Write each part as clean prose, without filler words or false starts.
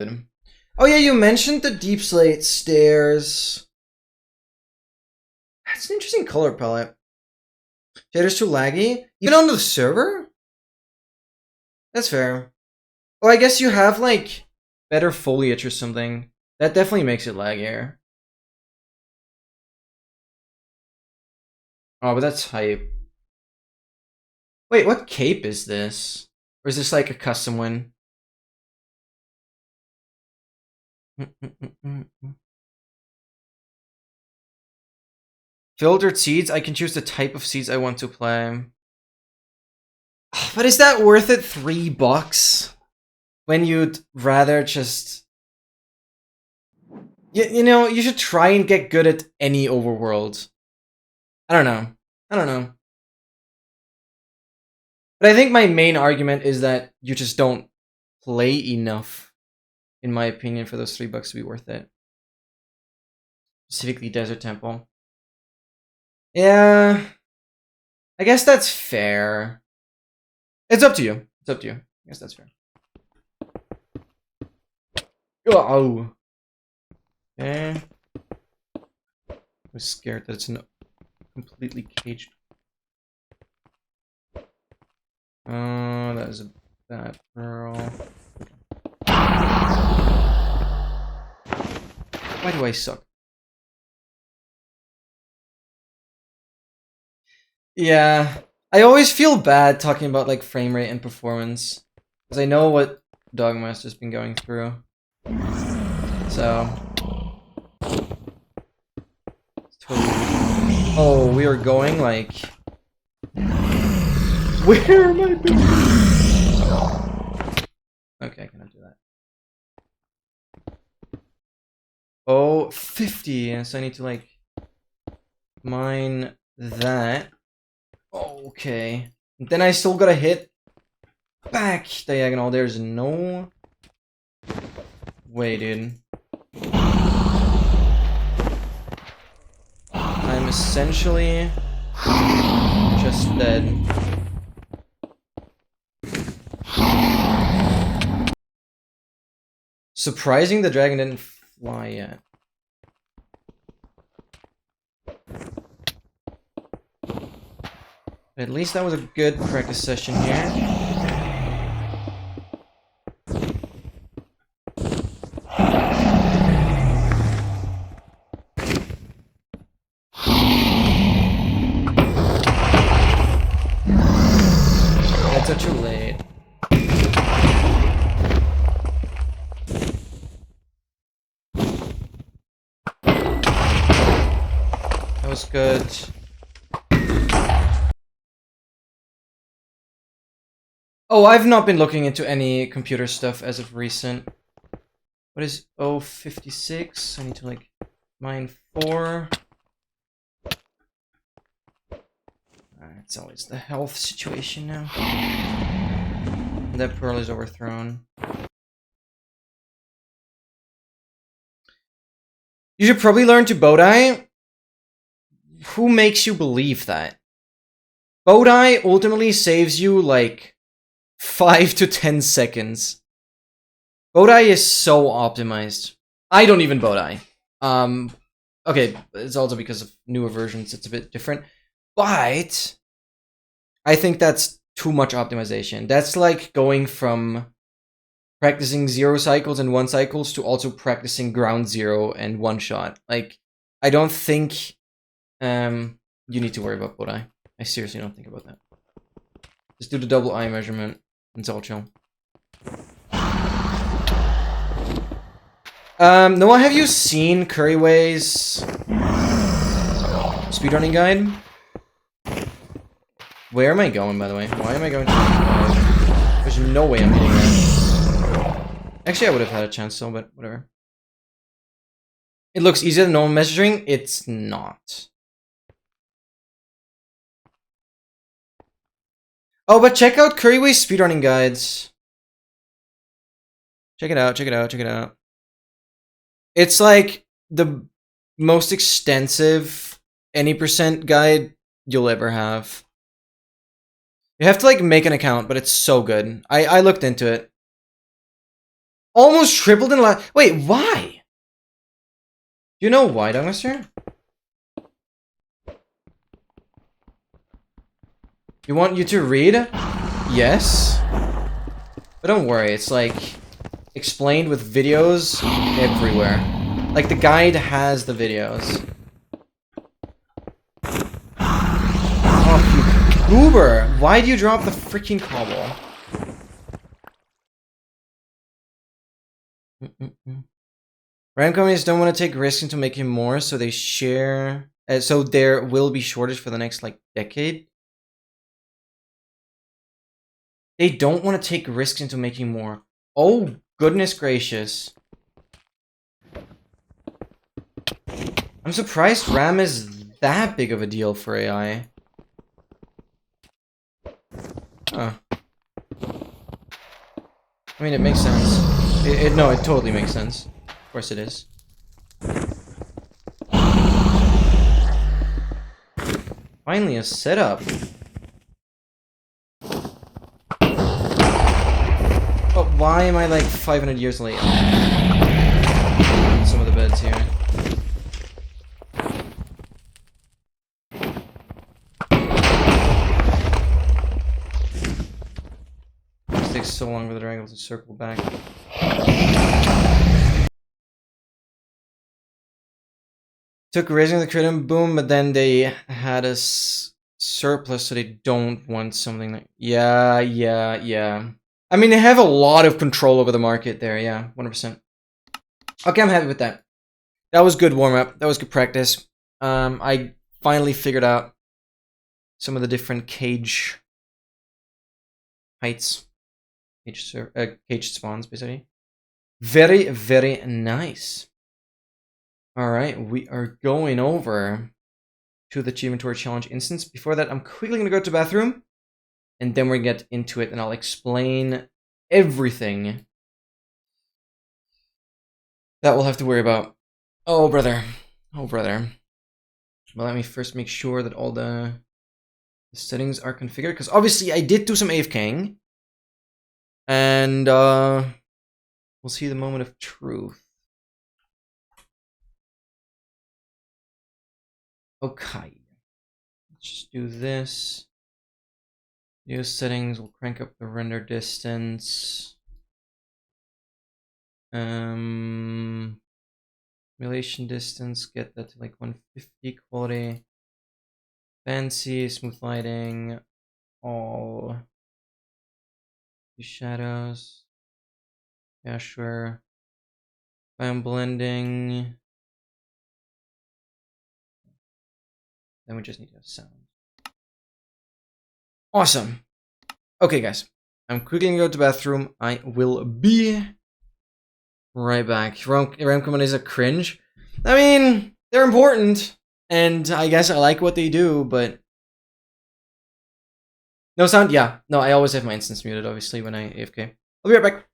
Oh yeah, you mentioned the deep slate stairs. That's an interesting color palette. Shader's too laggy? Even on the server? That's fair. Oh, I guess you have, like, better foliage or something. That definitely makes it laggier. Oh, but that's hype. Wait, what cape is this? Or is this, like, a custom one? Filtered seeds? I can choose the type of seeds I want to play. But is that worth it? $3? When you'd rather just... You know, you should try and get good at any overworld. I don't know. I don't know. But I think my main argument is that you just don't play enough, in my opinion, for those $3 to be worth it. Specifically Desert Temple. Yeah. I guess that's fair. It's up to you. It's up to you. I guess that's fair. Oh. Okay. I was scared that it's not completely caged. Oh, that is a bad pearl. Why do I suck? Yeah. I always feel bad talking about like frame rate and performance. Because I know what Dogmaster's been going through. So. It's totally... Oh, we are going like... Where am I going? Okay, I cannot do that. Oh, 50. So I need to like... mine that. Okay. Then I still gotta hit back diagonal. There's no way, dude. I'm essentially just dead. Surprising the dragon didn't fly yet. At least that was a good practice session here. That's too late. That was good. Oh, I've not been looking into any computer stuff as of recent. What is 056? I need to like mine 4. It's always the health situation now. And that pearl is overthrown. You should probably learn to Bodai. Who makes you believe that? Bodai ultimately saves you like 5 to 10 seconds. Bodai is so optimized. I don't even Bodai. Okay, it's also because of newer versions, it's a bit different. But I think that's too much optimization. That's like going from practicing 0 cycles and 1 cycles to also practicing ground 0 and 1 shot. Like, I don't think you need to worry about Bodai. I seriously don't think about that. Just do the double eye measurement. It's all chill. Noah, have you seen Curryway's speedrunning guide? Where am I going, by the way? Why am I going to... There's no way I'm hitting that. Actually, I would have had a chance still, but whatever. It looks easier than normal measuring. It's not. Oh, but check out Curryway's speedrunning guides. Check it out, check it out, check it out. It's like the most extensive any percent guide you'll ever have. You have to like make an account, but it's so good. I looked into it. Almost tripled in last. Wait, why? Do you know why, Dungster? You want you to read? Yes. But don't worry, it's like explained with videos everywhere. Like the guide has the videos. Oh, you goober! Why do you drop the freaking cobble? Random companies don't want to take risks into making more, so they share. So there will be shortage for the next like decade. They don't want to take risks into making more. Oh goodness gracious! I'm surprised RAM is that big of a deal for AI. Huh. I mean, it makes sense. No, it totally makes sense. Of course it is. Finally, a setup. But why am I like 500 years late? Some of the beds here. It takes so long for the dragons to circle back. Took raising the crit boom, but then they had a surplus, so they don't want something like... Yeah. I mean, they have a lot of control over the market there, yeah, 100%. Okay, I'm happy with that. That was good warm-up. That was good practice. I finally figured out some of the different cage heights. Cage spawns, basically. Very, very nice. Alright, we are going over to the Achievement Tour Challenge instance. Before that, I'm quickly going to go to the bathroom. And then we're going to get into it, and I'll explain everything that we'll have to worry about. Oh, brother. Oh, brother. Well, let me first make sure that all the settings are configured, because obviously I did do some AFKing. And, we'll see the moment of truth. Okay. Let's just do this. Video settings, we'll crank up the render distance. Simulation distance, get that to like 150 quality. Fancy, smooth lighting, all shadows. Yeah, sure. I'm blending. Then we just need to have sound. Awesome. Okay, guys. I'm quickly gonna go to the bathroom. I will be right back. RAM command is a cringe. I mean, they're important. And I guess I like what they do, but... No sound? Yeah. No, I always have my instance muted, obviously, when I AFK. I'll be right back.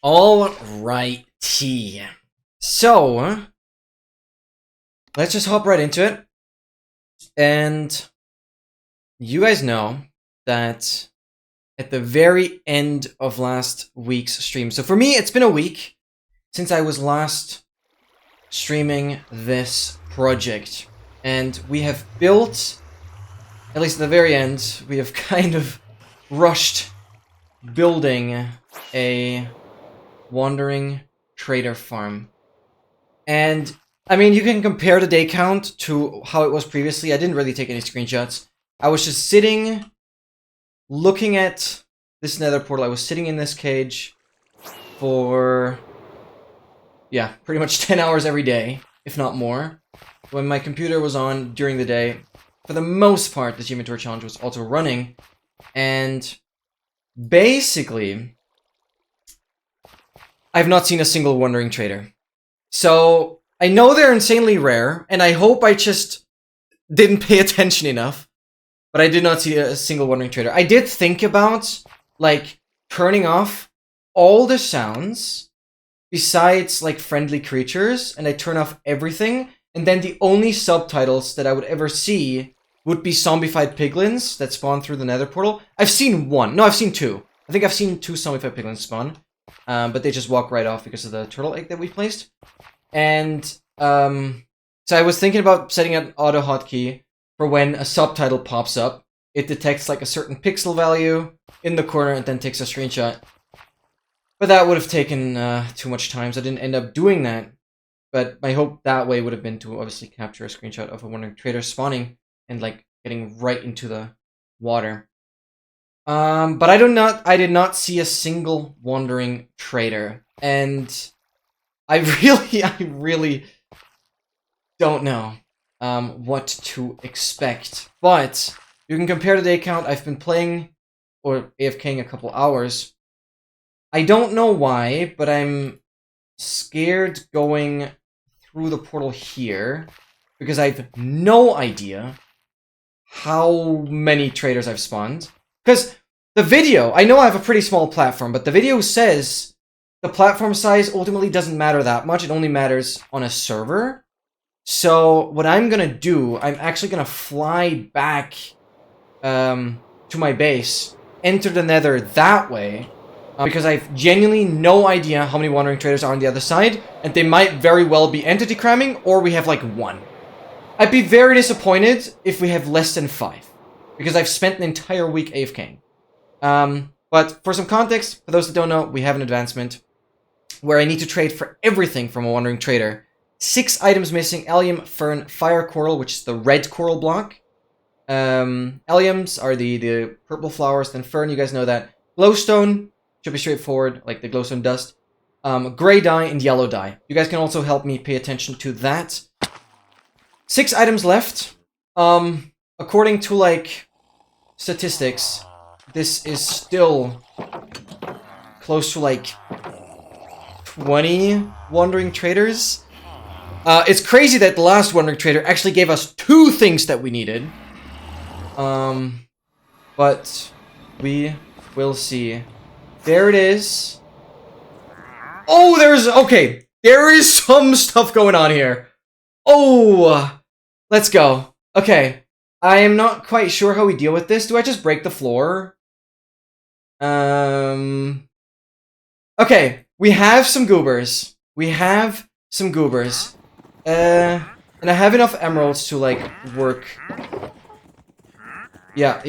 Alrighty. So, let's just hop right into it. And you guys know that at the very end of last week's stream. So for me, it's been a week since I was last streaming this project. And we have built, at least at the very end, we have kind of rushed building a wandering trader farm. And, I mean, you can compare the day count to how it was previously. I didn't really take any screenshots. I was just sitting, looking at this nether portal. I was sitting in this cage for, yeah, pretty much 10 hours every day, if not more. When my computer was on during the day, for the most part, this inventory challenge was also running. And basically, I've not seen a single wandering trader. So, I know they're insanely rare, and I hope I just didn't pay attention enough. But I did not see a single wandering trader. I did think about, like, turning off all the sounds besides, like, friendly creatures, and I turn off everything, and then the only subtitles that I would ever see would be zombified piglins that spawn through the nether portal. I've seen one. No, I've seen two. I think I've seen 2 zombified piglins spawn. But they just walk right off because of the turtle egg that we placed. And, so I was thinking about setting an auto hotkey for when a subtitle pops up. It detects, like, a certain pixel value in the corner and then takes a screenshot. But that would have taken too much time, so I didn't end up doing that. But my hope that way would have been to obviously capture a screenshot of a wandering trader spawning and, like, getting right into the water. But I did not see a single wandering trader, and I really don't know what to expect. But you can compare the day count. I've been playing or AFKing a couple hours. I don't know why, but I'm scared going through the portal here because I have no idea how many traders I've spawned. Because the video, I know I have a pretty small platform, but the video says the platform size ultimately doesn't matter that much. It only matters on a server. So what I'm going to do, I'm actually going to fly back to my base, enter the nether that way, because I have genuinely no idea how many wandering traders are on the other side, and they might very well be entity cramming, or we have like 1. I'd be very disappointed if we have less than 5, because I've spent an entire week AFKing. But for some context, for those that don't know, we have an advancement where I need to trade for everything from a wandering trader. 6 items missing: allium, fern, fire coral, which is the red coral block. Alliums are the purple flowers, then fern, you guys know that. Glowstone should be straightforward, like the glowstone dust. Gray dye and yellow dye. You guys can also help me pay attention to that. 6 items left. According to, like, statistics, this is still close to, like, 20 wandering traders. It's crazy that the last wandering trader actually gave us 2 things that we needed. But we will see. There it is. Oh, okay. There is some stuff going on here. Oh, let's go. Okay. I am not quite sure how we deal with this. Do I just break the floor? Okay. We have some goobers. And I have enough emeralds to, like, work. Yeah.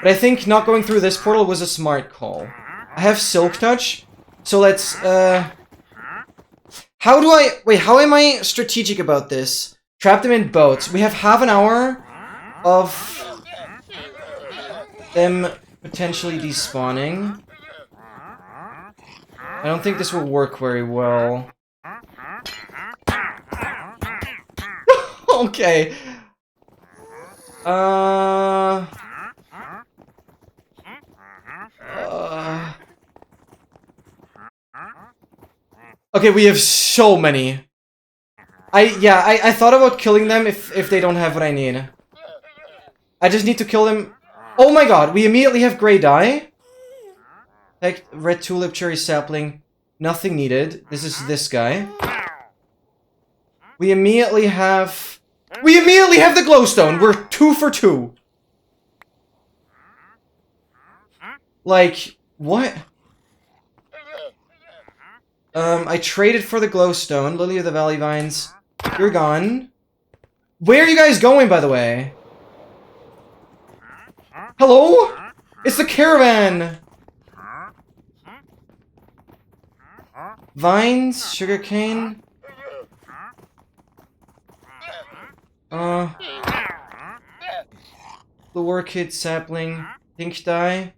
But I think not going through this portal was a smart call. I have Silk Touch, so let's, how am I strategic about this? Trap them in boats. We have half an hour of them potentially despawning. I don't think this will work very well. Okay. Okay, we have so many. I thought about killing them if they don't have what I need. I just need to kill them. Oh my god, we immediately have gray dye. Like, red tulip, cherry sapling. Nothing needed. This is this guy. We immediately have the glowstone. We're 2 for 2. Like, what? I traded for the glowstone. Lily of the Valley Vines. You're gone. Where are you guys going, by the way? Hello? It's the caravan! Vines, sugarcane. The orchid, sapling, pink dye.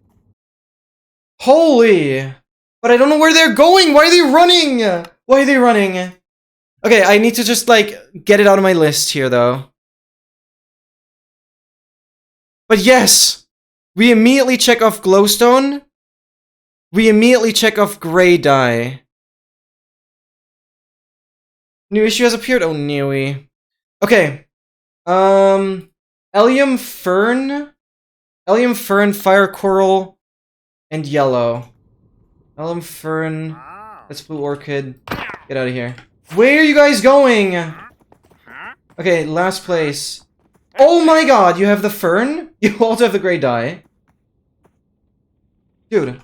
Holy! But I don't know where they're going! Why are they running? Why are they running? Okay, I need to just, like, get it out of my list here, though. But yes! We immediately check off glowstone. We immediately check off gray dye. New issue has appeared? Oh, newy. Okay. Allium fern, fire coral, and yellow. Allium fern, that's blue orchid. Get out of here. Where are you guys going? Okay, last place. Oh my god, you have the fern? You also have the gray dye. Dude.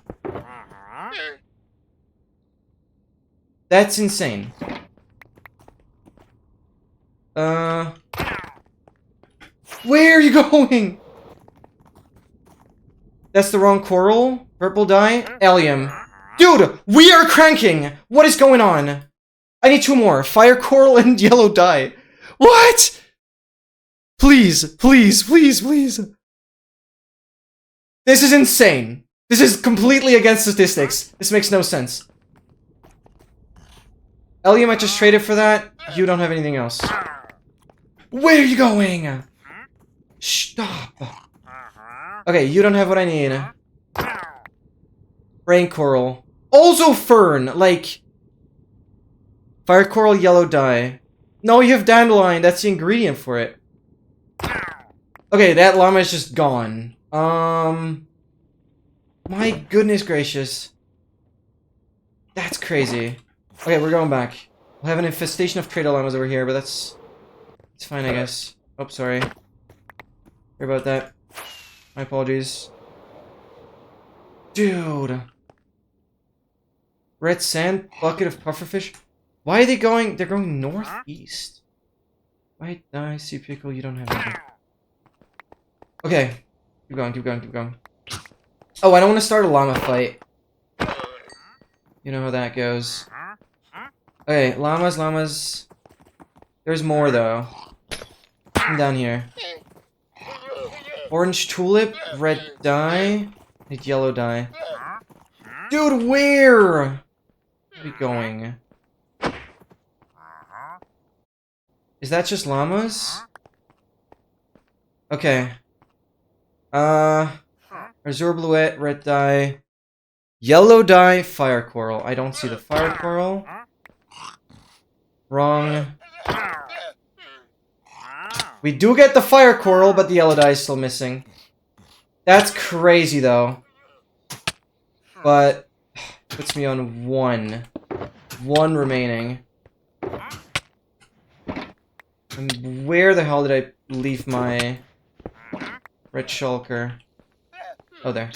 That's insane. Where are you going? That's the wrong coral. Purple dye. Allium. Dude, we are cranking! What is going on? I need 2 more. Fire coral and yellow dye. What? Please, please, please, please. This is insane. This is completely against statistics. This makes no sense. Allium, I just traded for that. You don't have anything else. Where are you going? Stop. Okay, you don't have what I need. Rain coral. Also fern, like... Fire coral, yellow dye. No, you have dandelion. That's the ingredient for it. Okay, that llama is just gone. My goodness gracious. That's crazy. Okay, we're going back. We'll have an infestation of trader llamas over here, but that's... It's fine, I guess. Oh, sorry. Sorry about that. My apologies. Dude. Red sand, bucket of pufferfish. Why are they going? They're going northeast. White dye, sea pickle, you don't have anything. Okay. Keep going, keep going, keep going. Oh, I don't want to start a llama fight. You know how that goes. Okay, llamas, llamas. There's more, though. Come down here. Orange tulip, red dye, and yellow dye. Dude, where? Where are we going? Is that just llamas? Okay. Azure bluette, red dye, yellow dye, fire coral. I don't see the fire coral. Wrong. We do get the fire coral, but the yellow dye is still missing. That's crazy, though. But puts me on 1. 1 remaining. And where the hell did I leave my red shulker? Oh, there.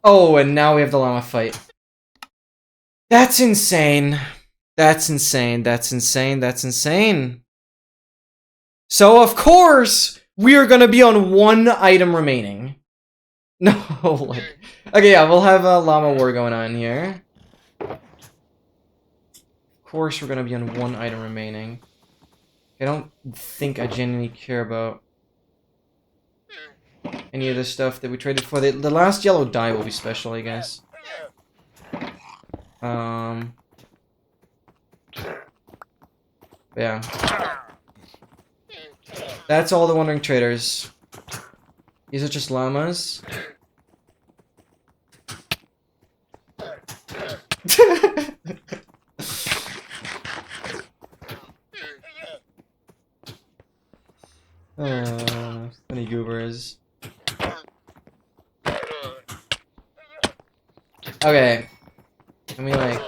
Oh, and now we have the llama fight. That's insane. That's insane. That's insane. That's insane. So, of course, we are gonna be on 1 item remaining. No, like... Okay, yeah, we'll have a llama war going on here. Of course we're gonna be on 1 item remaining. I don't think I genuinely care about any of the stuff that we traded for. The last yellow dye will be special, I guess. Yeah. That's all the Wandering Traders. These are just llamas. Funny goobers. Okay. Let me like...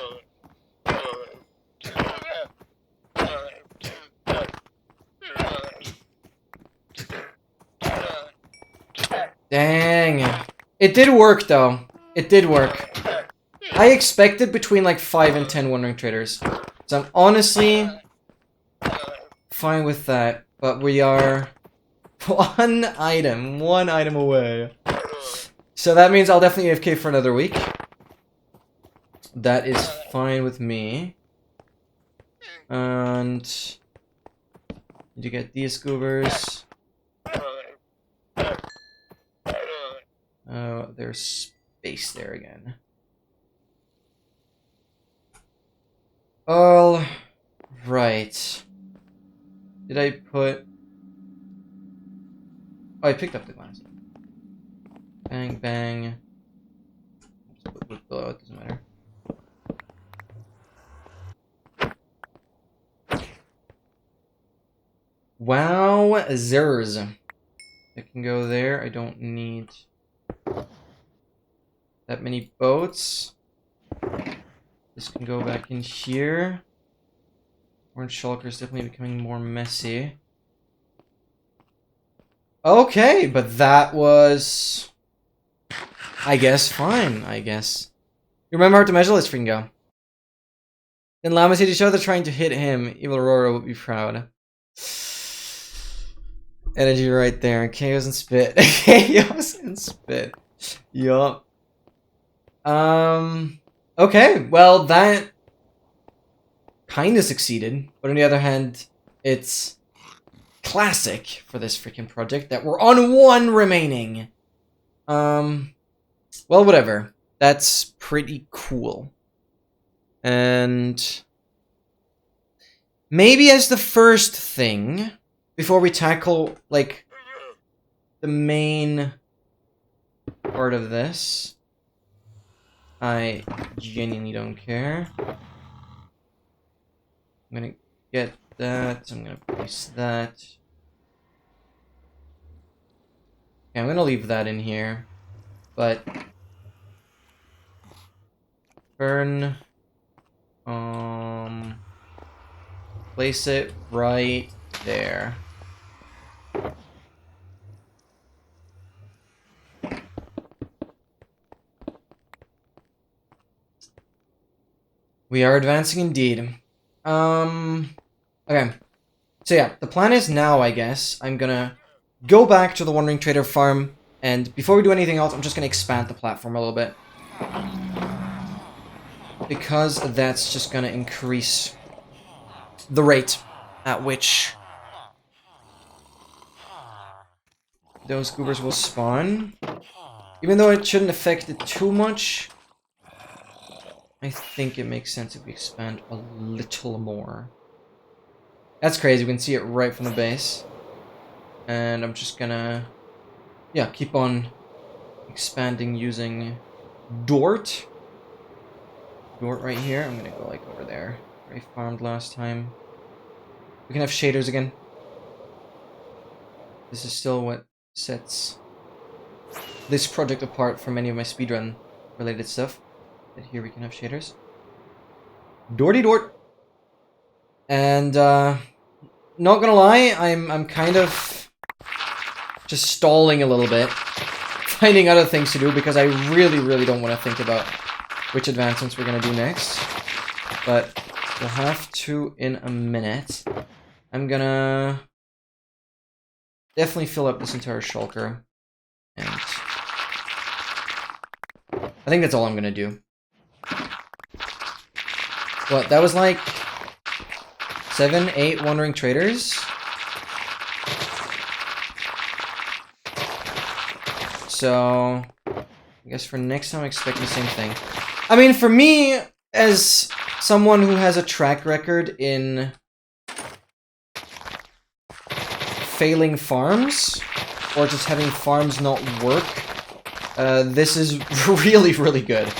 Dang. It did work, though. It did work. I expected between like 5 and 10 Wandering Traders. So I'm honestly fine with that. But we are one item away. So that means I'll definitely AFK for another week. That is fine with me. And did you get these goobers? Oh, there's space there again. All right. Did I put? Oh, I picked up the glass. Bang, bang. Put below, it doesn't matter. Wow, zers. I can go there. I don't need that many boats. This can go back in here. Orange Shulker is definitely becoming more messy. Okay, but that was, I guess, fine, I guess. You remember how to measure? Let's freaking go. Then Llamas hit each other trying to hit him. Evil Aurora would be proud. Energy right there. Chaos and spit. Chaos and spit. Yup. Okay, well, that kind of succeeded. But on the other hand, it's classic for this freaking project that we're on 1 remaining. Well, whatever. That's pretty cool. And maybe as the first thing, before we tackle, like, the main part of this, I genuinely don't care. I'm gonna get that, I'm gonna place that. Okay, I'm gonna leave that in here, but burn, place it right there. We are advancing indeed. Okay. So yeah, the plan is now, I guess, I'm gonna go back to the Wandering Trader farm, and before we do anything else, I'm just gonna expand the platform a little bit. Because that's just gonna increase the rate at which those goobers will spawn. Even though it shouldn't affect it too much, I think it makes sense if we expand a little more. That's crazy, we can see it right from the base. And I'm just gonna, yeah, keep on expanding using Dort. Dort right here, I'm gonna go like over there. Where I farmed last time. We can have shaders again. This is still what sets this project apart from many of my speedrun related stuff. But here we can have shaders. Dorty Dort! And not gonna lie, I'm kind of just stalling a little bit, finding other things to do because I really don't want to think about which advancements we're gonna do next. But we'll have to in a minute. I'm gonna definitely fill up this entire shulker, and I think that's all I'm gonna do. What, that was like 7, 8 Wandering Traders? So, I guess for next time I expect the same thing. I mean, for me, as someone who has a track record in failing farms, or just having farms not work, this is really good.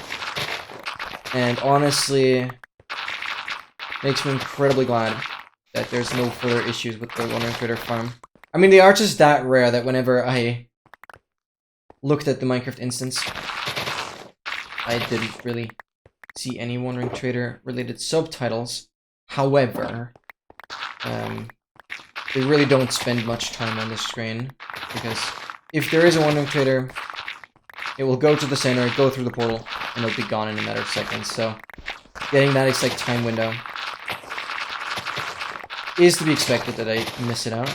And honestly, makes me incredibly glad that there's no further issues with the Wandering Trader farm. I mean, they are just that rare that whenever I looked at the Minecraft instance, I didn't really see any Wandering Trader related subtitles. However, they really don't spend much time on this screen, because if there is a Wandering Trader, it will go to the center, go through the portal, and it'll be gone in a matter of seconds. So getting that exact time window is to be expected that I miss it out.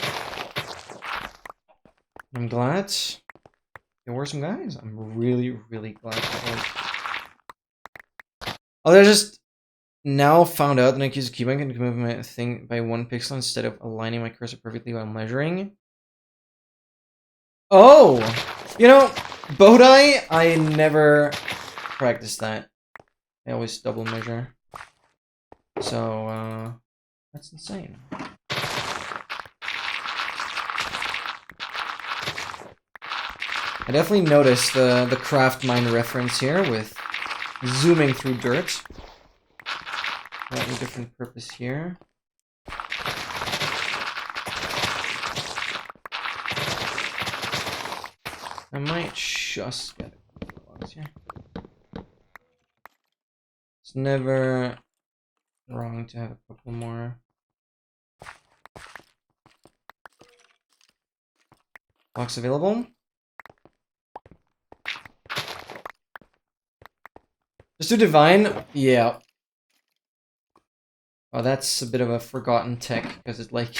I'm glad there were some guys. I'm really, really glad that was. Oh, I just now found out that I can use a keybind and move my thing by 1 pixel instead of aligning my cursor perfectly while measuring. Oh! You know, Bodai, I never practiced that. I always double measure. So, that's insane. I definitely noticed the craft mine reference here with zooming through dirt. Slightly different purpose here. I might just get a couple of ones here. It's never wrong to have a couple more blocks available. Just do divine, yeah. Oh, that's a bit of a forgotten tech because it like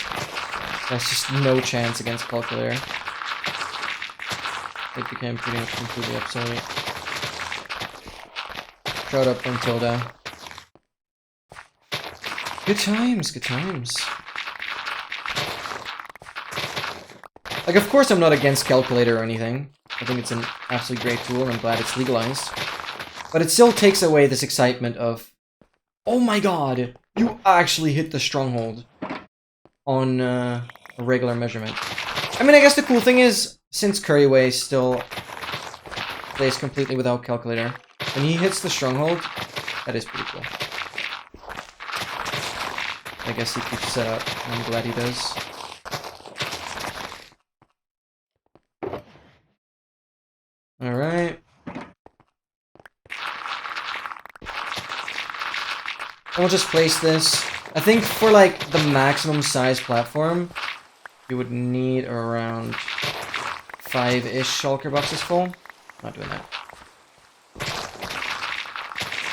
that's just no chance against calculator. It became pretty much completely obsolete. Showed up from Tilda. Good times, good times. Like, of course I'm not against calculator or anything. I think it's an absolutely great tool and I'm glad it's legalized. But it still takes away this excitement of, oh my god, you actually hit the stronghold on a regular measurement. I mean, I guess the cool thing is, since Curryway still plays completely without calculator, when he hits the stronghold, that is pretty cool. I guess he keeps set up, and I'm glad he does. Alright. We'll just place this. I think for like the maximum size platform, you would need around 5-ish shulker boxes full. Not doing that.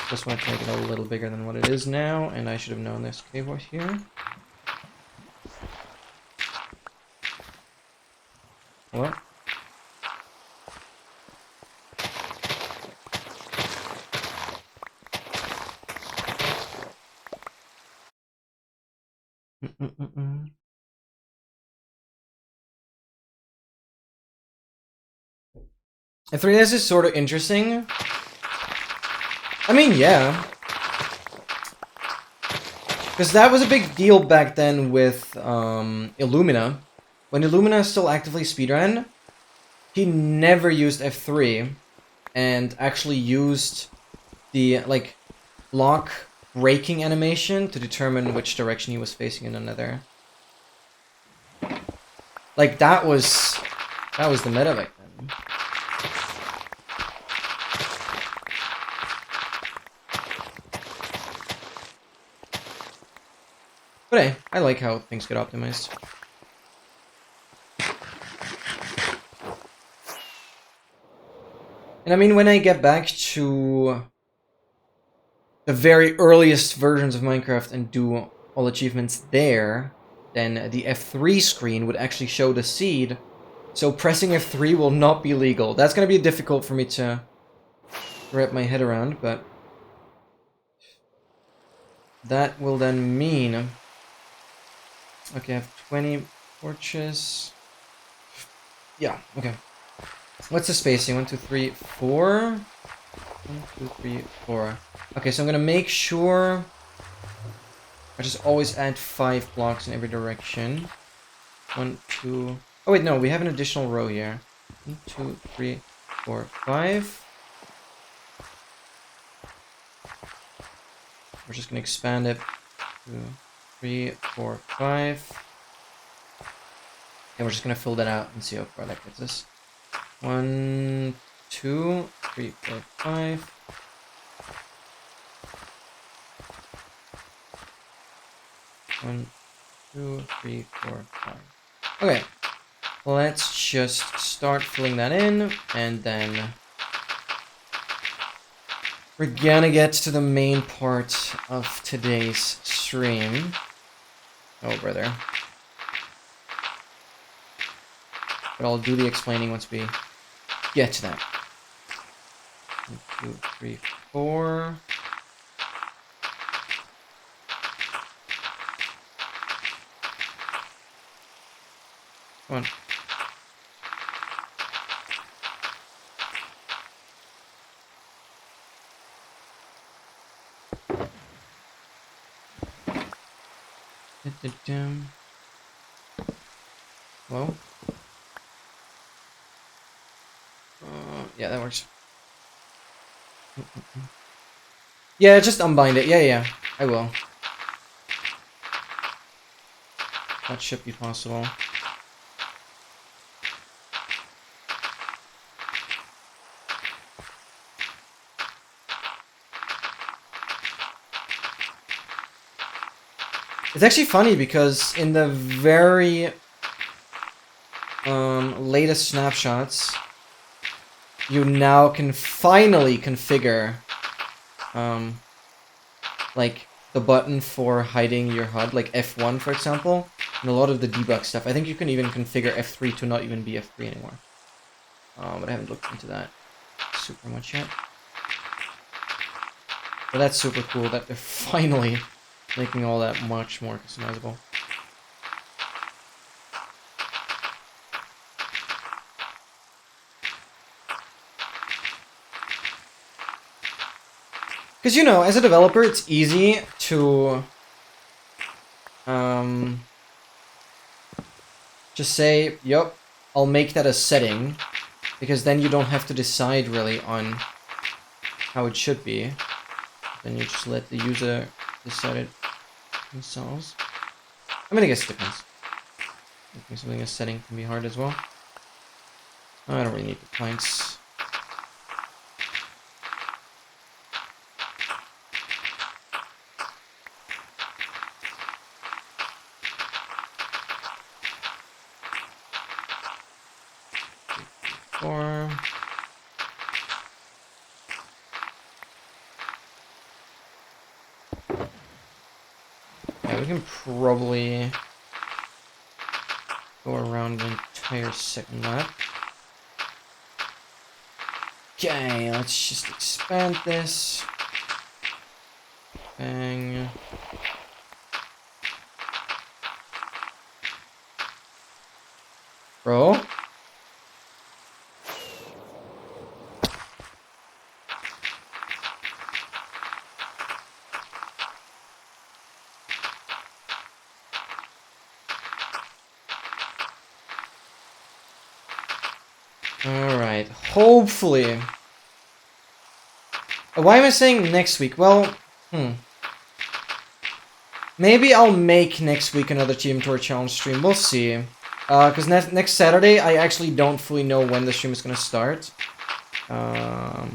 Just want to make it a little bigger than what it is now, and I should have known this cave was here. What? The 3DS is sort of interesting. I mean, yeah. Because that was a big deal back then with Illumina. When Illumina still actively speedran, he never used F3 and actually used the, like, block braking animation to determine which direction he was facing in another. Like, that was the meta back then. But hey, I like how things get optimized. And I mean, when I get back to the very earliest versions of Minecraft and do all achievements there, then the F3 screen would actually show the seed. So pressing F3 will not be legal. That's going to be difficult for me to wrap my head around, but that will then mean... Okay, I have 20 torches. Yeah, okay. What's the spacing? 1, 2, 3, 4? 1, 2, 3, 4. Okay, so I'm gonna make sure I just always add 5 blocks in every direction. 1, 2... Oh wait, no, we have an additional row here. 1, 2, 3, 4, 5. We're just gonna expand it. 2, 3, 4, 5. And we're just gonna fill that out and see how far that gets us. 1, 2, 3, 4, 5. One, 2, 3, 4, 5. Okay, let's just start filling that in, and then we're gonna get to the main part of today's stream. Oh, brother. But I'll do the explaining once we get to that. 1, 2, 3, 4. Come on. Hello? Yeah, that works. Yeah, just unbind it. Yeah, I will. That should be possible. It's actually funny because in the very latest snapshots, you now can finally configure like the button for hiding your HUD, like F1 for example, and a lot of the debug stuff. I think you can even configure F3 to not even be F3 anymore. But I haven't looked into that super much yet. But that's super cool that they're finally making all that much more customizable. Because, you know, as a developer, it's easy to just say, yup, I'll make that a setting, because then you don't have to decide really on how it should be. Then you just let the user decide it themselves. I mean, I guess it depends. Making something a setting can be hard as well. I don't really need the points. Four. Yeah, we can probably go around the entire second lap. Okay, let's just expand this. Bang. Bro? Alright, hopefully. Why am I saying next week? Well, maybe I'll make next week another Team Tour Challenge stream. We'll see. Because next Saturday, I actually don't fully know when the stream is going to start. Because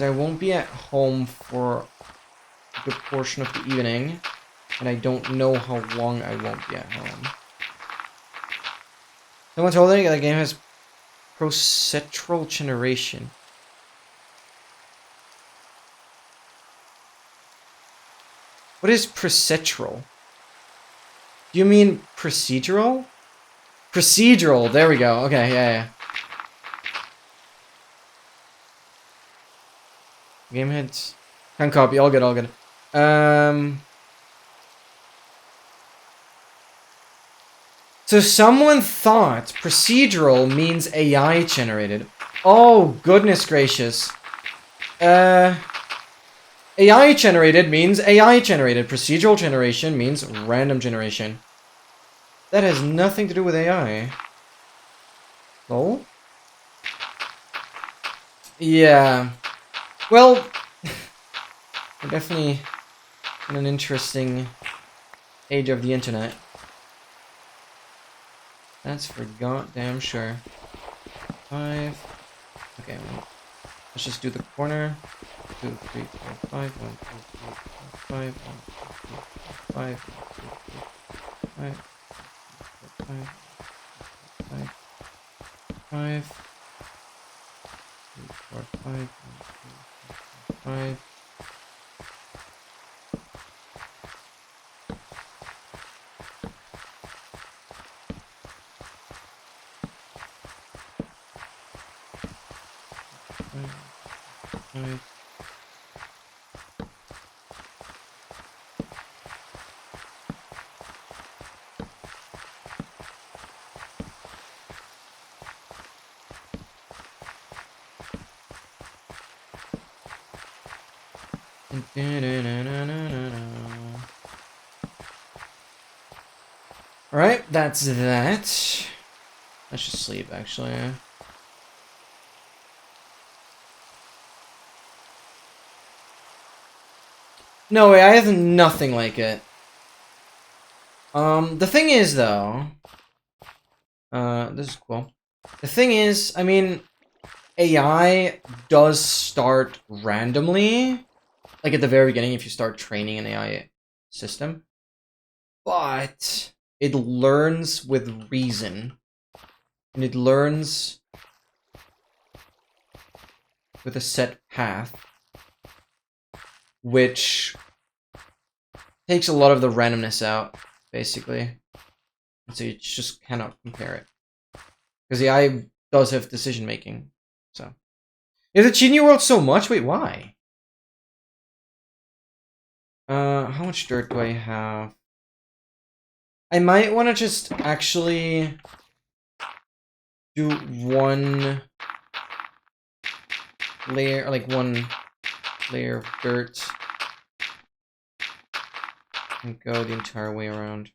I won't be at home for a good portion of the evening. And I don't know how long I won't be at home. Someone told me the game has procedural generation. What is procedural? Do you mean procedural? Procedural, there we go. Okay, yeah. Game hits. Can't copy, all good. So someone thought procedural means AI generated. Oh, goodness gracious. AI generated means AI generated. Procedural generation means random generation. That has nothing to do with AI. Oh? Yeah. Well, we're definitely in an interesting age of the internet. That's for goddamn sure. 5. Okay, well, let's just do the corner. 2, 3, 4, 5. 1, 2, 3, 4, 5. 1, 2, 3, 4, 5. 1, 2, 3, 5. 5. 3, 4, 5. 1, 2, 5. Alright, that's that. I should sleep, actually. No way, I have nothing like it. The thing is, though... this is cool. The thing is, I mean, AI does start randomly. Like, at the very beginning, if you start training an AI system. But it learns with reason. And it learns with a set path. Which takes a lot of the randomness out, basically. So you just cannot compare it. Because the AI does have decision making. So. Is it cheating your world so much? Wait, why? How much dirt do I have? I might want to just actually do one layer, like one layer of dirt, and go the entire way around.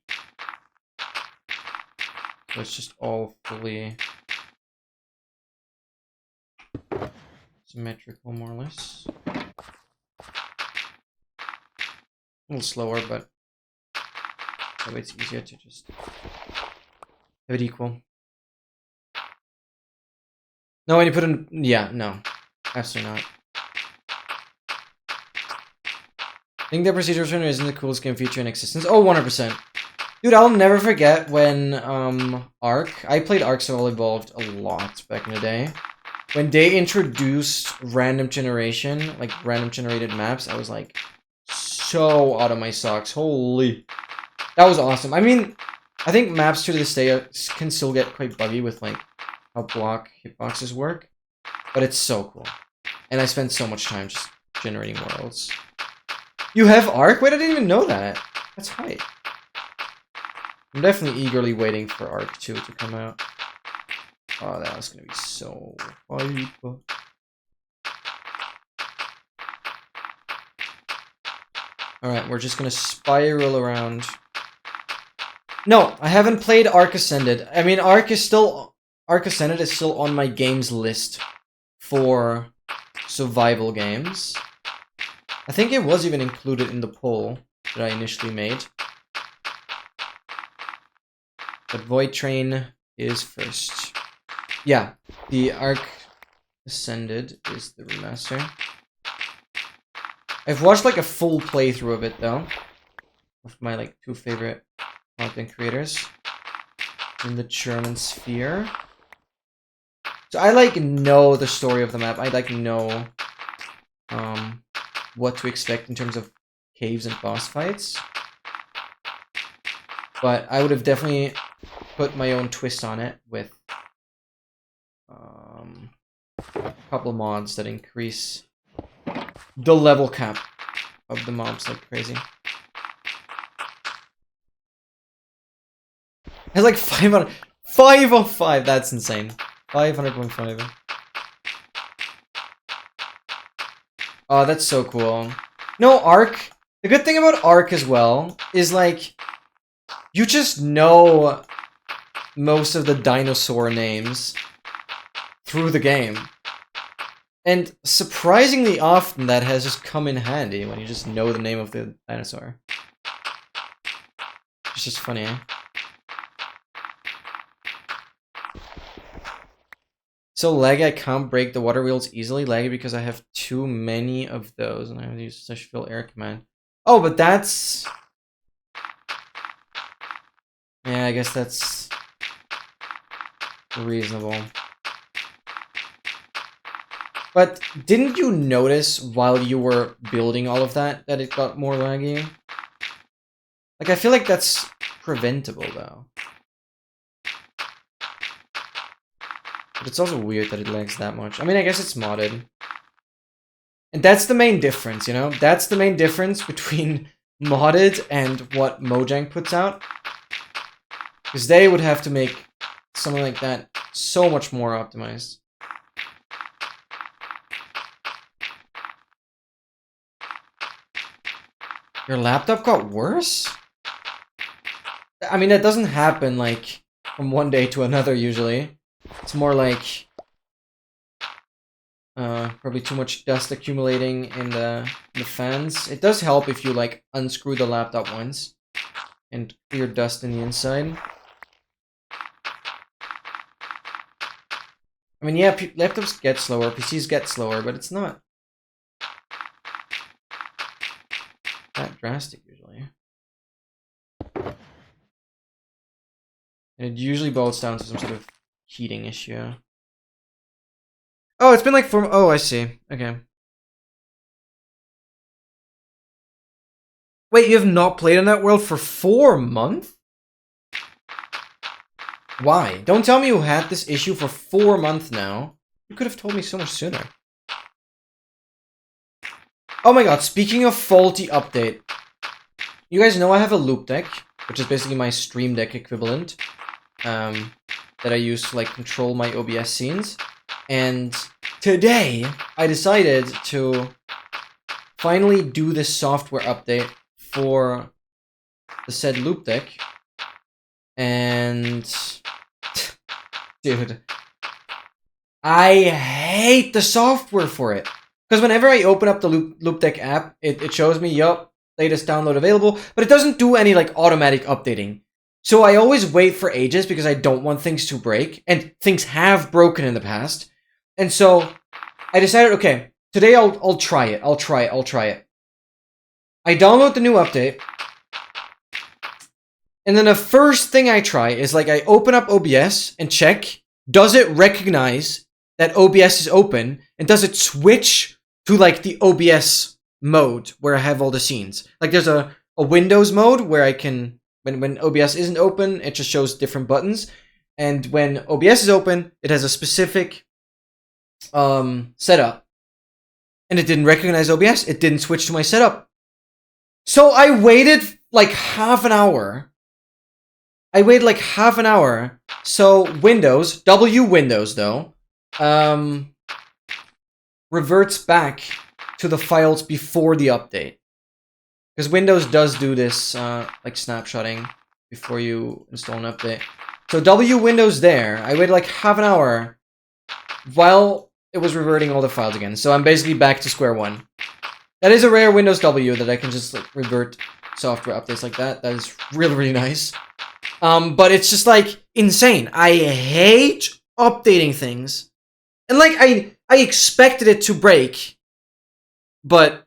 So it's just all fully symmetrical, more or less. A little slower, but that way it's easier to just have it equal. No, when you put in... Yeah, no. Absolutely not. I think the procedural turner isn't the coolest game feature in existence. Oh, 100%. Dude, I'll never forget when, Ark... I played Ark Survival Evolved a lot back in the day. When they introduced random generation, like random generated maps, I was like so out of my socks. Holy. That was awesome. I mean, I think maps to this day can still get quite buggy with like how block hitboxes work. But it's so cool. And I spent so much time just generating worlds. You have Ark? Wait, I didn't even know that. That's hype. I'm definitely eagerly waiting for Ark 2 to come out. Oh, that was gonna be so hype. Alright, we're just gonna spiral around. No, I haven't played Ark Ascended. I mean, Ark Ascended is still on my games list for survival games. I think it was even included in the poll that I initially made. But Void Train is first. Yeah, the Ark Ascended is the remaster. I've watched like a full playthrough of it though. Of my like 2 favorite content creators in the German sphere. So I like know the story of the map. I like know what to expect in terms of caves and boss fights. But I would have definitely put my own twist on it with a couple of mods that increase the level cap of the mobs like crazy. It's like 500, 5 of 5. That's insane. 500.5. Oh, that's so cool. No, Ark. The good thing about Ark as well is like you just know most of the dinosaur names through the game. And surprisingly often that has just come in handy when you just know the name of the dinosaur. It's just funny, eh? So laggy, I can't break the water wheels easily. Laggy because I have too many of those and I have to use such fill air command. Oh, but that's... Yeah, I guess that's reasonable. But didn't you notice while you were building all of that it got more laggy? Like, I feel like that's preventable, though. But it's also weird that it lags that much. I mean, I guess it's modded. And that's the main difference, you know? That's the main difference between modded and what Mojang puts out. Because they would have to make something like that so much more optimized. Your laptop got worse? I mean, that doesn't happen, like, from one day to another, usually. It's more like... probably too much dust accumulating in the fans. It does help if you, like, unscrew the laptop once and clear dust in the inside. I mean, yeah, laptops get slower, PCs get slower, but it's not that drastic, usually. And it usually boils down to some sort of heating issue. Oh, it's been like oh, I see. Okay. Wait, you have not played on that world for 4 months? Why? Don't tell me you had this issue for 4 months now. You could have told me so much sooner. Oh my god, speaking of faulty update. You guys know I have a loop deck, which is basically my stream deck equivalent. That I use to, like, control my OBS scenes. And today, I decided to finally do this software update for the said loop deck. And... dude. I hate the software for it. Because whenever I open up the loop deck app, it shows me, yup, latest download available. But it doesn't do any, like, automatic updating. So I always wait for ages because I don't want things to break. And things have broken in the past. And so I decided, okay, today I'll try it. I'll try it. I download the new update. And then the first thing I try is, like, I open up OBS and check, does it recognize that OBS is open? And does it switch to, like, the OBS mode where I have all the scenes? Like, there's a Windows mode where I can, when OBS isn't open, it just shows different buttons. And when OBS is open, it has a specific setup. And it didn't recognize OBS. It didn't switch to my setup. So I waited like half an hour. So Windows, Windows though, reverts back to the files before the update. Because Windows does do this, like, snapshotting before you install an update. So Windows there, I waited like half an hour while it was reverting all the files again. So I'm basically back to square one. That is a rare Windows W that I can just, like, revert software updates like that. That is really, really nice. But it's just, like, insane. I hate updating things. And, like, I expected it to break. But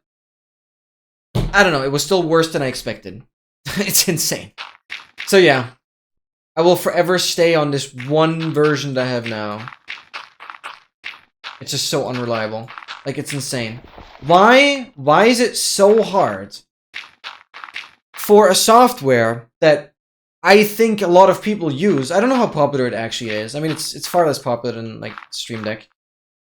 I don't know, it was still worse than I expected. It's insane. So yeah, I will forever stay on this one version that I have now. It's just so unreliable. Like, it's insane. Why is it so hard for a software that I think a lot of people use? I don't know how popular it actually is. I mean, it's far less popular than, like, Stream Deck.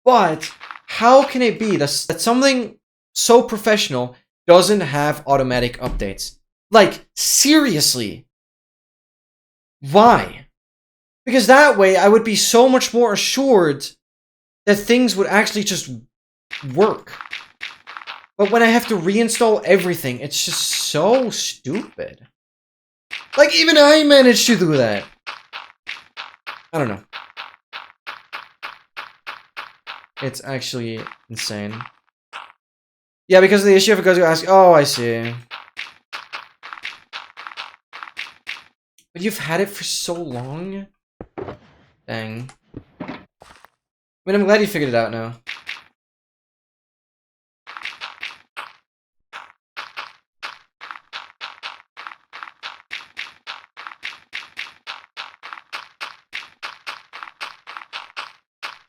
But how can it be that something so professional doesn't have automatic updates? Like, seriously. Why? Because that way I would be so much more assured that things would actually just work. But when I have to reinstall everything, it's just so stupid. Like, even I managed to do that. I don't know. It's actually insane. Yeah, because of the issue, if it goes to ask, oh, I see. But you've had it for so long? Dang. I mean, I'm glad you figured it out now.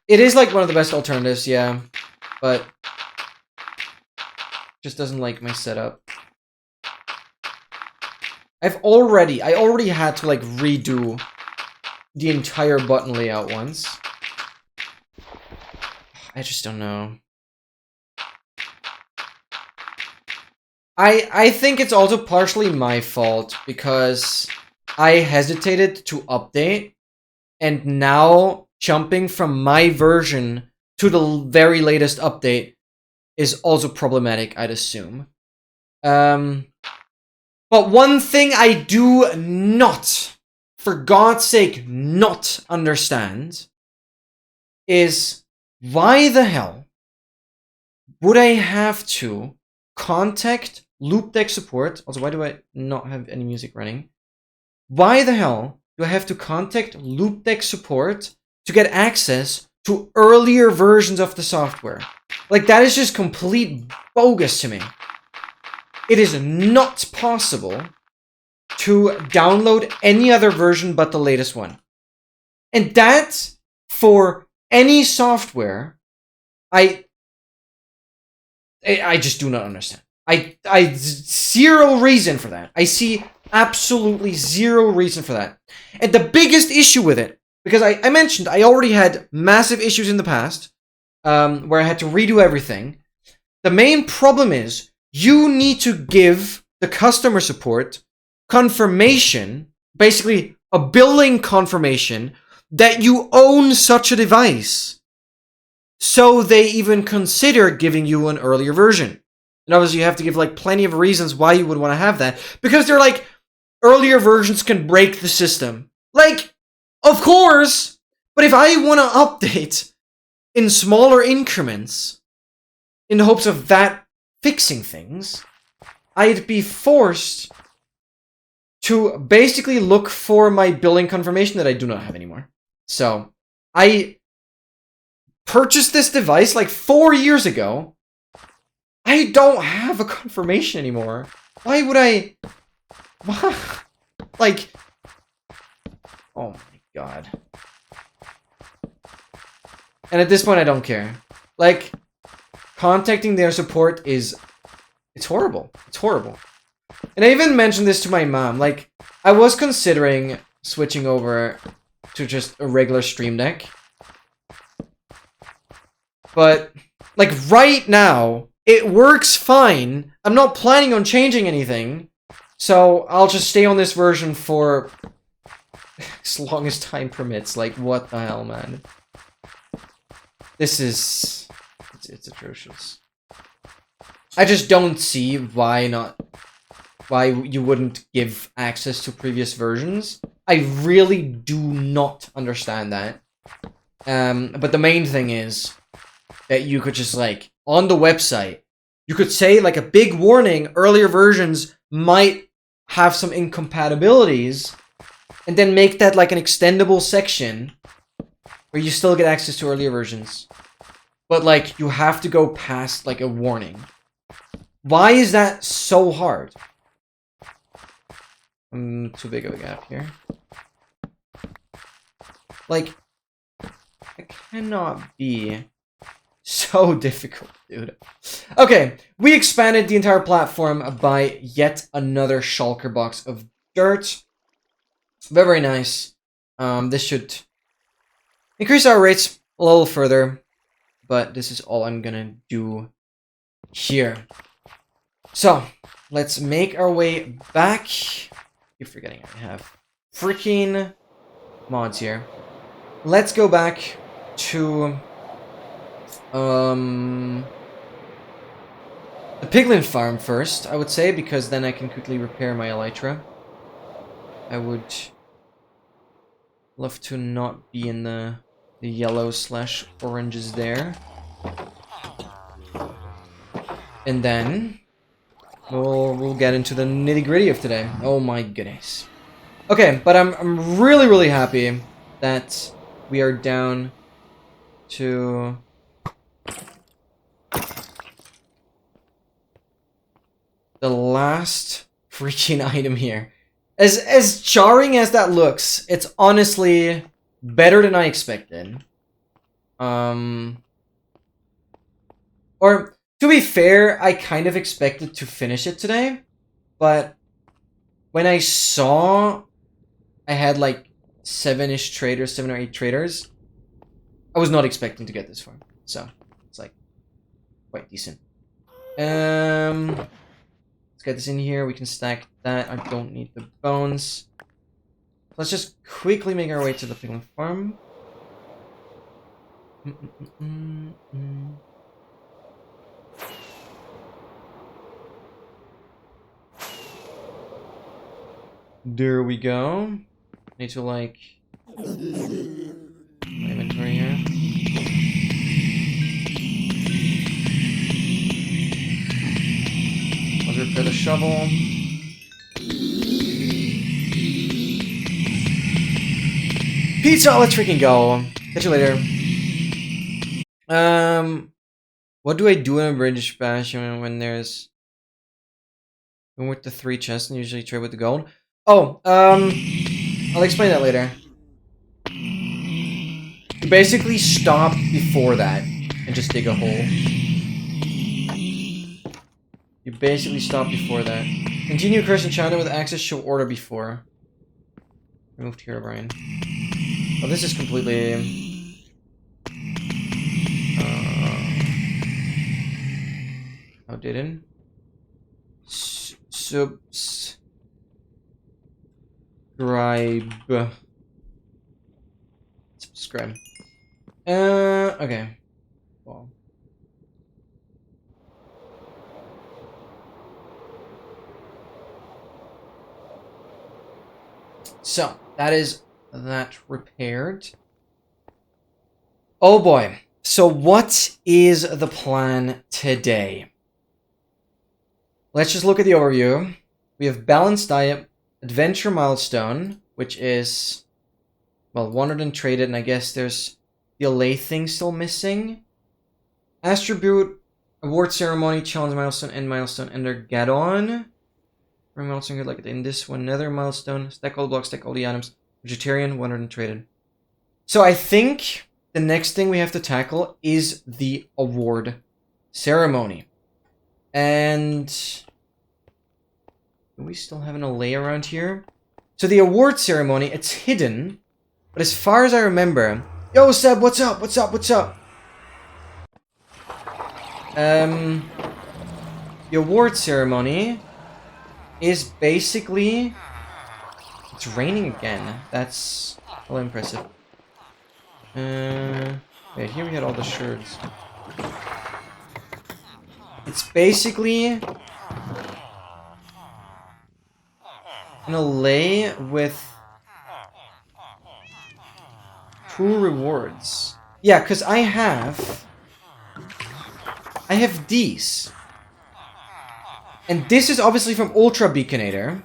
It is, like, one of the best alternatives, yeah. but just doesn't like my setup. I already had to like redo the entire button layout once. I just don't know. I think it's also partially my fault because I hesitated to update, and now jumping from my version to the very latest update is also problematic, I'd assume. But one thing I do not, for God's sake, not understand is why the hell would I have to contact loop deck support? Also, why do I not have any music running? Why the hell do I have to contact loop deck support to get access to earlier versions of the software? Like, that is just complete bogus to me. It is not possible to download any other version but the latest one. And that, for any software, I just do not understand. I zero reason for that. I see absolutely zero reason for that. And the biggest issue with it, because I mentioned I already had massive issues in the past, where I had to redo everything. The main problem is you need to give the customer support confirmation, basically a billing confirmation, that you own such a device, so they even consider giving you an earlier version. And obviously you have to give like plenty of reasons why you would want to have that, because they're like, earlier versions can break the system. Like, of course, but if I want to update in smaller increments in the hopes of that fixing things, I'd be forced to basically look for my billing confirmation that I do not have anymore. So, I purchased this device like 4 years ago. I don't have a confirmation anymore. Why would I? Like, oh my god. And at this point, I don't care. Like, contacting their support it's horrible. It's horrible. And I even mentioned this to my mom. Like, I was considering switching over to just a regular Stream Deck. But, like, right now, it works fine. I'm not planning on changing anything. So, I'll just stay on this version for as long as time permits. Like, what the hell, man? This is... It's atrocious. I just don't see why you wouldn't give access to previous versions. I really do not understand that. But the main thing is that you could just, like, on the website, you could say, like, a big warning, earlier versions might have some incompatibilities, and then make that, like, an extendable section where you still get access to earlier versions. But, like, you have to go past, like, a warning. Why is that so hard? Too big of a gap here. Like, it cannot be so difficult, dude. Okay, we expanded the entire platform by yet another shulker box of dirt. Very, very nice. This should increase our rates a little further, but this is all I'm gonna do here. So, let's make our way back. You're forgetting I have freaking mods here. Let's go back to the piglin farm first, I would say, because then I can quickly repair my elytra. I would love to not be in the yellow/oranges there. And then we'll get into the nitty-gritty of today. Oh my goodness. Okay, but I'm really, really happy that we are down to the last freaking item here. As jarring as that looks, it's honestly better than I expected. Or, to be fair, I kind of expected to finish it today, but when I saw I had like 7-ish traders, 7 or 8 traders, I was not expecting to get this far. So, it's like, quite decent. Let's get this in here. We can stack that. I don't need the bones. Let's just quickly make our way to the piglin farm. There we go. Need to like my inventory here. Let's repair the shovel. Pizza, let's freaking go. Catch you later. What do I do in a British bash when there's with the 3 chests and usually trade with the gold? Oh, I'll explain that later. You basically stop before that and just dig a hole. You basically stop before that. Continue curse enchantment with access show order before. Removed Herobrine. Oh, this is completely... outdated. Subscribe. Okay. Well. So, that is that repaired. Oh boy. So what is the plan today? Let's just look at the overview. We have balanced diet, adventure milestone, which is, well, wanted and traded, and I guess there's the Allay thing still missing. Attribute, award ceremony, challenge milestone, end milestone, Endergadon. Milestone good like in this one, another milestone, stack all the blocks, stack all the items. Vegetarian, wanted and traded. So I think the next thing we have to tackle is the award ceremony. And do we still have an Allay around here? So the award ceremony, it's hidden, but as far as I remember... Yo, Seb, what's up? What's up? What's up? The award ceremony is basically... It's raining again. That's all impressive. Wait, here we had all the shards. It's basically an Allay with 2 rewards. Yeah, because I have these. And this is obviously from Ultra Beaconator.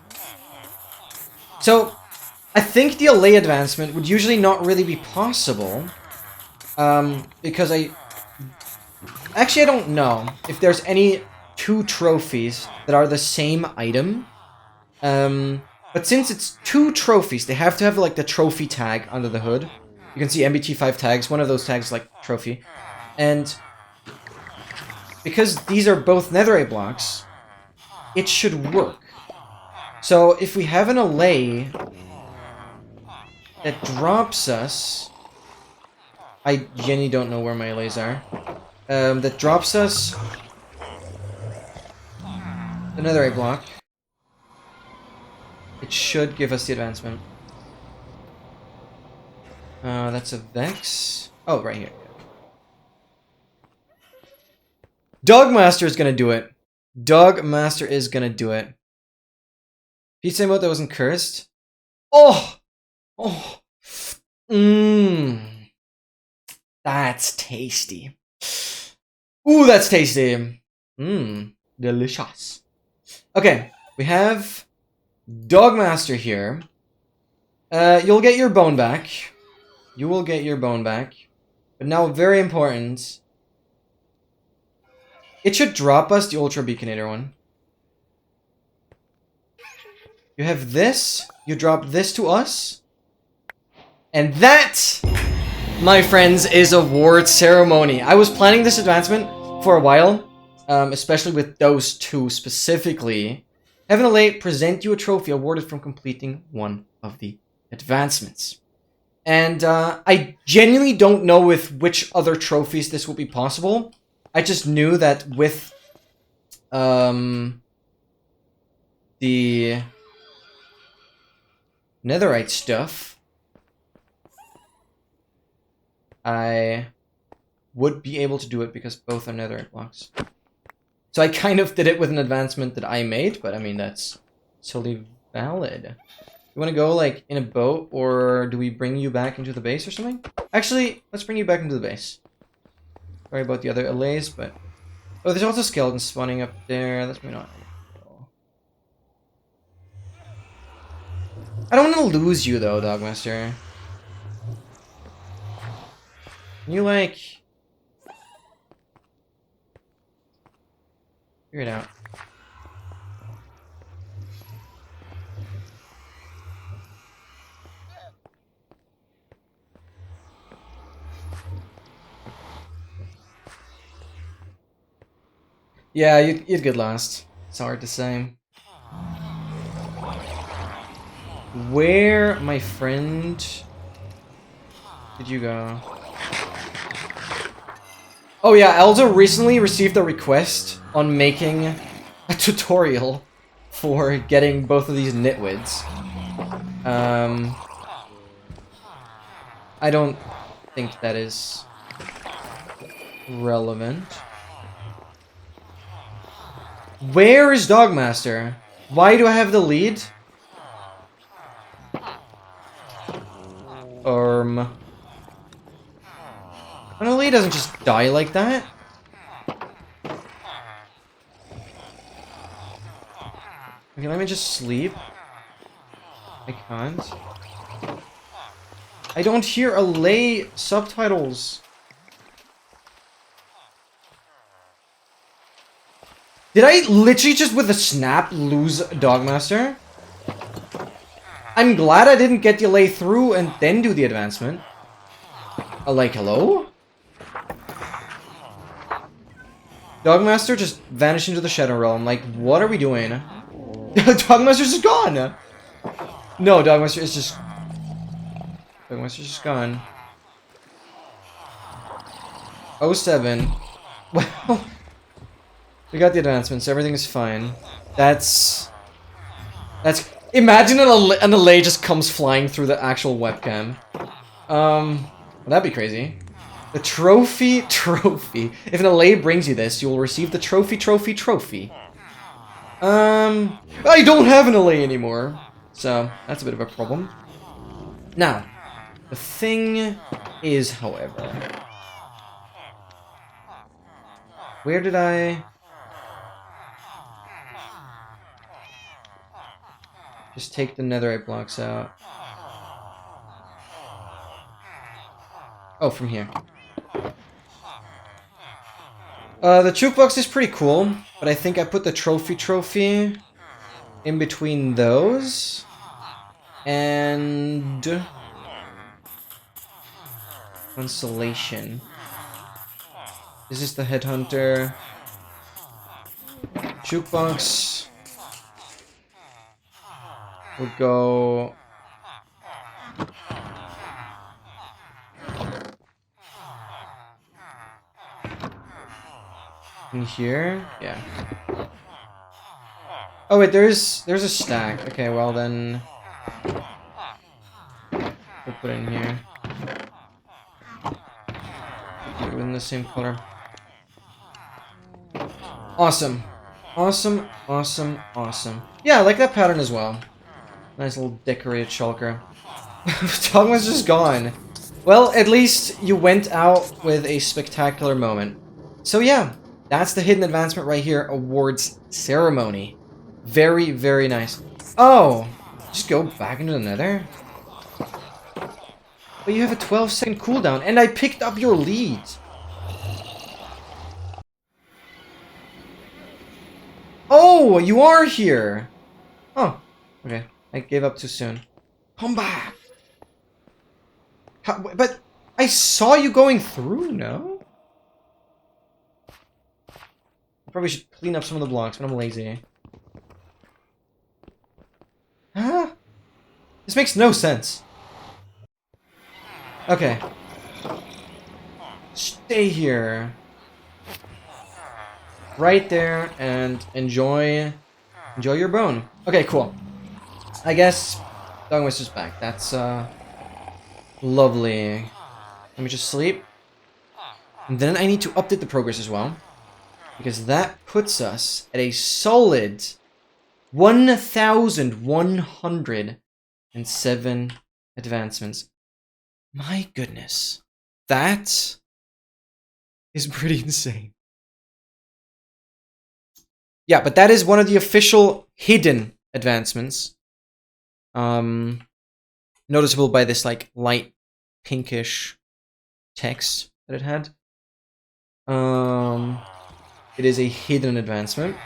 So, I think the Allay advancement would usually not really be possible. Because actually, I don't know if there's any 2 trophies that are the same item. But since it's 2 trophies, they have to have like the trophy tag under the hood. You can see MBT5 tags. One of those tags is like trophy. And because these are both netherite blocks, it should work. So if we have an Allay that drops us... I genuinely don't know where my Allays are. That drops us the netherite block. It should give us the advancement. That's a Vex. Oh, right here. Dogmaster is gonna do it. Dogmaster is gonna do it. Pizza emote that wasn't cursed. Oh! Oh! Mmm. That's tasty. Ooh, that's tasty. Mmm. Delicious. Okay, we have Dogmaster here. You'll get your bone back. You will get your bone back. But now, very important. It should drop us the Ultra Beaconator one. You have this. You drop this to us. And that, my friends, is award ceremony. I was planning this advancement for a while, especially with those two specifically. Heaven LA present you a trophy awarded from completing one of the advancements. And I genuinely don't know with which other trophies this will be possible. I just knew that with the netherite stuff, I would be able to do it because both are netherite blocks. So I kind of did it with an advancement that I made, but I mean, that's totally valid. You want to go, like, in a boat, or do we bring you back into the base or something? Actually, let's bring you back into the base. Sorry about the other LAs, but... Oh, there's also skeletons spawning up there. That's maybe not... I don't want to lose you, though, Dogmaster. Can you, like... figure it out. Yeah, you'd get lost. It's hard to say. Where, my friend, did you go? Oh yeah, Elza recently received a request on making a tutorial for getting both of these nitwits. I don't think that is relevant. Where is Dogmaster? Why do I have the lead? An lead doesn't just die like that. Okay, let me just sleep. I can't. I don't hear Allay subtitles. Did I literally just with a snap lose Dogmaster? I'm glad I didn't get the Allay through and then do the advancement. Like, hello? Dogmaster just vanished into the Shadow Realm. Like, what are we doing? Dogmaster's just gone! No, Dogmaster is just... Dogmaster's just gone. 07. Well... we got the advancements, everything is fine. That's... Imagine an Allay just comes flying through the actual webcam. Well, that'd be crazy. The trophy. If an Allay brings you this, you will receive the trophy. I don't have an Allay anymore. So, that's a bit of a problem. Now, the thing is, however... where did I... just take the netherite blocks out? Oh, from here. The jukebox is pretty cool, but I think I put the trophy in between those. And... consolation. This is the headhunter. Jukebox would go... in here? Yeah. Oh wait, there's a stack. Okay, well then... we'll put it in here. Put it in the same color. Awesome. Awesome. Yeah, I like that pattern as well. Nice little decorated shulker. Dogma's just gone. Well, at least you went out with a spectacular moment. So yeah, that's the hidden advancement right here, awards ceremony. Very, very nice. Oh, just go back into the nether? But you have a 12-second cooldown, and I picked up your lead. Oh, you are here. Oh, okay. I gave up too soon. Come back. How, but I saw you going through, no? Probably should clean up some of the blocks, but I'm lazy. Huh? This makes no sense. Okay. Stay here. Right there, and enjoy your bone. Okay, cool. I guess Dog Whisper's back. That's, lovely. Let me just sleep. And then I need to update the progress as well. Because that puts us at a solid 1,107 advancements. My goodness. That is pretty insane. Yeah, but that is one of the official hidden advancements. Noticeable by this, like, light pinkish text that it had. It is a hidden advancement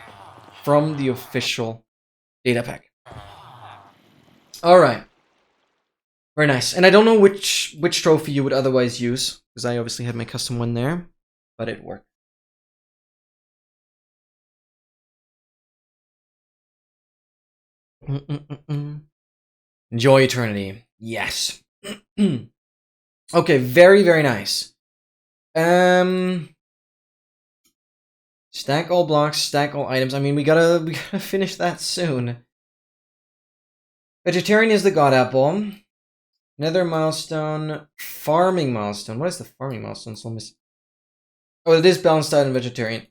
from the official data pack. Alright. Very nice. And I don't know which trophy you would otherwise use, because I obviously have my custom one there, but it worked. Enjoy eternity. Yes. Okay, very, very nice. Stack all blocks, stack all items. I mean, we gotta finish that soon. Vegetarian is the god apple. Nether milestone. Farming milestone. What is the farming milestone? So oh, it is balanced out in vegetarian.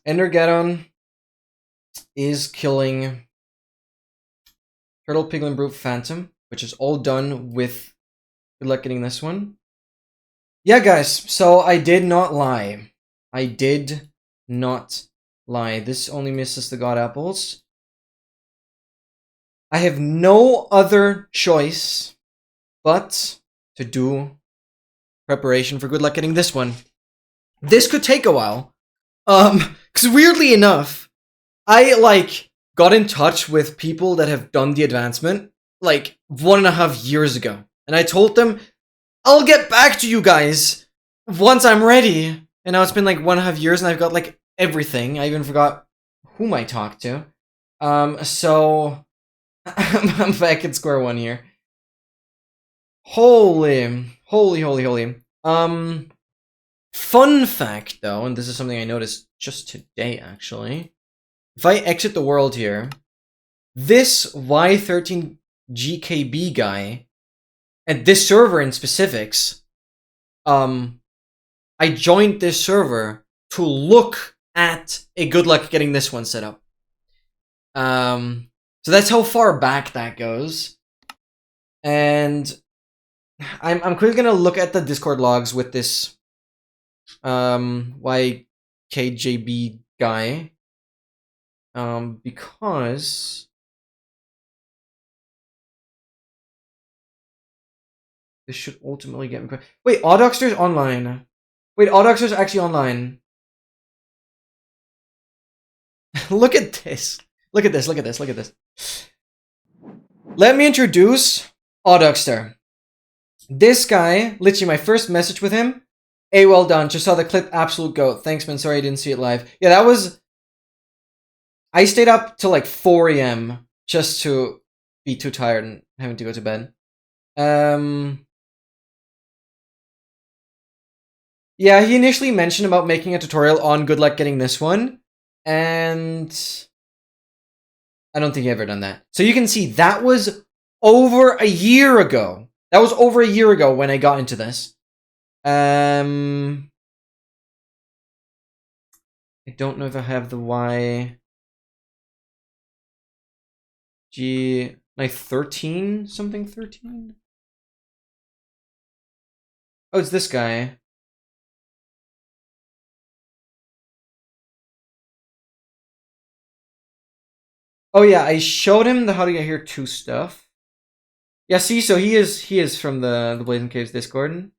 Endergeddon is killing Turtle, Piglin, Brute, Phantom, which is all done with good luck getting this one. Yeah, guys, so I did not lie. I did not lie. This only misses the god apples. I have no other choice but to do preparation for good luck getting this one. This could take a while. Because weirdly enough, I, like, got in touch with people that have done the advancement, like, 1.5 years ago. And I told them, I'll get back to you guys once I'm ready. And now it's been, like, 1.5 years and I've got, like, everything. I even forgot whom I talked to. So... I'm back at square one here. Holy. Fun fact, though, and this is something I noticed just today, actually. If I exit the world here, this Y13GKB guy, and this server in specifics, I joined this server to look at a good luck getting this one set up. So that's how far back that goes. And I'm quickly gonna look at the Discord logs with this YKJB guy. Because this should ultimately get me. Wait, Audoxter's online. Wait, Audoxter's actually online. Look at this. Look at this. Look at this. Look at this. Let me introduce Audoxter. This guy, literally my first message with him. Hey, well done. Just saw the clip. Absolute goat. Thanks, man. Sorry I didn't see it live. Yeah, that was... I stayed up till like 4 a.m. just to be too tired and having to go to bed. Yeah, he initially mentioned about making a tutorial on good luck getting this one. And... I don't think he ever done that. So you can see that was over a year ago. That was over a year ago when I got into this. I don't know if I have the like 13 something 13. Oh, it's this guy. Oh yeah, I showed him the how to get here 2 stuff. Yeah, see, so he is from the Blazing Caves Discord.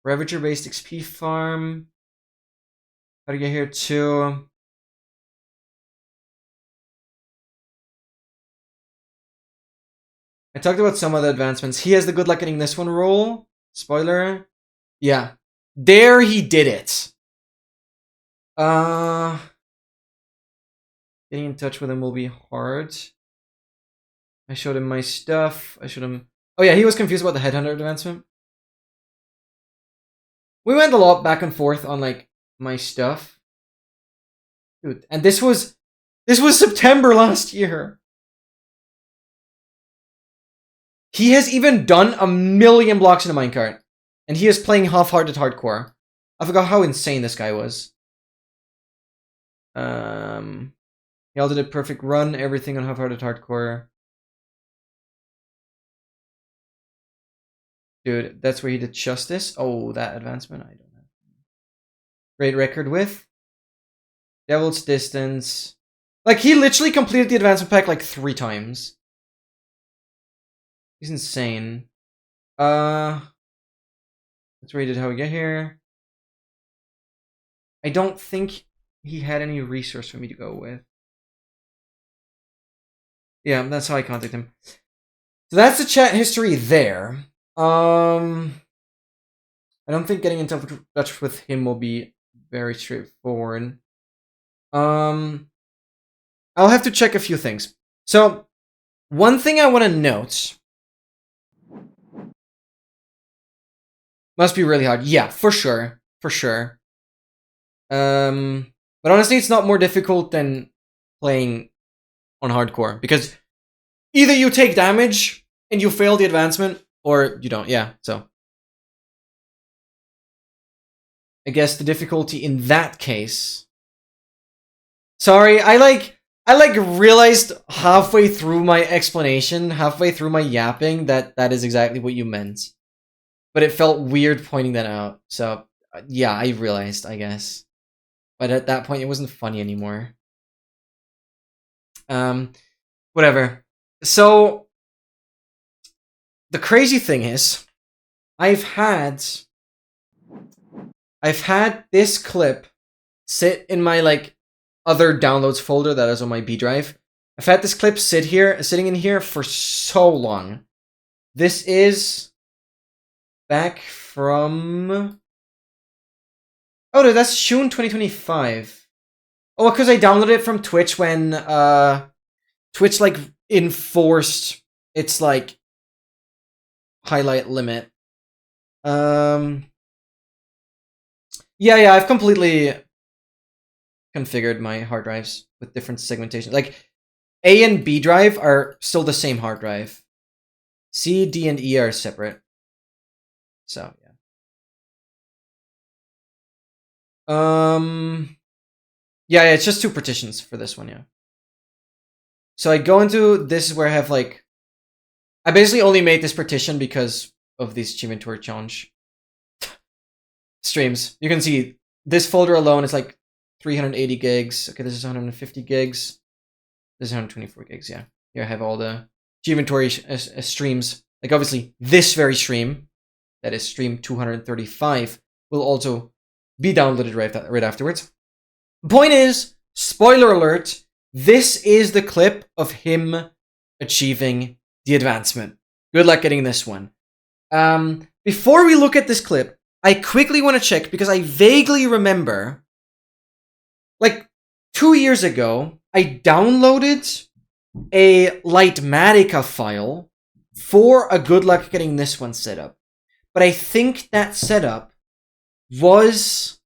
Ravager based XP farm. How to get here 2. I talked about some of the advancements. He has the good luck getting this one roll. Spoiler. Yeah. There he did it. Getting in touch with him will be hard. I showed him my stuff. I showed him... Oh yeah, he was confused about the Headhunter advancement. We went a lot back and forth on, like, my stuff. Dude, and this was September last year. He has even done 1,000,000 blocks in a minecart. And he is playing half-hearted hardcore. I forgot how insane this guy was. He all did a perfect run, everything on half-hearted hardcore. Dude, that's where he did justice. Oh, that advancement, I don't know. Great record with Devil's Distance. Like, he literally completed the advancement pack like 3 times. He's insane. That's where he did How We Get Here. I don't think he had any resource for me to go with. Yeah, that's how I contact him. So that's the chat history there. I don't think getting in touch with him will be very straightforward. I'll have to check a few things. So, one thing I want to note... Must be really hard. Yeah, for sure. For sure. But honestly, it's not more difficult than playing on hardcore. Because either you take damage and you fail the advancement, or you don't. Yeah, so. I guess the difficulty in that case... Sorry, I realized halfway through my explanation, halfway through my yapping, that is exactly what you meant. But it felt weird pointing that out. So, yeah, I realized, I guess. But at that point, it wasn't funny anymore. Whatever. So, the crazy thing is, I've had this clip sit in my, like, other downloads folder that is on my B drive. I've had this clip sitting in here for so long. This is back from... Oh, no, that's June 2025. Oh, because I downloaded it from Twitch when Twitch, like, enforced its, like, highlight limit. Yeah, I've completely configured my hard drives with different segmentation. Like, A and B drive are still the same hard drive. C, D, and E are separate. So, yeah. Yeah, it's just 2 partitions for this one, yeah. So I go into... This is where I have, like... I basically only made this partition because of this Achievement Tour challenge. Streams. You can see this folder alone is like 380 gigs. Okay, this is 150 gigs. This is 124 gigs, yeah. Here I have all the Achievement Tour streams. Like, obviously, this very stream, that is stream 235, will also be downloaded right afterwards. Point is, spoiler alert, this is the clip of him achieving the advancement. Good luck getting this one. Before we look at this clip, I quickly want to check, because I vaguely remember, like, 2 years ago, I downloaded a Lightmatica file for a good luck getting this one set up. But I think that setup was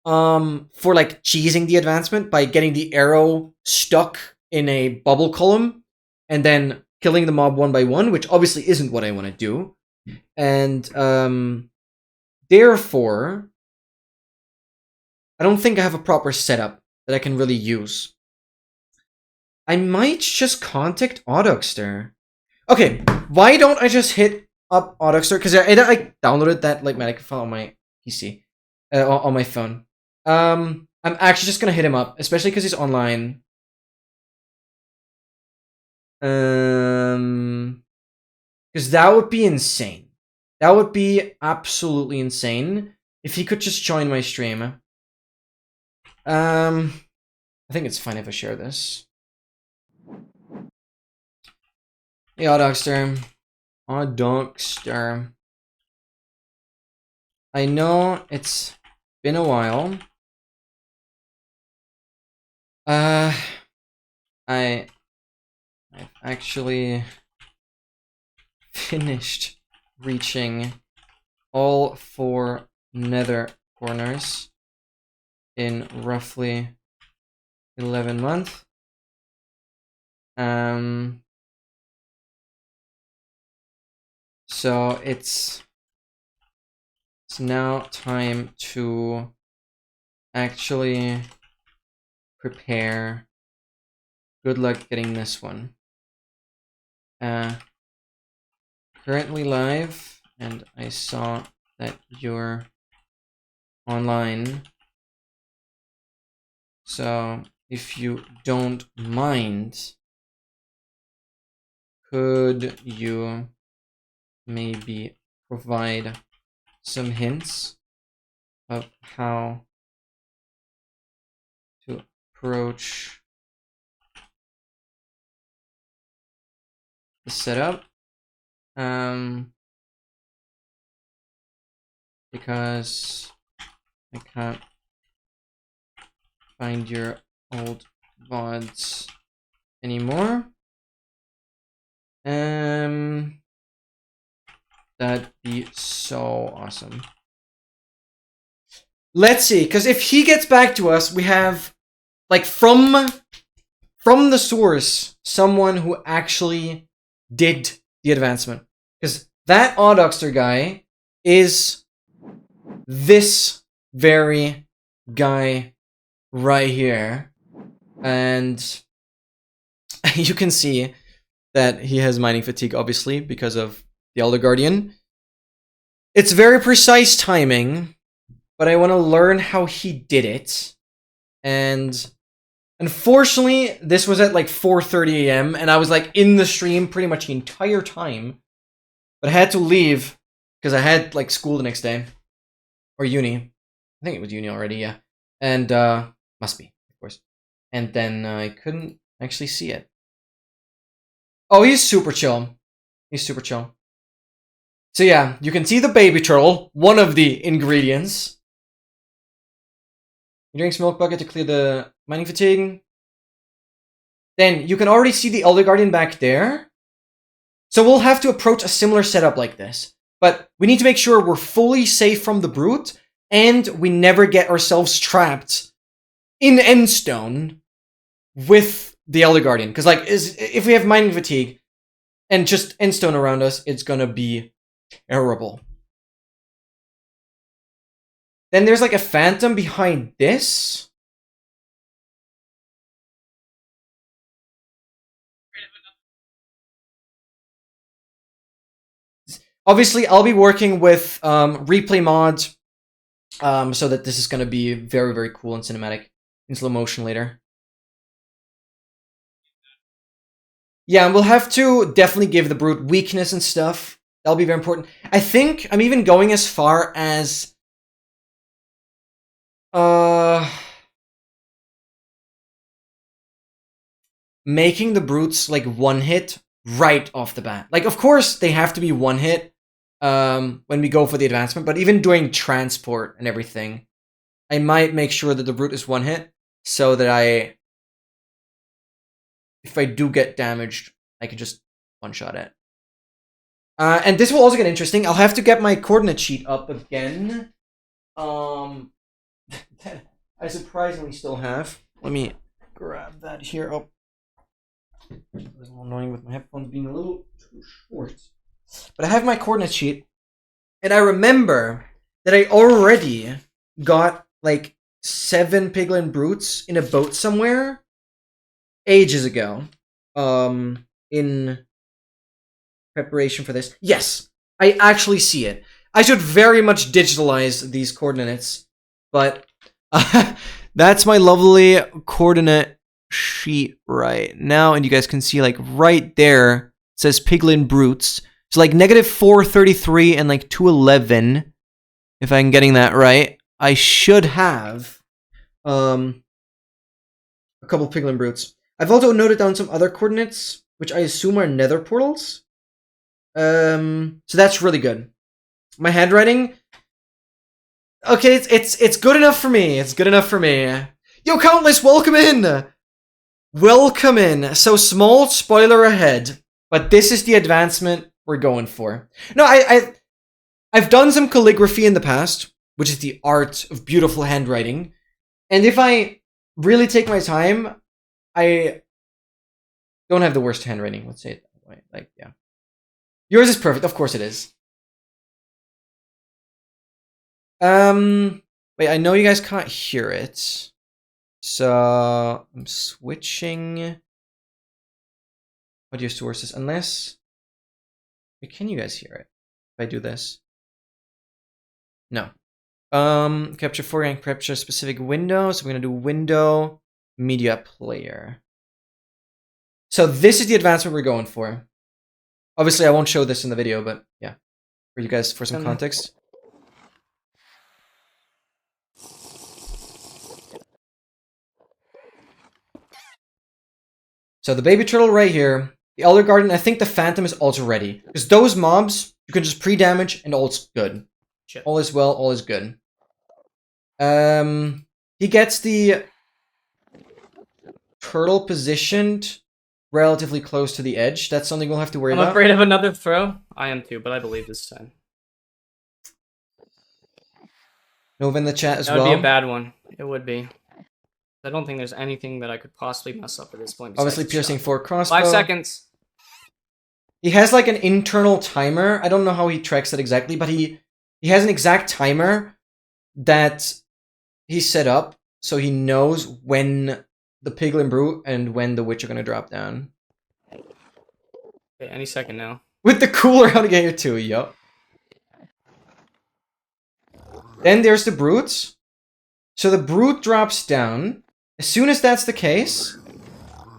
for, like, cheesing the advancement by getting the arrow stuck in a bubble column and then killing the mob one by one, which obviously isn't what I want to do. And therefore, I don't think I have a proper setup that I can really use. I might just contact Autoxter. Okay, why don't I just hit up Autoxter? Because I downloaded that Lightmatica file on my PC, on my phone. I'm actually just gonna hit him up, especially because he's online. Because that would be insane. That would be absolutely insane if he could just join my stream. I think it's fine if I share this. Hey, Oddogster. Oddogster. I know it's been a while. I've actually finished reaching all 4 nether corners in roughly 11 months. So it's now time to actually prepare. Good luck getting this one. Currently live, and I saw that you're online. So if you don't mind, could you maybe provide some hints of how to approach the setup? Because I can't find your old VODs anymore. That'd be so awesome. Let's see, because if he gets back to us, we have, like, from the source, someone who actually did the advancement. Because that Oddogster guy is this very guy right here. And you can see that he has mining fatigue, obviously, because of the Elder Guardian. It's very precise timing, but I want to learn how he did it. And unfortunately, this was at like 4:30 a.m. and I was like in the stream pretty much the entire time. But I had to leave because I had like school the next day. Or uni. I think it was uni already, yeah. And must be, of course. And then I couldn't actually see it. Oh, he's super chill. He's super chill. So yeah, you can see the baby turtle, one of the ingredients. He drinks milk bucket to clear the mining fatigue. Then you can already see the Elder Guardian back there. So we'll have to approach a similar setup like this. But we need to make sure we're fully safe from the brute, and we never get ourselves trapped in endstone with the Elder Guardian. Because like, if we have mining fatigue and just endstone around us, it's gonna be terrible. Then there's like a phantom behind this. Obviously, I'll be working with replay mod, so that this is going to be very, very cool and cinematic in slow motion later. Yeah, and we'll have to definitely give the brute weakness and stuff. That'll be very important. I think I'm even going as far as making the brutes like one hit right off the bat. Like, of course, they have to be one hit when we go for the advancement, but even doing transport and everything, I might make sure that the brute is one hit so that if I do get damaged, I can just one-shot it. And this will also get interesting. I'll have to get my coordinate sheet up again. I surprisingly still have. Let me grab that here. Oh, it was a little annoying with my headphones being a little too short. But I have my coordinate sheet, and I remember that I already got like 7 piglin brutes in a boat somewhere ages ago. In preparation for this. Yes, I actually see it. I should very much digitalize these coordinates, but that's my lovely coordinate sheet right now, and you guys can see like right there it says piglin brutes. So like -433 and like 211, if I'm getting that right. I should have a couple piglin brutes. I've also noted down some other coordinates which I assume are nether portals. So that's really good. My handwriting, okay, it's good enough for me. It's good enough for me. Yo, Countless, welcome in. Welcome in. So small spoiler ahead, but this is the advancement we're going for. No, I've done some calligraphy in the past, which is the art of beautiful handwriting. And if I really take my time, I don't have the worst handwriting. Let's say it that way. Like, yeah. Yours is perfect. Of course it is. Wait, I know you guys can't hear it. So I'm switching audio sources, unless, wait, can you guys hear it if I do this? No. Capture foreground, capture specific window. So we're gonna do window media player. So this is the advancement we're going for. Obviously, I won't show this in the video, but yeah, for you guys, for some context. So the baby turtle right here, the Elder Guardian, I think the Phantom is also ready. Because those mobs, you can just pre-damage and all's good. Shit. All is well, all is good. He gets the turtle positioned relatively close to the edge. That's something we'll have to worry about. I'm afraid of another throw. I am too, but I believe this time. Nova in the chat as well. That would be a bad one. It would be. I don't think there's anything that I could possibly mess up at this point. Obviously, piercing 4 crossbow. 5 seconds. He has like an internal timer. I don't know how he tracks that exactly, but he has an exact timer that he set up so he knows when the Piglin Brute and when the Witch are gonna drop down. Okay, any second now. With the cooler alligator too, yup. Then there's the Brute. So the Brute drops down. As soon as that's the case,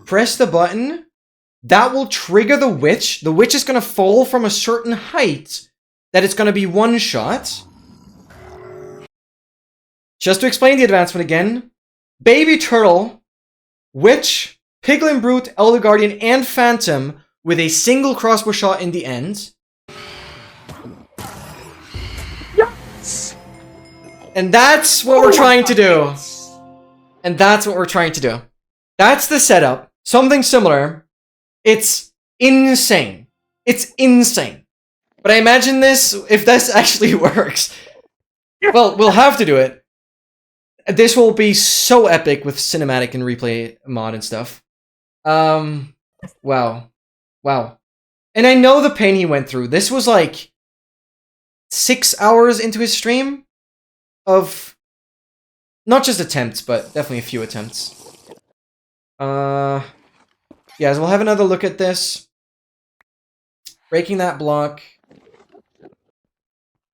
press the button. That will trigger the Witch. The Witch is gonna fall from a certain height that it's gonna be one shot. Just to explain the advancement again. Baby Turtle, Witch, Piglin Brute, Elder Guardian, and Phantom with a single crossbow shot in the end. Yes! And that's what we're trying to do. And that's what we're trying to do. That's the setup. Something similar. It's insane. It's insane. But I imagine this, if this actually works, well, we'll have to do it. This will be so epic with cinematic and replay mod and stuff. Wow. Wow. And I know the pain he went through. This was like 6 hours into his stream of not just attempts, but definitely a few attempts. Yeah, so we'll have another look at this. Breaking that block.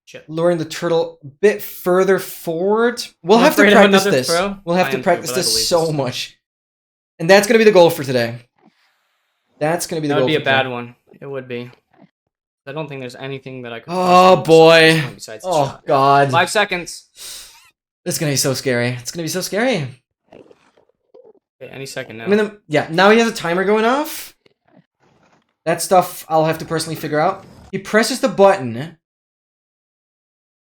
Shit. Luring the turtle a bit further forward. We'll have to practice this. Throw? We'll have to practice this so much. And that's going to be the goal for today. That's going to be the goal. That would be a bad one. It would be. I don't think there's anything that I could... Oh, boy. Oh, God. 5 seconds. This is going to be so scary. It's going to be so scary. Okay, any second now. I mean, yeah, now he has a timer going off. That stuff I'll have to personally figure out. He presses the button.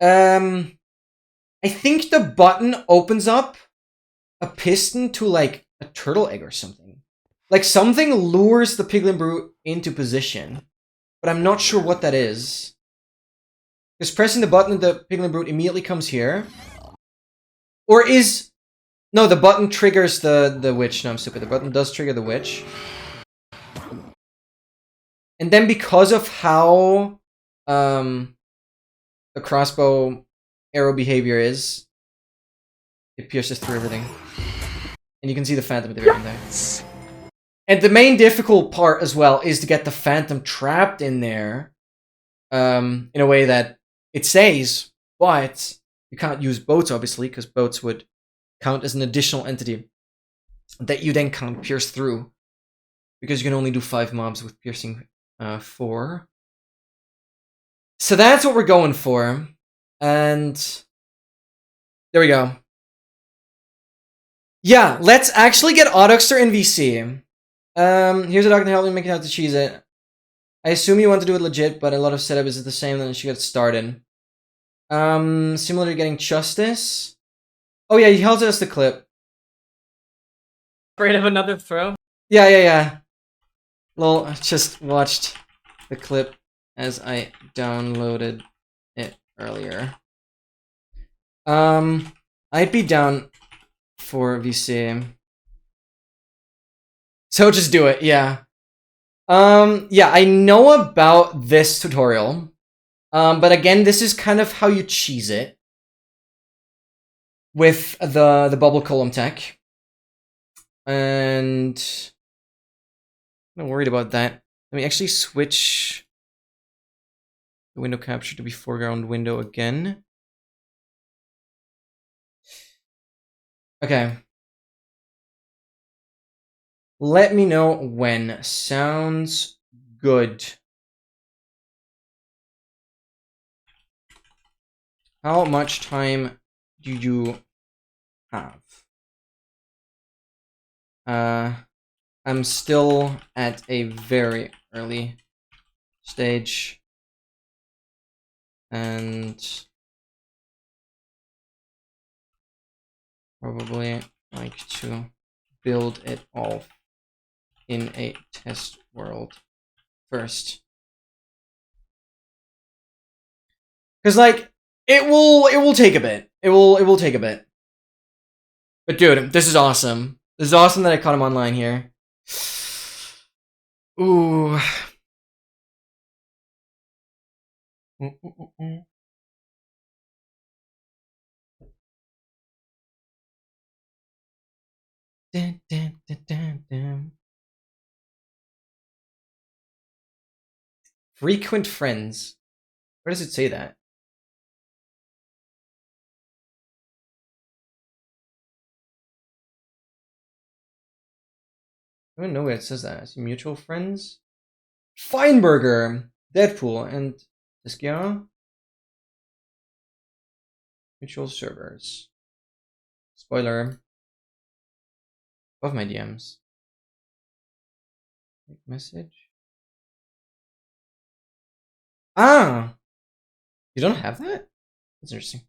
I think the button opens up a piston to, like, a turtle egg or something. Like, something lures the Piglin Brute into position. But I'm not sure what that is. Because pressing the button, the Piglin Brute immediately comes here. Or is... No, the button triggers the witch. No, I'm stupid. The button does trigger the witch. And then because of how the crossbow arrow behavior is, it pierces through everything. And you can see the Phantom at the very end there. And the main difficult part as well is to get the Phantom trapped in there in a way that it stays, but you can't use boats, obviously, because boats would count as an additional entity that you then can't pierce through, because you can only do 5 mobs with piercing 4. So that's what we're going for, and there we go. Yeah, let's actually get Autoxter in VC. Here's a doc to help me make it how to cheese it. I assume you want to do it legit, but a lot of setup is the same, then she gets started. Similar to getting justice. Oh yeah, he held us the clip. Afraid of another throw? Yeah. Lol, I just watched the clip as I downloaded it earlier. I'd be down for VC. So just do it, yeah. Yeah, I know about this tutorial. But again, this is kind of how you cheese it with the bubble column tech. And I'm not worried about that. Let me actually switch the window capture to be foreground window again. Okay. Let me know when. Sounds good. How much time do you have? I'm still at a very early stage. And probably like to build it all in a test world first. Cause like it will take a bit. It will take a bit. But dude, this is awesome. This is awesome that I caught him online here. Ooh. Dun, dun, dun, dun, dun. Frequent friends. Where does it say that? I don't know where it says that. I see mutual friends. Feinberger, Deadpool, and Tiskia. Mutual servers. Spoiler. Above my DMs. Message. Ah! You don't have that? That's interesting.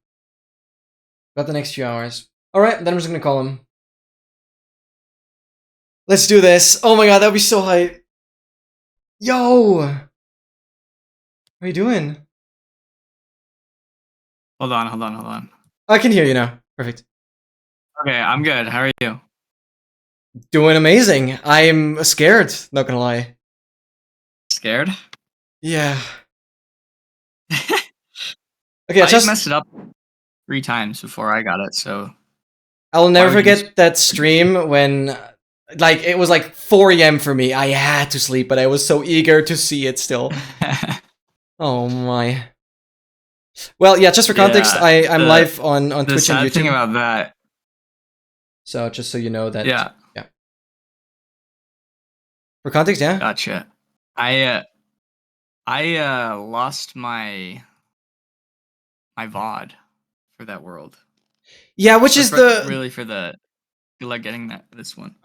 About the next few hours. Alright, then I'm just gonna call him. Let's do this. Oh my god, that would be so hype. Yo! How are you doing? Hold on. I can hear you now. Perfect. Okay, I'm good. How are you? Doing amazing. I'm scared, not gonna lie. Scared? Yeah. Okay, I messed it up 3 times before I got it, so I'll never would you forget that stream when like it was like 4 a.m. for me. I had to sleep, but I was so eager to see it still. Oh my. Well, yeah, just for context, Yeah, I'm live on the Twitch and sad YouTube. thing about that, So just so you know that. yeah, For context, yeah. gotcha. I lost my VOD for that world. Yeah, which Or is for, really for the like getting this one.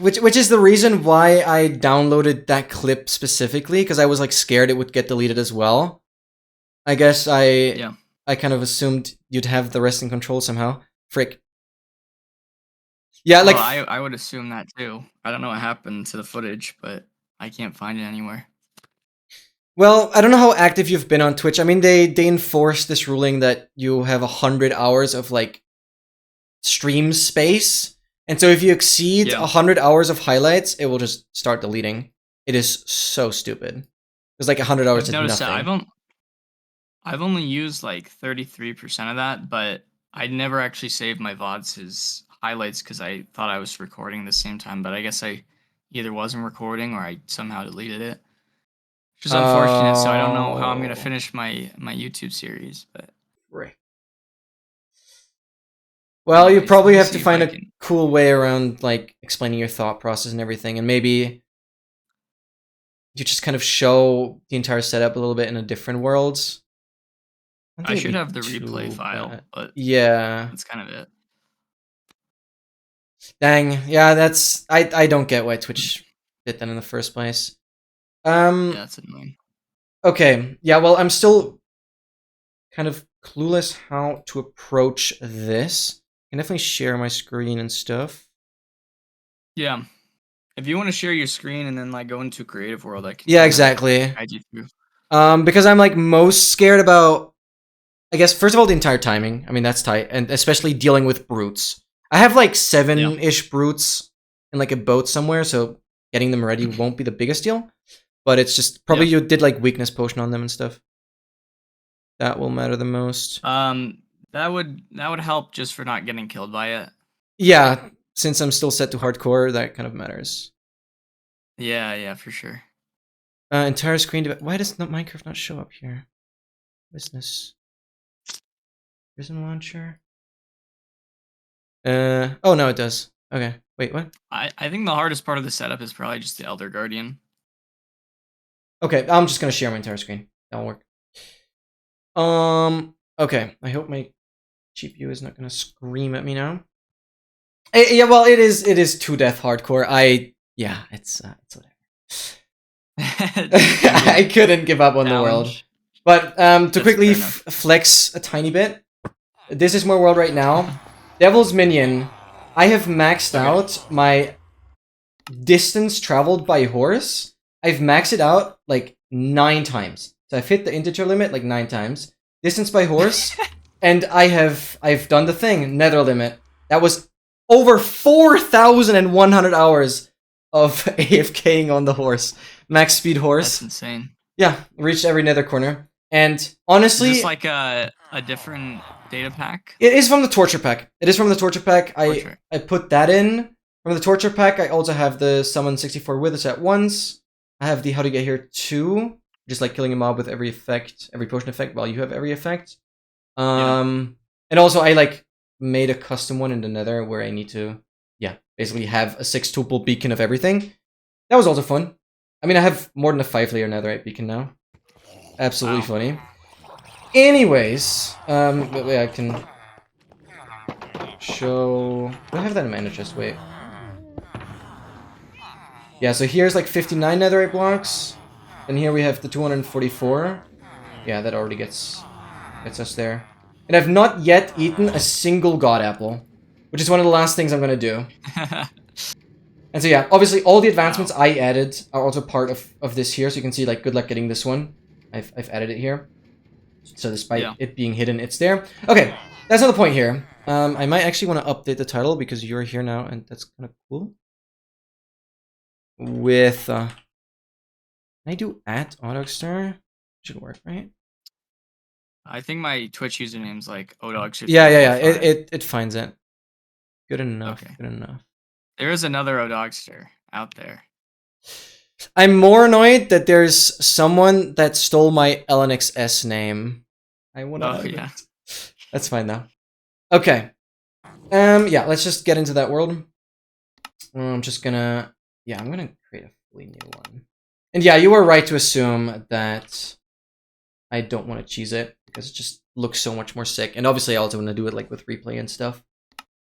which is the reason why I downloaded that clip specifically, because I was like scared it would get deleted as well. I guess I kind of assumed you'd have the rest in control somehow. Frick. Yeah, Well, like I would assume that too. I don't know what happened to the footage, but I can't find it anywhere. well, I don't know how active you've been on Twitch. I mean, they enforced this ruling that you have 100 hours of like stream space, and so if you exceed 100 hours of highlights, it will just start deleting. It is so stupid. It's like 100 hours is nothing. I've only used like 33% of that, but I never actually saved my VODs as highlights because I thought I was recording at the same time, but I guess I either wasn't recording or I somehow deleted it. Which is unfortunate, so I don't know how I'm gonna finish my YouTube series, but right. Well, anyways, you probably have to find a cool way around like explaining your thought process and everything, and maybe you just kind of show the entire setup a little bit in a different world. I should have the replay file, but yeah, that's kind of it. Dang, yeah, that's I don't get why Twitch did that in the first place. Yeah, that's annoying. Okay. Yeah, well, I'm still kind of clueless how to approach this. I can definitely share my screen and stuff. Yeah. If you want to share your screen and then like go into creative world, I can Yeah, kinda exactly. guide you through. Because I'm like most scared about, I guess, first of all, the entire timing. I mean, that's tight, and especially dealing with brutes. I have like 7-ish brutes in like a boat somewhere, so getting them ready won't be the biggest deal. But it's just probably you did like weakness potion on them and stuff. That will matter the most. That would help just for not getting killed by it. Yeah, since I'm still set to hardcore, that kind of matters. Yeah, for sure. Entire screen. Why does not Minecraft not show up here? Business. Prison launcher. Oh no, it does. Okay. Wait, what? I think the hardest part of the setup is probably just the Elder Guardian. Okay, I'm just gonna share my entire screen. That'll work. Okay. I hope my GPU is not gonna scream at me now. Yeah, well, it is to death hardcore. Yeah, it's whatever. I couldn't give up on the world. Challenge. But to That's quickly fair enough. flex a tiny bit, this is my world right now. Devil's Minion. I have maxed Okay. out my distance traveled by horse. I've maxed it out like 9 times. So I've hit the integer limit like 9 times. Distance by horse, and I've done the thing, nether limit. That was over 4,100 hours of AFKing on the horse. Max speed horse. That's insane. Yeah, reached every nether corner. And Is honestly, this like a different data pack? it is from the torture pack. It is from the torture pack. Torture. I put that in. From the torture pack, I also have the summon 64 withers at once. I have the how to get here 2, just like killing a mob with every effect, every potion effect, while you have every effect. And also I like made a custom one in the nether where I need to, yeah, basically have a 6-tuple beacon of everything. That was also fun. I mean, I have more than a 5-layer netherite beacon now. Absolutely Wow. funny. Anyways, wait, I can show. Do I have that in mana chest? Wait. Yeah, so here's like 59 netherite blocks. And here we have the 244. Yeah, that already gets us there. And I've not yet eaten a single god apple, which is one of the last things I'm gonna do. And so yeah, obviously all the advancements I added are also part of this here. So you can see like good luck getting this one. I've added it here. So despite it being hidden, it's there. Okay, that's not the point here. I might actually want to update the title because you're here now, and that's kind of cool. With can I do @Autogstar? Should work, right? I think my Twitch username's like odogster. Yeah. It finds it. Good enough. Okay. Good enough. There is another odogster out there. I'm more annoyed that there's someone that stole my LNXS name. I want to. Oh yeah. That's fine though. Okay. Yeah, let's just get into that world. I'm just gonna. Yeah, I'm gonna create a fully new one. And yeah, you were right to assume that I don't want to cheese it because it just looks so much more sick. And obviously, I also want to do it like with replay and stuff.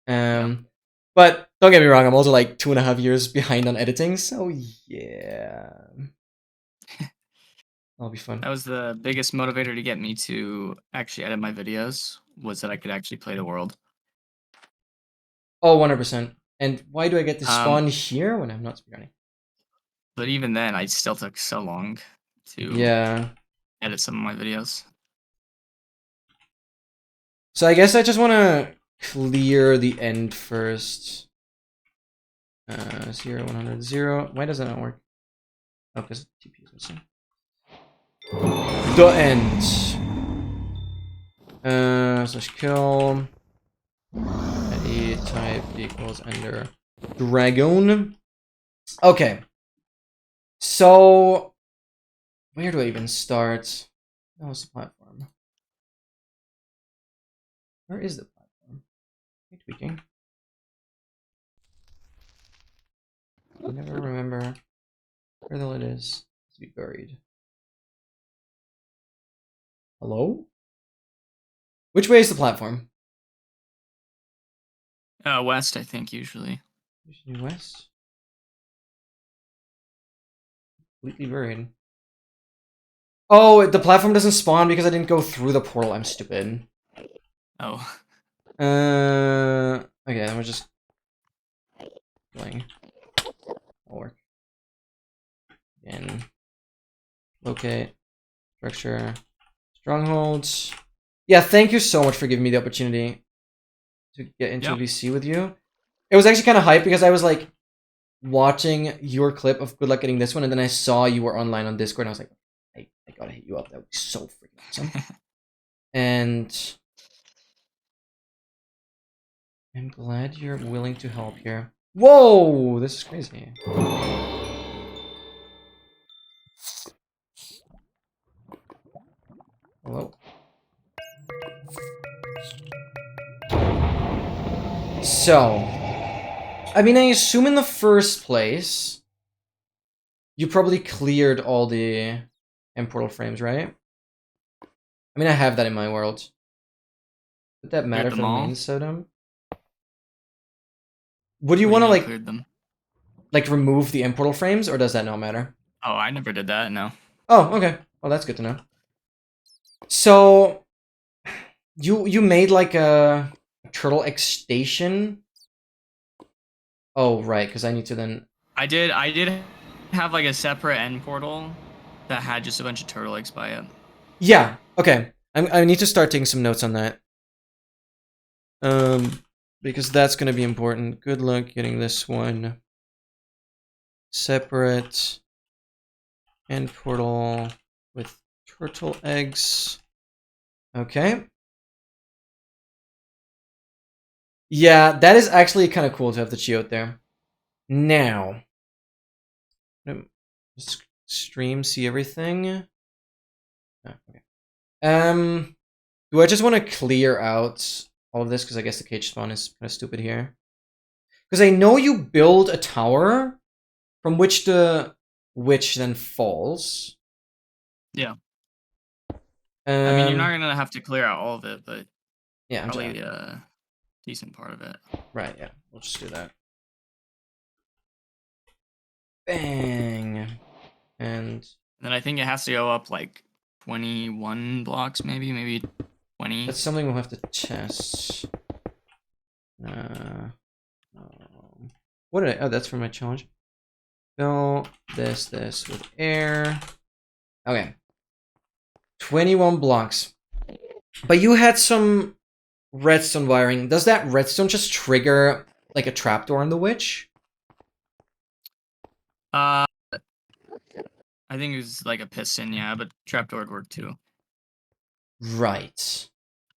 But don't get me wrong, I'm also like 2.5 years behind on editing, so yeah. That'll be fun. That was the biggest motivator to get me to actually edit my videos, was that I could actually play the world. Oh, 100%. And why do I get to spawn here when I'm not speedrunning? But even then, I still took so long to edit some of my videos. So I guess I just want to clear the end first. 0, 100, 0. Why does that not work? Oh, because TP is missing. The end. /kill. E type equals ender dragon. Okay. So where do I even start? That was the platform. Where is the platform? Am I tweaking? I never remember where the hell it is. To be buried. Hello? Which way is the platform? West, I think, usually. Usually west. completely buried. Oh, the platform doesn't spawn because I didn't go through the portal. I'm stupid. Oh. Okay, then we're just playing. That'll work. And locate, structure, strongholds. Yeah, thank you so much for giving me the opportunity to get into Yep. VC with you. It was actually kind of hype because I was like watching your clip of good luck getting this one, and then I saw you were online on Discord, and I was like, I gotta hit you up. That would be so freaking awesome. And I'm glad you're willing to help here. Whoa, this is crazy. Hello. So, I mean, I assume in the first place, you probably cleared all the end portal frames, right? I mean, I have that in my world. Would that matter for them the all? main Sodom? Would you What want do to mean like cleared them? remove the end portal frames, or does that not matter? Oh, I never did that. No. Oh, okay. Well, that's good to know. So, you made like a turtle X station. Oh, right, because I need to then. I did have like a separate end portal that had just a bunch of turtle eggs by it. Yeah. Okay. I need to start taking some notes on that. Because that's gonna be important. Good luck getting this one. Separate end portal with turtle eggs. Okay. Yeah, that is actually kind of cool to have the geode there. Now, stream, see everything. Oh, okay. Do I just want to clear out all of this because I guess the cage spawn is kind of stupid here? Because I know you build a tower from which the witch then falls. Yeah. I mean, you're not gonna have to clear out all of it, but yeah, I'm probably a decent part of it. Right, yeah. We'll just do that. Bang. And then I think it has to go up like 21 blocks, maybe 20. that's something we'll have to test. What did I? Oh, that's for my challenge. Fill this with air. Okay. 21 blocks. But you had some redstone wiring. Does that redstone just trigger like a trapdoor on the witch? I think it was like a piston, yeah, but trapdoor would work too. Right.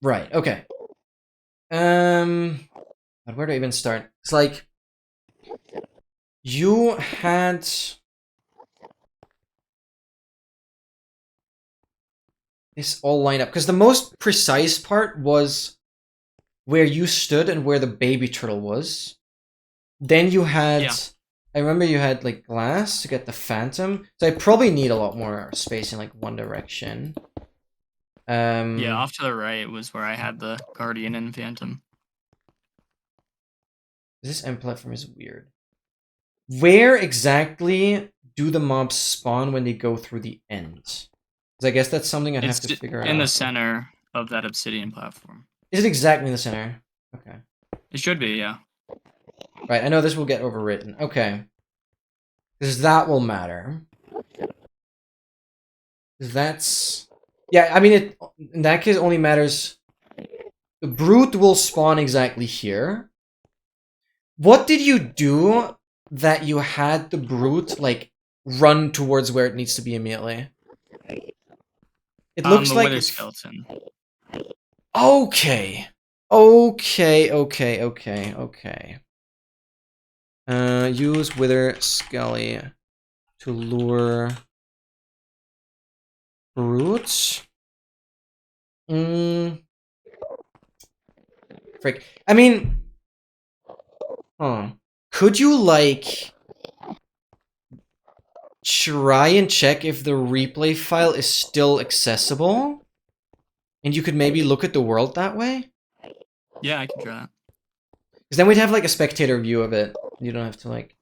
Right, okay. But where do I even start? It's like you had this all lined up because the most precise part was where you stood and where the baby turtle was. Then you had, Yeah. I remember you had like glass to get the phantom. So I probably need a lot more space in like one direction. Yeah, off to the right was where I had the guardian and phantom. This end platform is weird. Where exactly do the mobs spawn when they go through the end? Because I guess that's something I'd have to figure out. In the center of that obsidian platform. Is it exactly in the center? Okay. It should be, yeah. Right, I know this will get overwritten. Okay. Because that will matter. That's... Yeah, I mean, it in that case only matters... The brute will spawn exactly here. What did you do that you had the brute, like, run towards where it needs to be immediately? It looks the like wither skeleton. Okay. Okay. Use Wither Skelly to lure brutes. Frick. I mean, could you like try and check if the replay file is still accessible? And you could maybe look at the world that way? Yeah, I can try that. Because then we'd have like a spectator view of it. You don't have to like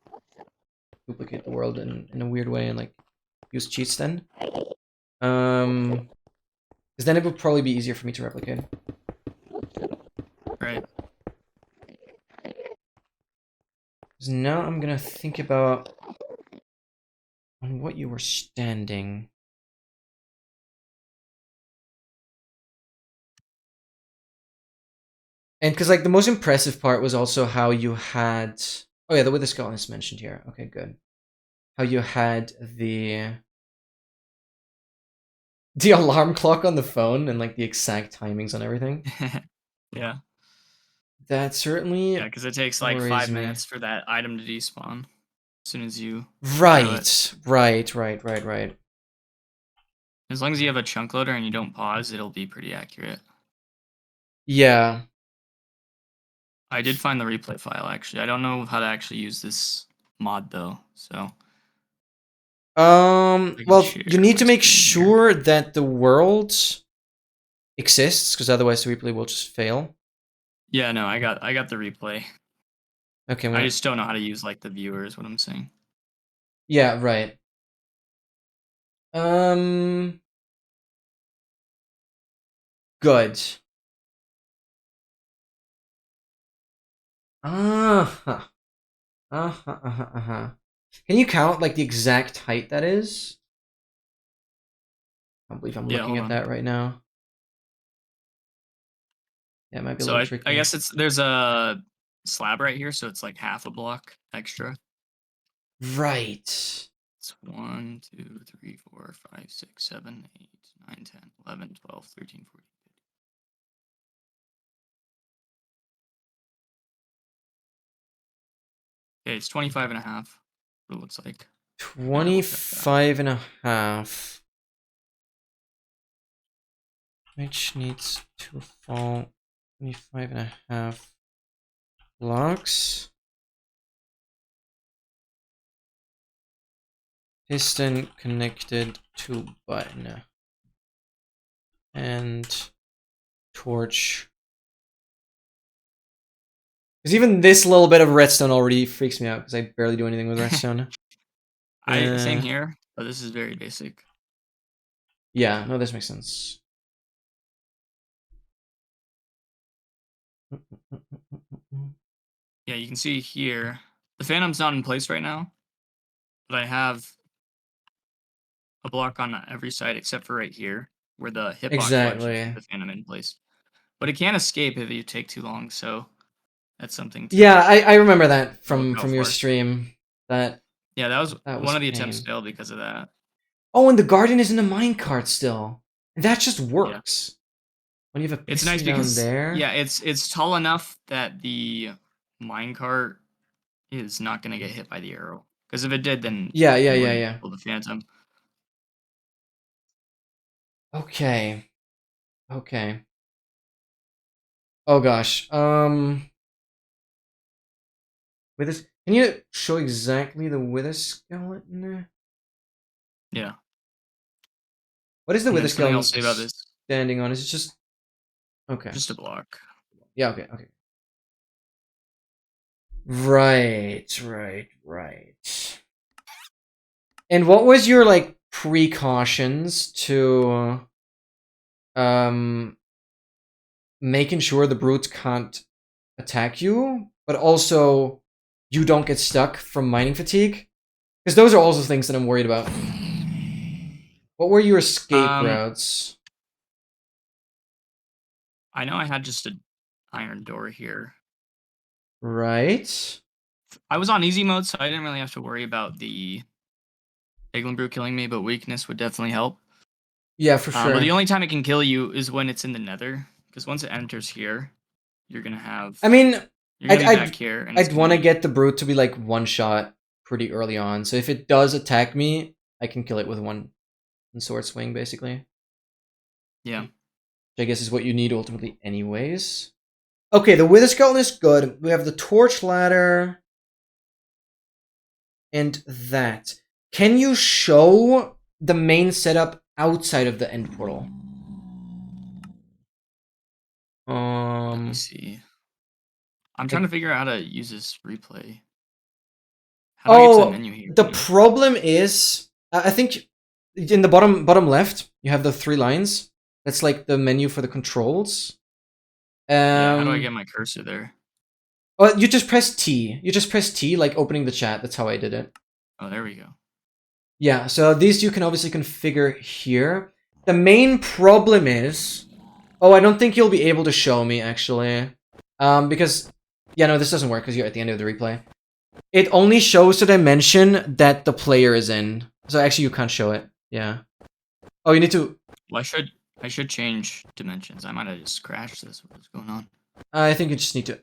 duplicate the world in a weird way and like use cheats then. Because then it would probably be easier for me to replicate. Right. Because now I'm gonna think about on what you were standing. And because like the most impressive part was also how you had, oh yeah, the Wither Skeleton is mentioned here. Okay, good. How you had the alarm clock on the phone and like the exact timings on everything. Yeah. That certainly Yeah, because it takes like worries 5 me. minutes for that item to despawn as soon as you Right. As long as you have a chunk loader and you don't pause, it'll be pretty accurate. Yeah. I did find the replay file actually. I don't know how to actually use this mod though, so I can Well, share you need to my make screen here. sure that the world exists, because otherwise the replay will just fail. Yeah, no, I got the replay. Okay, I just don't know how to use like the viewer is what I'm saying. yeah, right. Good. Uh-huh. Can you count like the exact height that is? I can't believe I'm Yeah, looking hold at on. that right now. Yeah, it might be a So little tricky. I guess there's a slab right here, so it's like half a block extra. Right. It's 1, 2, 3, 4, 5, 6, 7, 8, 9, 10, 11, 12, 13, 14. Okay, it's 25 and a half. What it looks like. 25 and a half. Which needs to fall 25 and a half blocks. Piston connected to button. And torch. Because even this little bit of redstone already freaks me out because I barely do anything with redstone. Same here, but this is very basic. Yeah, no, this makes sense. Yeah, you can see here, the Phantom's not in place right now, but I have a block on every side except for right here, where the hitbox will actually keep Exactly. the Phantom in place. But it can escape if you take too long, so that's something to Yeah, I remember that look from out your for. stream. That Yeah, was one of the attempts pain. failed because of that. Oh, and the garden is in the minecart still. That just Yeah. works. When you have a It's piston nice down because there. yeah, it's tall enough that the minecart is not going to get hit by the arrow. Because if it did, then Yeah. you wouldn't kill the Phantom. Okay. Oh gosh. With this, can you show exactly the wither skeleton? Yeah. What is the And wither there's something I'll skeleton say about this. standing on? Is it just okay? Just a block. Yeah. Okay. Right. And what was your like precautions to making sure the brutes can't attack you, but also you don't get stuck from mining fatigue? Because those are also things that I'm worried about. What were your escape routes? I know I had just an iron door here. Right. I was on easy mode, so I didn't really have to worry about the Piglin Brew killing me, but weakness would definitely help. Yeah, for sure. But the only time it can kill you is when it's in the nether. Because once it enters here, you're going to have... I mean, you're going to be back here. And I'd want to get the brute to be like one shot pretty early on. So if it does attack me, I can kill it with one sword swing, basically. Yeah. Which I guess is what you need ultimately anyways. Okay, the Wither Skeleton is good. We have the torch ladder. And that. Can you show the main setup outside of the end portal? Let me see. I'm trying to figure out how to use this replay. How do I get to the menu here? The problem is, I think In the bottom left, you have the 3 lines. That's like the menu for the controls. Yeah, how do I get my cursor there? Oh, you just press T. You just press T, like opening the chat. That's how I did it. Oh, there we go. Yeah, so these you can obviously configure here. The main problem is... Oh, I don't think you'll be able to show me, actually. Because... Yeah, no, this doesn't work because you're at the end of the replay. It only shows the dimension that the player is in. So actually, you can't show it. Yeah. Oh, you need to... Well, I should change dimensions. I might have just crashed this. What's going on? I think you just need to...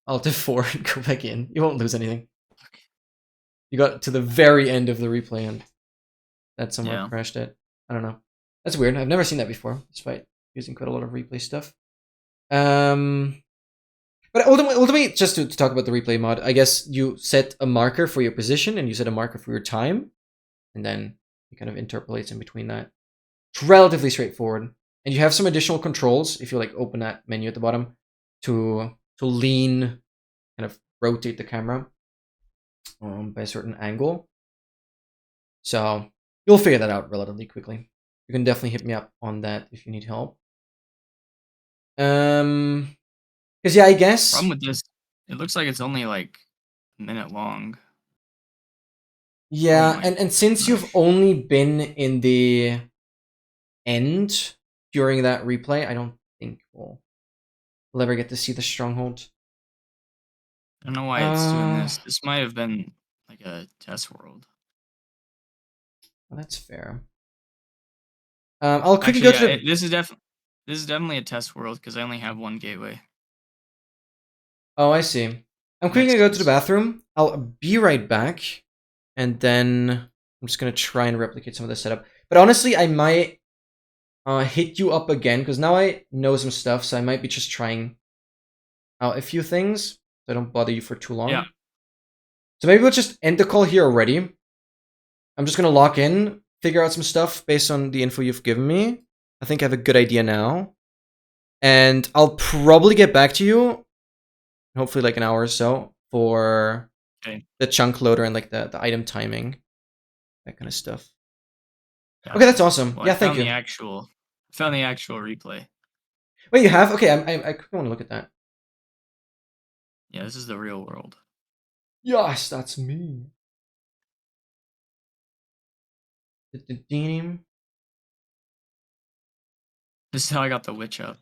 Alt F4 and go back in. You won't lose anything. Okay. You got to the very end of the replay and that somehow Yeah. crashed it. I don't know. That's weird. I've never seen that before, despite using quite a lot of replay stuff. But ultimately, just to talk about the replay mod, I guess you set a marker for your position and you set a marker for your time, and then it kind of interpolates in between that. It's relatively straightforward. And you have some additional controls if you like open that menu at the bottom to lean, kind of rotate the camera by a certain angle. So you'll figure that out relatively quickly. You can definitely hit me up on that if you need help. Because yeah, I guess. Problem with this, it looks like it's only like a minute long. Yeah, Oh my and since you've gosh. only been in the end during that replay, I don't think we'll ever get to see the stronghold. I don't know why it's doing this. This might have been like a test world. Well, that's fair. I'll quickly Actually, go to yeah, the... this is definitely a test world because I only have one gateway. Oh, I see. I'm quickly Makes gonna go to the sense. bathroom. I'll be right back, and then I'm just gonna try and replicate some of the setup. But honestly, I might hit you up again because now I know some stuff, so I might be just trying out a few things so I don't bother you for too long. Yeah. So maybe we'll just end the call here already. I'm just gonna lock in, figure out some stuff based on the info you've given me. I think I have a good idea now. And I'll probably get back to you, hopefully like an hour or so, for the chunk loader and like the item timing. That kind of stuff. Gotcha. Okay, that's awesome. Well, Yeah, I thank found you. the actual replay. Wait, you have? Okay, I quickly want to look at that. Yeah, this is the real world. Yes, that's me. Wait, This is how I got the witch up.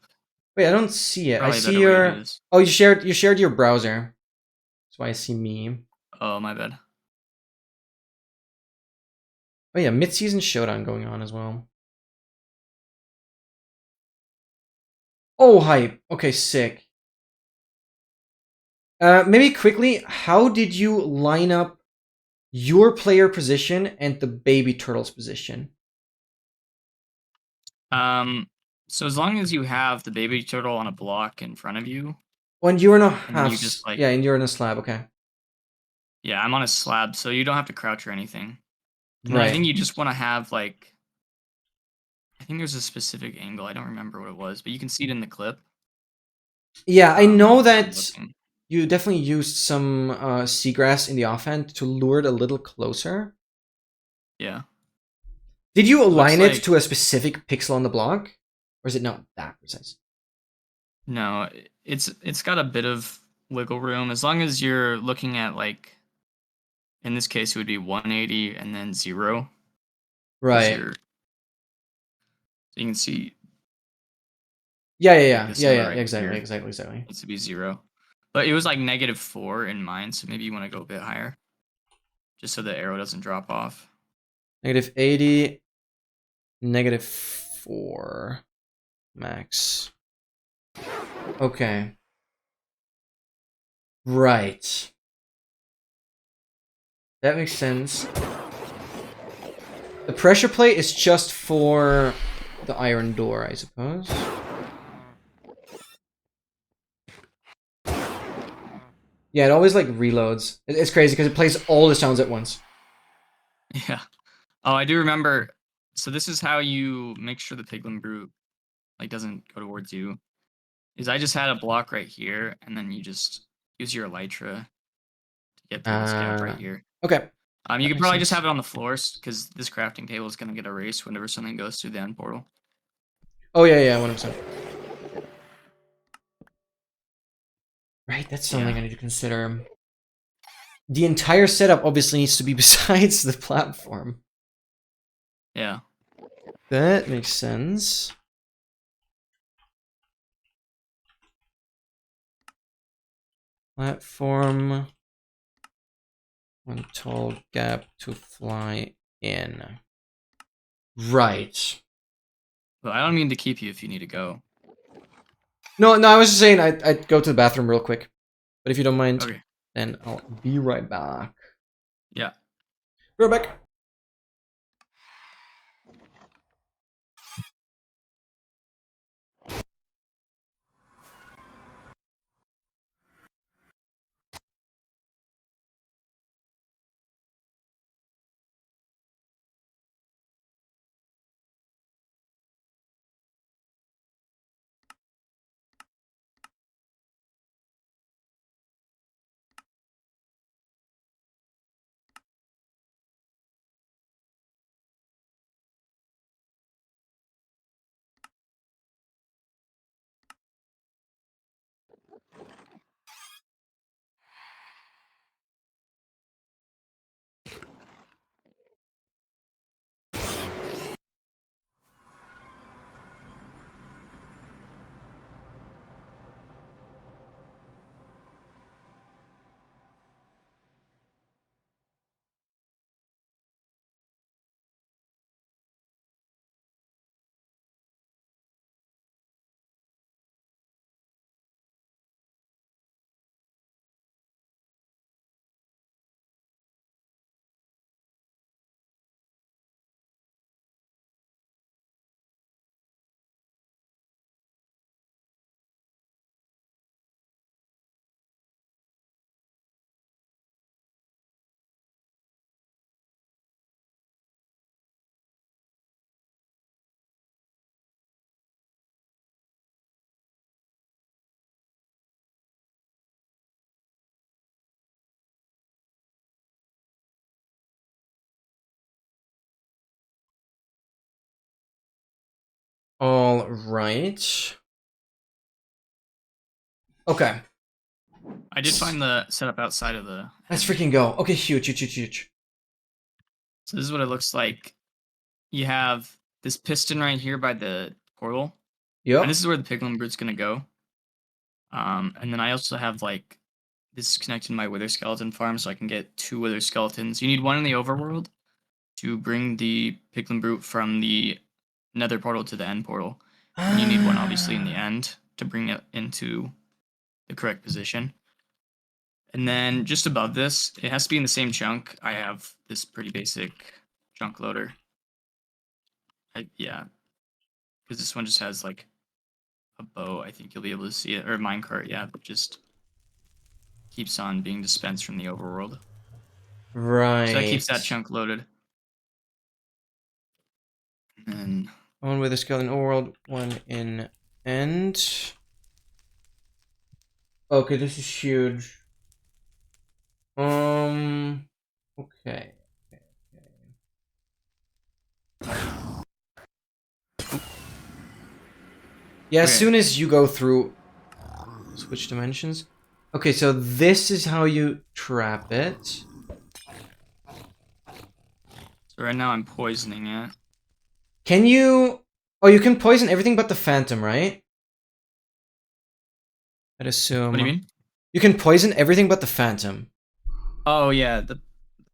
I don't see it. Probably I a see better way to do your... this. Oh, you shared your browser. That's why I see me. Oh, my bad. Oh yeah, mid-season showdown going on as well. Oh, hype. Okay, sick. Maybe quickly, how did you line up your player position and the baby turtle's position? So as long as you have the baby turtle on a block in front of you, When you're in a and then half... you just like... Yeah, and you're in a slab, okay. Yeah, I'm on a slab, so you don't have to crouch or anything. And then I think Right. you just want to have like... I think there's a specific angle. I don't remember what it was, but you can see it in the clip. Yeah, I know if I'm that looking. you definitely used some seagrass in the offhand to lure it a little closer. Yeah. Did you align it like... to a specific pixel on the block? Or is it not that precise? No, it's got a bit of wiggle room as long as you're looking at like, in this case it would be 180 and then 0. Right. So you can see Yeah, this number right exactly, here exactly. needs to be 0. But it was like -4 in mine, so maybe you want to go a bit higher. Just so the arrow doesn't drop off. -80, -4 max. Okay. Right. That makes sense. The pressure plate is just for the iron door, I suppose. Yeah, it always like reloads. It's crazy because it plays all the sounds at once. Yeah. Oh, I do remember. So this is how you make sure the piglin brute like doesn't go towards you. Is I just had a block right here, and then you just use your elytra to get through this gap right here. Okay. You That could makes probably just sense. have it on the floors because this crafting table is gonna get erased whenever something goes through the end portal. Oh yeah, 100%. Right, that's something Yeah. I need to consider. The entire setup obviously needs to be besides the platform. Yeah. That makes sense. Platform. One tall gap to fly in. Right. But I don't mean to keep you if you need to go. No, I was just saying I'd go to the bathroom real quick. But if you don't mind, Okay. then I'll be right back. Yeah. Be right back. All right. Okay. I did find the setup outside of the. Let's end. freaking go. Okay, huge. So this is what it looks like. You have this piston right here by the portal, and Yep. this is where the piglin brood's gonna go. And then I also have like this is connected to my wither skeleton farm, so I can get 2 wither skeletons. You need one in the overworld to bring the piglin brute from the nether portal to the end portal, and you need one obviously in the end to bring it into the correct position. And then just above this, it has to be in the same chunk. I have this pretty basic chunk loader. Yeah, because this one just has like a bow. I think you'll be able to see it, or a minecart. Yeah, that just keeps on being dispensed from the overworld. Right. So that keeps that chunk loaded. And One with a skeleton overworld, one in end. Okay, this is huge. Okay. Yeah, as Okay. soon as you go through switch dimensions. Okay, so this is how you trap it. So right now I'm poisoning it. Can you... Oh, you can poison everything but the phantom, right? I'd assume. What do you mean? You can poison everything but the phantom. Oh yeah, the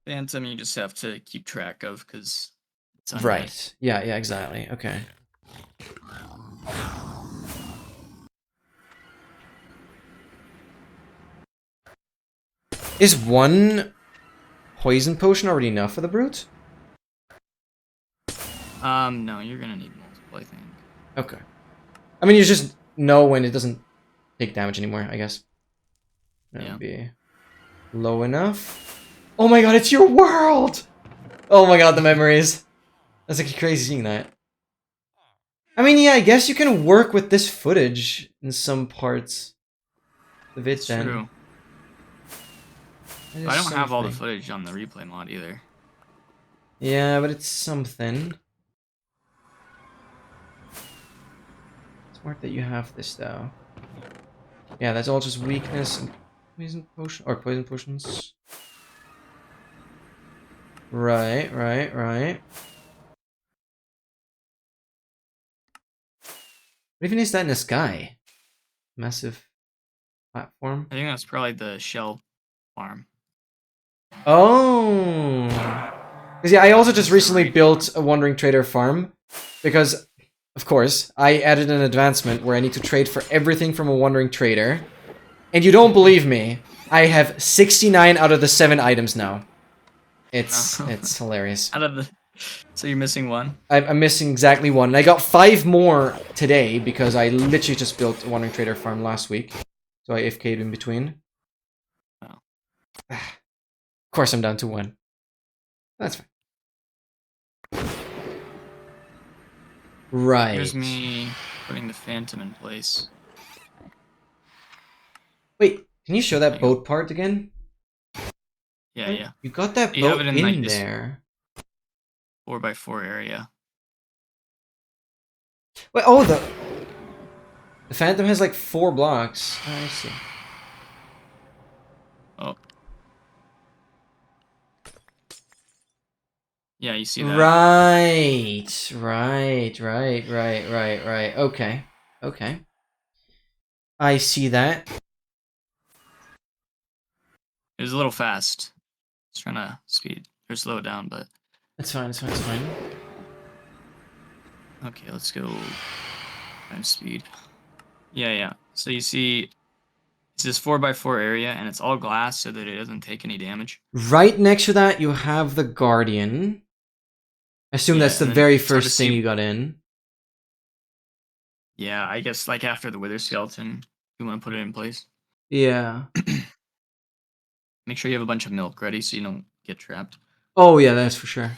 phantom you just have to keep track of because it's undead. Right. Yeah, exactly. Okay. Is one poison potion already enough for the brute? No, you're gonna need multiple, I think. Okay. I mean, you just know when it doesn't take damage anymore, I guess. That would be low enough. Oh my god, it's your world! Oh my god, the memories. That's like crazy seeing that. I mean, yeah, I guess you can work with this footage in some parts of it It's then. true. That But I is don't have all the something. footage on the replay mod either. Yeah, but it's something. Smart that you have this though. Yeah, that's all just weakness and poison potions. Right. What even is that in the sky? Massive platform. I think that's probably the shell farm. Oh. Because yeah, I also just It's the recently raid built a Wandering Trader farm. Because, of course, I added an advancement where I need to trade for everything from a Wandering Trader. And you don't believe me, I have 69 out of the 7 items now. It's hilarious. Out of the, so you're missing one. I'm missing exactly one. And I got 5 more today because I literally just built a Wandering Trader farm last week. So I FK'd in between. Oh. Of course I'm down to 1. That's fine. Right. Here's me putting the Phantom in place. Wait, can you show that There you go. boat part again? Yeah, yeah. You got that You have boat it in, in like, this there. 4x4 area. Wait, oh, the Phantom has like 4 blocks. Oh, I see. Oh. Yeah, you see that? Right. Okay. I see that. It was a little fast. I was trying to speed or slow it down, but It's fine. okay, let's go times speed. Yeah. So you see it's this 4x4 area and it's all glass so that it doesn't take any damage. Right next to that, you have the Guardian. I assume Yeah, that's the and then very start to first thing see- you got in. Yeah, I guess like after the Wither Skeleton, you want to put it in place. Yeah. Make sure you have a bunch of milk ready so you don't get trapped. Oh, yeah, that's for sure.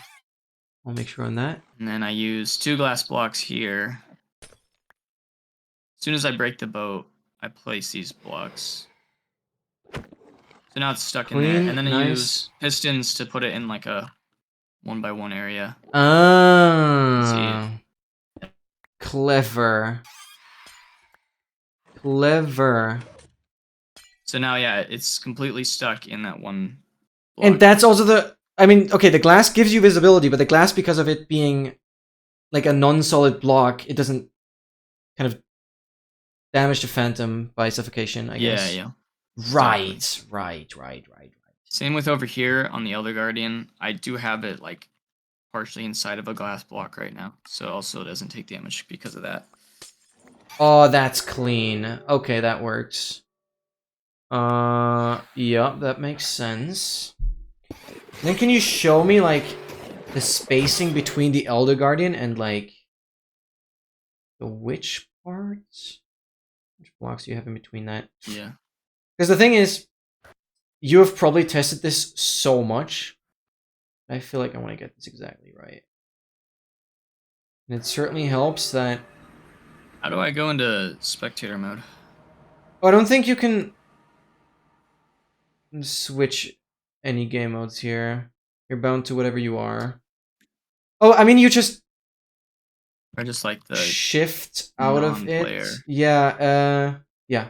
I'll make sure on that. And then I use 2 glass blocks here. As soon as I break the boat, I place these blocks. So now it's stuck in there. Clean, And then I nice. use pistons to put it in like a 1x1 area. Ah. Clever. So now, yeah, it's completely stuck in that one block. And that's also the... I mean, okay, the glass gives you visibility, but the glass, because of it being like a non-solid block, it doesn't kind of damage the Phantom by suffocation, I guess. Yeah. Right. Same with over here on the Elder Guardian. I do have it like partially inside of a glass block right now. So also it doesn't take damage because of that. Oh, that's clean. Okay, that works. Yeah, that makes sense. Then can you show me, like, the spacing between the Elder Guardian and, like, the Witch parts? Which blocks do you have in between that? Yeah. Because the thing is, you have probably tested this so much. I feel like I want to get this exactly right. And it certainly helps that... How do I go into spectator mode? Oh, I don't think you can switch any game modes here. You're bound to whatever you are. Oh, I mean, you just Or just like the shift out of non-player. it. Yeah, yeah.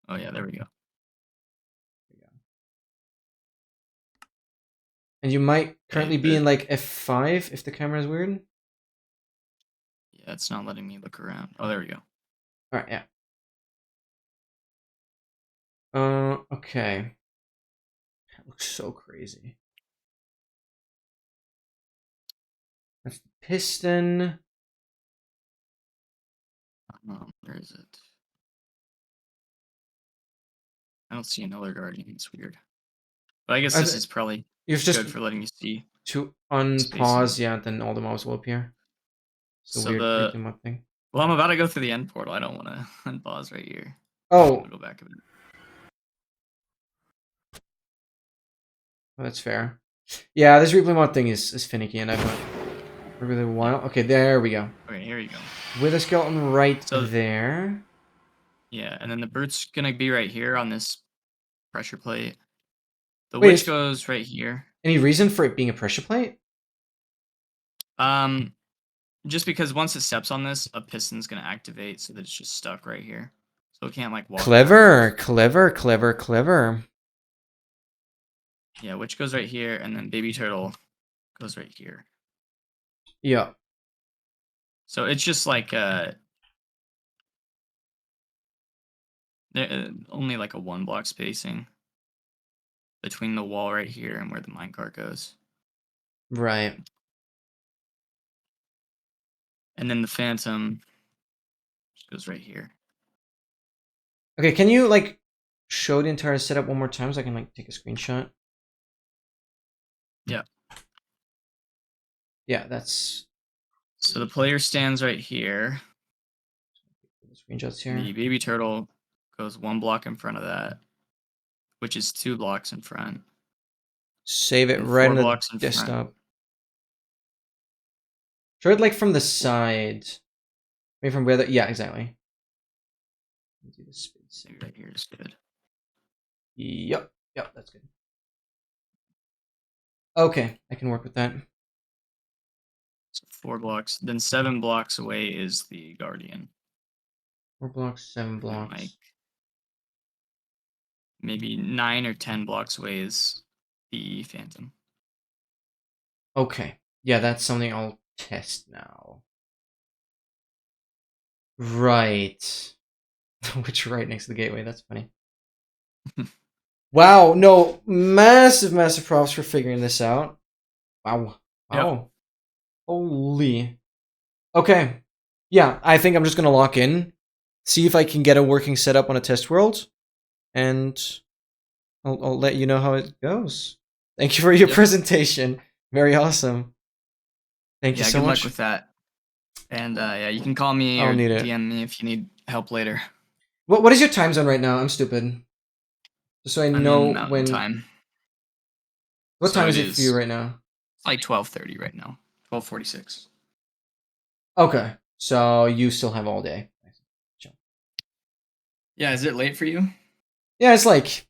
Oh yeah, there we go. And you might currently be good. in like F5 if the camera is weird. Yeah, it's not letting me look around. Oh, there we go. Alright, yeah. Okay. That looks so crazy. That's the piston. Where is it? I don't see another guardian. It's weird. But I guess this is probably You've just good for letting you see. to unpause, yeah, then all the mobs will appear. It's the So weird the creepy mob thing. well, I'm about to go through the end portal. I don't want to unpause right here. Oh, I'll go back a bit. that's fair. Yeah, this replay mod thing is finicky, and I've went for a really while. Okay, there we go. Okay, here you go. With a skeleton right So- there. Yeah, and then the brute's gonna be right here on this pressure plate. The Wait, witch is- goes right here. Any reason for it being a pressure plate? Just because once it steps on this, a piston's gonna activate so that it's just stuck right here. So it can't like walk Clever, backwards. clever, clever, clever. Yeah, witch goes right here, and then baby turtle goes right here. Yeah. So it's just like only like a 1 block spacing between the wall right here and where the minecart goes. Right. And then the phantom just goes right here. Okay, can you like show the entire setup one more time so I can like take a screenshot? Yeah. Yeah, that's So the player stands right here. the screenshots The here. baby turtle goes 1 block in front of that, which is 2 blocks in front. Save it And right 4 on the blocks in front. desktop. Show it like from the side. Maybe from where the yeah, exactly. Do the space. Maybe right here is good. Yep, yep, that's good. Okay, I can work with that. So 4 blocks. Then 7 blocks away is the guardian. 4 blocks, 7 And blocks. like maybe 9 or 10 blocks away is the phantom. Okay. Yeah, that's something I'll test now. Right. Which right next to the gateway, that's funny. Wow, no, massive, massive props for figuring this out. Wow. Wow. Yep. Holy. Okay. Yeah, I think I'm just gonna lock in, see if I can get a working setup on a test world, and I'll let you know how it goes. Thank you for your Yep. presentation. Very awesome. Thank you so good much. luck with that. And yeah, you can call me I'll or need it. DM me if you need help later. What is your time zone right now? I'm stupid. Just so I I'm know in Mountain when. Time. What So time is it it for you is- right now? It's like 12:30 right now. 12:46. Okay, so you still have all day. Yeah, is it late for you? Yeah, it's like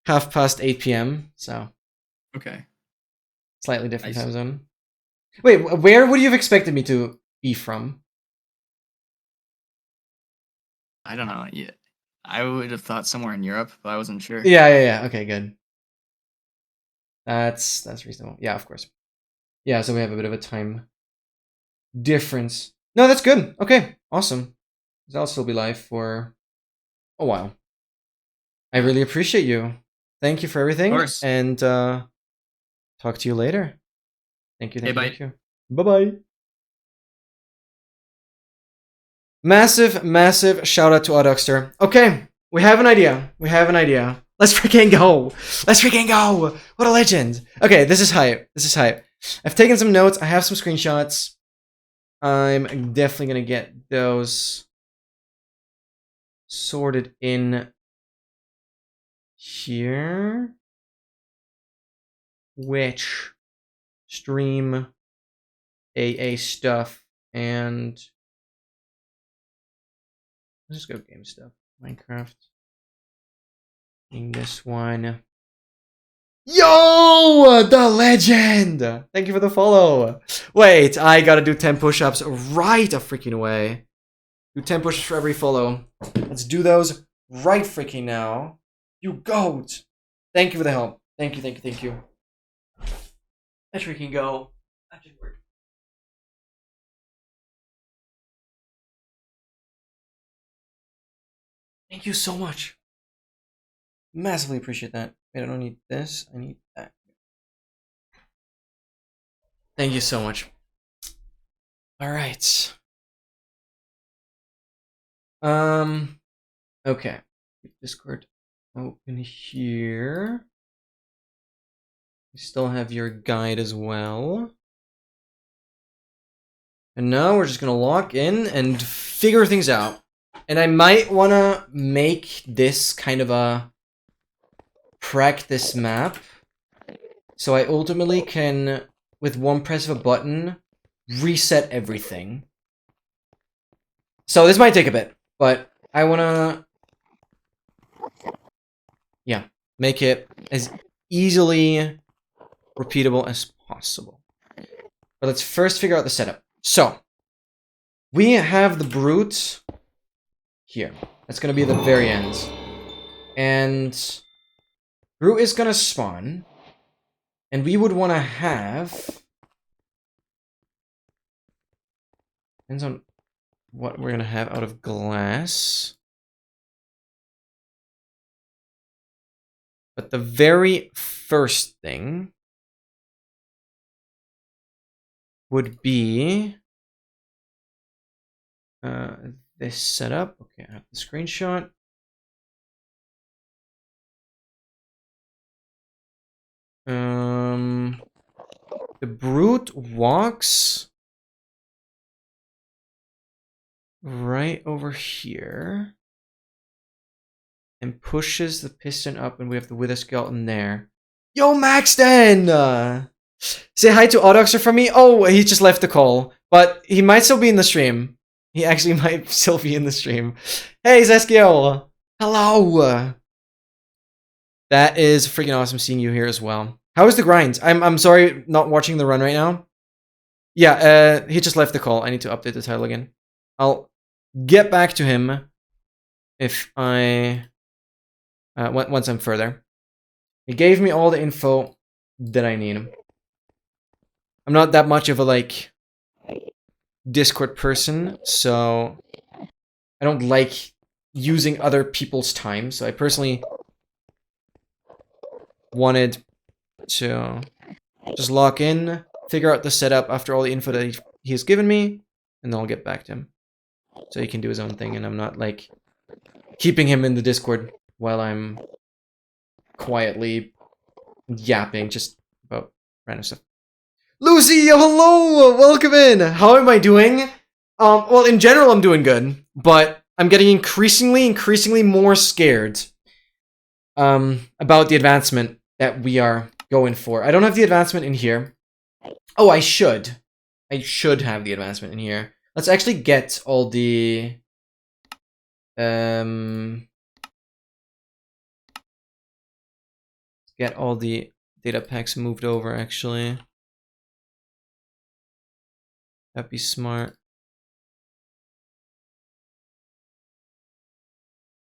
8:30 p.m. So Okay. slightly different Nice. time zone. Wait, where would you have expected me to be from? I don't know. Yeah. I would have thought somewhere in Europe, but I wasn't sure. Yeah. Okay, good. That's reasonable. Yeah, of course. Yeah, so we have a bit of a time difference. No, that's good. Okay, awesome. 'Cause I'll still be live for a while. I really appreciate you. Thank you for everything. Of course. And talk to you later. Thank you. Okay, bye. Thank you. Bye-bye. Massive, massive shout out to Oduxter. Okay, we have an idea. We have an idea. Let's freaking go. Let's freaking go. What a legend. Okay, this is hype. This is hype. I've taken some notes. I have some screenshots. I'm definitely going to get those sorted in here. Which stream AA stuff and let's just go game stuff. Minecraft. In this one. Yo! The legend! Thank you for the follow. Wait, I gotta do 10 push-ups right a freaking way. Do 10 push-ups for every follow. Let's do those right freaking now. You goat! Thank you for the help. Thank you. Let's freaking go. That should work. Thank you so much. Massively appreciate that. Wait, I don't need this. I need that. Thank you so much. All right. Okay. Discord open here. We still have your guide as well. And now we're just gonna lock in and figure things out. And I might wanna make this kind of a practice map. So I ultimately can, with one press of a button, reset everything. So this might take a bit, but I wanna, yeah, make it as easily repeatable as possible. But let's first figure out the setup. So, we have the brute here. That's going to be the very end. And brute is going to spawn. And we would want to have... Depends on what we're going to have out of glass. But the very first thing would be this setup. Okay, I have the screenshot. The brute walks right over here and pushes the piston up, and we have the wither skeleton there. Yo, Maxton! Say hi to Autoxer from me. Oh, he just left the call, but he might still be in the stream. He actually might still be in the stream. Hey, Zeskiel! Hello! That is freaking awesome seeing you here as well. How is the grind? I'm sorry, not watching the run right now. Yeah, he just left the call. I need to update the title again. I'll get back to him if I once I'm further. He gave me all the info that I need. I'm not that much of a like Discord person, so I don't like using other people's time. So I personally wanted to just lock in, figure out the setup after all the info that he has given me, and then I'll get back to him. So he can do his own thing, and I'm not like keeping him in the Discord while I'm quietly yapping just about random stuff. Lucy, hello! Welcome in! How am I doing? Well, in general, I'm doing good, but I'm getting increasingly more scared about the advancement that we are going for. I don't have the advancement in here. Oh, I should. I should have the advancement in here. Let's actually get all the... get all the data packs moved over, actually. That'd be smart.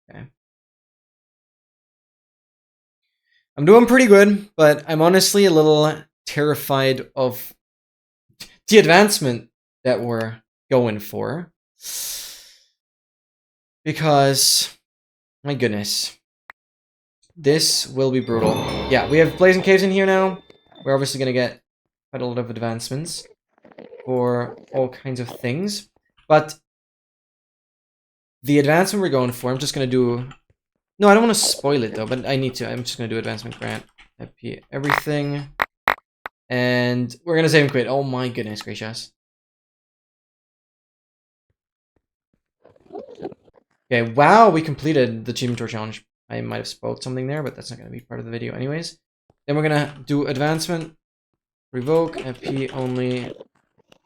Okay. I'm doing pretty good, but I'm honestly a little terrified of the advancement that we're going for. Because, my goodness, this will be brutal. Yeah, we have Blazing Caves in here now. We're obviously going to get quite a lot of advancements for all kinds of things. But the advancement we're going for, I'm just going to do... No, I don't want to spoil it though, but I need to. I'm just going to do advancement grant. IP everything. And we're going to save and quit. Oh my goodness gracious. Okay, wow, we completed the Achievement Tour Challenge. I might have spoiled something there, but that's not going to be part of the video anyways. Then we're going to do advancement. Revoke, IP only.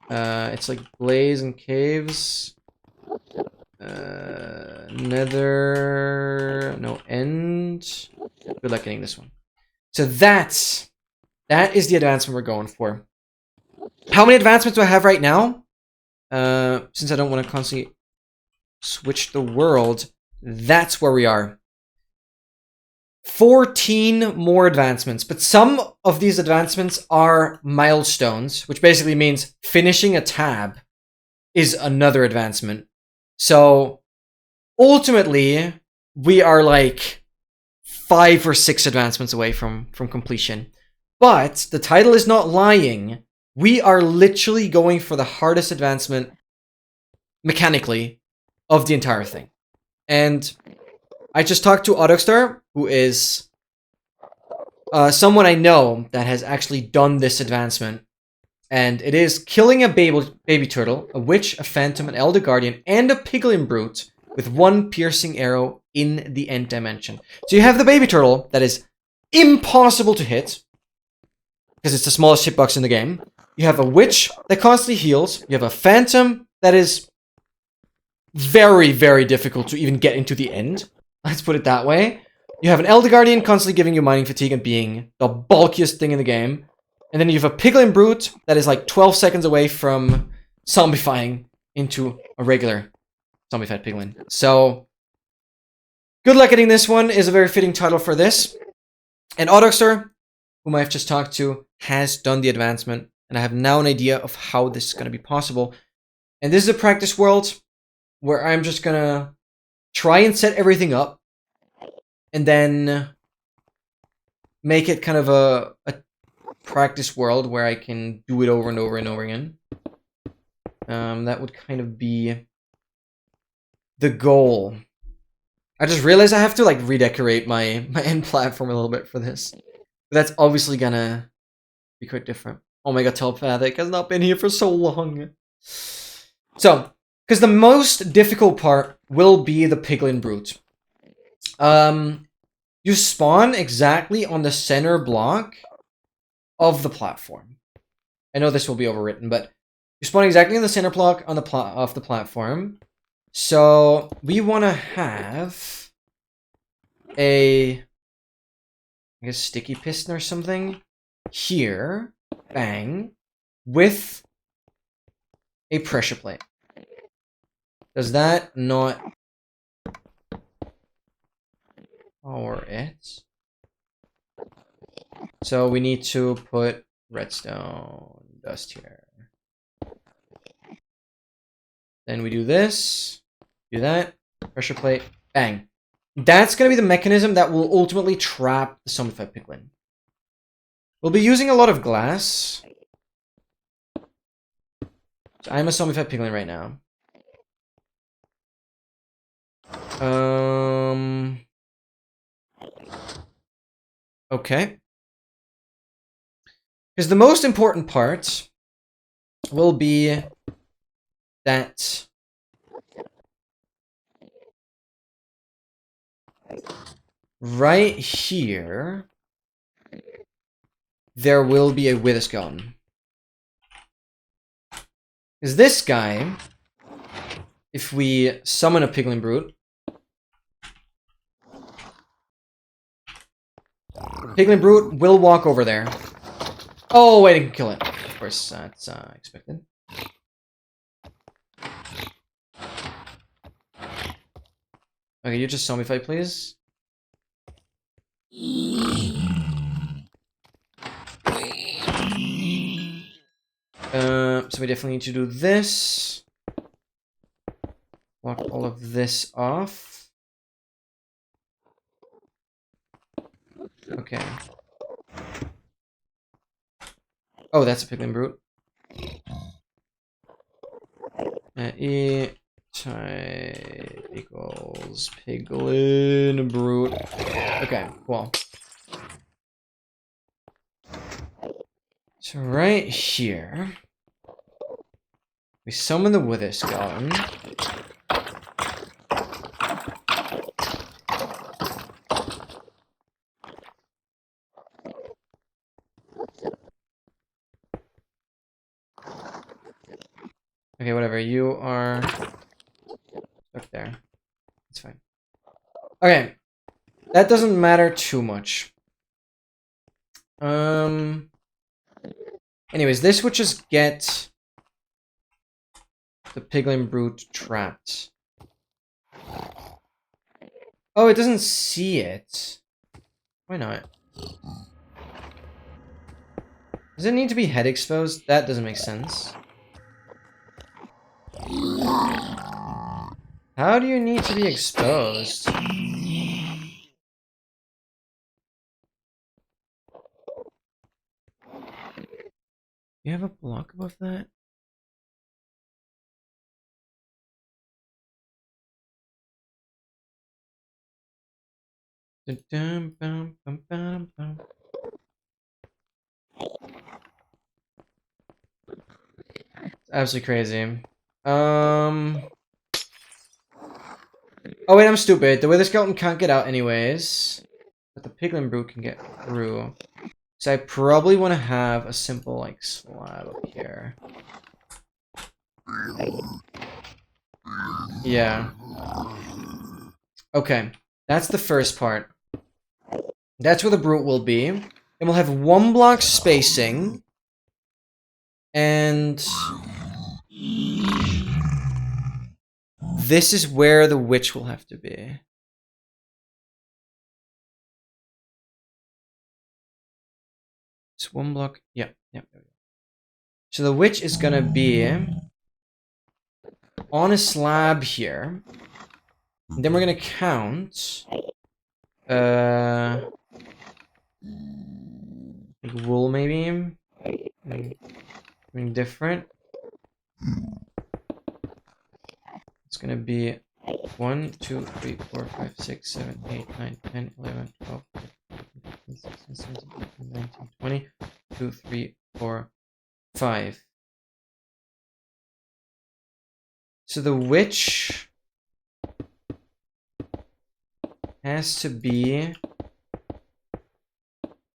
It's like Blaze and Caves. Nether, no end. Good luck getting this one. So that is the advancement we're going for. How many advancements do I have right now? Since I don't want to constantly switch the world, that's where we are. 14 more advancements, but some of these advancements are milestones, which basically means finishing a tab is another advancement. So ultimately, we are like 5 or 6 advancements away from completion. But the title is not lying. We are literally going for the hardest advancement mechanically of the entire thing. And I just talked to Autostar, who is someone I know that has actually done this advancement. And it is killing a baby turtle, a witch, a phantom, an elder guardian, and a piglin brute with 1 piercing arrow in the end dimension. So you have the baby turtle that is impossible to hit, because it's the smallest hitbox in the game. You have a witch that constantly heals. You have a phantom that is very, very difficult to even get into the end. Let's put it that way. You have an Elder Guardian constantly giving you mining fatigue and being the bulkiest thing in the game. And then you have a Piglin Brute that is like 12 seconds away from zombifying into a regular zombified Piglin. So, good luck getting this one is a very fitting title for this. And Autoxer, whom I've just talked to, has done the advancement. And I have now an idea of how this is going to be possible. And this is a practice world where I'm just going to try and set everything up. And then make it kind of a practice world where I can do it over and over and over again. That would kind of be the goal. I just realized I have to like redecorate my end platform a little bit for this. But that's obviously gonna be quite different. Oh my god, Telepathic has not been here for so long. So, because the most difficult part will be the Piglin Brute. You spawn exactly on the center block of the platform. I know this will be overwritten, but you spawn exactly in the center block on the of the platform. So we want to have a, I guess, sticky piston or something here, bang, with a pressure plate. Does that not power it? So we need to put redstone dust here. Then we do this, do that, pressure plate, bang. That's going to be the mechanism that will ultimately trap the zombified Piglin. We'll be using a lot of glass. So I'm a zombified Piglin right now. Okay. Because the most important part will be that right here there will be a wither skeleton. Because this guy, if we summon a Piglin Brute, Piglin Brute will walk over there. Oh, wait, I can kill it. Of course, that's expected. Okay, you just zombify, please. So we definitely need to do this. Block all of this off. Okay. Oh, that's a Piglin Brute. E type equals Piglin Brute. Okay, cool. So right here, we summon the wither skeleton. Okay, whatever. You are stuck there. It's fine. Okay, that doesn't matter too much. Anyways, this would just get the Piglin Brute trapped. Oh, it doesn't see it. Why not? Does it need to be head exposed? That doesn't make sense. How do you need to be exposed? You have a block above that? Absolutely crazy. Oh wait, I'm stupid. The wither skeleton can't get out anyways. But the Piglin Brute can get through. So I probably want to have a simple, like, slab up here. Yeah. Okay. That's the first part. That's where the brute will be. And we'll have 1 block spacing. And this is where the witch will have to be. It's 1 block. Yeah. So the witch is gonna be on a slab here. And then we're gonna count. Like wool maybe. Something different. It's gonna be 1, 2, 3, 4, 5, 6, 7, 8, 9, 10, 11, 12, 13, 16, 17, 18, 19, 20, 2, 3, 4, 5. So the witch has to be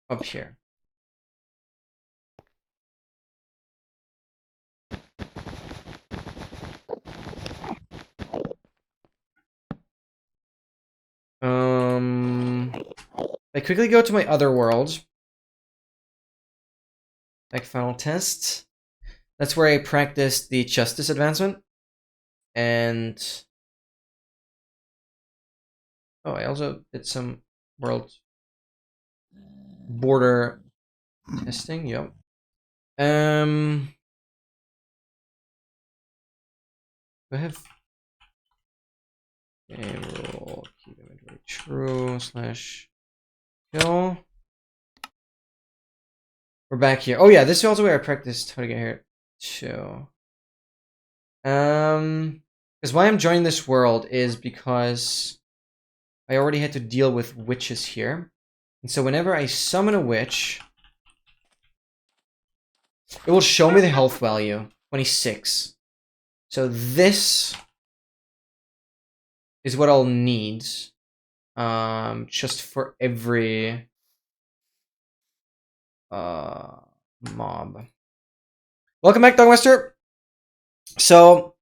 up here. I quickly go to my other world. Like final test. That's where I practiced the justice advancement. And oh, I also did some world border testing. Yep. Do I have rule keep inventory true / kill? We're back here. Oh yeah, this is also where I practiced how to get here too. Because why I'm joining this world is because I already had to deal with witches here. And so whenever I summon a witch, it will show me the health value, 26. So this is what I'll need just for every mob. Welcome back, Dogmaster. So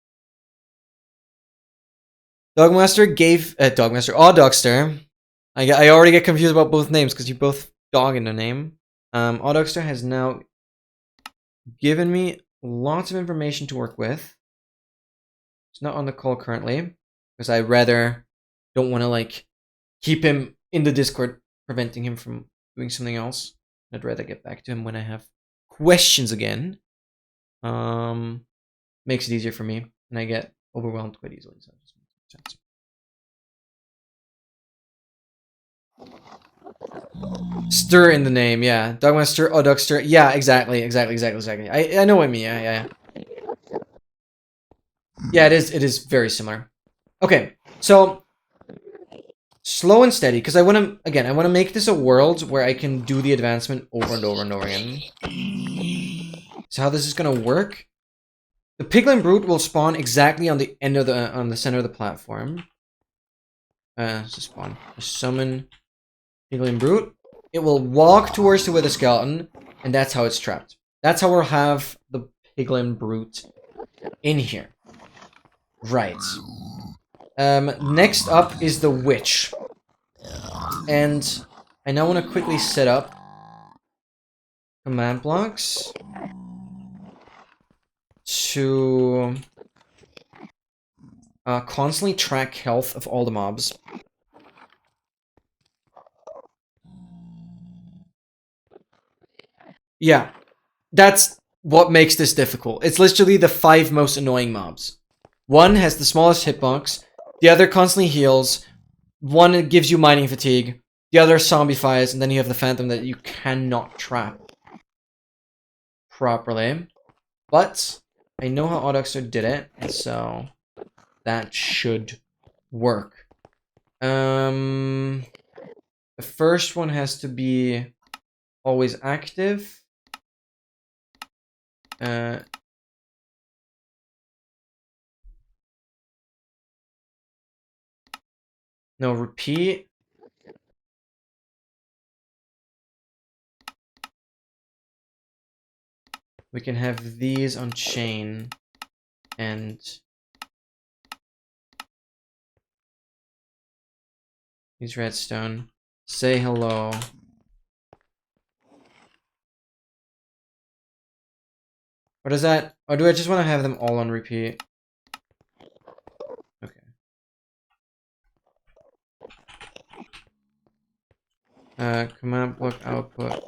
Dogmaster gave Dogster. I already get confused about both names because you both dog in the name. Dogster has now given me lots of information to work with. He's not on the call currently because I rather don't want to like keep him in the Discord, preventing him from doing something else. I'd rather get back to him when I have questions again. Makes it easier for me, and I get overwhelmed quite easily. So it just makes sense. Stir in the name, yeah. Dogmaster, Dogster. Yeah, exactly. I know what I mean. Yeah. Yeah, it is very similar. Okay, so slow and steady, because I want to make this a world where I can do the advancement over and over and over again. So how this is gonna work? The Piglin Brute will spawn exactly on the end of the center of the platform. Spawn. Summon Piglin Brute. It will walk towards the Wither Skeleton, and that's how it's trapped. That's how we'll have the Piglin Brute in here. Right. Next up is the Witch. And I now want to quickly set up command blocks to constantly track health of all the mobs. Yeah, that's what makes this difficult. It's literally the 5 most annoying mobs. One has the smallest hitbox, the other constantly heals, one gives you mining fatigue, the other zombifies, and then you have the phantom that you cannot trap properly. But I know how Autoxer did it, and so that should work. The first one has to be always active. No, repeat. We can have these on chain and these redstone. Say hello. Or does that... Or do I just want to have them all on repeat? Okay. Command block output.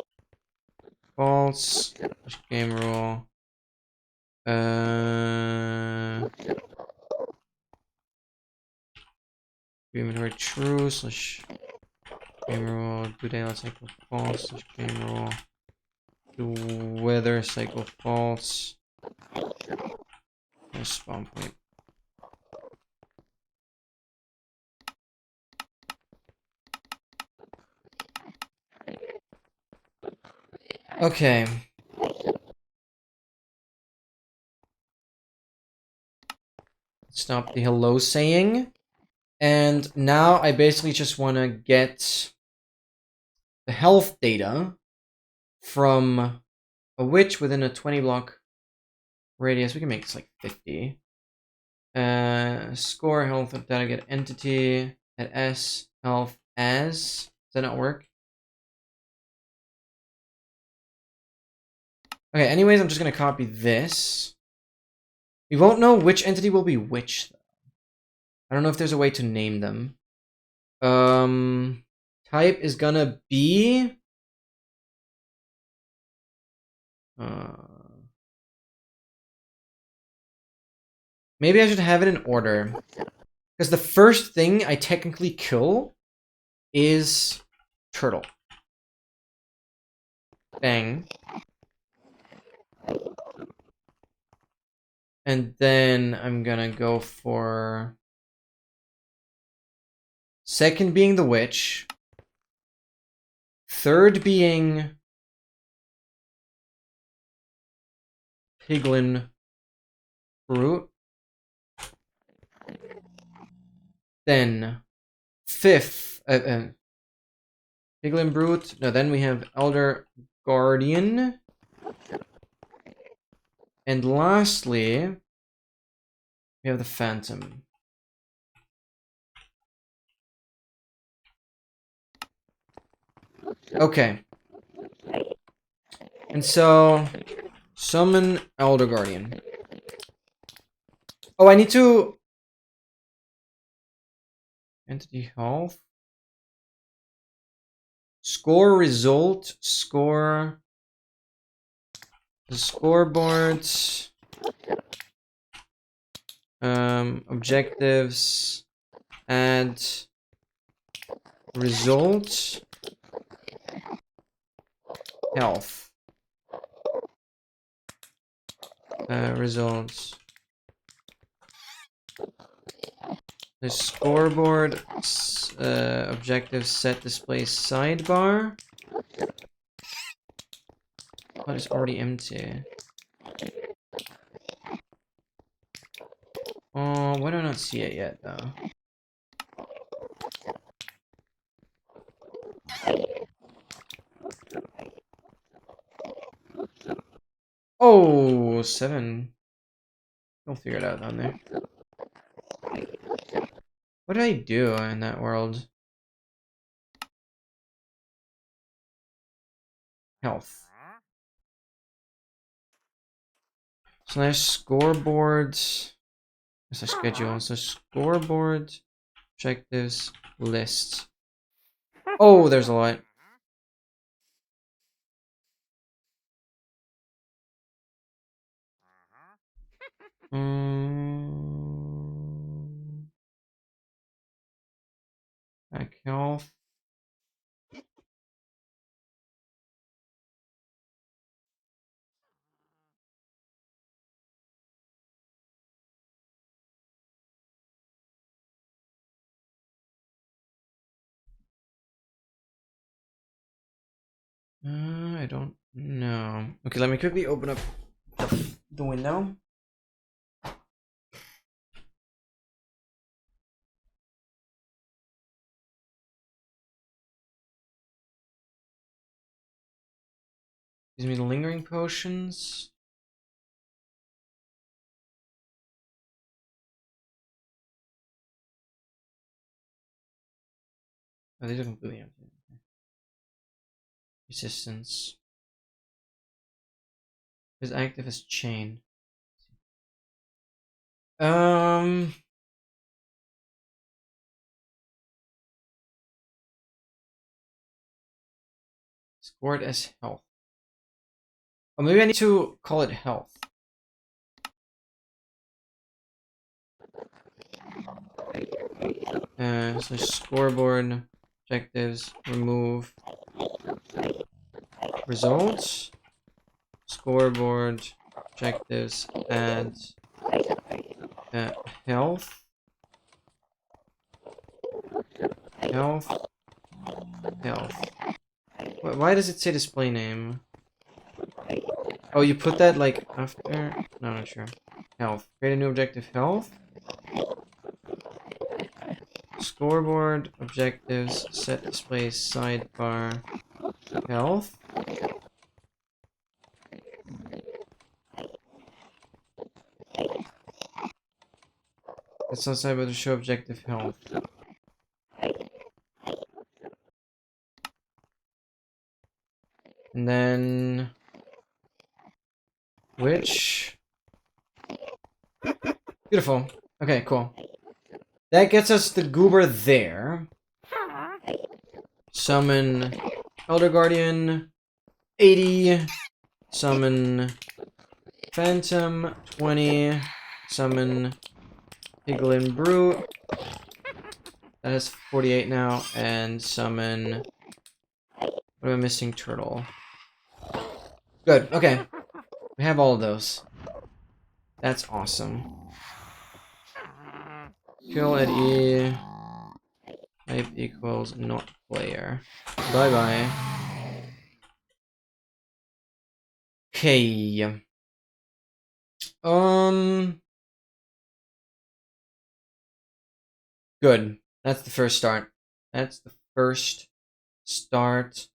False. Game rule. Inventory true slash game rule. Do daylight cycle false slash game rule. Do weather cycle false. Spawn point. Okay. Stop the hello saying. And now I basically just want to get the health data from a witch within a 20 block radius. We can make this like 50. Score health data get entity at S health as. Does that not work? Okay, anyways, I'm just going to copy this. We won't know which entity will be which, though. I don't know if there's a way to name them. Type is gonna be... maybe I should have it in order. Because the first thing I technically kill is turtle. Bang. And then I'm gonna go for... second being the witch. Third being... piglin brute. Then fifth... piglin brute. No, then we have elder guardian. And lastly, we have the phantom. Okay. And so, summon Elder Guardian. Oh, I need to... entity health. Score result. Score... the scoreboard. Objectives. Add... result. Health. Results. The scoreboard objective set display sidebar. What is already empty? Oh, why do I not see it yet though? Oh, 7. We'll figure it out down there. What did I do in that world? Health. Slash scoreboard. Slash schedule. Slash scoreboard. Objectives. List. Oh, there's a lot. Back health. I don't know. Okay, let me quickly open up the window. Gives me the lingering potions. Oh, these are completely empty. resistance. Is active as chain. Scored as health. Oh, maybe I need to call it health. So scoreboard, objectives, remove, results, scoreboard, objectives, add health, health, health. Why does it say display name? Oh, you put that like after? No, not sure. Health. Create a new objective, health. Scoreboard, objectives, set display sidebar, health. That's not sidebar to show objective health. And then which? Beautiful. Okay, cool. That gets us the goober there. Summon Elder Guardian 80. Summon Phantom 20. Summon Piglin Brute. That has 48 now. And summon. What am I missing? Turtle. Good. Okay. We have all of those. That's awesome. Kill at E. Type equals not player. Bye bye. Okay. Good. That's the first start. That's the first start.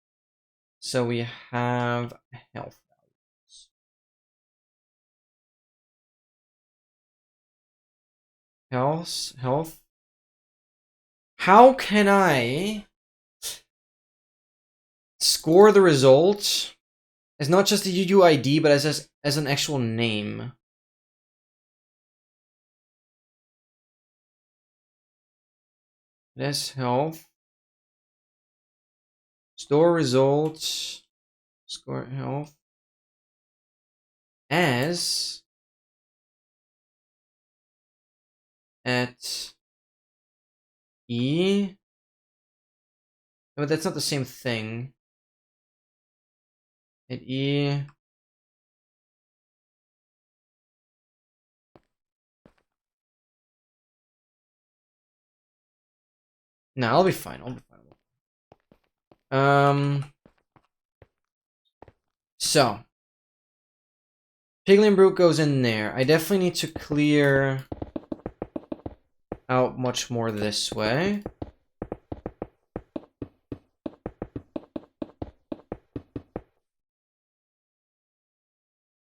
So we have health values. Health. How can I score the result as not just a UUID, but as an actual name? That's health. Store results. Score health. As at E. But that's not the same thing. At E. No, I'll be fine. So Piglin Brute goes in there. I definitely need to clear out much more this way.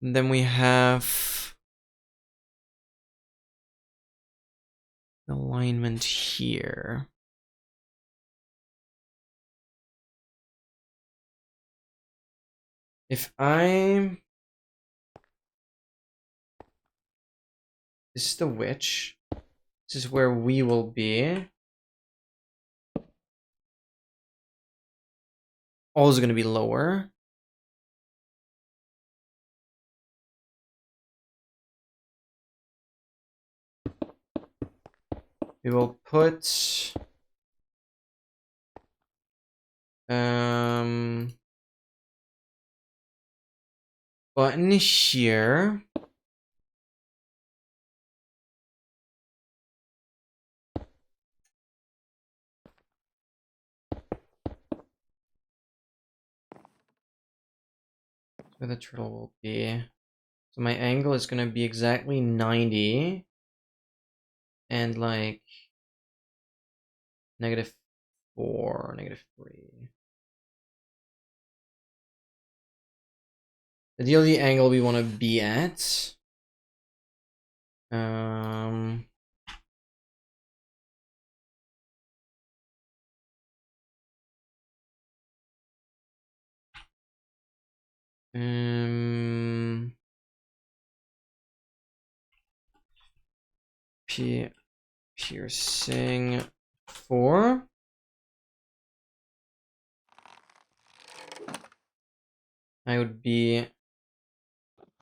And then we have alignment here. If I... This is the witch. This is where we will be. All is going to be lower. We will put... button here. Where the turtle will be. So my angle is going to be exactly 90. And like... -4, -3. Ideally, the angle we want to be at. Piercing 4. I would be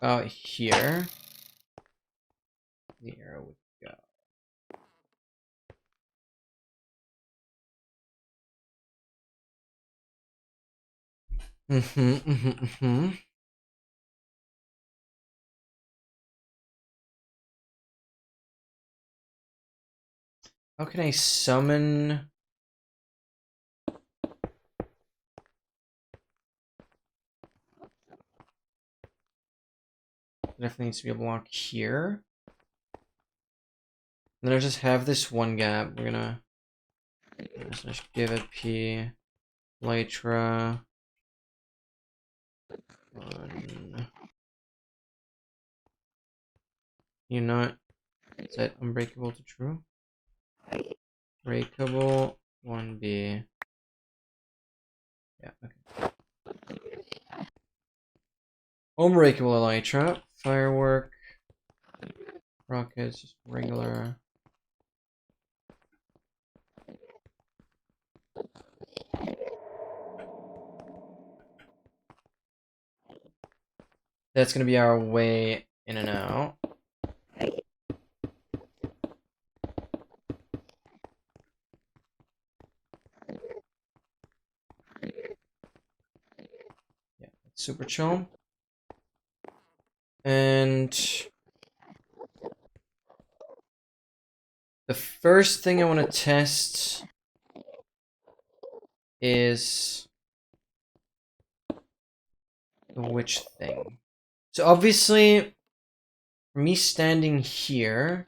out here. The arrow would go. How can I summon? Definitely needs to be a block here. And then I just have this one gap. We're gonna just give it P. Lytra. 1. You not? Is that unbreakable to true? Breakable 1B. Yeah, okay. Unbreakable Elytra. Firework. Rockets, just regular. That's gonna be our way in and out. Yeah, that's super chill. And the first thing I want to test is the witch thing. So obviously, for me standing here,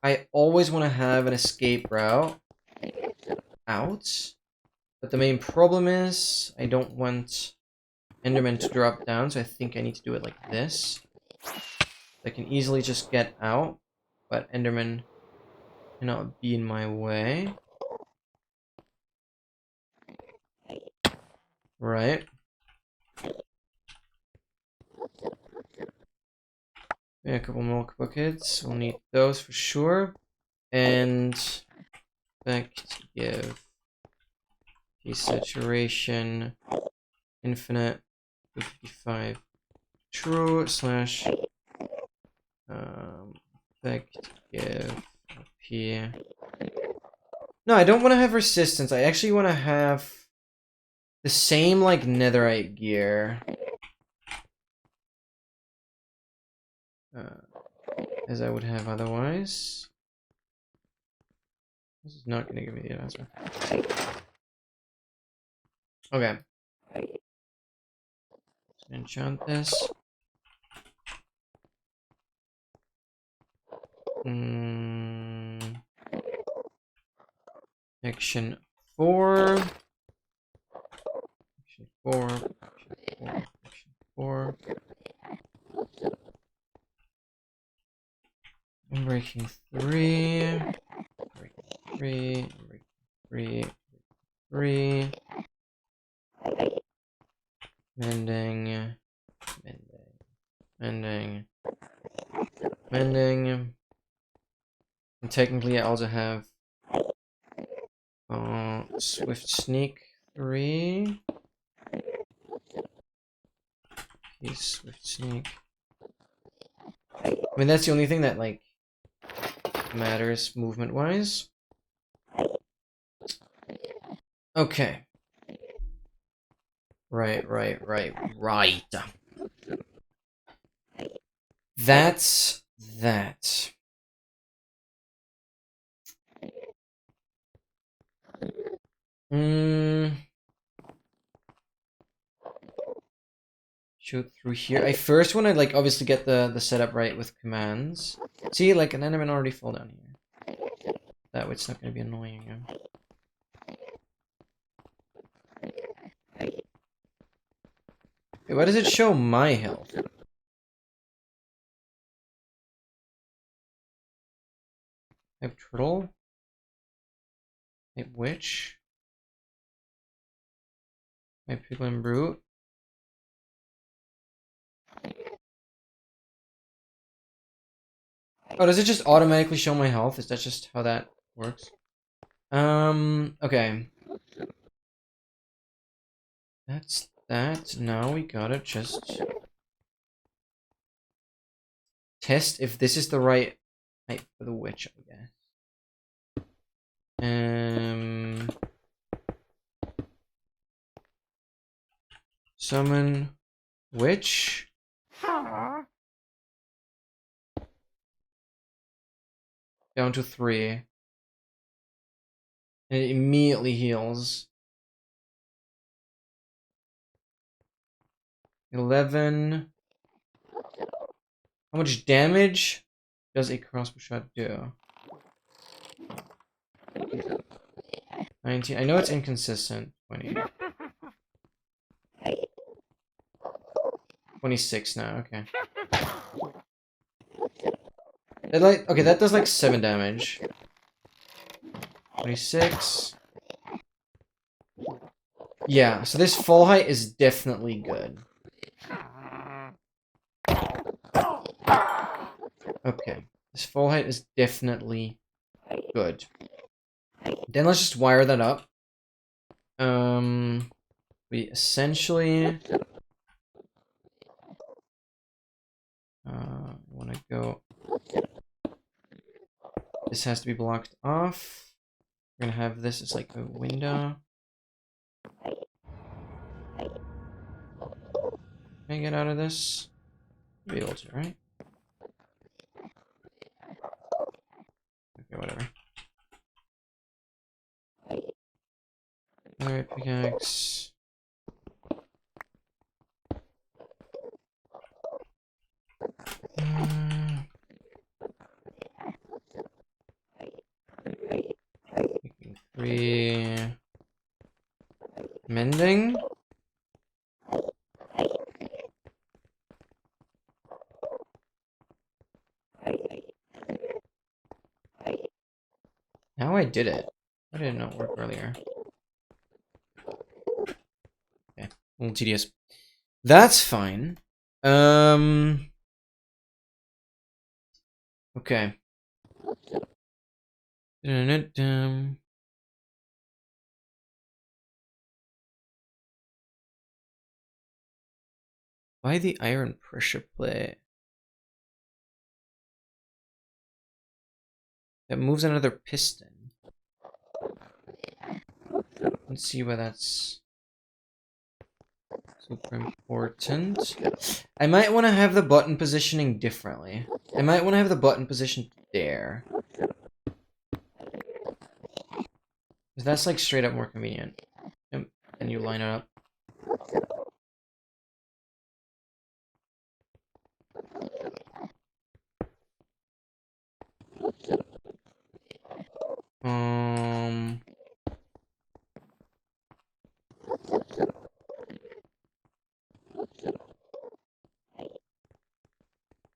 I always want to have an escape route out. But the main problem is I don't want Enderman to drop down, so I think I need to do it like this. I can easily just get out, but Enderman cannot be in my way. Right. Yeah, a couple milk buckets. We'll need those for sure. And back to give desaturation infinite 55 true slash back to give P. No, I don't want to have resistance. I actually want to have the same like netherite gear as I would have otherwise. This is not going to give me the answer. Okay. Let's enchant this. Action 4. Action 4. Action 4. Action 4. I'm breaking 3. Breaking 3. Breaking 3. 3. Mending. Mending. Mending. And technically I also have Swift Sneak 3. Swift Sneak. I mean, that's the only thing that, like, matters movement-wise. Okay. Right. That's that. Shoot through here. I first want to, like, obviously get the setup right with commands. See, like, an enderman already fall down here. That way it's not going to be annoying. Wait, why does it show my health? I have turtle. I have witch. My Piglin Brute. Oh, does it just automatically show my health? Is that just how that works? Okay. That's that. Now we gotta just test if this is the right height for the witch, I guess. Summon witch. Down to 3. And it immediately heals. 11. How much damage does a crossbow shot do? 19. I know it's inconsistent. 20. 26 now, okay. Okay, that does like 7 damage. 26. Yeah, so this full height is definitely good. Okay, this full height is definitely good. Then let's just wire that up. We essentially want to go. This has to be blocked off. We're gonna have this as like a window. Can I get out of this? You'll be able to, right? Okay, whatever. Alright, pickaxe. Making 3. Mending. Now I did it. Why did it not work earlier? Okay, a little tedious. That's fine. Okay. Why the iron pressure plate? That moves another piston. Let's see why that's super important. I might want to have the button positioning differently. I might want to have the button positioned there. Because that's like straight up more convenient. And you line it up.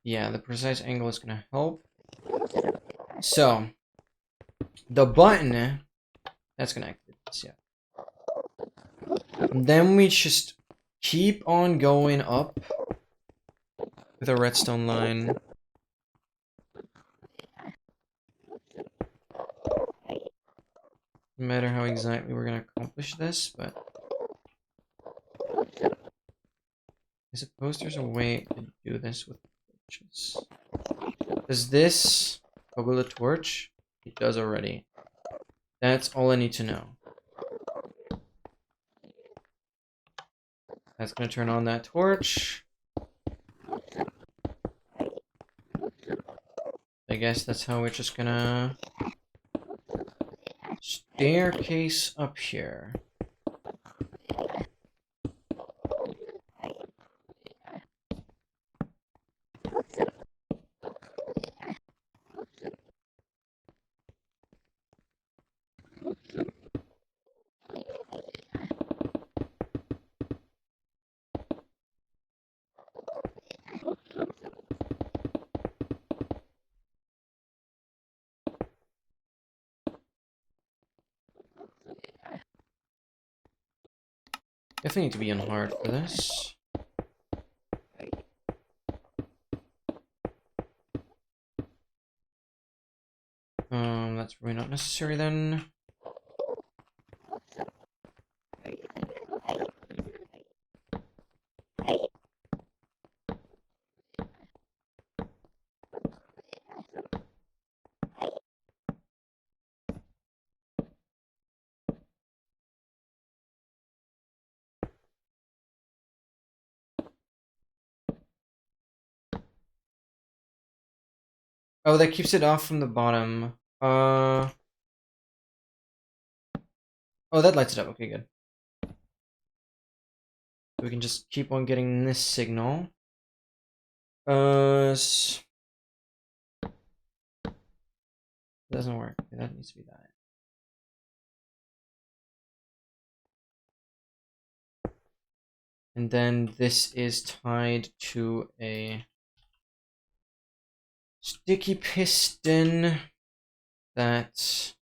Yeah, the precise angle is gonna help. So, the button, that's gonna activate this, yeah. And then we just keep on going up with a redstone line. No matter how exactly we're gonna accomplish this, but I suppose there's a way to do this with torches. Does this toggle the torch? It does already. That's all I need to know. That's gonna turn on that torch. I guess that's how we're just gonna staircase up here. Definitely need to be on hard for this. That's probably not necessary then. Oh, that keeps it off from the bottom. Oh, that lights it up. Okay, good. We can just keep on getting this signal. Doesn't work. Okay, that needs to be that. And then this is tied to a sticky piston that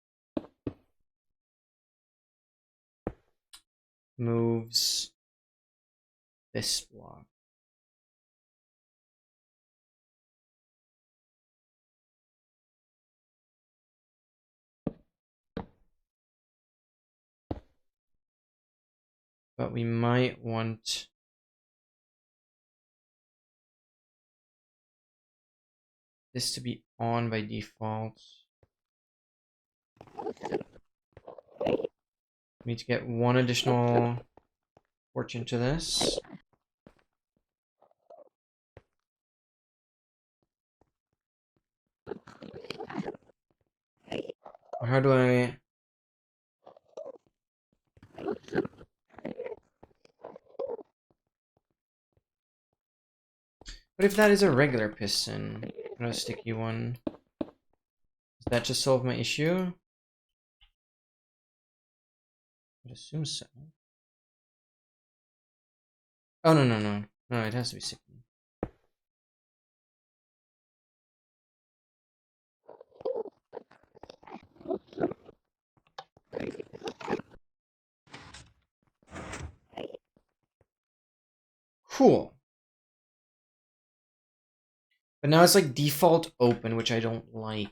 moves this block. But we might want this to be on by default. We need to get one additional torch into this. How do I... What if that is a regular piston, not a sticky one? Does that just solve my issue? I would assume so. Oh, no, no, no. No, it has to be sticky. Cool. But now it's like default open, which I don't like.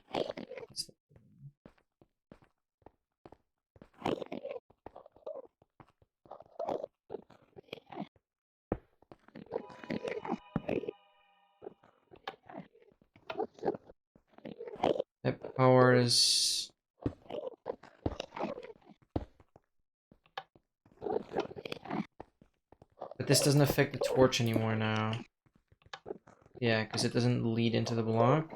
That powers... But this doesn't affect the torch anymore now. Yeah, because it doesn't lead into the block.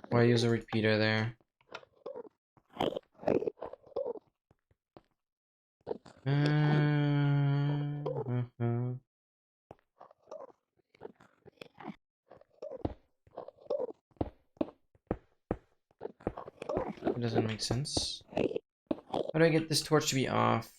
Why use a repeater there? It doesn't make sense. How do I get this torch to be off?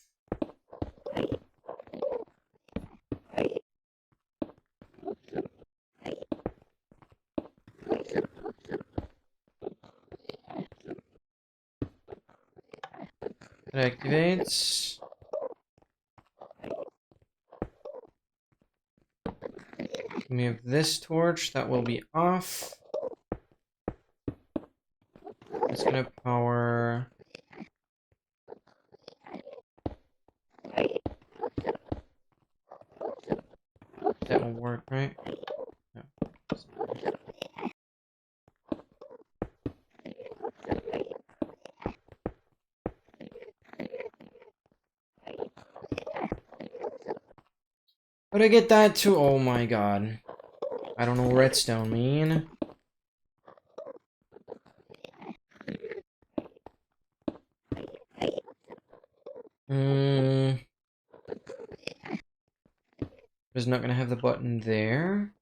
It activates. We have this torch that will be off. It's gonna power. That will work, right? No. How do I get that to? Oh my god. I don't know redstone mean. It's not gonna have the button there.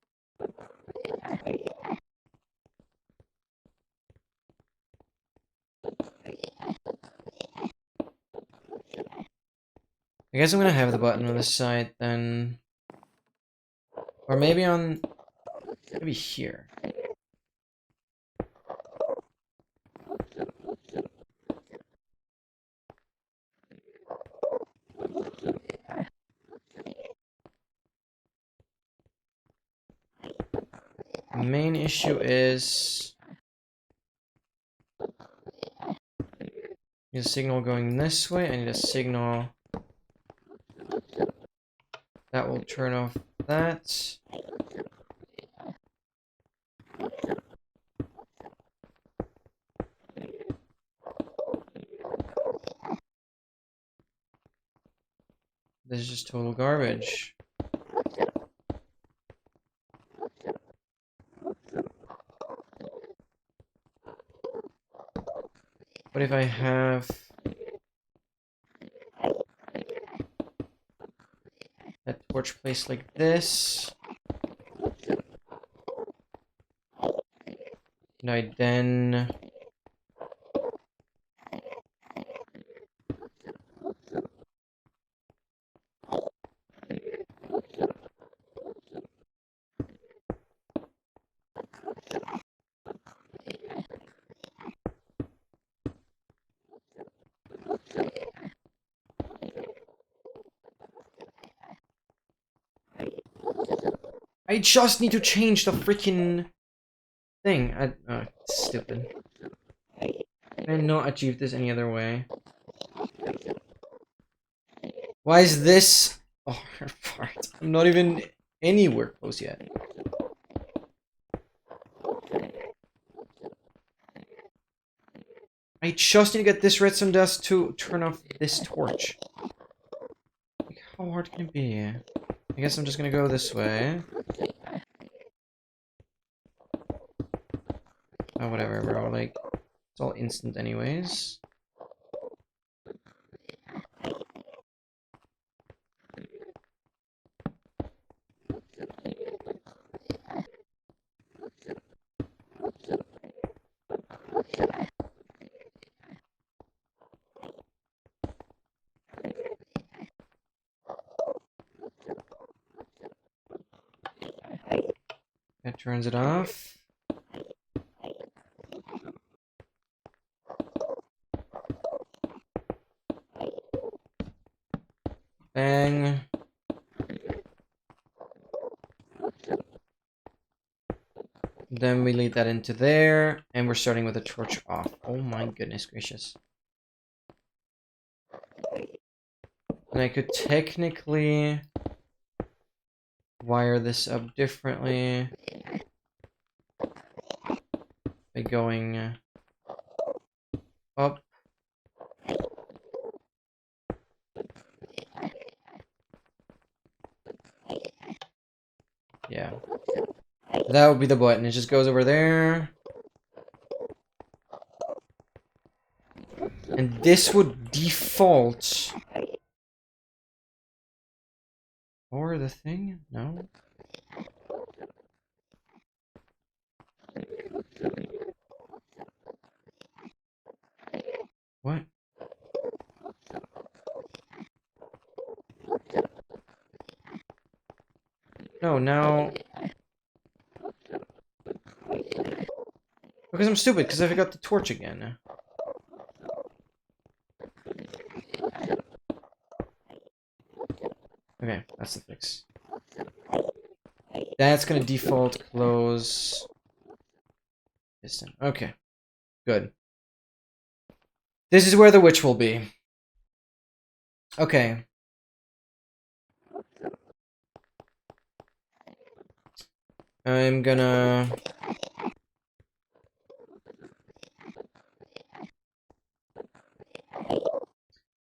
I guess I'm gonna have the button on this side then. Or maybe on... maybe here. The main issue is... I need a signal going this way. I need a signal that will turn off that. This is just total garbage. What if I have that torch placed like this? And I then... I just need to change the freaking thing. Oh, stupid. Can I not achieve this any other way? Why is this a hard part? I'm not even anywhere close yet. I just need to get this redstone dust to turn off this torch. Like, how hard can it be? I guess I'm just gonna go this way. Oh, whatever, bro. Like, it's all instant anyways. That turns it off. Bang. Then we lead that into there, and we're starting with the torch off. Oh my goodness gracious. And I could technically wire this up differently by going up. Yeah. That would be the button. It just goes over there. And this would default. Or the thing? No. What? No, now... Because I'm stupid, because I forgot the torch again. Okay, that's the fix. That's gonna default close piston. Okay, good. This is where the witch will be. Okay. I'm gonna...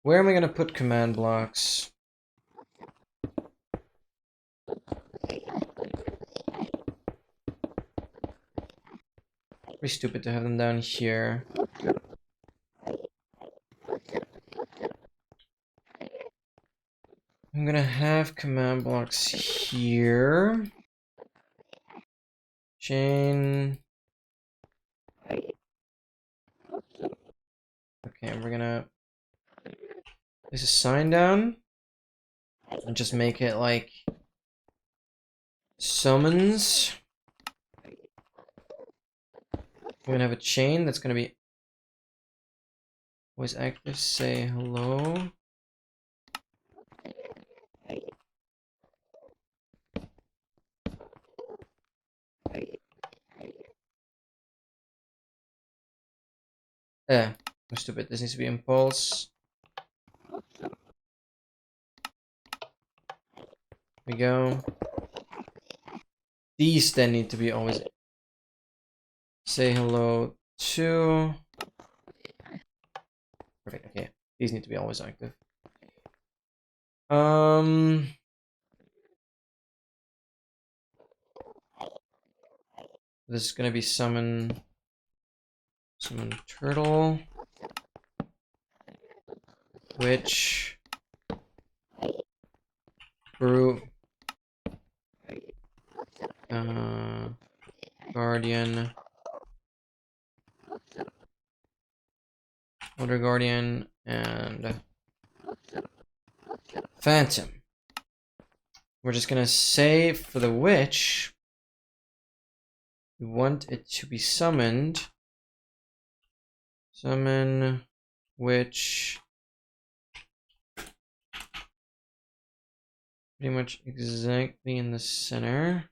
Where am I gonna put command blocks? Pretty stupid to have them down here. I'm gonna have command blocks here. Chain. Okay, we're gonna place a sign down. And just make it like summons. We're gonna have a chain that's gonna be always active. Say hello. I'm stupid. This needs to be impulse. There we go. These then need to be always say hello to. Perfect. Okay, these need to be always active. This is gonna be summon turtle, witch, brew, guardian, Elder Guardian, and Phantom. We're just gonna say for the witch, we want it to be summoned. Summon witch. Pretty much exactly in the center.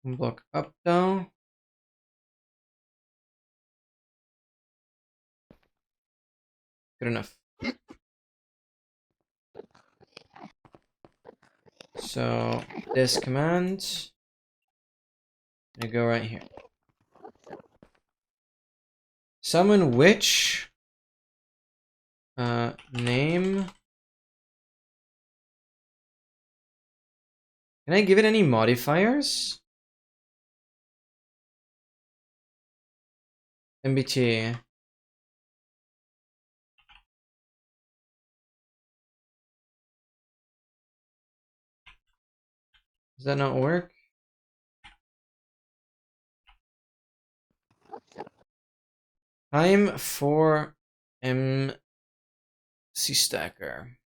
Block up though. Good enough. So this command, gonna go right here. Summon witch. Name. Can I give it any modifiers? MBT. Does that not work? Time for MC Stacker.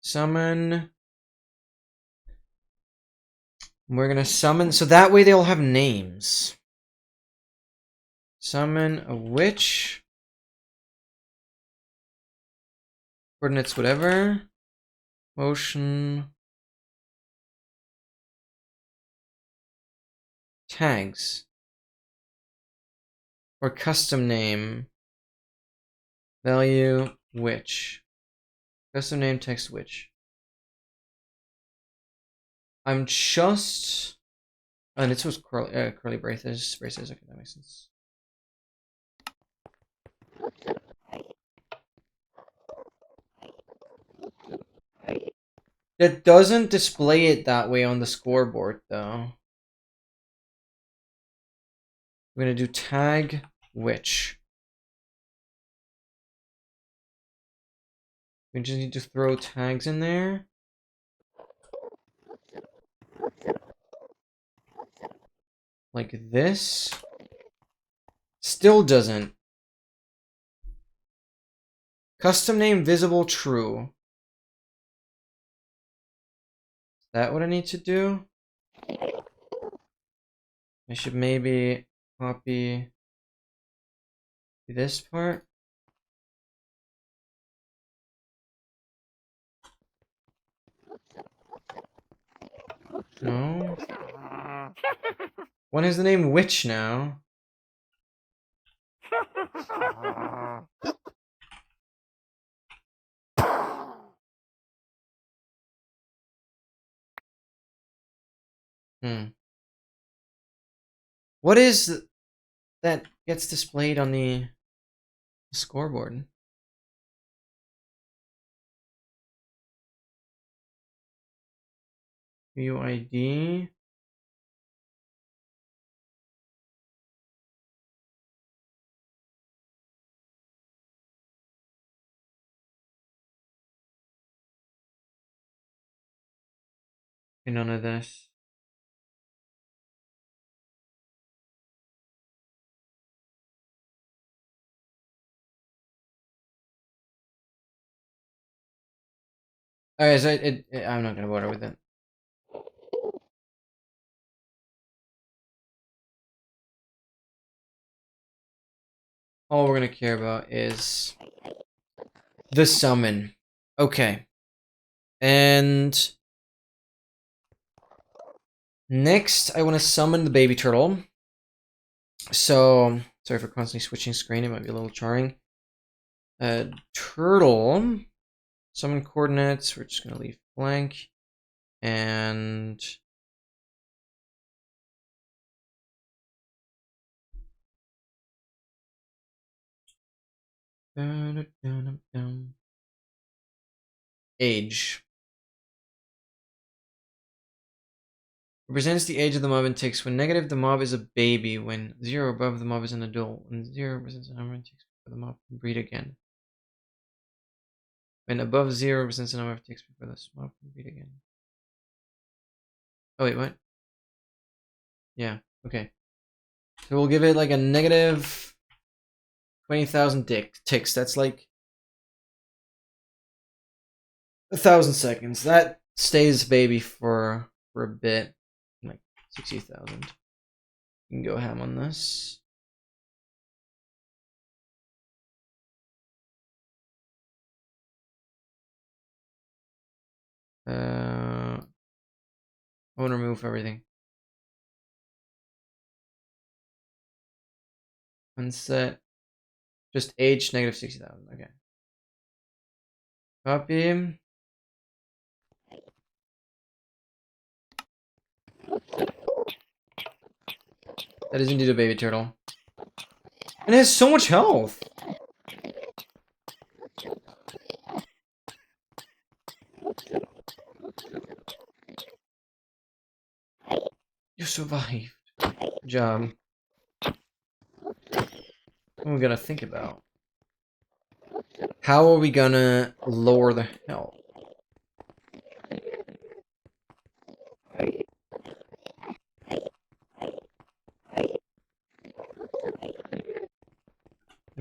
Summon. We're gonna summon, so that way they'll have names. Summon a witch. Coordinates, whatever. Motion. Tags. Or custom name. Value witch. Custom name text witch. I'm just. And it's with curly braces. Braces. Okay, that makes sense. It doesn't display it that way on the scoreboard, though. We're gonna do tag witch. We just need to throw tags in there. Like this. Still doesn't. Custom name visible true. Is that what I need to do? I should maybe copy this part. No. One has the name witch now. What is that gets displayed on the scoreboard? UID. None of this. Alright, so I'm not gonna bother with it. All we're gonna care about is the summon. Okay. And next, I want to summon the baby turtle. So, sorry for constantly switching screen. It might be a little jarring. Turtle. Summon coordinates. We're just gonna leave blank. And age. Represents the age of the mob in ticks. When negative, the mob is a baby. When 0 above, the mob is an adult. When 0 represents a number in ticks, the mob can breed again. When above 0 represents a number of ticks before the mob can breed again. Oh wait, what? Yeah, okay. So we'll give it like a negative 20,000 ticks. That's like 1,000 seconds. That stays baby for a bit. Like 60,000. You can go ham on this. I want to remove everything. Unset. Just age negative 60,000. Okay. Copy. That is indeed a baby turtle. And it has so much health. You survived. Good job. What are we gonna think about? How are we gonna lower the health?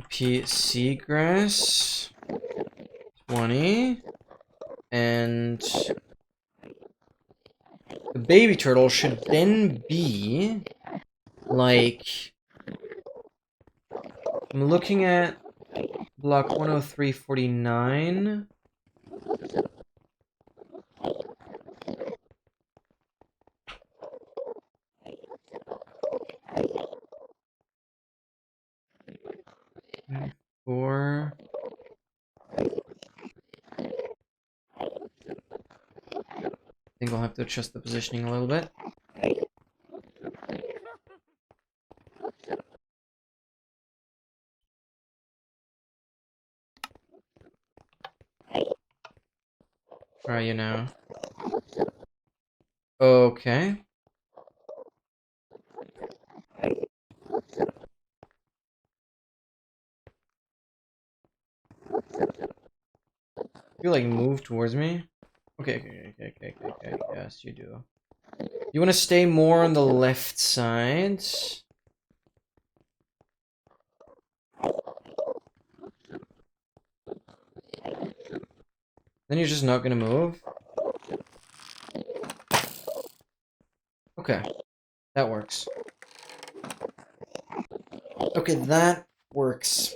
PC grass 20 and the baby turtle should then be like, I'm looking at block 103.49. Four. I think I'll have to adjust the positioning a little bit. Where are you now? Okay. You like move towards me? Okay. Yes, you do. You want to stay more on the left side. Then you're just not gonna move? Okay. That works. Okay, that works.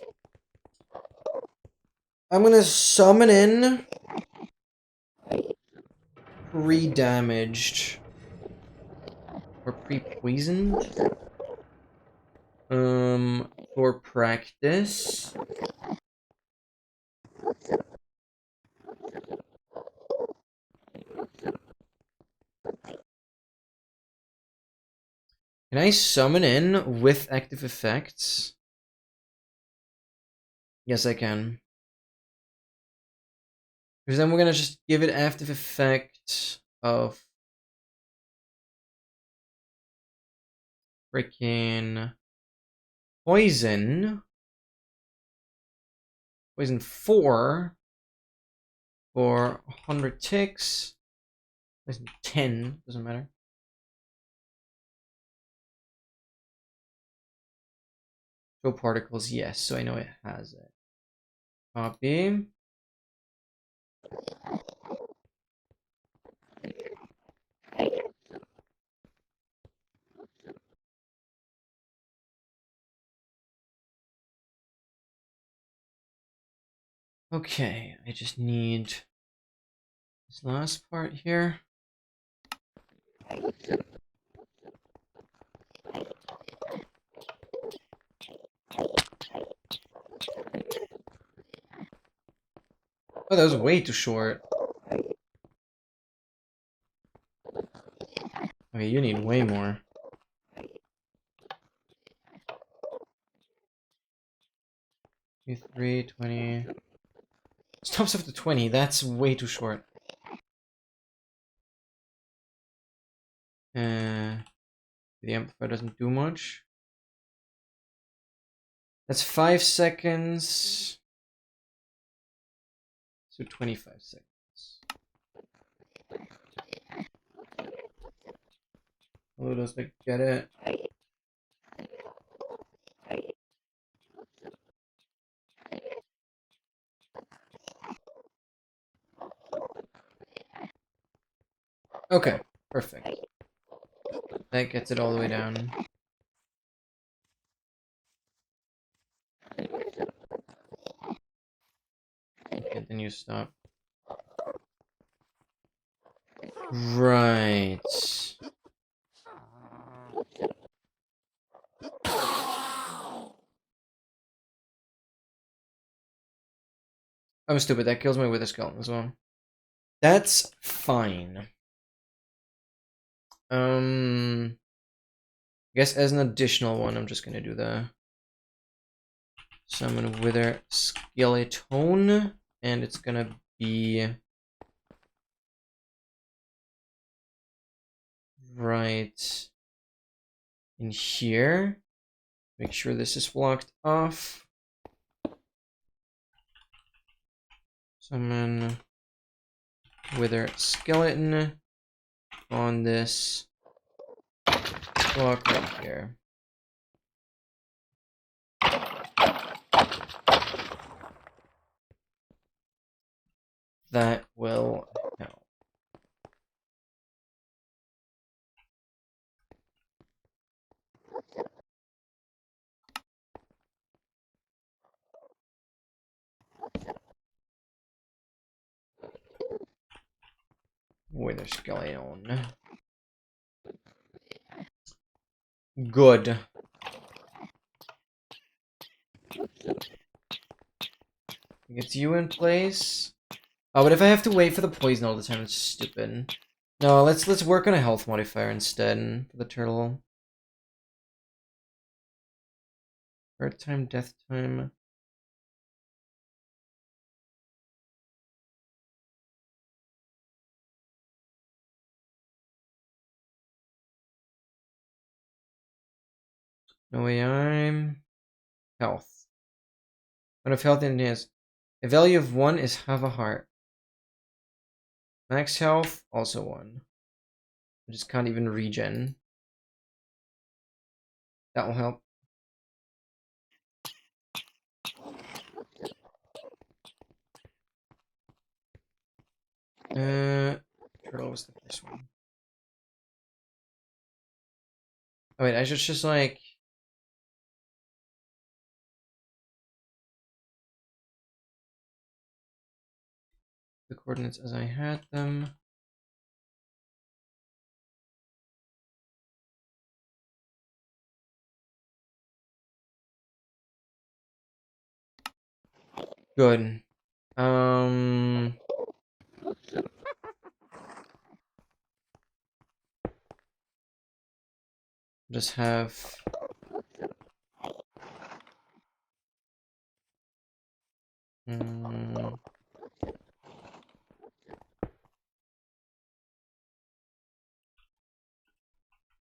I'm gonna summon in pre-damaged. Or pre-poisoned? For practice. Can I summon in with active effects? Yes, I can. Because then we're gonna just give it active effect of freaking poison. Poison 4 for 100 ticks. 10, doesn't matter. Show particles, yes, so I know it has it. Copy. Okay, I just need this last part here. Oh, that was way too short. Okay, you need way more. 23, 20. Stops after 20, that's way too short. The amplifier doesn't do much. That's 5 seconds. So 25 seconds. Oh, does it get it? Okay, perfect. That gets it all the way down. Okay, then you stop. Right. I'm stupid, that kills my wither skeleton as well. That's fine. I guess as an additional one, I'm just gonna do the summon wither skeleton, and it's gonna be right in here. Make sure this is blocked off. Summon wither skeleton on this block right here. That will help. Wither skeleton. Good. Gets you in place. Oh, but if I have to wait for the poison all the time, it's stupid. No, let's work on a health modifier instead for the turtle. Hurt time, death time. No AI. Health. What if health is a value of 1 is half a heart. Max health, also 1. I just can't even regen. That will help. Turtle was the first one. Oh wait, I should just like... the coordinates as I had them. Good. Just have...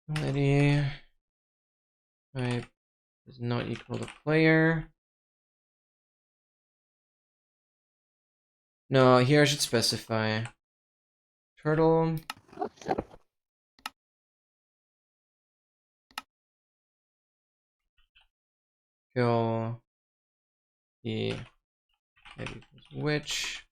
Ability type is not equal to player. No, here I should specify turtle Kill the witch.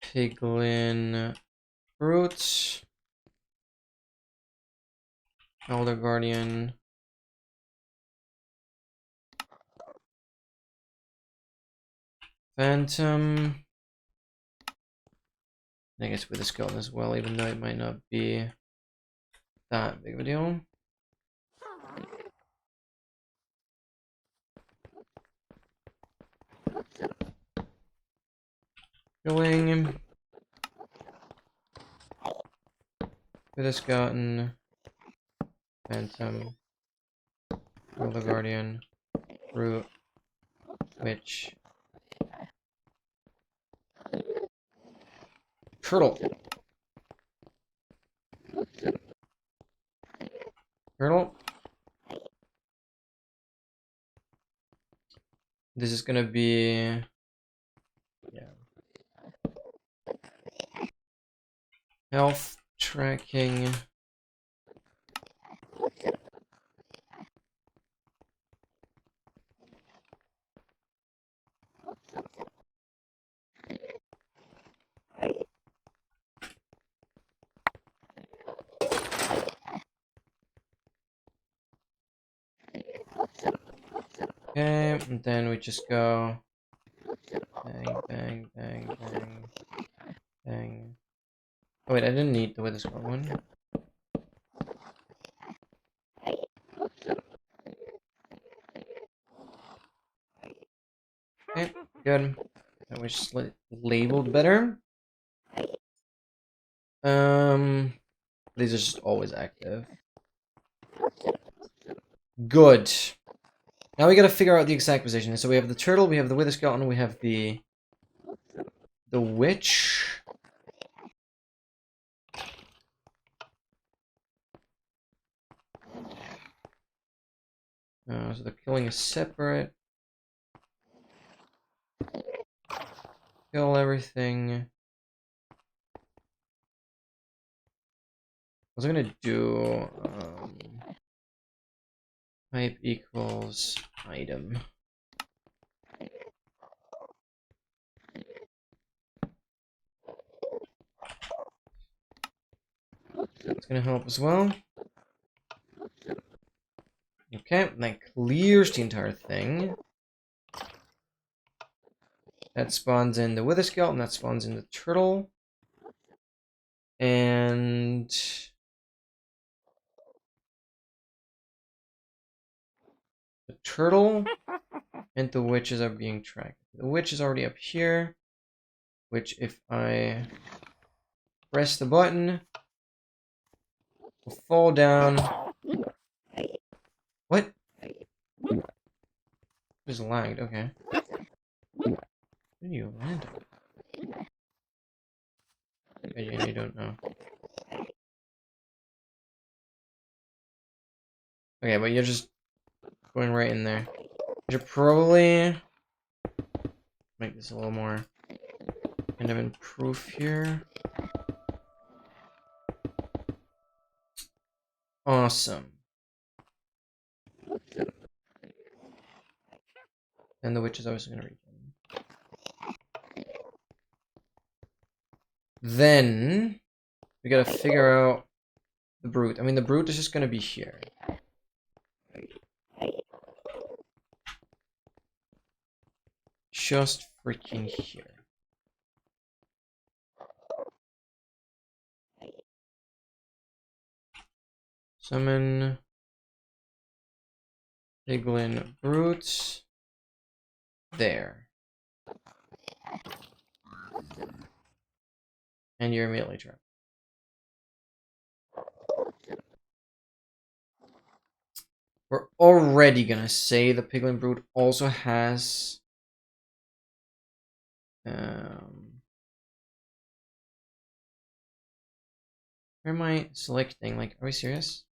Piglin Brute. Elder Guardian. Phantom. I guess with a skeleton as well, even though it might not be that big of a deal. Killing. With a skeleton. Phantom. Elder Guardian. Root. Witch. Turtle. Turtle. This is gonna be... yeah. Health tracking. Okay, and then we just go bang, bang, bang, bang, bang. Oh wait, I didn't need the Wither one. Okay, good. That was just labeled better. These are just always active. Good. Now we gotta figure out the exact position. So we have the turtle, we have the wither skeleton, we have the witch. So the killing is separate. Kill everything. What was I gonna do? Type equals item. It's gonna help as well. Okay, that clears the entire thing. That spawns in the wither skeleton, that spawns in the turtle. And the turtle and the witches are being tracked. The witch is already up here, which if I press the button, will fall down. What? It was lagged, okay. Where do you land on? You don't know. Okay, but you're just going right in there. You should probably make this a little more kind of improve here. Awesome. And the witch is obviously gonna regen. Then we gotta figure out the brute. I mean, the brute is just gonna be here. Just freaking here. Summon Piglin Brute. There. And you're immediately trapped. We're already gonna say the Piglin Brute also has Where am I selecting? Like, are we serious?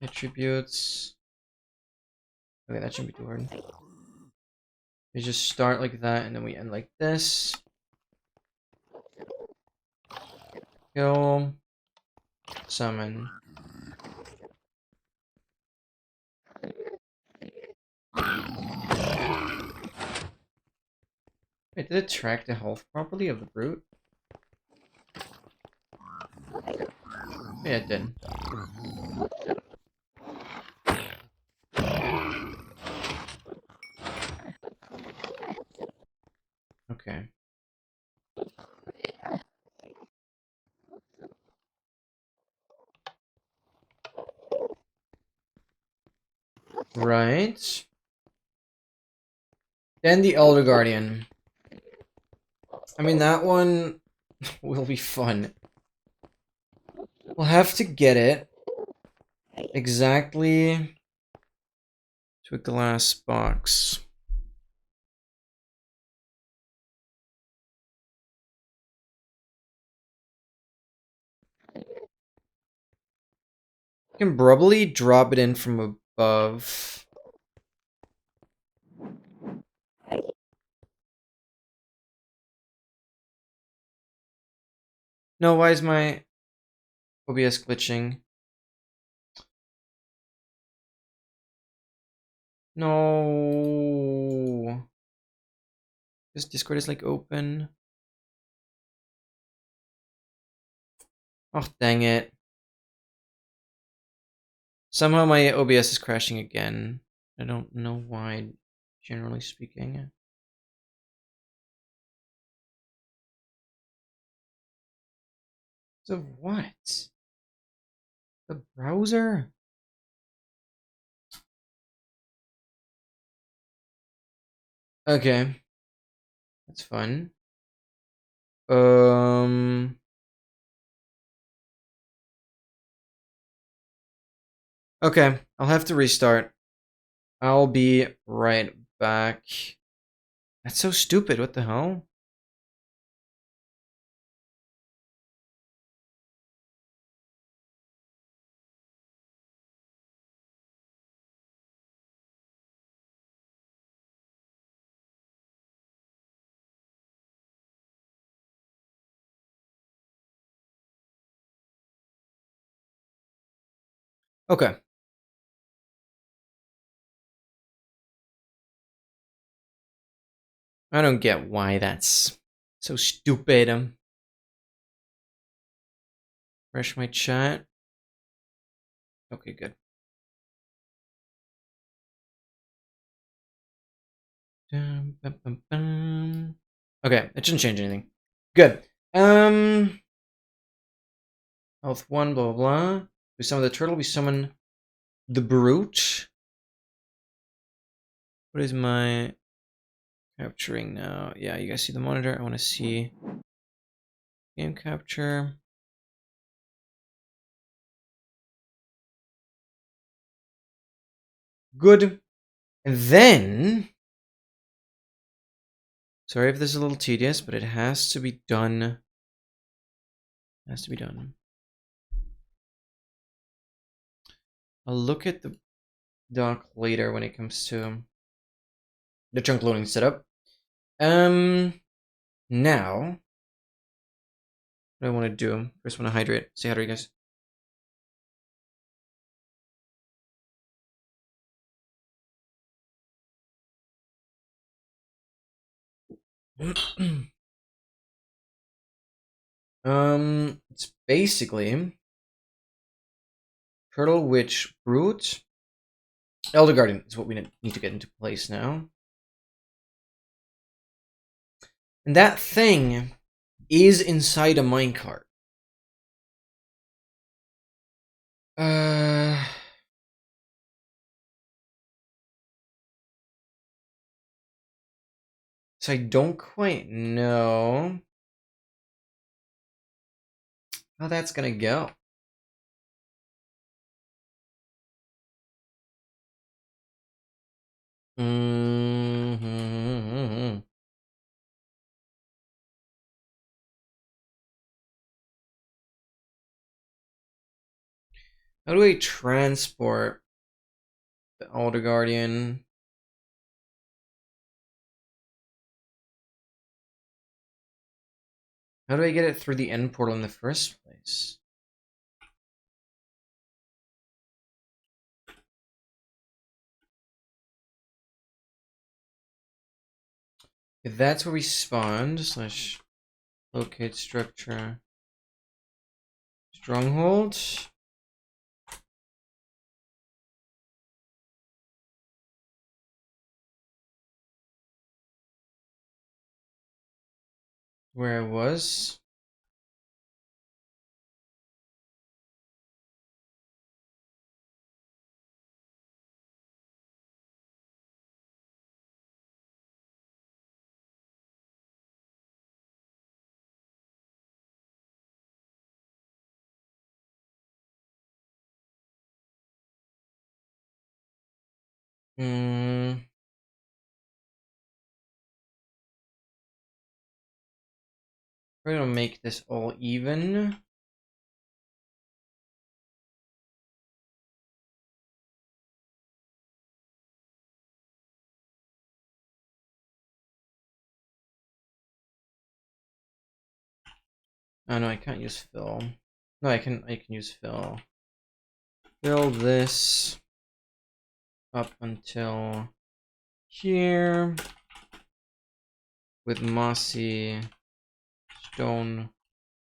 Attributes. Okay, that shouldn't be too hard. We just start like that, and then we end like this. Kill. Summon. Wait, did it track the health properly of the brute? Yeah, it did. Okay. Right. Then the Elder Guardian. I mean, that one will be fun. We'll have to get it exactly to a glass box. You can probably drop it in from above. No, why is my OBS glitching? No. This Discord is like open. Oh, dang it. Somehow my OBS is crashing again. I don't know why, generally speaking. So what? The browser? Okay. That's fun. Okay, I'll have to restart. I'll be right back. That's so stupid, what the hell? Okay. I don't get why that's so stupid. Refresh my chat. Okay, good. Okay, it shouldn't change anything. Good. Health 1, blah, blah, blah. We summon the turtle, we summon the brute. What is my capturing now? Yeah, you guys see the monitor. I want to see game capture. Good. And then, sorry if this is a little tedious, but it has to be done. It has to be done. I'll look at the doc later when it comes to the chunk loading setup. Now, what I want to do, first want to hydrate. Say hi to you guys. It's basically Turtle Witch Brute. Elder Guardian is what we need to get into place now. And that thing is inside a minecart. So I don't quite know how that's gonna go. How do I transport the Elder Guardian? How do I get it through the end portal in the first place? If that's where we spawned, slash locate structure. Stronghold. Where I was. Hmm. We're gonna make this all even. Oh no, I can't use fill. No, I can use fill. Fill this up until here with mossy stone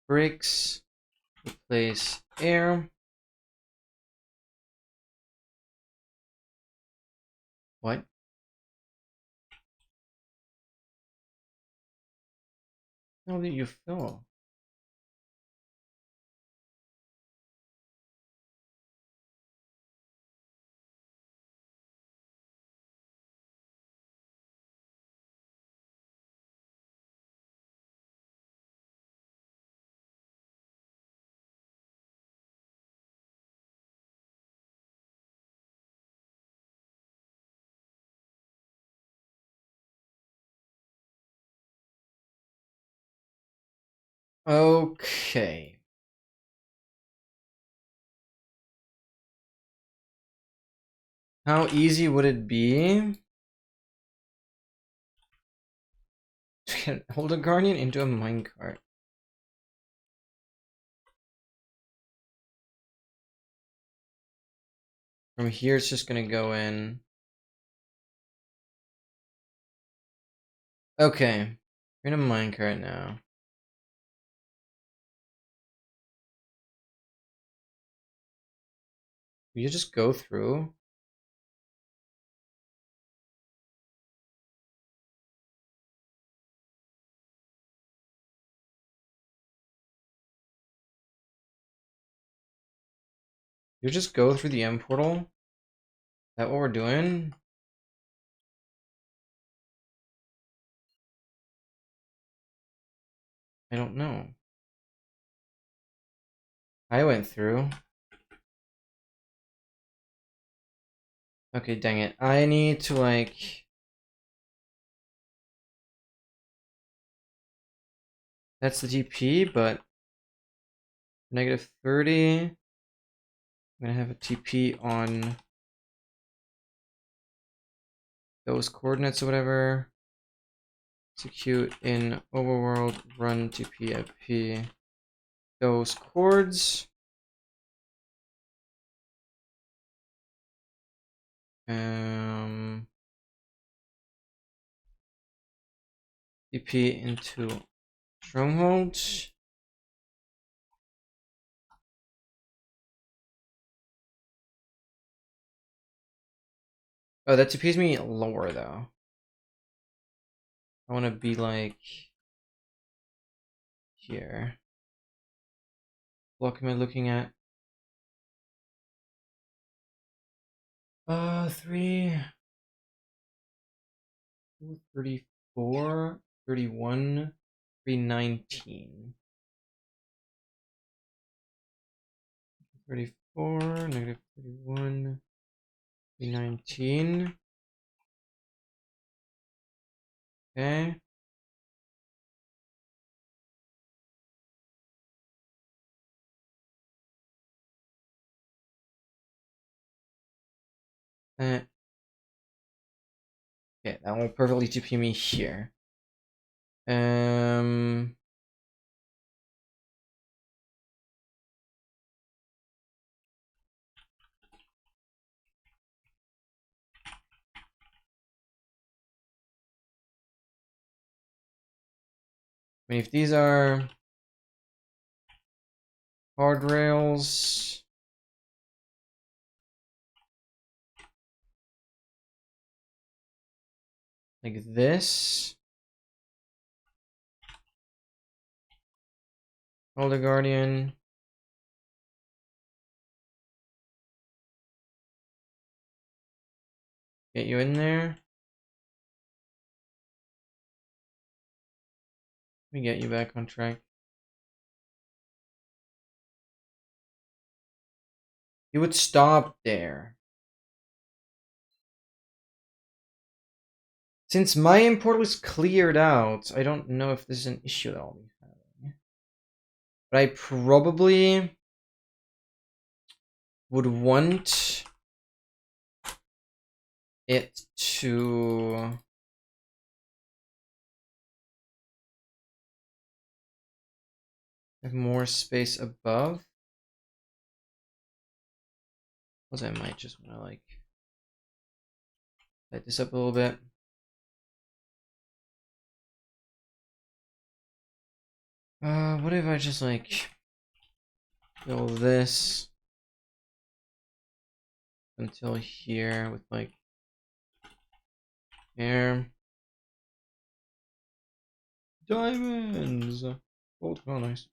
bricks. Replace air. What? How did you fill? Okay. How easy would it be to hold a guardian into a minecart? From here, it's just gonna go in. Okay, we're in a minecart now. Will you just go through? You just go through the end portal? Is that what we're doing? I don't know. I went through. Okay, dang it. I need to, like... That's the TP, but... Negative 30. I'm gonna have a TP on... those coordinates or whatever. Execute in overworld, run TP IP. Those chords. TP into stronghold. Oh, that TPs me lower though. I want to be like here. What am I looking at? 3, 34, 31, 319. 34, negative 31, 319. Okay. Okay, that will perfectly TP me here. I mean, if these are hard rails, like this, Elder Guardian, get you in there. Let me get you back on track. You would stop there. Since my import was cleared out, I don't know if this is an issue that I'll be having. But I probably would want it to have more space above. Plus I might just want to like light this up a little bit. What if I just like fill this until here with like air. Diamonds! Gold, oh nice.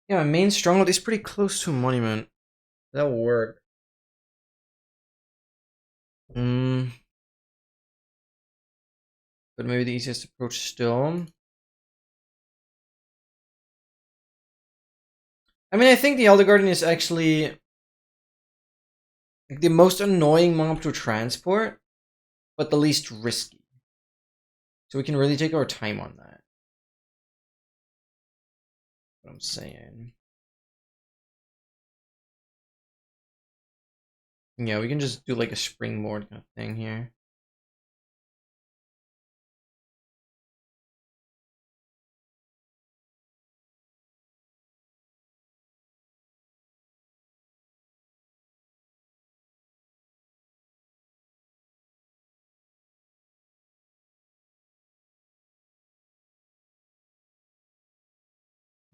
Yeah, my main stronghold is pretty close to a monument. That will work. But maybe the easiest approach still. I mean, I think the Elder Guardian is actually like the most annoying mob to transport, but the least risky. So we can really take our time on that. What I'm saying. Yeah, we can just do like a springboard kind of thing here.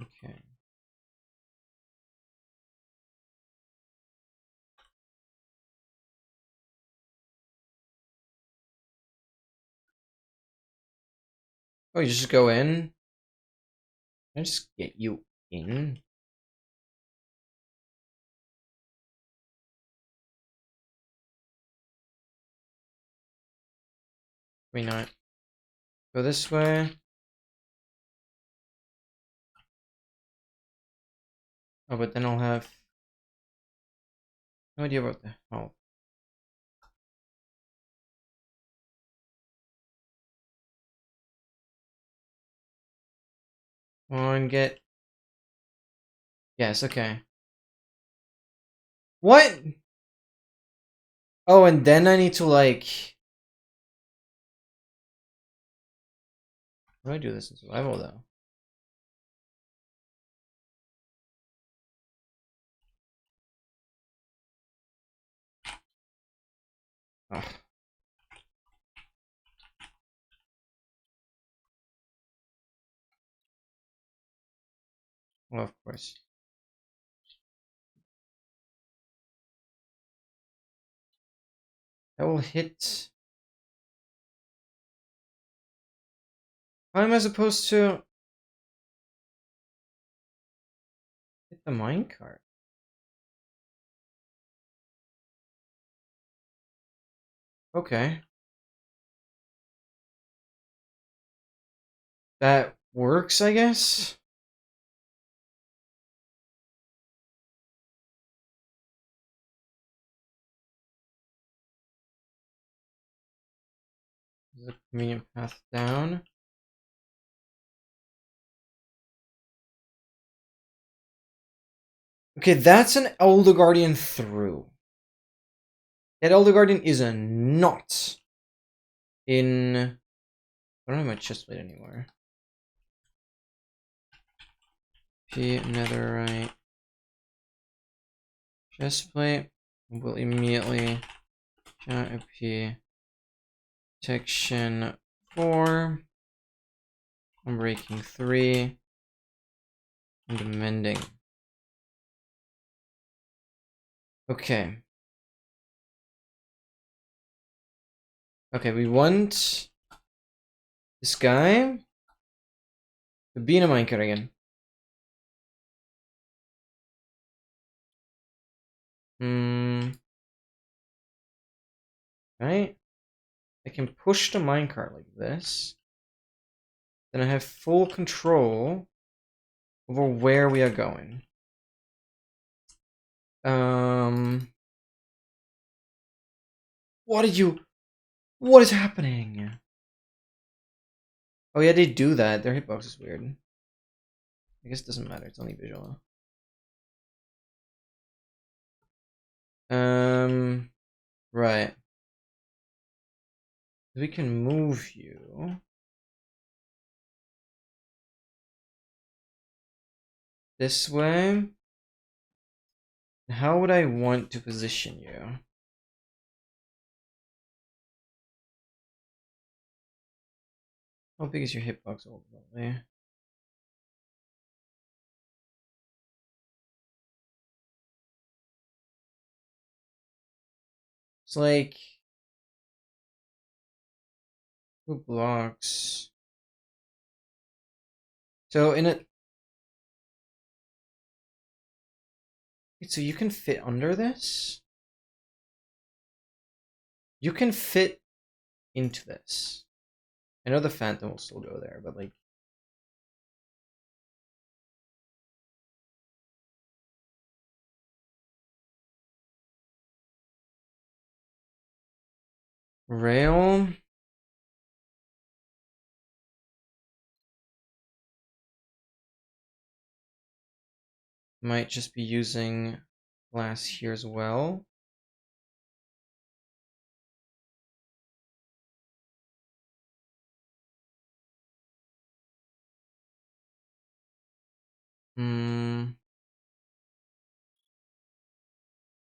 Okay. Oh, you just go in? I just get you in? Wait, not. Go this way. Oh, but then I'll have no idea what the hell. On, get. Yes, okay. What? Oh, and then I need to like. How do I do this in survival though? Oh. Well, of course. That will hit. How am I supposed to hit the minecart? Okay. That works, I guess? There's a convenient path down. Okay, that's an Elder Guardian through. That Elder Guardian is a not in... I don't have my chest plate anymore. P netherite chest plate will immediately P protection 4. I'm breaking 3 and mending. Okay. Okay, we want this guy to be in a minecart again. Right? I can push the minecart like this. Then I have full control over where we are going. What is happening? Oh yeah, they do that. Their hitbox is weird. I guess it doesn't matter, it's only visual. Right. We can move you. This way. How would I want to position you? How big is your hitbox ultimately? It's like 2 blocks. So in a... So you can fit under this? You can fit into this. I know the Phantom will still go there, but like... Rail? Might just be using glass here as well.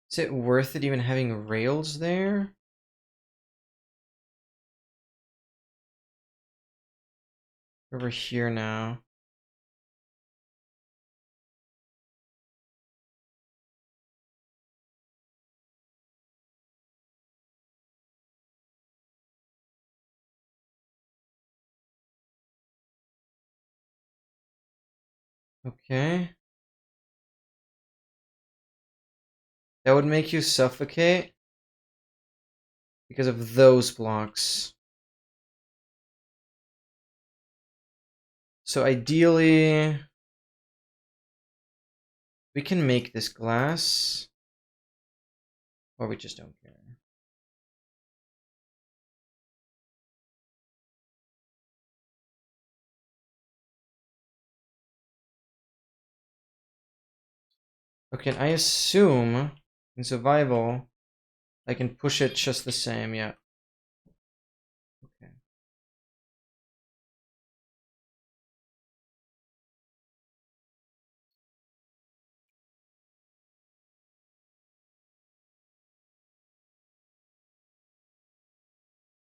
Is it worth it even having rails there? Over here now. Okay. That would make you suffocate because of those blocks. So ideally, we can make this glass, or we just don't care. Okay, I assume in survival, I can push it just the same, yeah. Okay.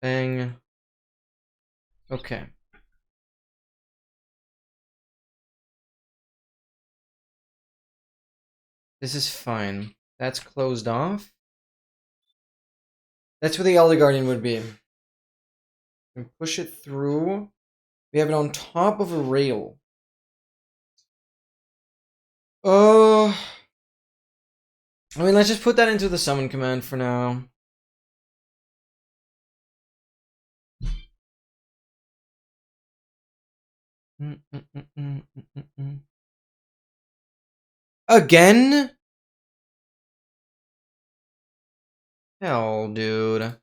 Bang. Okay. This is fine. That's closed off. That's where the Elder Guardian would be. And push it through. We have it on top of a rail. I mean, let's just put that into the summon command for now. Again? Hell, dude.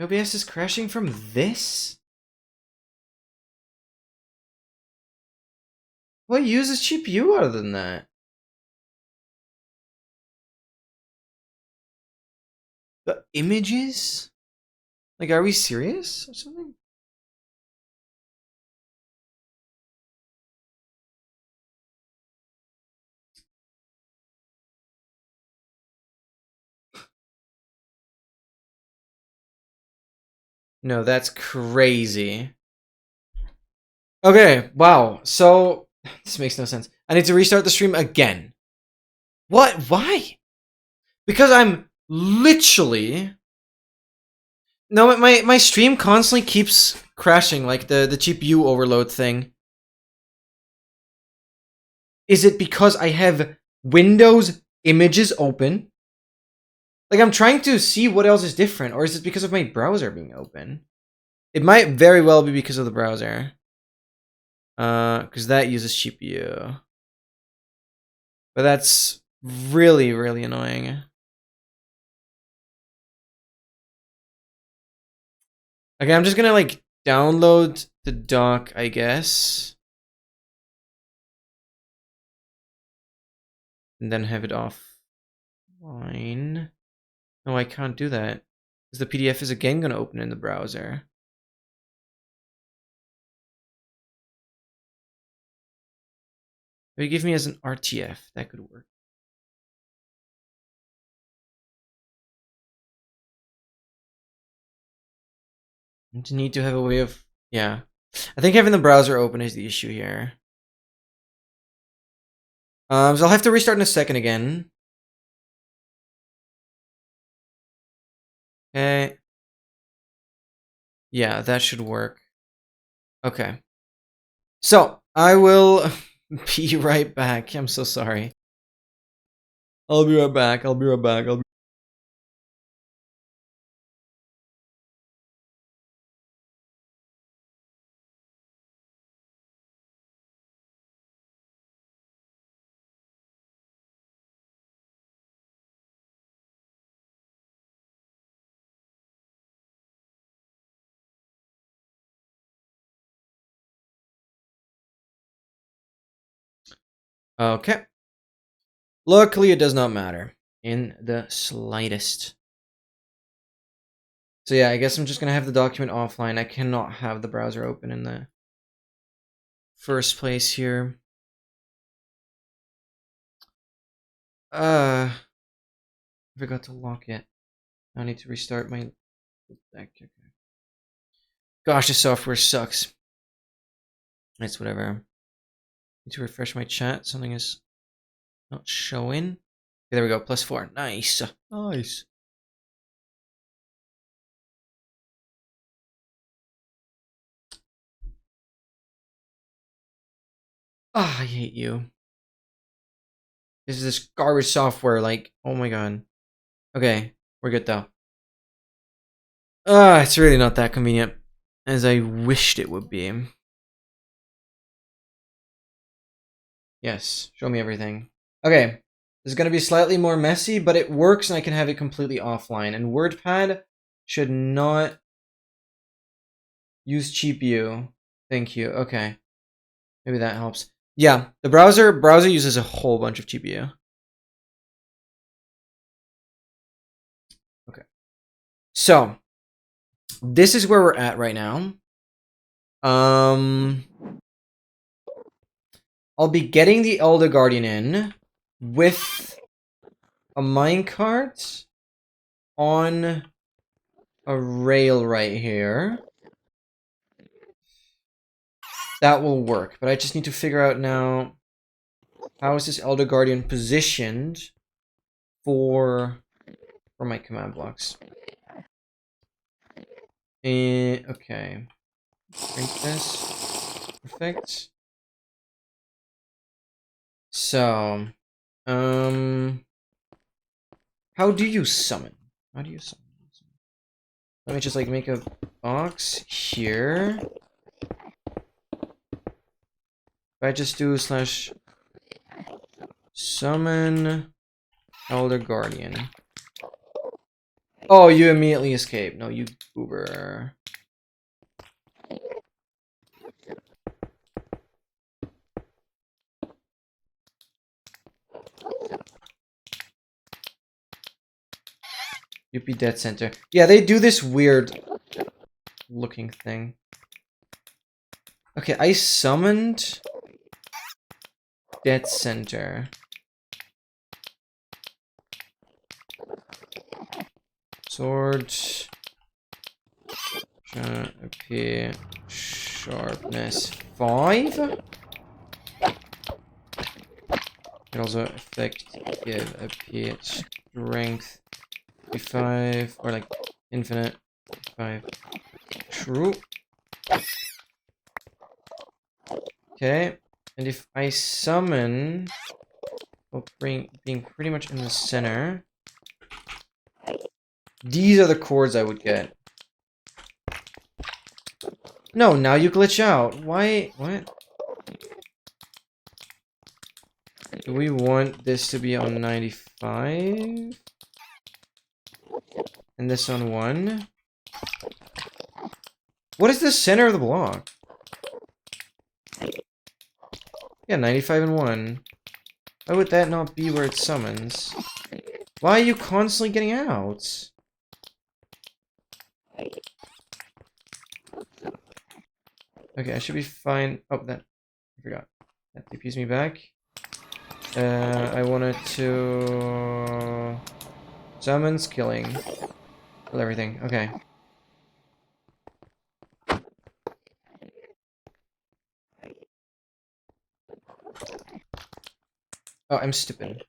OBS is crashing from this? What uses GPU other than that? The images? Like, are we serious or something? No, that's crazy. Okay, wow. So, this makes no sense. I need to restart the stream again. What? Why? Because I'm literally... No, my stream constantly keeps crashing, like the GPU overload thing. Is it because I have Windows images open? Like, I'm trying to see what else is different, or is it because of my browser being open? It might very well be because of the browser. Because that uses GPU. But that's really, really annoying. Okay, I'm just gonna, like, download the doc, I guess. And then have it offline. No, I can't do that. Because the PDF is again gonna open in the browser. Maybe give me as an RTF. That could work. I need to have a way of... Yeah. I think having the browser open is the issue here. So I'll have to restart in a second again. Okay. Yeah, that should work. Okay. So, I will be right back. I'm so sorry. I'll be right back. I'll be right back. Okay. Luckily, it does not matter in the slightest. So yeah, I guess I'm just gonna have the document offline. I cannot have the browser open in the first place here. I forgot to lock it. I need to restart my deck. Okay. Gosh, this software sucks. It's whatever. Need to refresh my chat. Something is not showing. Okay, there we go. +4. Nice. Nice. Ah, I hate you. This is this garbage software. Like, oh my god. Okay, we're good though. It's really not that convenient as I wished it would be. Yes, show me everything. Okay, this is going to be slightly more messy, but it works and I can have it completely offline. And WordPad should not use GPU. Thank you. Okay, maybe that helps. Yeah, the browser uses a whole bunch of GPU. Okay, so this is where we're at right now. I'll be getting the Elder Guardian in with a minecart on a rail right here. That will work, but I just need to figure out now how is this Elder Guardian positioned for my command blocks. Okay. Drink this. Perfect. So, how do you summon? How do you summon? Let me just like make a box here. If I just do /summon Elder Guardian. Oh, you immediately escape. No, you goober. UP Dead Center. Yeah, they do this weird looking thing. Okay, I summoned Dead Center. Sword. AP sharpness 5. Can also affect give AP strength 5 or like infinite 5. True. Okay, and if I summon, well, being pretty much in the center, these are the chords I would get. No, now you glitch out. Why? What? Do we want this to be on 95? And this on 1? What is the center of the block? Yeah, 95 and 1. Why would that not be where it summons? Why are you constantly getting out? Okay, I should be fine. Oh, that... I forgot. That DPs me back. I wanted to... Summons, killing. Kill everything. Okay. Oh, I'm stupid.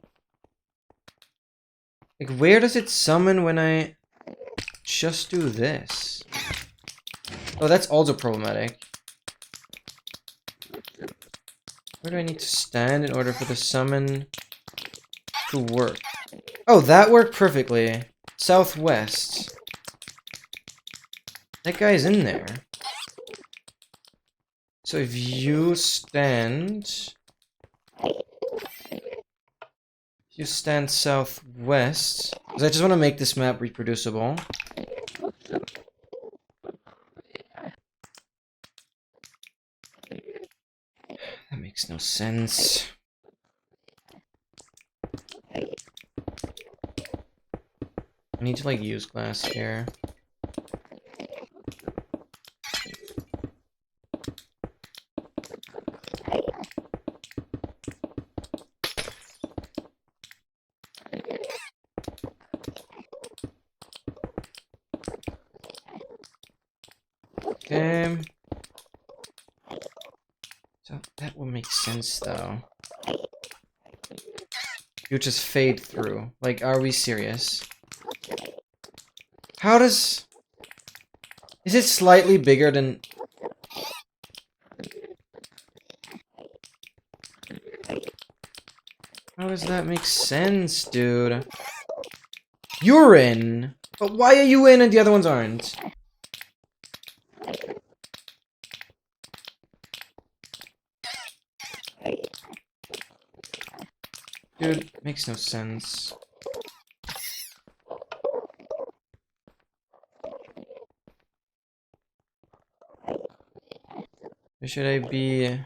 Like, where does it summon when I just do this? Oh, that's also problematic. Where do I need to stand in order for the summon to work? Oh, that worked perfectly. Southwest. That guy's in there. So if you stand... You stand southwest, because I just want to make this map reproducible. That makes no sense. I need to like use glass here. Okay. So that will make sense though. You just fade through. Like, are we serious? How does... Is it slightly bigger than... How does that make sense, dude? You're in! But why are you in and the other ones aren't? Dude, makes no sense. Where should I be?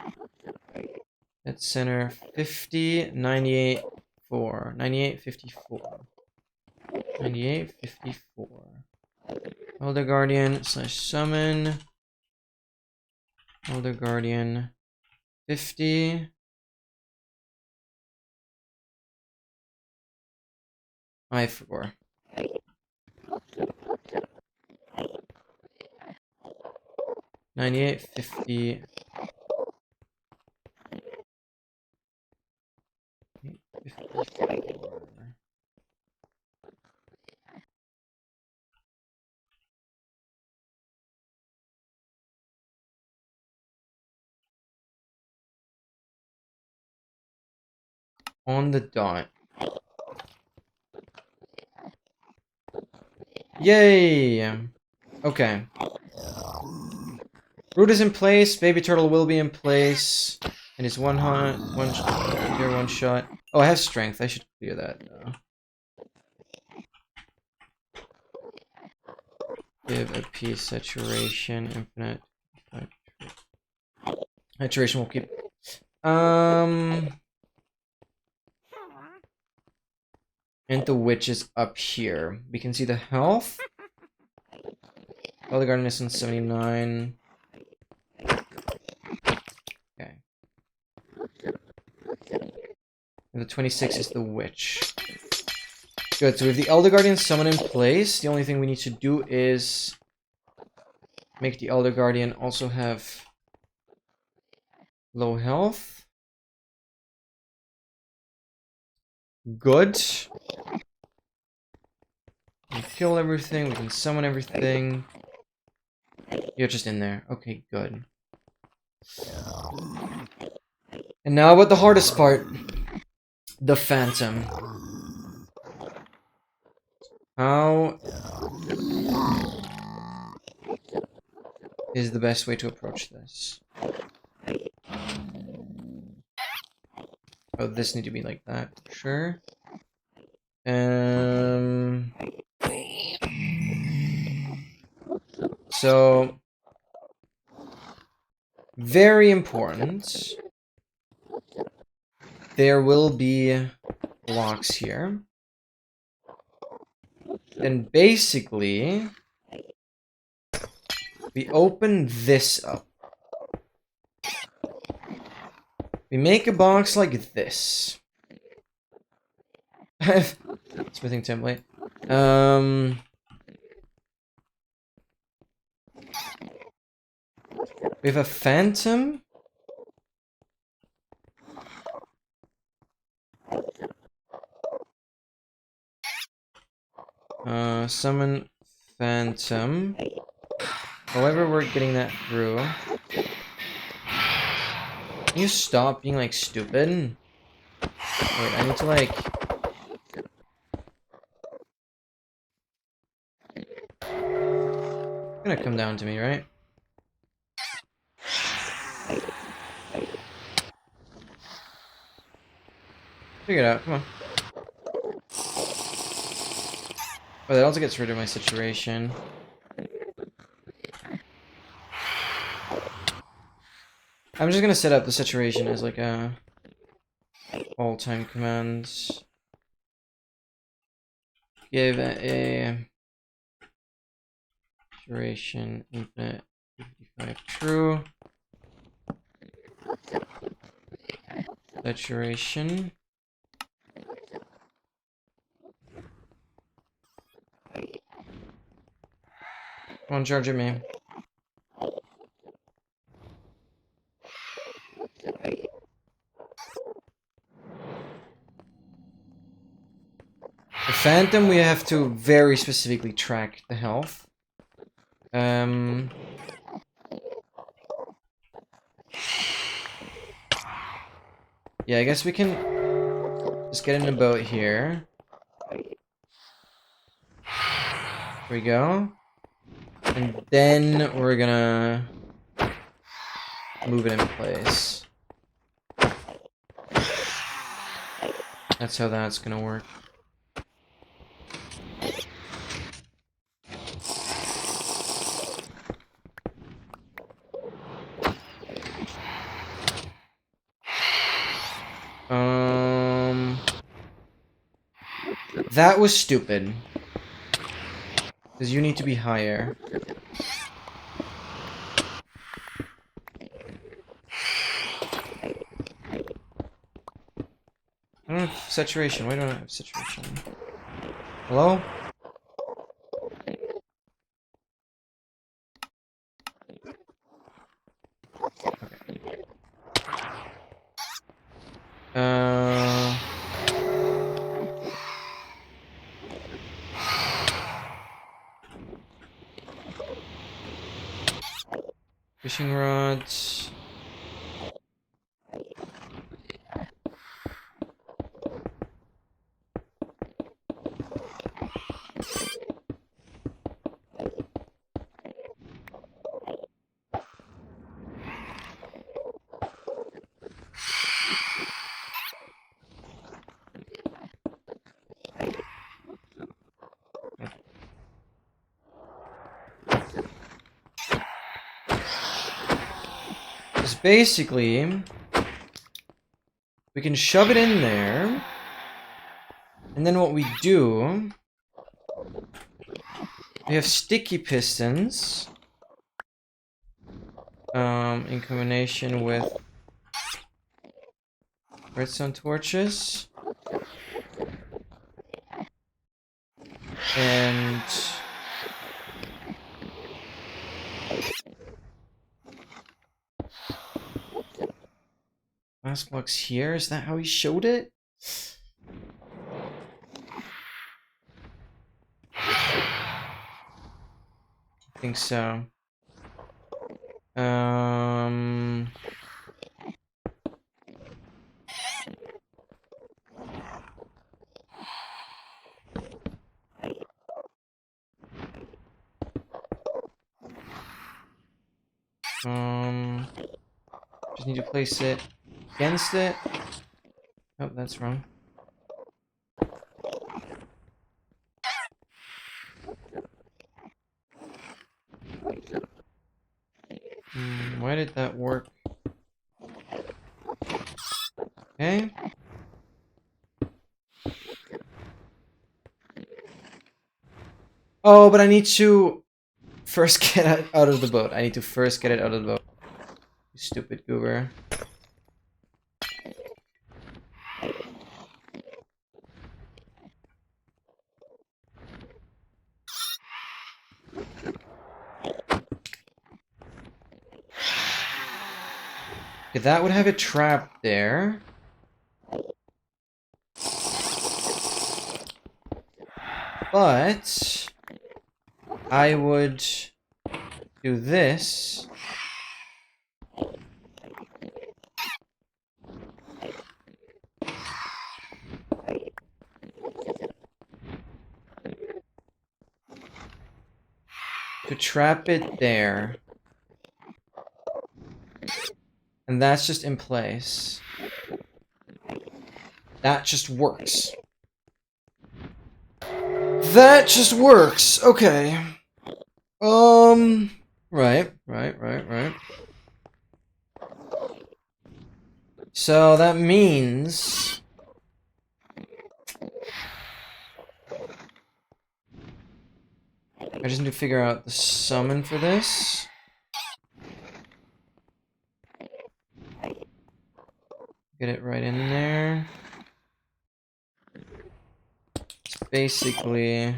At center 50, 98, 4. 98, 54. 98, 54. Elder Guardian / summon. Elder Guardian 50. I forgot. $98, 50. 54. On the dot. Yay! Okay. Root is in place. Baby turtle will be in place. And it's one shot. Oh, I have strength. I should clear that though. Give a piece saturation infinite. Saturation will keep. I And the witch is up here. We can see the health. Elder Guardian is on 79. Okay. And the 26 is the witch. Good, so we have the Elder Guardian summon in place. The only thing we need to do is make the Elder Guardian also have low health. Good. We can kill everything, we can summon everything. You're just in there. Okay, good. And now about the hardest part. The Phantom. How is the best way to approach this? Oh, this need to be like that. Sure. So very important. There will be blocks here. And basically we open this up. We make a box like this. Smithing template. We have a Phantom. Summon Phantom. However, we're getting that through. Can you stop being like stupid? Wait, I need to like... It's gonna come down to me, right? Figure it out, come on. Oh, that also gets rid of my situation. I'm just gonna set up the situation as like a all-time command. Give a duration infinite 55 true. Saturation. Come on, charge at me. The Phantom, we have to very specifically track the health. Yeah, I guess we can just get in a boat here. Here we go. And then we're gonna move it in place. That's how that's gonna work. That was stupid. Because you need to be higher. I don't have saturation. Why don't I have saturation? Hello? Fishing rods. Basically, we can shove it in there. And then what we do... We have sticky pistons. In combination with redstone torches. And... Last box here, is that how he showed it? I think so. Just need to place it against it. Oh, that's wrong. Why did that work? Okay. Oh, but I need to first get it out of the boat. I need to first get it out of the boat. You stupid goober. Okay, that would have it trapped there. But I would do this. To trap it there. And that's just in place. That just works. That just works. Okay. Right. So that means I just need to figure out the summon for this. Get it right in there. It's basically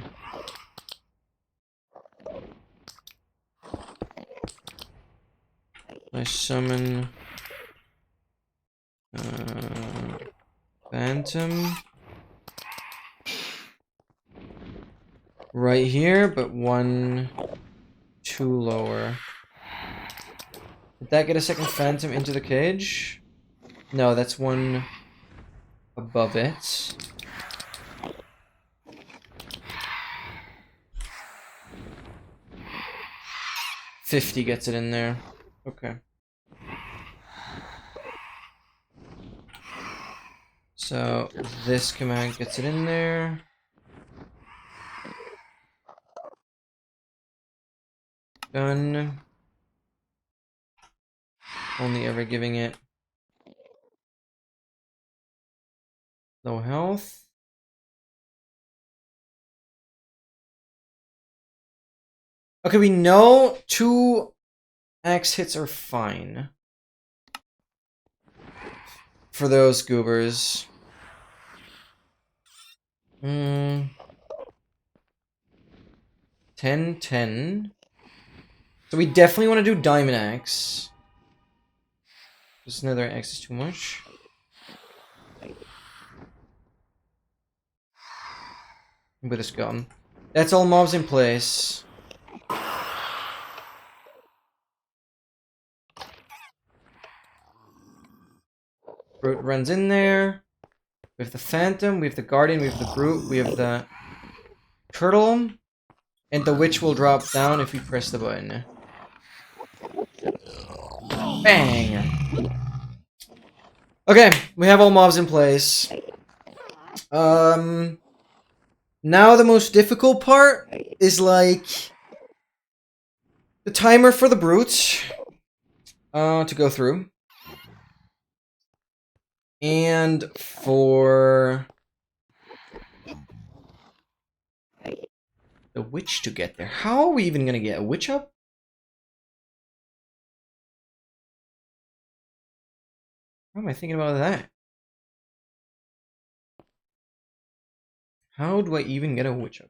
I summon Phantom right here, but 1, 2 lower. Did that get a second Phantom into the cage? No, that's 1 above it. $50 gets it in there. Okay. So this command gets it in there. Done. Only ever giving it low health. Okay, we know 2 axe hits are fine. For those goobers. 10, 10. So we definitely want to do Diamond Axe. Just another Axe is too much. With this gun. That's all mobs in place. Brute runs in there. We have the Phantom, we have the Guardian, we have the Brute, we have the Turtle. And the Witch will drop down if we press the button. Bang! Okay, we have all mobs in place. Now the most difficult part is like the timer for the brutes to go through. And for the witch to get there. How are we even gonna get a witch up? How am I thinking about that? How do I even get a witch up?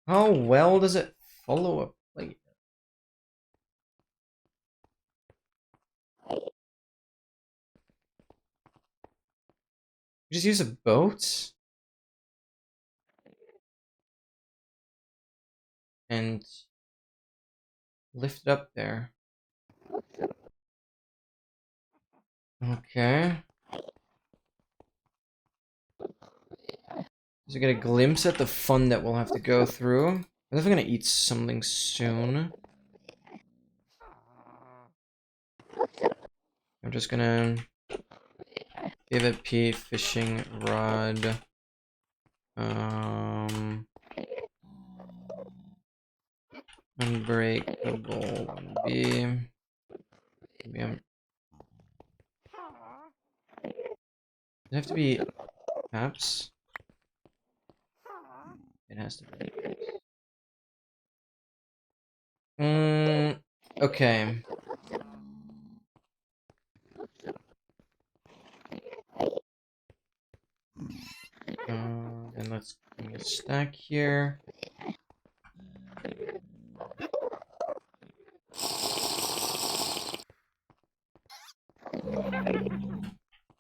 How well does it follow a plate? Just use a boat? And lift it up there. Okay. Just get a glimpse at the fun that we'll have to go through. I'm definitely gonna eat something soon. I'm just gonna give it P fishing rod. Unbreakable 1B. Maybe does it have to be caps? It has to be. Okay. And let's give me a stack here.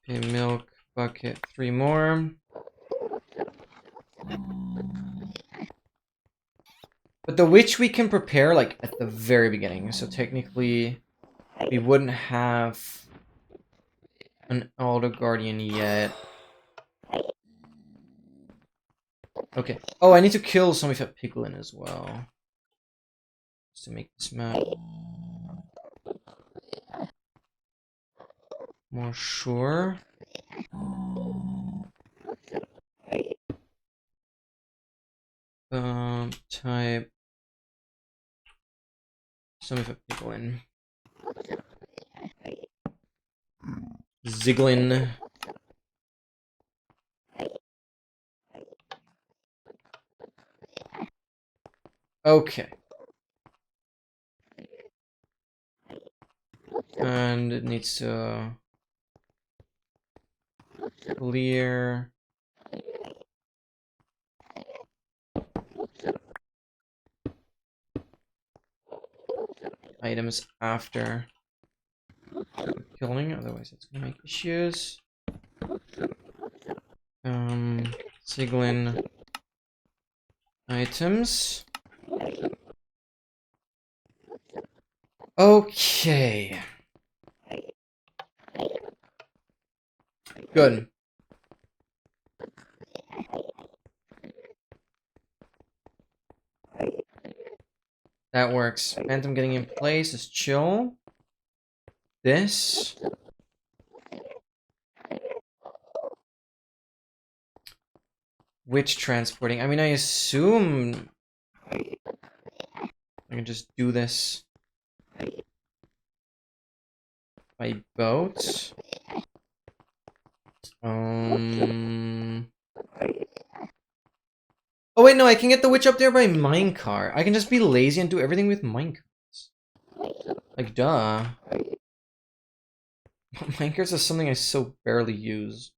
Okay, milk bucket, 3 more. But the witch we can prepare like at the very beginning, so technically we wouldn't have an auto guardian yet. Okay. Oh, I need to kill some of that piglin as well. Just to make this map more sure. Type some of the piglin. Ziglin. Okay. And it needs to clear items after killing, otherwise it's gonna make issues. Siglin items. Okay. Good. That works. Phantom getting in place is chill. This. Witch transporting. I mean, I assume I can just do this by boat. Oh wait, no, I can get the witch up there by minecart. I can just be lazy and do everything with minecarts. Like, duh. Minecarts is something I so barely use.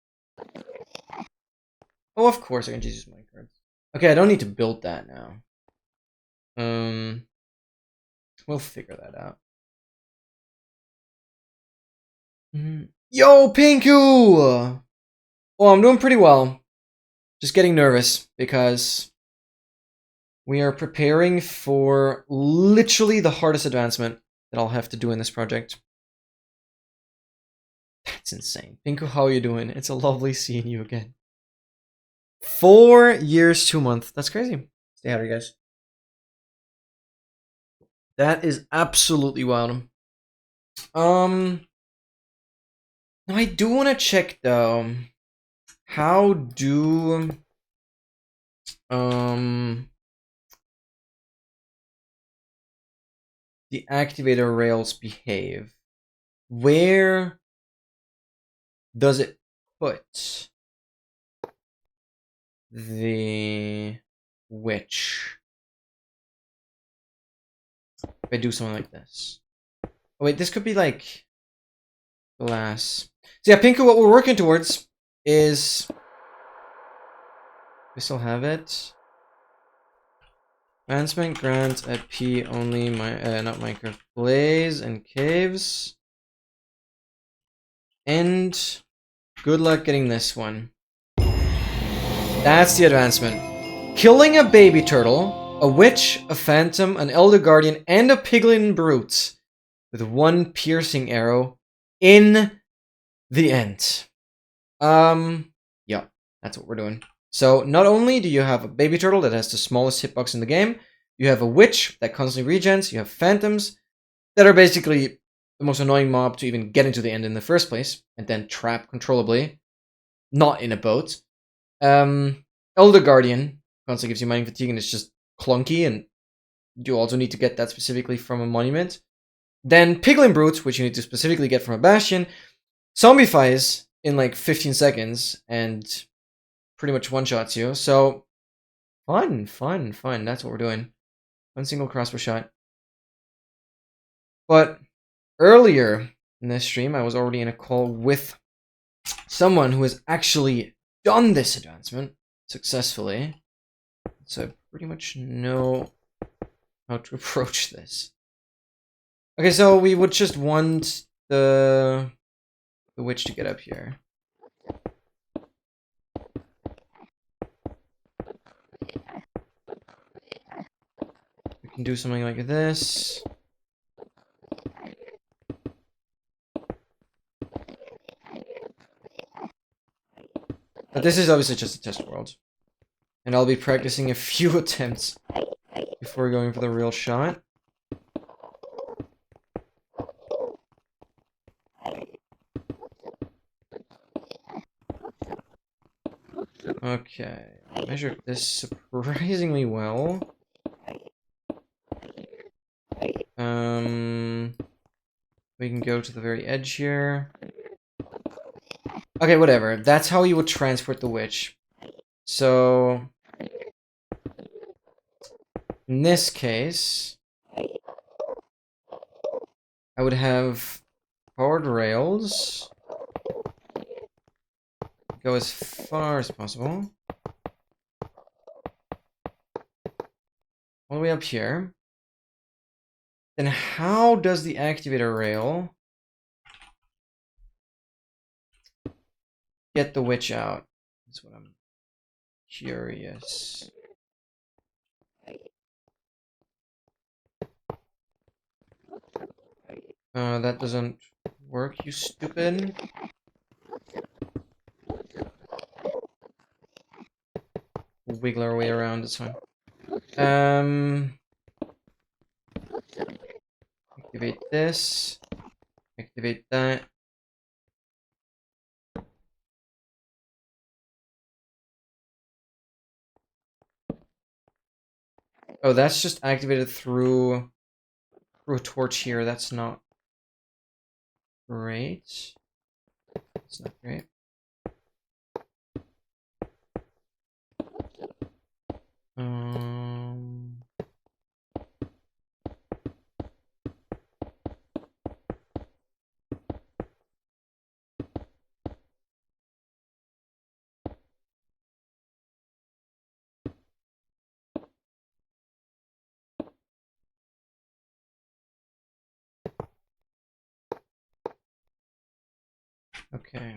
Oh, of course I can just use minecarts. Okay, I don't need to build that now. We'll figure that out. Yo, Pinku! Oh, I'm doing pretty well. Just getting nervous because we are preparing for literally the hardest advancement that I'll have to do in this project. That's insane. Pinku, how are you doing? It's a lovely seeing you again. 4 years, 2 months. That's crazy. Stay out, you guys. That is absolutely wild. Now I do want to check though. How do the activator rails behave? Where does it put the witch? If I do something like this. Oh wait, this could be like glass. So yeah, Pinku, what we're working towards is we still have it. Advancement grants at P only not Minecraft Blaze and Caves. And good luck getting this one. That's the advancement. Killing a baby turtle, a witch, a phantom, an elder guardian, and a piglin brute with one piercing arrow in the end. Yeah, that's what we're doing. So not only do you have a baby turtle that has the smallest hitbox in the game, you have a witch that constantly regens, you have phantoms that are basically the most annoying mob to even get into the end in the first place, and then trap controllably, not in a boat. Elder Guardian constantly gives you mining fatigue and it's just clunky, and you also need to get that specifically from a monument. Then Piglin Brute, which you need to specifically get from a bastion, zombifies in like 15 seconds and pretty much one-shots you. So, fun. That's what we're doing. One single crossbow shot. But earlier in this stream, I was already in a call with someone who has actually done this advancement successfully. So I pretty much know how to approach this. Okay, so we would just want the witch to get up here. We can do something like this. But this is obviously just a test world. And I'll be practicing a few attempts before going for the real shot. Okay, I measured this surprisingly well. We can go to the very edge here. Okay, whatever. That's how you would transport the witch. So, in this case, I would have powered rails go as far as possible. All the way up here. Then how does the activator rail get the witch out? That's what I'm curious. That doesn't work, you stupid. We'll wiggle our way around, it's fine. Activate this. Activate that. Oh, that's just activated through a torch here. That's not great. That's not great. Okay.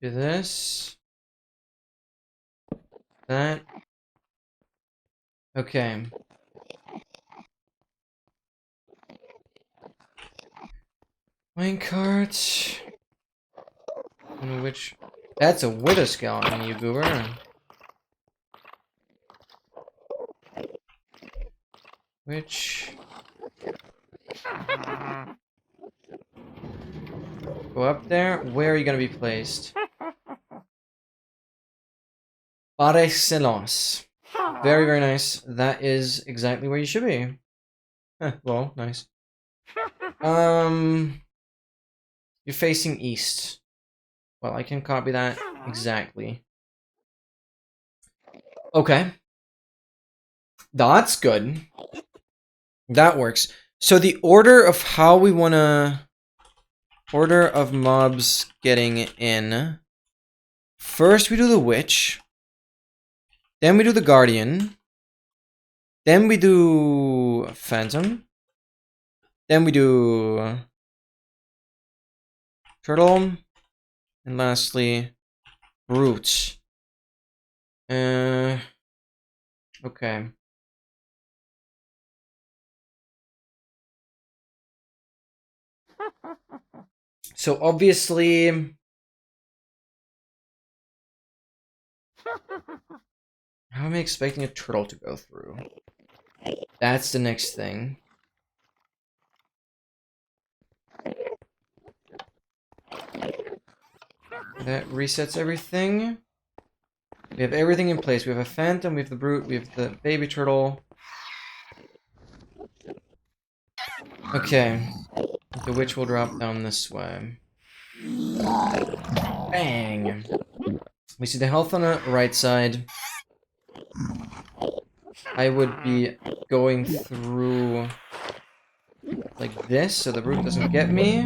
Do this. That. Okay. Minecart. And which? That's a widow skeleton, you goober. Which? Go up there. Where are you gonna be placed? Par excellence. Very, very nice. That is exactly where you should be. Well, nice. You're facing east. Well, I can copy that exactly. Okay. That's good. That works. So the order of how we wanna... Order of mobs getting in. First we do the witch. Then we do the guardian. Then we do phantom. Then we do turtle. And lastly, brute. Okay. So obviously... How am I expecting a turtle to go through? That's the next thing. That resets everything. We have everything in place. We have a phantom, we have the brute, we have the baby turtle. Okay. The witch will drop down this way. Bang! We see the health on the right side. I would be going through like this so the brute doesn't get me.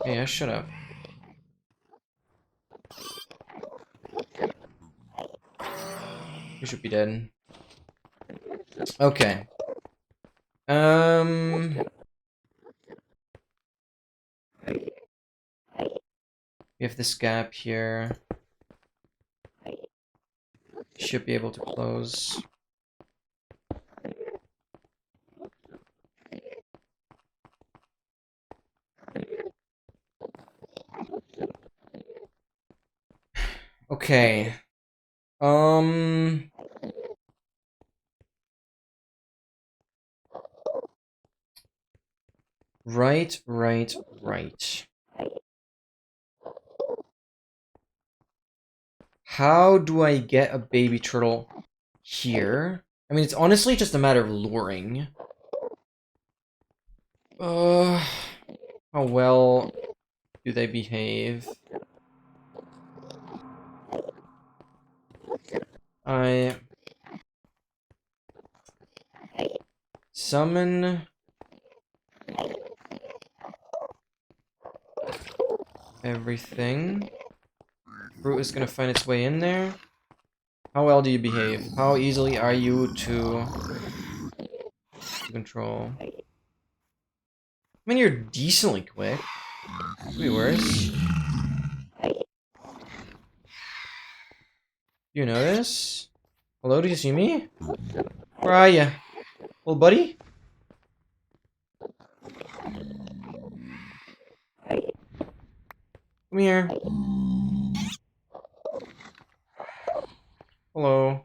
Yeah, shut up. You should be dead. Okay. We have this gap here. Should be able to close. Okay. Right. How do I get a baby turtle here? I mean, it's honestly just a matter of luring. How well do they behave? I summon everything. Brute is gonna find its way in there. How well do you behave? How easily are you to control? I mean, you're decently quick. Could be worse. You notice? Hello, do you see me? Where are ya? Little buddy? Come here. Hello.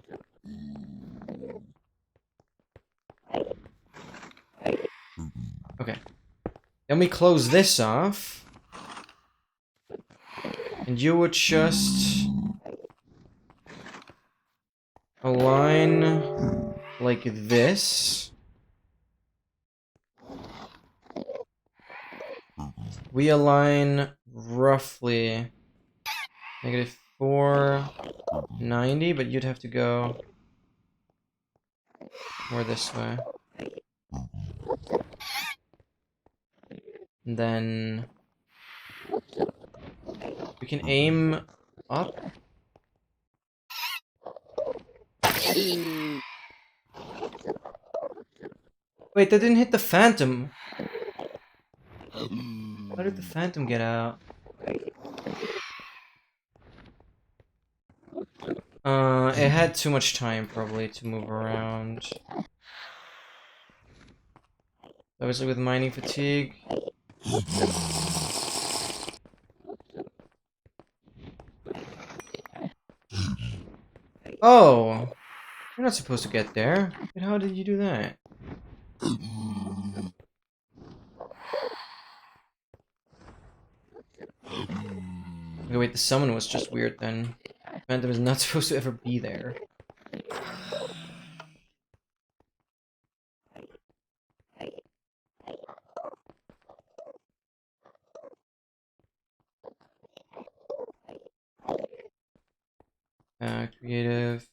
Okay. Then we close this off. And you would just align like this. We align roughly -490, but you'd have to go more this way. And then we can aim up. Wait, that didn't hit the phantom. How did the phantom get out? It had too much time probably to move around. Obviously with mining fatigue. Oh, you're not supposed to get there. But how did you do that? Okay, wait, the summon was just weird then. Phantom is not supposed to ever be there. Creative.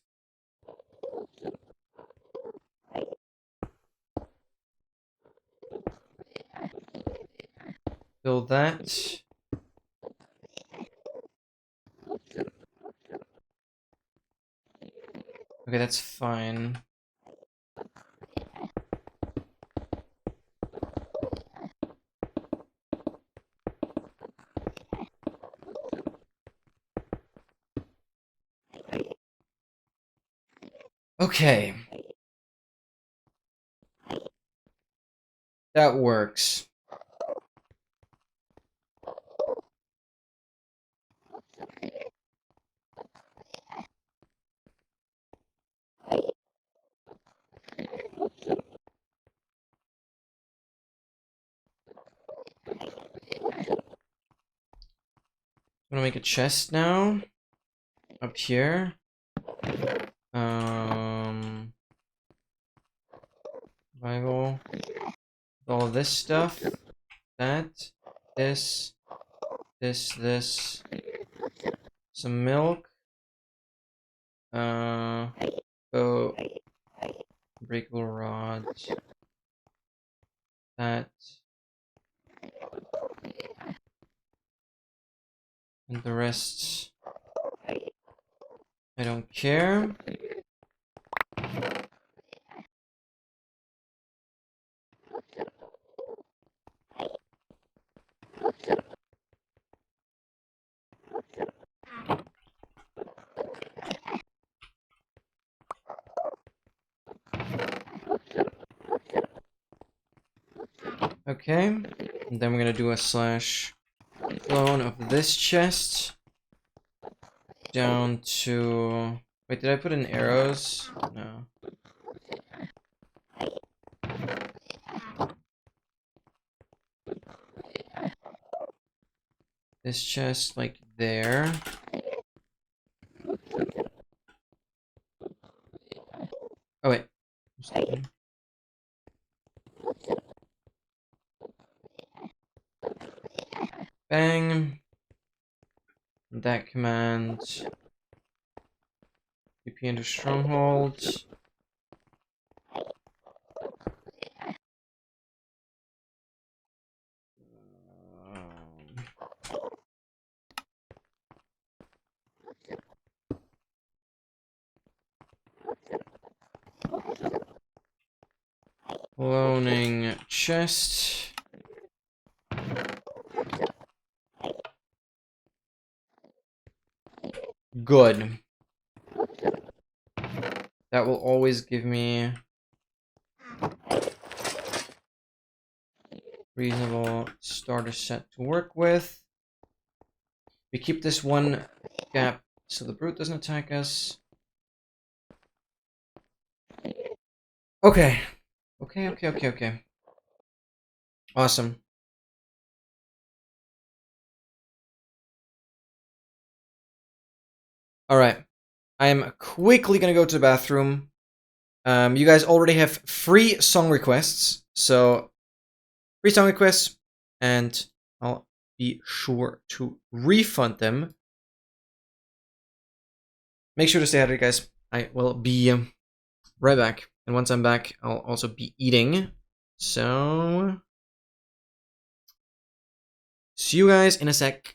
Build that. Okay, that's fine. Okay. That works. I'm gonna make a chest now. Up here. Survival. All this stuff. That. This. This. Some milk. Oh. Breakable rod. That. And the rest. I don't care. Okay. And then we're gonna do a slash clone of this chest. Down to... Wait, did I put in arrows? No. This chest, like, there. Oh, wait. Bang. That command. TP into stronghold. Cloning chest. Good. That will always give me reasonable starter set to work with. We keep this one gap so the brute doesn't attack us. Okay. Okay. Awesome. Alright. I am quickly gonna go to the bathroom. You guys already have free song requests, so free song requests, and I'll be sure to refund them. Make sure to stay hydrated, guys. I will be right back, and once I'm back, I'll also be eating. So, see you guys in a sec.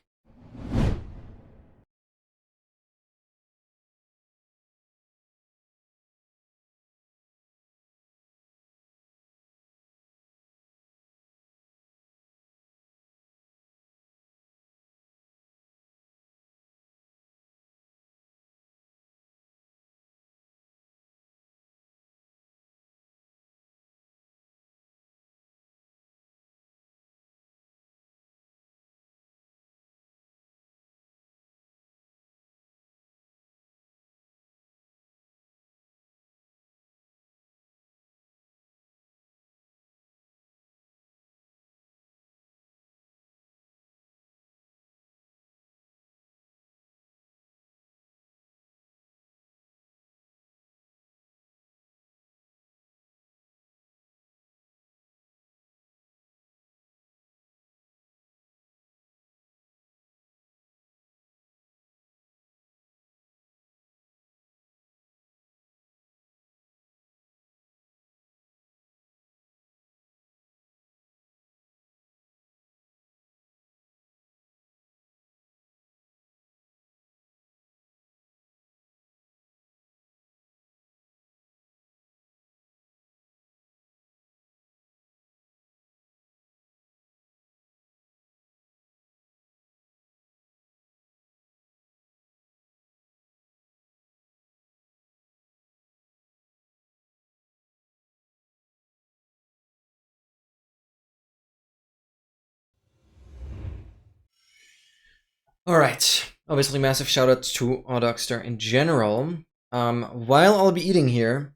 Alright. Obviously, massive shout out to Odoxter in general. While I'll be eating here,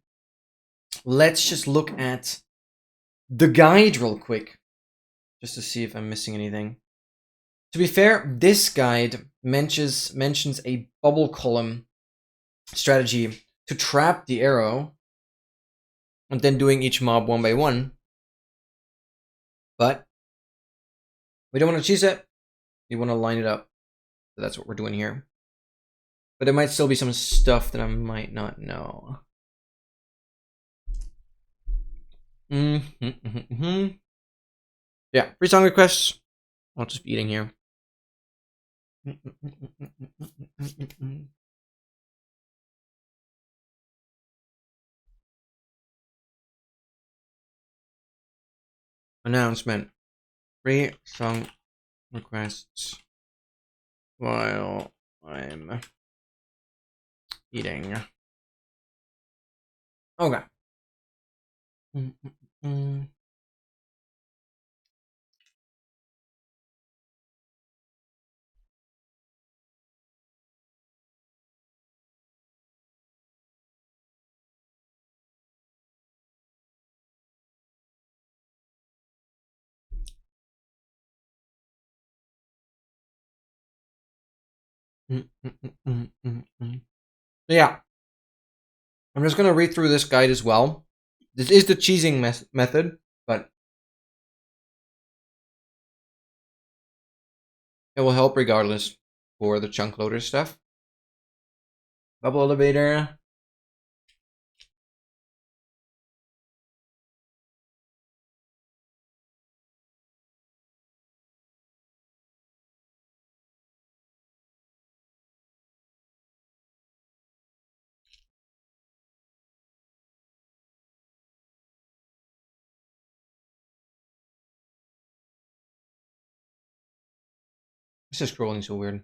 let's just look at the guide real quick. Just to see if I'm missing anything. To be fair, this guide mentions a bubble column strategy to trap the arrow and then doing each mob one by one. But we don't want to cheese it. We want to line it up. So that's what we're doing here. But there might still be some stuff that I might not know. Yeah, free song requests. I'll just be eating here. Announcement. Free song requests while I'm eating. Okay. Yeah. I'm just going to read through this guide as well. This is the cheesing method, but it will help regardless for the chunk loader stuff. Bubble elevator. This is scrolling so weird.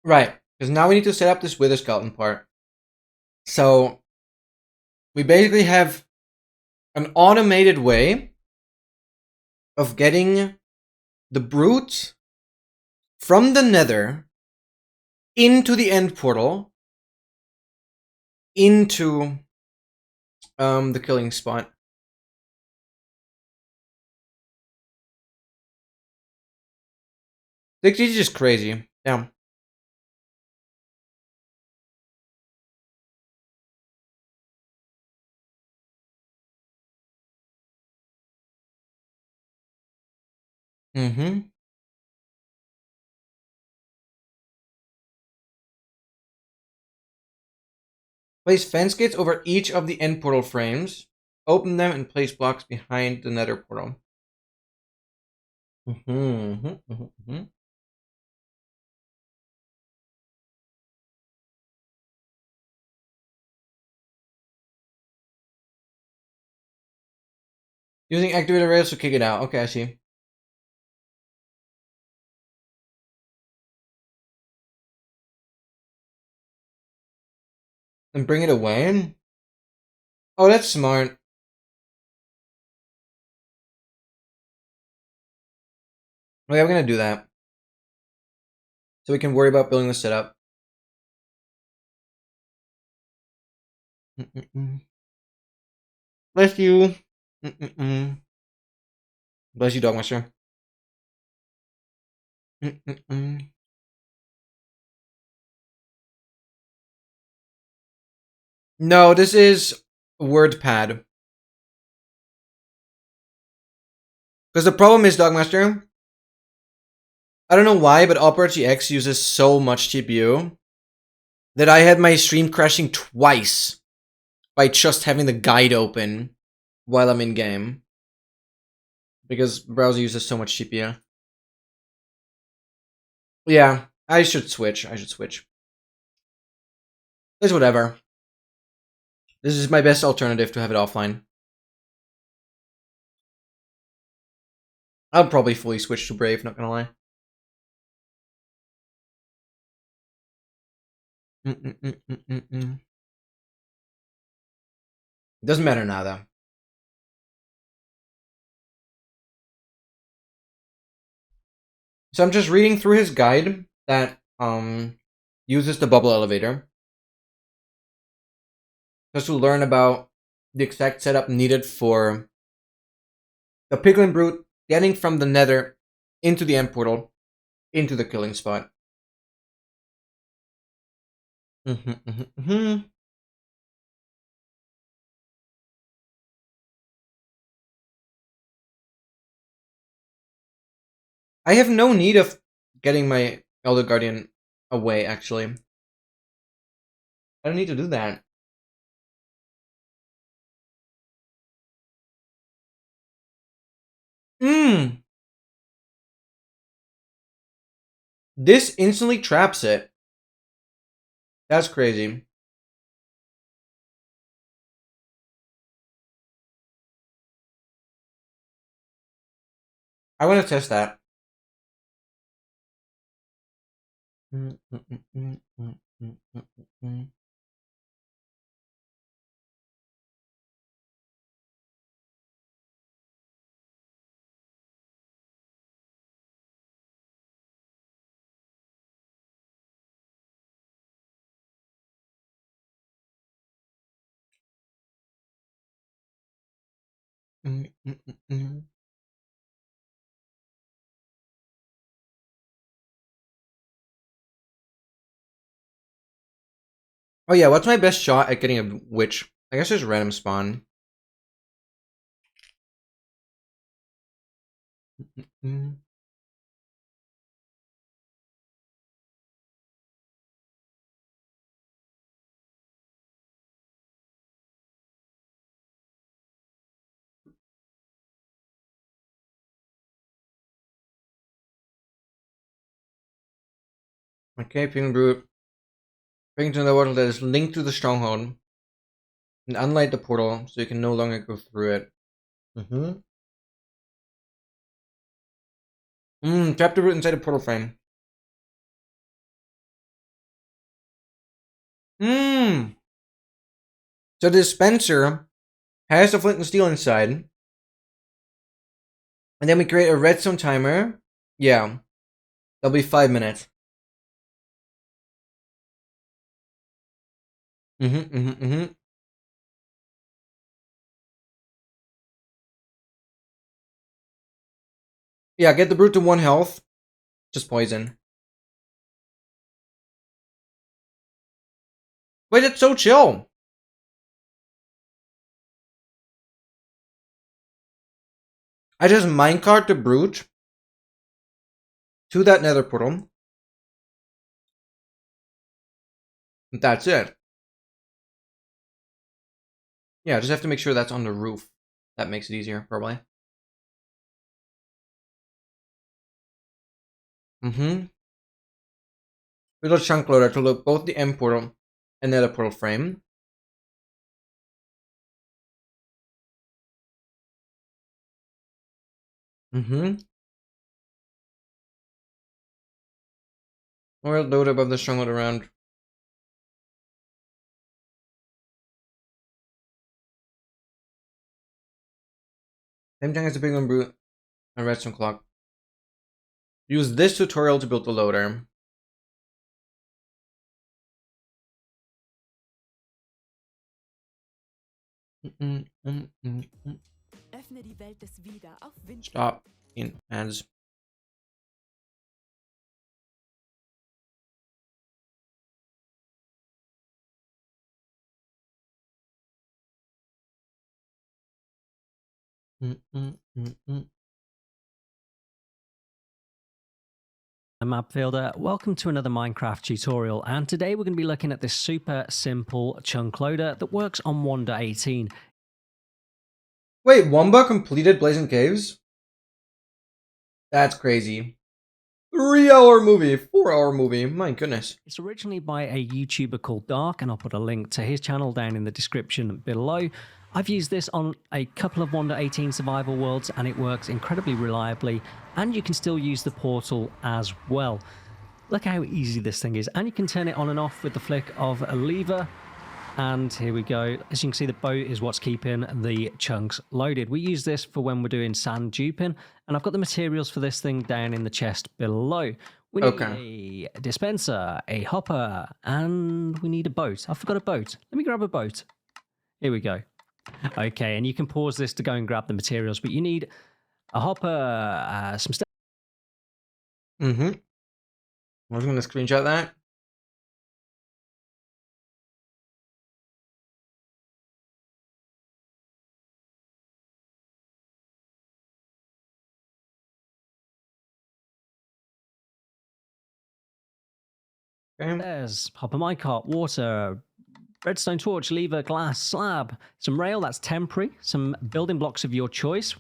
Right, because now we need to set up this Wither Skeleton part. So we basically have an automated way of getting the brute from the nether into the end portal into the killing spot. This is just crazy. Yeah. Place fence gates over each of the end portal frames. Open them and place blocks behind the nether portal. Using activator rails to kick it out. Okay, I see. And bring it away? Oh, that's smart. Okay, I'm gonna do that. So we can worry about building the setup. Bless you. Bless you, Dogmaster. No, this is WordPad. Because the problem is, Dogmaster, I don't know why, but Opera GX uses so much GPU that I had my stream crashing twice by just having the guide open while I'm in game. Because browser uses so much GPU. Yeah, I should switch. It's whatever. This is my best alternative to have it offline. I'll probably fully switch to Brave, not gonna lie. It doesn't matter now, though. So I'm just reading through his guide that uses the bubble elevator just to learn about the exact setup needed for the Piglin Brute getting from the Nether into the end portal into the killing spot. I have no need of getting my Elder Guardian away, actually. I don't need to do that. This instantly traps it. That's crazy. I want to test that. Oh yeah, what's my best shot at getting a witch? I guess there's random spawn. Okay, Ping Brute. Bring to the water that is linked to the stronghold. And unlight the portal so you can no longer go through it. Trap the root inside the portal frame. So the dispenser has the flint and steel inside. And then we create a redstone timer. Yeah. That'll be 5 minutes. Yeah, get the brute to 1 health. Just poison. Wait, it's so chill. I just minecart the brute to that nether portal. That's it. Yeah, just have to make sure that's on the roof. That makes it easier, probably. Little chunk loader to load both the end portal and nether portal frame. Or load above the stronghold around. Same thing as the big one brute and redstone clock. Use this tutorial to build the loader. Stop in ads. Map Fielder, welcome to another Minecraft tutorial, and today we're going to be looking at this super simple chunk loader that works on 1.18. Wait, Wamba completed Blazing Caves? That's crazy. 3-hour movie, 4-hour movie, my goodness. It's originally by a YouTuber called Dark, and I'll put a link to his channel down in the description below. I've used this on a couple of Wonder 18 survival worlds and it works incredibly reliably, and you can still use the portal as well. Look how easy this thing is, and you can turn it on and off with the flick of a lever. And here we go. As you can see, the boat is what's keeping the chunks loaded. We use this for when we're doing sand duping, and I've got the materials for this thing down in the chest below. We need a dispenser, a hopper, and we need a boat. I forgot a boat. Let me grab a boat. Here we go. Okay, and you can pause this to go and grab the materials, but you need a hopper, some stuff. Mm-hmm. I was going to screenshot that. Okay. There's hopper minecart, water, redstone torch, lever, glass, slab, some rail, that's temporary, some building blocks of your choice,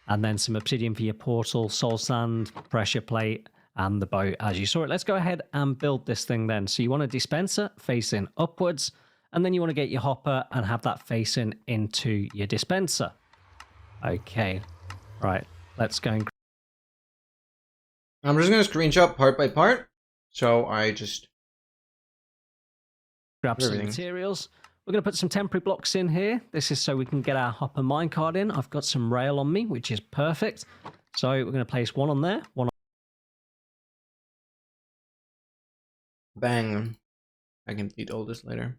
and then some obsidian for your portal, soul sand, pressure plate, and the boat as you saw it. Let's go ahead and build this thing then. So you want a dispenser facing upwards, and then you want to get your hopper and have that facing into your dispenser. Okay, right, let's go and I'm just going to screenshot part by part. So I just grab some materials. We're going to put some temporary blocks in here. This is so we can get our hopper minecart in. I've got some rail on me, which is perfect. So we're going to place one on there, one on. Bang. I can beat all this later.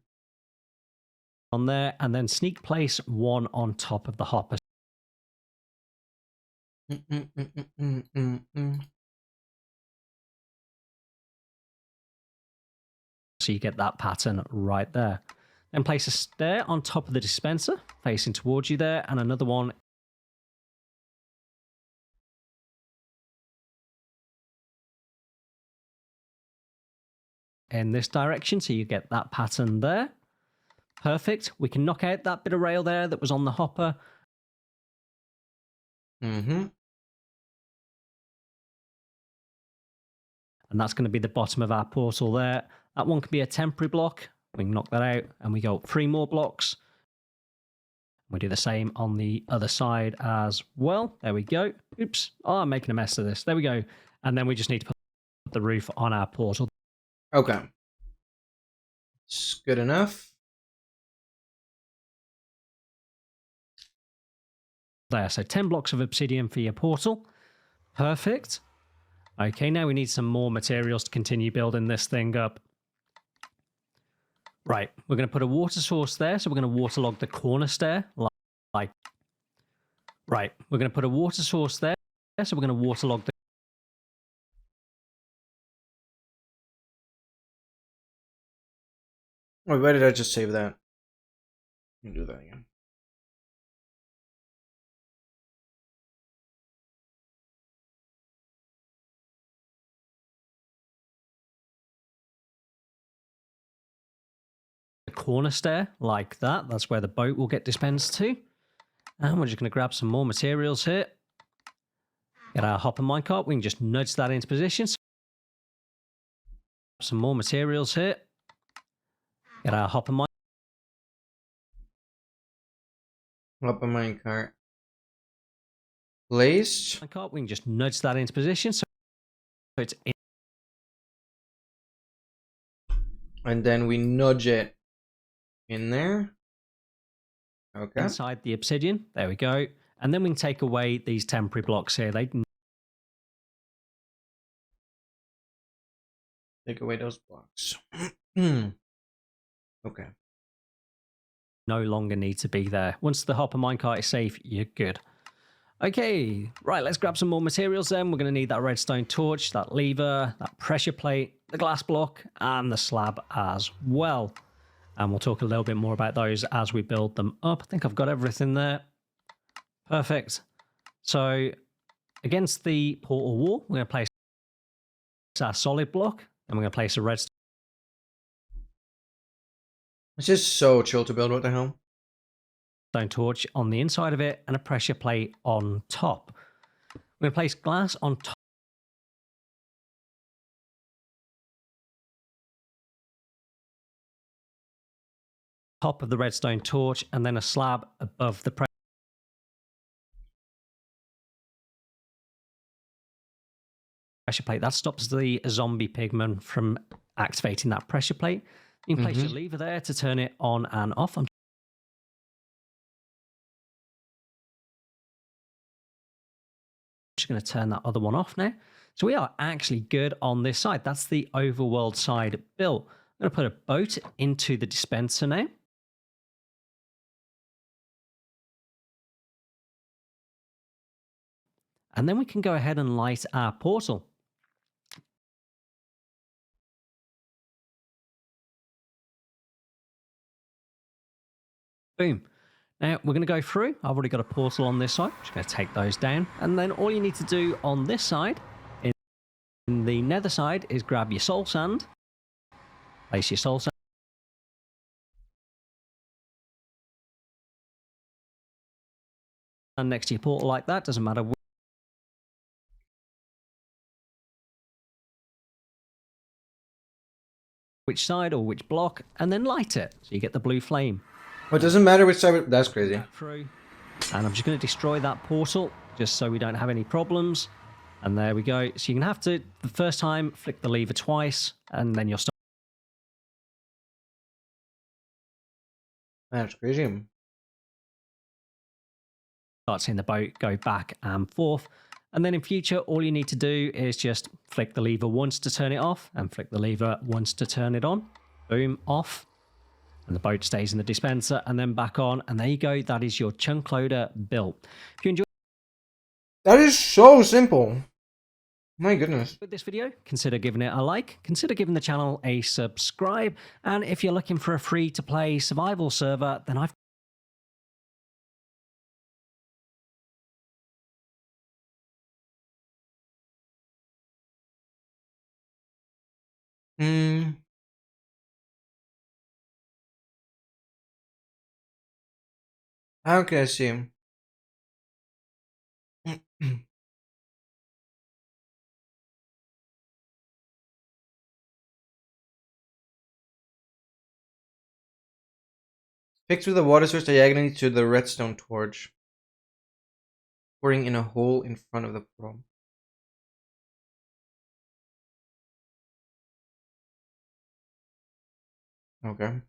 On there, and then sneak place one on top of the hopper. So you get that pattern right there. Then place a stair on top of the dispenser, facing towards you there, and another one in this direction, so you get that pattern there. Perfect. We can knock out that bit of rail there that was on the hopper. Mm-hmm. And that's going to be the bottom of our portal there. That one can be a temporary block. We can knock that out, and we go 3 more blocks. We do the same on the other side as well. There we go. Oops. Oh, I'm making a mess of this. There we go. And then we just need to put the roof on our portal. Okay. It's good enough. There, so 10 blocks of obsidian for your portal. Perfect. Okay, now we need some more materials to continue building this thing up. Right, we're going to put a water source there, so we're going to waterlog the corner stair. Right, we're going to put a water source there, so we're going to waterlog the... Wait, why did I just save that? Let me do that again. corner stair like that. That's where the boat will get dispensed to. And we're just going to grab some more materials here. Get our hopper minecart. We can just nudge that into position. Some more materials here. Get our hopper minecart. Hopper minecart. Placed. We can just nudge that into position. So it's in. And then we nudge it in there. Okay. Inside the obsidian. There we go. And then we can take away these temporary blocks here. They Take away those blocks. Okay. no longer need to be there. Once the hopper minecart is safe, you're good. Okay, right, let's grab some more materials then. We're going to need that redstone torch, that lever, that pressure plate, the glass block, and the slab as well. And we'll talk a little bit more about those as we build them up. I think I've got everything there. Perfect. So against the portal wall, we're going to place our solid block, and we're going to place a redstone. It's just so chill to build. What the hell? Torch on the inside of it and a pressure plate on top. We're going to place glass on top. top of the redstone torch and then a slab above the pressure plate. That stops the zombie pigman from activating that pressure plate. You can place your lever there to turn it on and off. I'm just going to turn that other one off now. So we are actually good on this side. That's the overworld side built. I'm going to put a boat into the dispenser now. And then we can go ahead and light our portal. Boom. Now we're going to go through. I've already got a portal on this side. Just going to take those down. And then all you need to do on this side, in the nether side, is grab your soul sand. Place your soul sand next to your portal like that. Doesn't matter which side or which block. And then light it. So you get the blue flame. Well, it doesn't matter which side. That's crazy. Through. And I'm just going to destroy that portal just so we don't have any problems. And there we go. So you can have to, the first time, flick the lever twice, and then you'll start. That's crazy. Start seeing the boat go back and forth. And then in future, all you need to do is just flick the lever once to turn it off and flick the lever once to turn it on. Boom, off. And the boat stays in the dispenser and then back on. And there you go. That is your chunk loader built. If you enjoyed That is so simple. My goodness. this video, consider giving it a like, consider giving the channel a subscribe. And if you're looking for a free to play survival server, then I've How can I see? Pick through the water source diagonally to the redstone torch, pouring in a hole in front of the portal. Okay.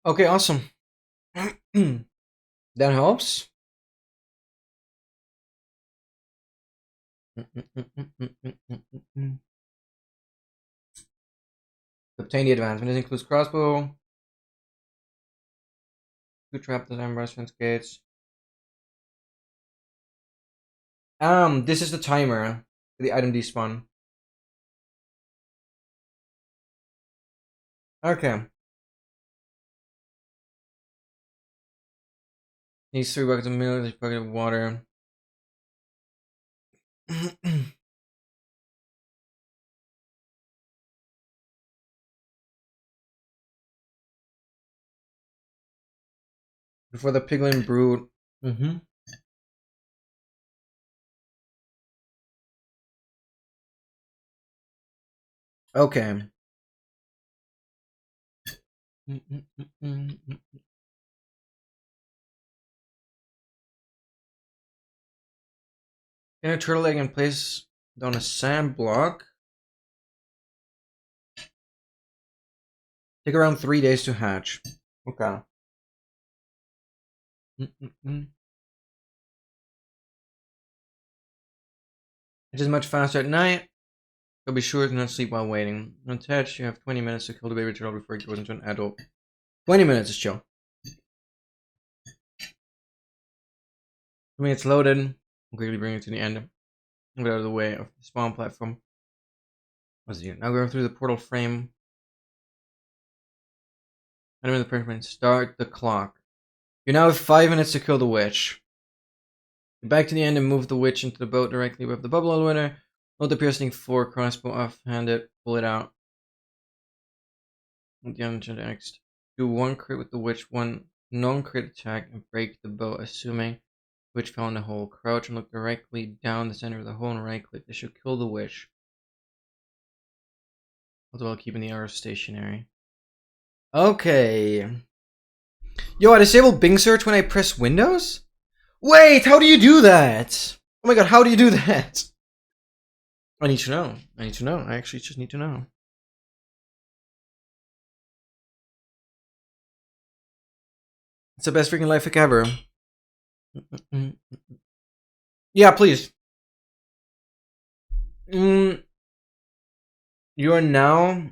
Okay, awesome. That helps. Obtain the advancement. This includes crossbow, 2 trap design restaurants gates. This is the timer for the item despawn. Okay. Needs 3 buckets of milk, this bucket of water. Before the piglin brood. Okay. Get a turtle egg and place it on a sand block. Take around 3 days to hatch. Okay. It is much faster at night. So be sure to not sleep while waiting. Attached, you have 20 minutes to kill the baby turtle before it goes into an adult. 20 minutes is chill. I mean, it's loaded. I'll quickly bring it to the end. Get out of the way of the spawn platform. What's it here? Now go through the portal frame. I'm in the perfect. Start the clock. You now have 5 minutes to kill the witch. Get back to the end and move the witch into the boat directly with the bubble winner. Load the piercing 4 crossbow off-hand it. Pull it out. With the engine next. Do 1 crit with the witch, 1 non-crit attack, and break the boat, assuming witch fell in the hole. Crouch and look directly down the center of the hole and right click. This should kill the witch. as well keeping the arrow stationary. Okay. Yo, I disable Bing search when I press Windows? Wait, how do you do that? Oh my god, how do you do that? I need to know. I need to know. I actually just need to know. It's the best freaking life hack ever. Yeah, please. You now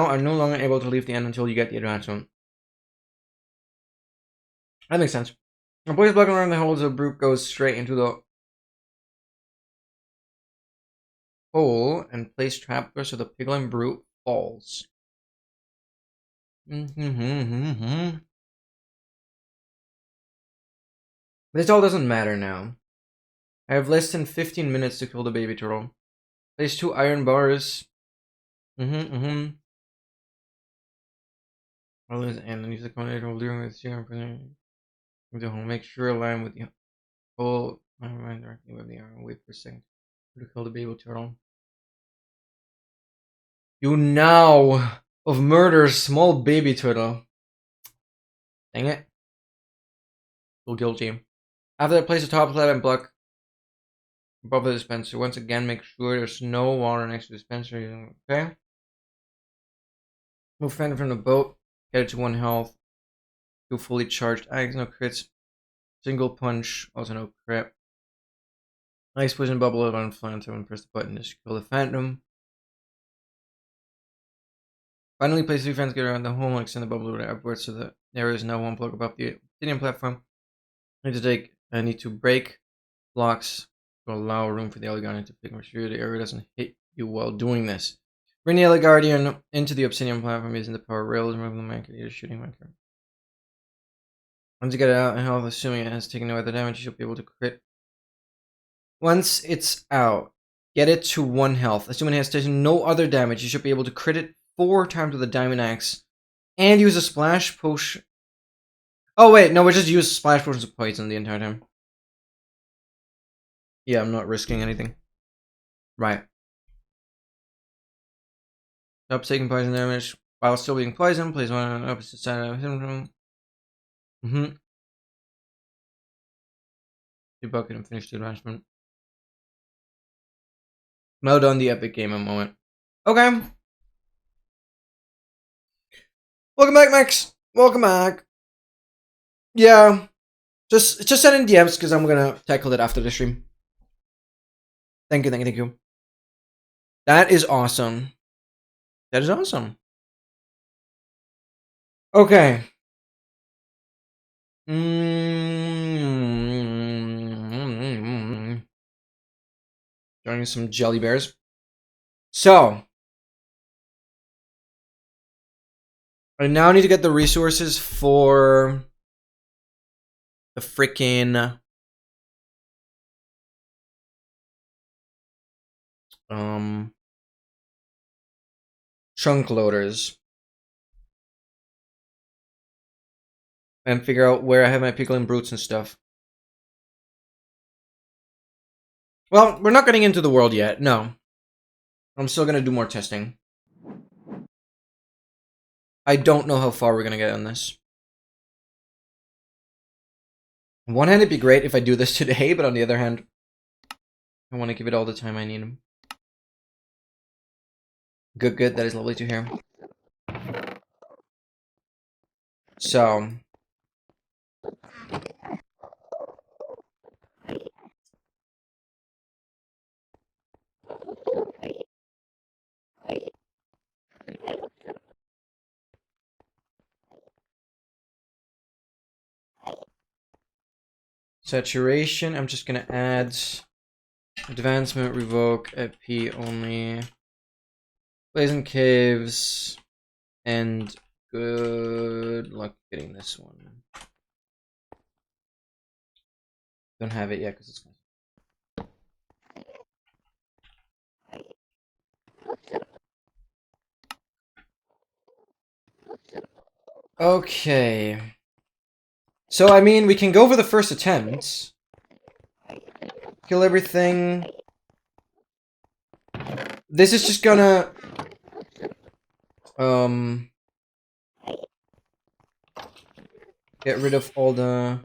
are no longer able to leave the end until you get the advancement. That makes sense. A place blocking around the holes, the brute goes straight into the hole and place trap door so the piglin brute falls. This all doesn't matter now. I have less than 15 minutes to kill the baby turtle. Place 2 iron bars. And then use the combination of dealing with the hole. Make sure align with the hole. Directly with the iron. Wait for a second to kill the baby turtle. You now of murder small baby turtle. Dang it. Feel guilty. After that, place a top slab and block above the dispenser. Once again, make sure there's no water next to the dispenser. Okay? Move Phantom from the boat. Get it to 1 health. 2 fully charged eggs, no crits. Single punch, also no crit. Nice poison bubble on Phantom and press the button to kill the Phantom. Finally, place 3 fans get around the hole and extend the bubble upwards so that there is no one block above the obsidian platform. I need to break blocks to allow room for the Elder Guardian to pick. Make sure the area doesn't hit you while doing this. Bring the Elder Guardian into the obsidian platform using the power rails, remove the marker, you're shooting marker. Once you get it out in health, assuming it has taken no other damage, you should be able to crit. Once it's out, get it to 1 health. Assuming it has taken no other damage, you should be able to crit it 4 times with a diamond axe. And use a splash potion. Oh wait, no, we just use splash potions of poison the entire time. Yeah, I'm not risking anything. Right. Stop taking poison damage while still being poisoned. Place 1 on the opposite side of him. Debug it and finish the advancement. Well done, the epic game moment. Okay. Welcome back, Max. Welcome back. Yeah. Just send in DMs because I'm gonna tackle it after the stream. Thank you. That is awesome. That is awesome. Okay. Joining some jelly bears. So. I now need to get the resources for the freaking chunk loaders and figure out where I have my pickling brutes and stuff. Well, we're not getting into the world yet. No. I'm still gonna do more testing. I don't know how far we're gonna get on this. On one hand, it'd be great if I do this today, but on the other hand, I want to give it all the time I need. Good. That is lovely to hear. So. Saturation, I'm just gonna add advancement, revoke, EP only, blazing caves, and good luck getting this one. Don't have it yet because it's okay. So, I mean, we can go for the first attempt. Kill everything. This is just gonna Get rid of all the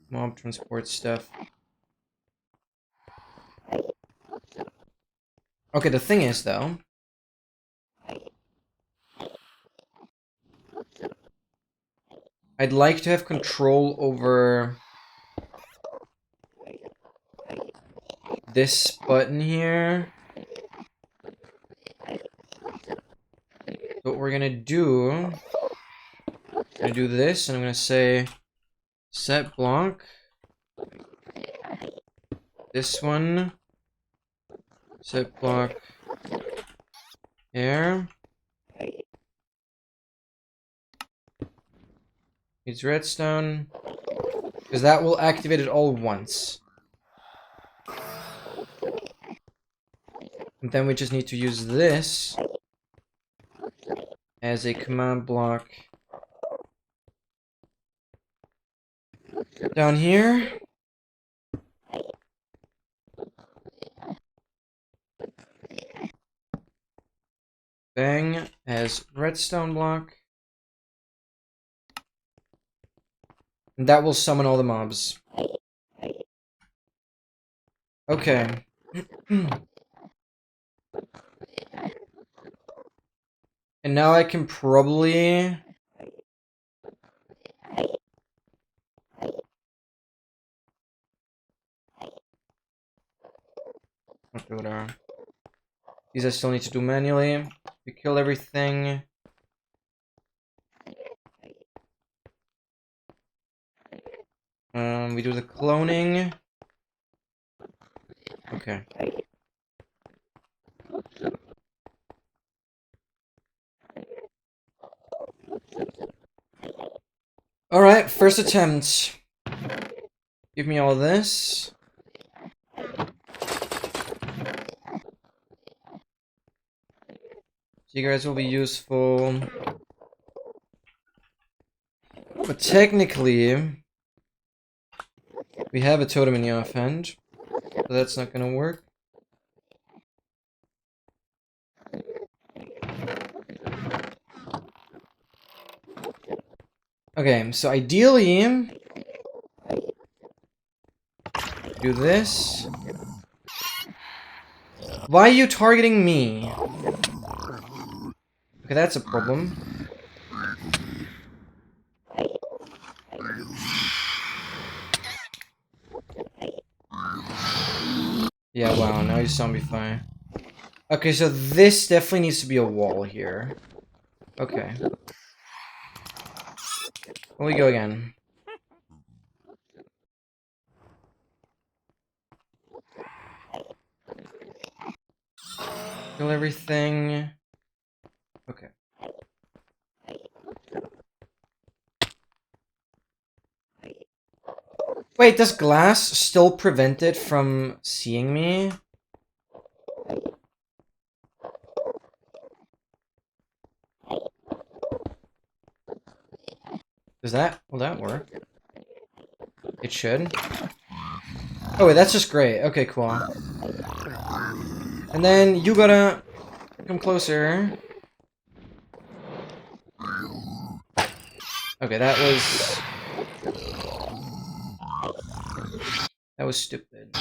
mob transport stuff. Okay, the thing is, though, I'd like to have control over this button here. So what we're gonna do, I'm gonna do this, and I'm gonna say set block. This one. Set block here. Needs redstone. Because that will activate it all once. And then we just need to use this as a command block down here. Bang as redstone block. And that will summon all the mobs. Okay. And now I can probably... Okay, whatever. These I still need to do manually. We kill everything. We do the cloning. Okay. Alright, first attempt. Give me all this. You guys will be useful. But technically, we have a totem in the offhand, so that's not gonna work. Okay, so ideally, do this. Why are you targeting me? Okay, that's a problem. Yeah, wow, now he's zombify. Okay, so this definitely needs to be a wall here. Okay. Here we go again. Kill everything. Okay. Wait, does glass still prevent it from seeing me? Will that work? It should. Oh wait, that's just great. Okay, cool. And then you gotta come closer. Okay, that was stupid.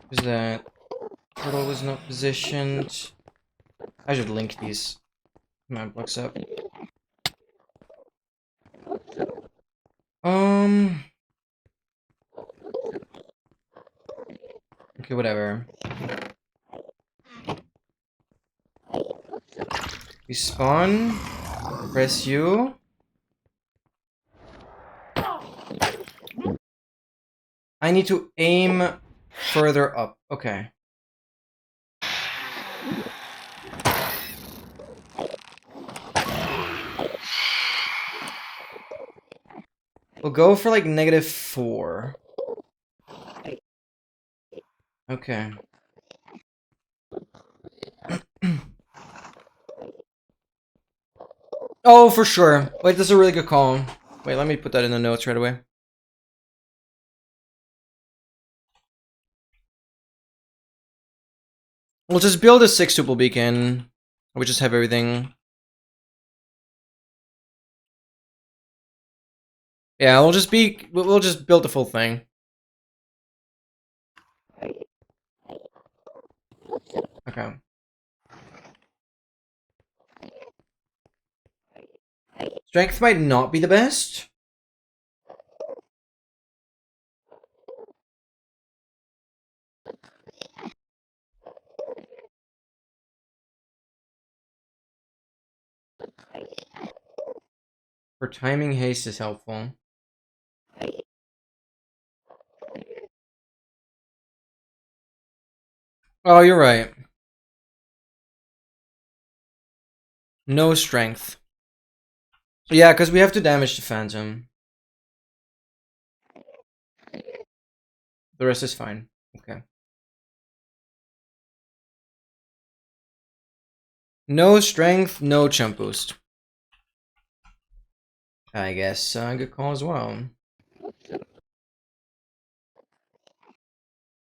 Who's that? Turtle was not positioned. I should link these command blocks up. Okay, whatever. We spawn. Press U. I need to aim further up. Okay. We'll go for like -4. Okay. Oh, for sure. Wait, this is a really good call. Wait, let me put that in the notes right away. We'll just build a 6 tuple beacon. We just have everything. Yeah, we'll just build the full thing. Okay. Strength might not be the best. For timing, haste is helpful. Oh, you're right. No strength. Yeah, because we have to damage the Phantom. The rest is fine. Okay. No strength, no chump boost. I guess good call as well.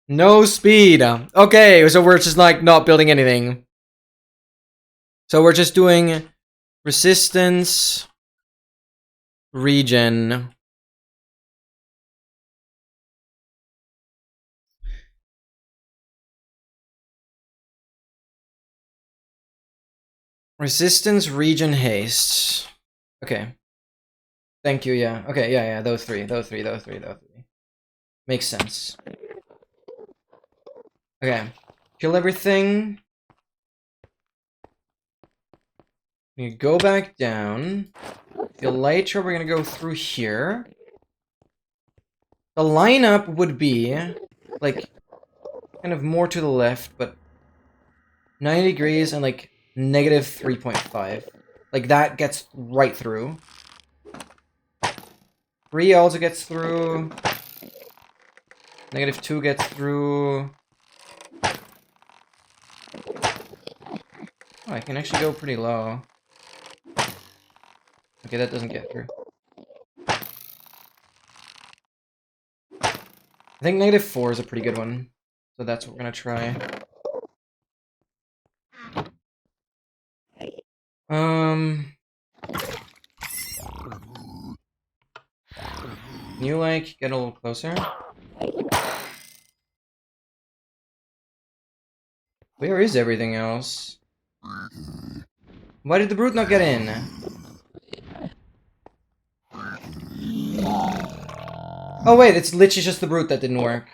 No speed. Okay, so we're just like not building anything. So we're just doing resistance, regen. Resistance, regen, haste. Okay. Thank you, yeah. Okay, yeah, those three. Makes sense. Okay. Kill everything. You go back down. The elytra, we're gonna go through here. The lineup would be, like, kind of more to the left, but 90 degrees and, like, negative 3.5. Like, that gets right through. 3 also gets through. Negative 2 gets through. Oh, I can actually go pretty low. Okay, that doesn't get through. I think negative 4 is a pretty good one. So that's what we're gonna try. Can you, like, get a little closer? Where is everything else? Why did the brute not get in? Oh wait, it's literally just the brute that didn't work.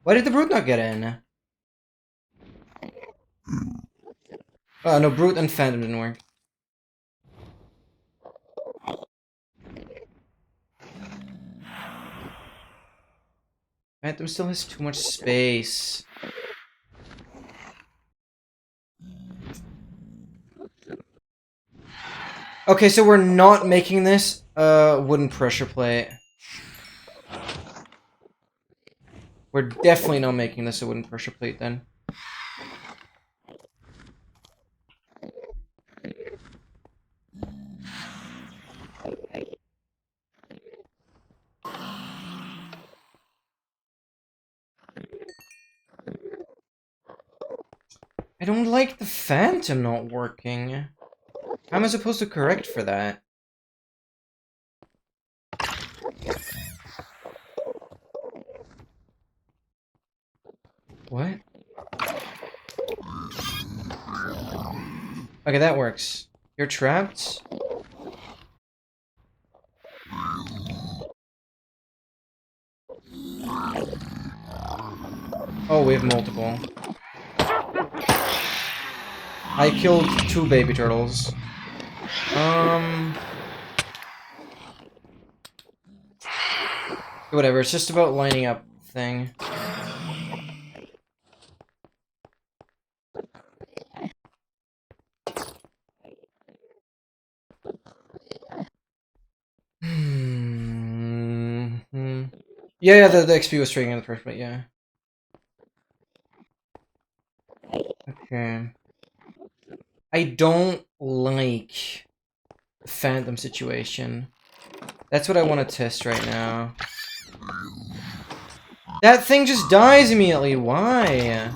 Why did the brute not get in? Oh no, brute and phantom didn't work. Phantom still has too much space. Okay, so we're not making this wooden pressure plate. We're definitely not making this a wooden pressure plate then. I don't like the phantom not working. How am I supposed to correct for that? What? Okay, that works. You're trapped? Oh, we have multiple. I killed 2 baby turtles. Whatever, it's just about lining up the thing. Yeah, the XP was trading in the first place, yeah. Okay. I don't like the phantom situation. That's what I want to test right now. That thing just dies immediately, why?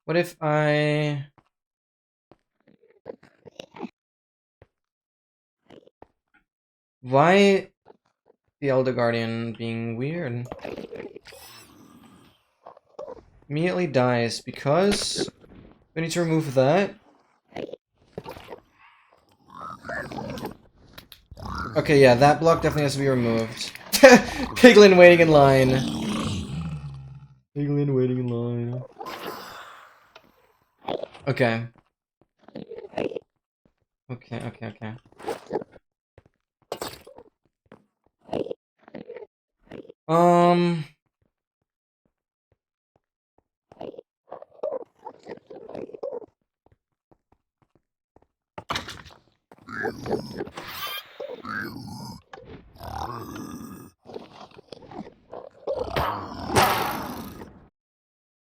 What if I... Why the Elder Guardian being weird? Immediately dies because we need to remove that. Okay, yeah, that block definitely has to be removed. Piglin waiting in line. Piglin waiting in line. Okay. Okay. Um...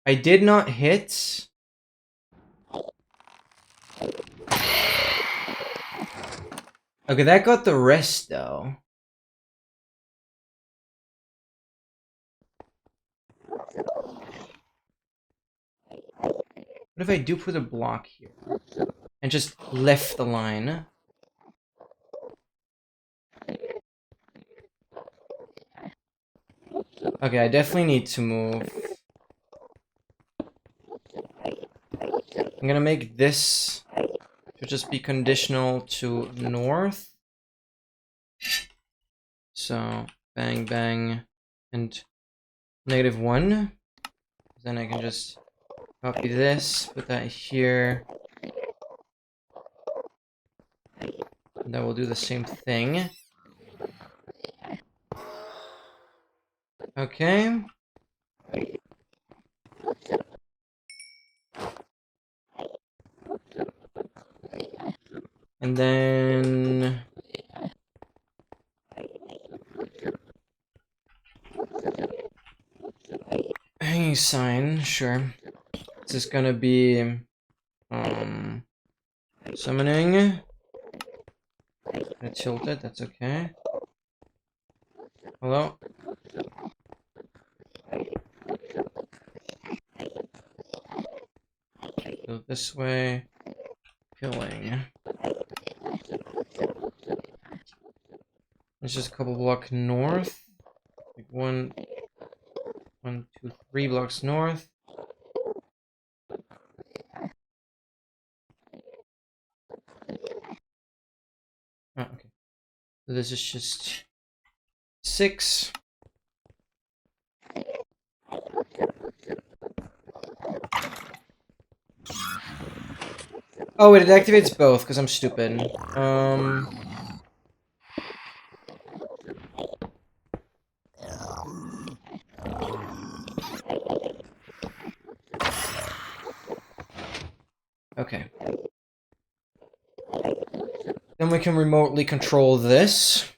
I did not hit. Okay, that got the rest though. What if I do put a block here? And just left the line? Okay, I definitely need to move. I'm gonna make this to just be conditional to north. So, bang, bang, and -1. Then I can just copy this, put that here. And that will do the same thing. Okay. And then... hanging sign, sure. This is gonna be... summoning. I tilted, that's okay. Hello? Go this way. Killing. It's just a couple blocks north. Like one, 2, 3 blocks north. Oh, okay. So this is just 6. Oh wait, it activates both because I'm stupid. Okay. Then we can remotely control this.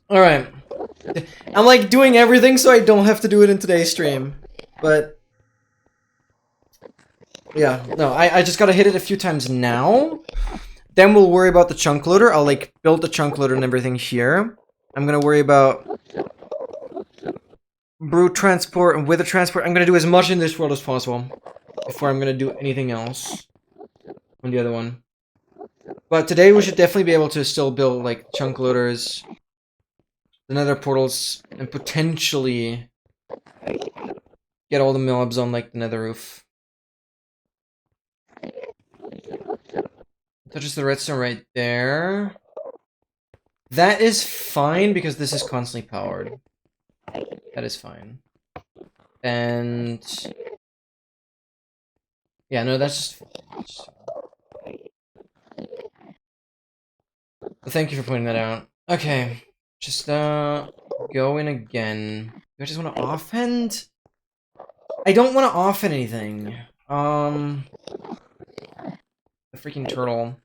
Alright. I'm like doing everything so I don't have to do it in today's stream. But... yeah, no, I just gotta hit it a few times now. Then we'll worry about the chunk loader. I'll like build the chunk loader and everything here. I'm gonna worry about brute transport and wither transport. I'm gonna do as much in this world as possible before I'm gonna do anything else on the other one. But today we should definitely be able to still build like chunk loaders, the nether portals, and potentially get all the mobs on like the nether roof. Touches the redstone right there. That is fine because this is constantly powered. That is fine. And... yeah, no, that's just... thank you for pointing that out. Okay. Just, go in again. Do I just want to offhand? I don't want to offhand anything. The freaking turtle.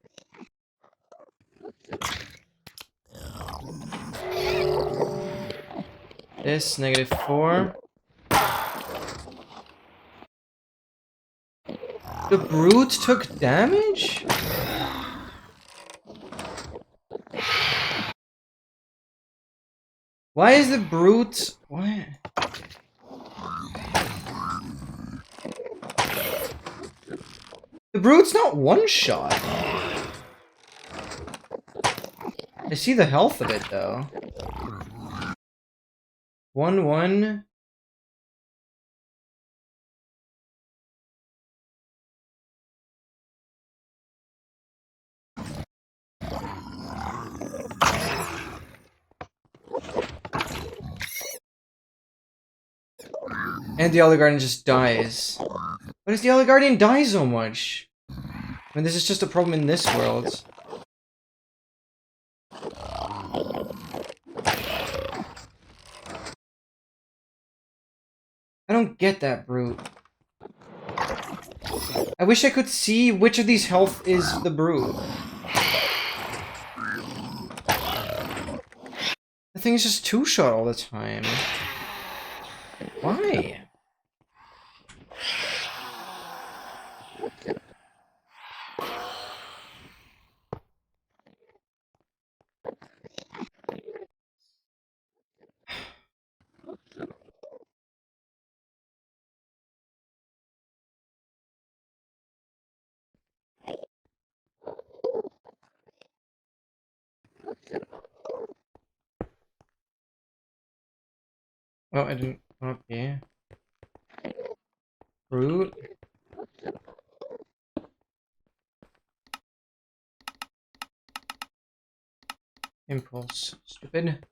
This, -4. The brute took damage? Why is the brute... what? The Brute's not one shot. I see the health of it though. 1-1. And the Elder Guardian just dies. Why does the Elder Guardian die so much? I mean, this is just a problem in this world. I don't get that, Brute. I wish I could see which of these health is the Brute. The thing is just two-shot all the time. Why? Oh, I didn't. Okay. Brute. Impulse. Stupid.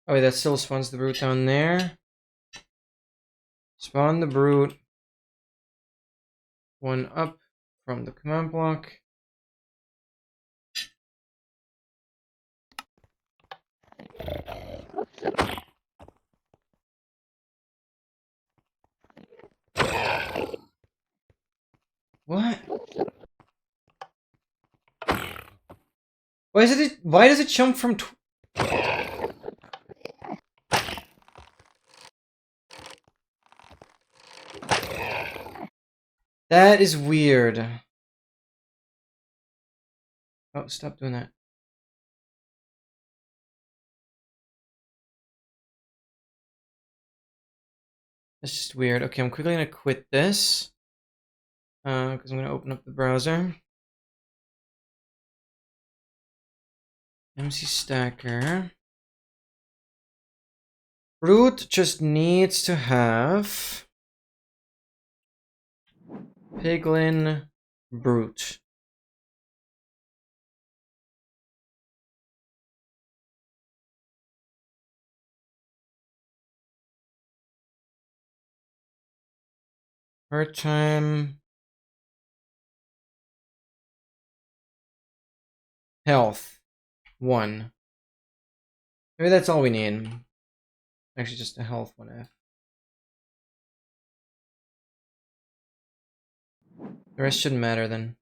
Oh wait, that still spawns the Brute down there. Spawn the Brute. One up from the command block. What? Why does it jump from That is weird. Oh, stop doing that. That's just weird. Okay, I'm quickly gonna quit this. Because I'm gonna open up the browser. MC Stacker. Brute just needs to have Piglin Brute. Hard time. Health. 1. Maybe that's all we need. Actually, just a health 1F. The rest shouldn't matter then.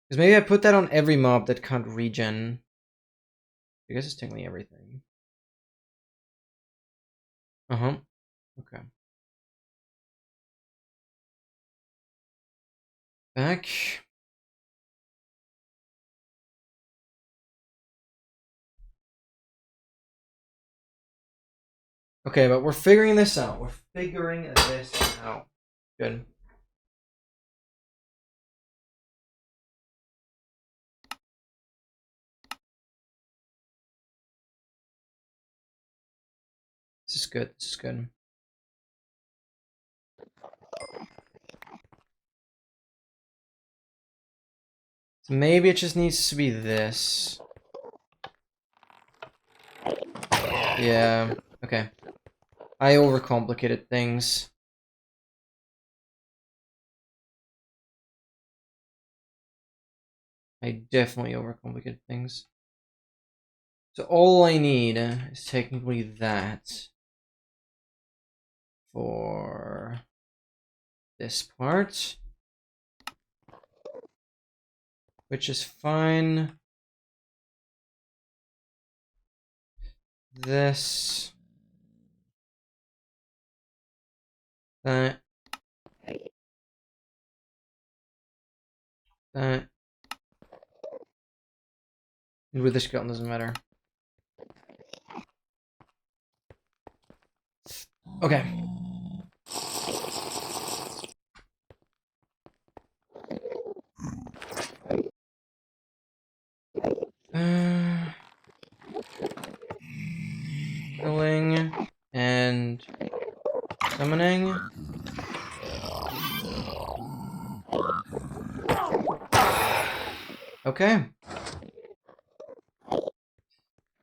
Because maybe I put that on every mob that can't regen. I guess it's technically everything. Uh-huh. Okay. Back. Okay, but we're figuring this out. We're figuring this out. Good. This is good. This is good. So maybe it just needs to be this. Yeah. Okay. I overcomplicated things. I definitely overcomplicated things. So all I need is technically that for this part, which is fine. This, that, that, and with the skeleton doesn't matter. Okay. Healing and summoning. Okay.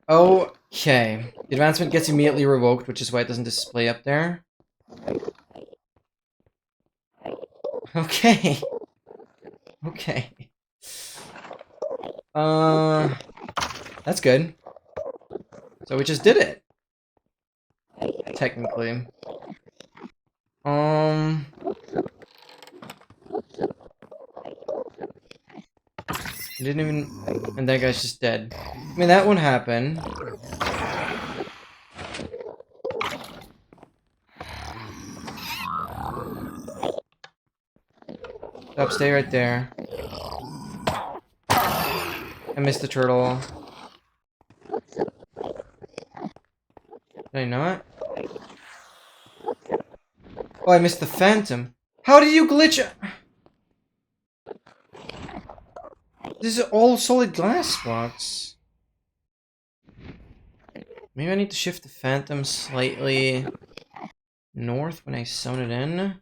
Okay. The advancement gets immediately revoked, which is why it doesn't display up there. Okay. Okay. That's good. So we just did it. Technically. Didn't even... And that guy's just dead. I mean, that won't happen. Stop, stay right there. I missed the turtle. Did I not? Oh, I missed the phantom. How did you glitch? This is all solid glass blocks. Maybe I need to shift the phantom slightly north when I summon it in.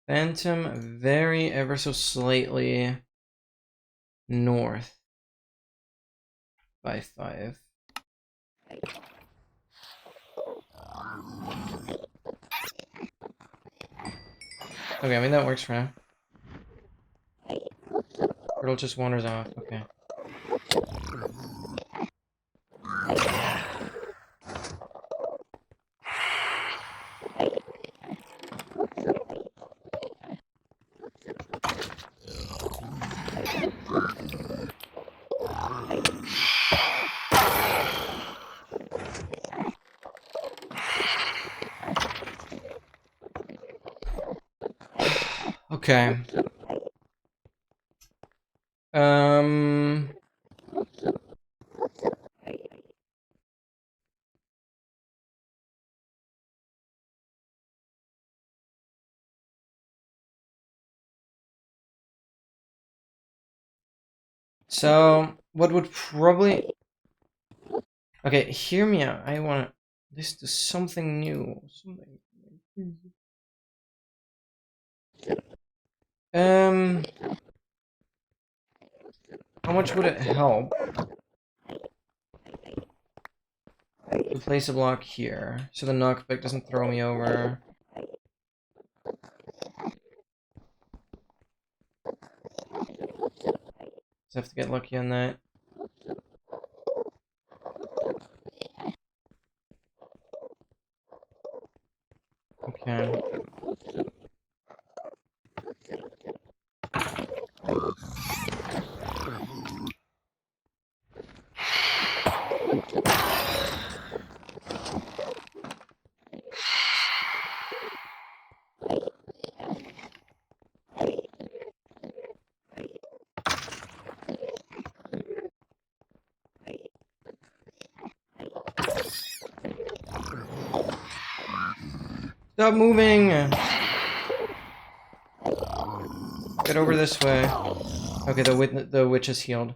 Phantom very ever so slightly north by 5. Okay, I mean that works for now. Turtle just wanders off, okay. Okay. Um... So, what would probably... Okay, hear me out. I want this to something new. Something... How much would it help to place a block here so the knockback doesn't throw me over? Just have to get lucky on that. Okay. Stop moving! Get over this way. Okay, the witch is healed.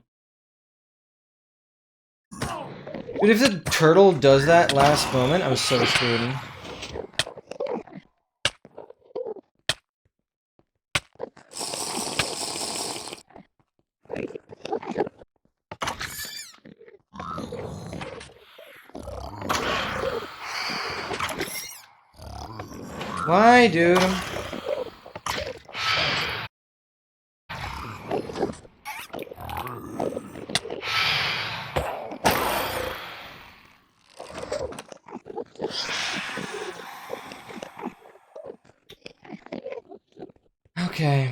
Dude, if the turtle does that last moment, I'm so screwed. Why, dude? Okay.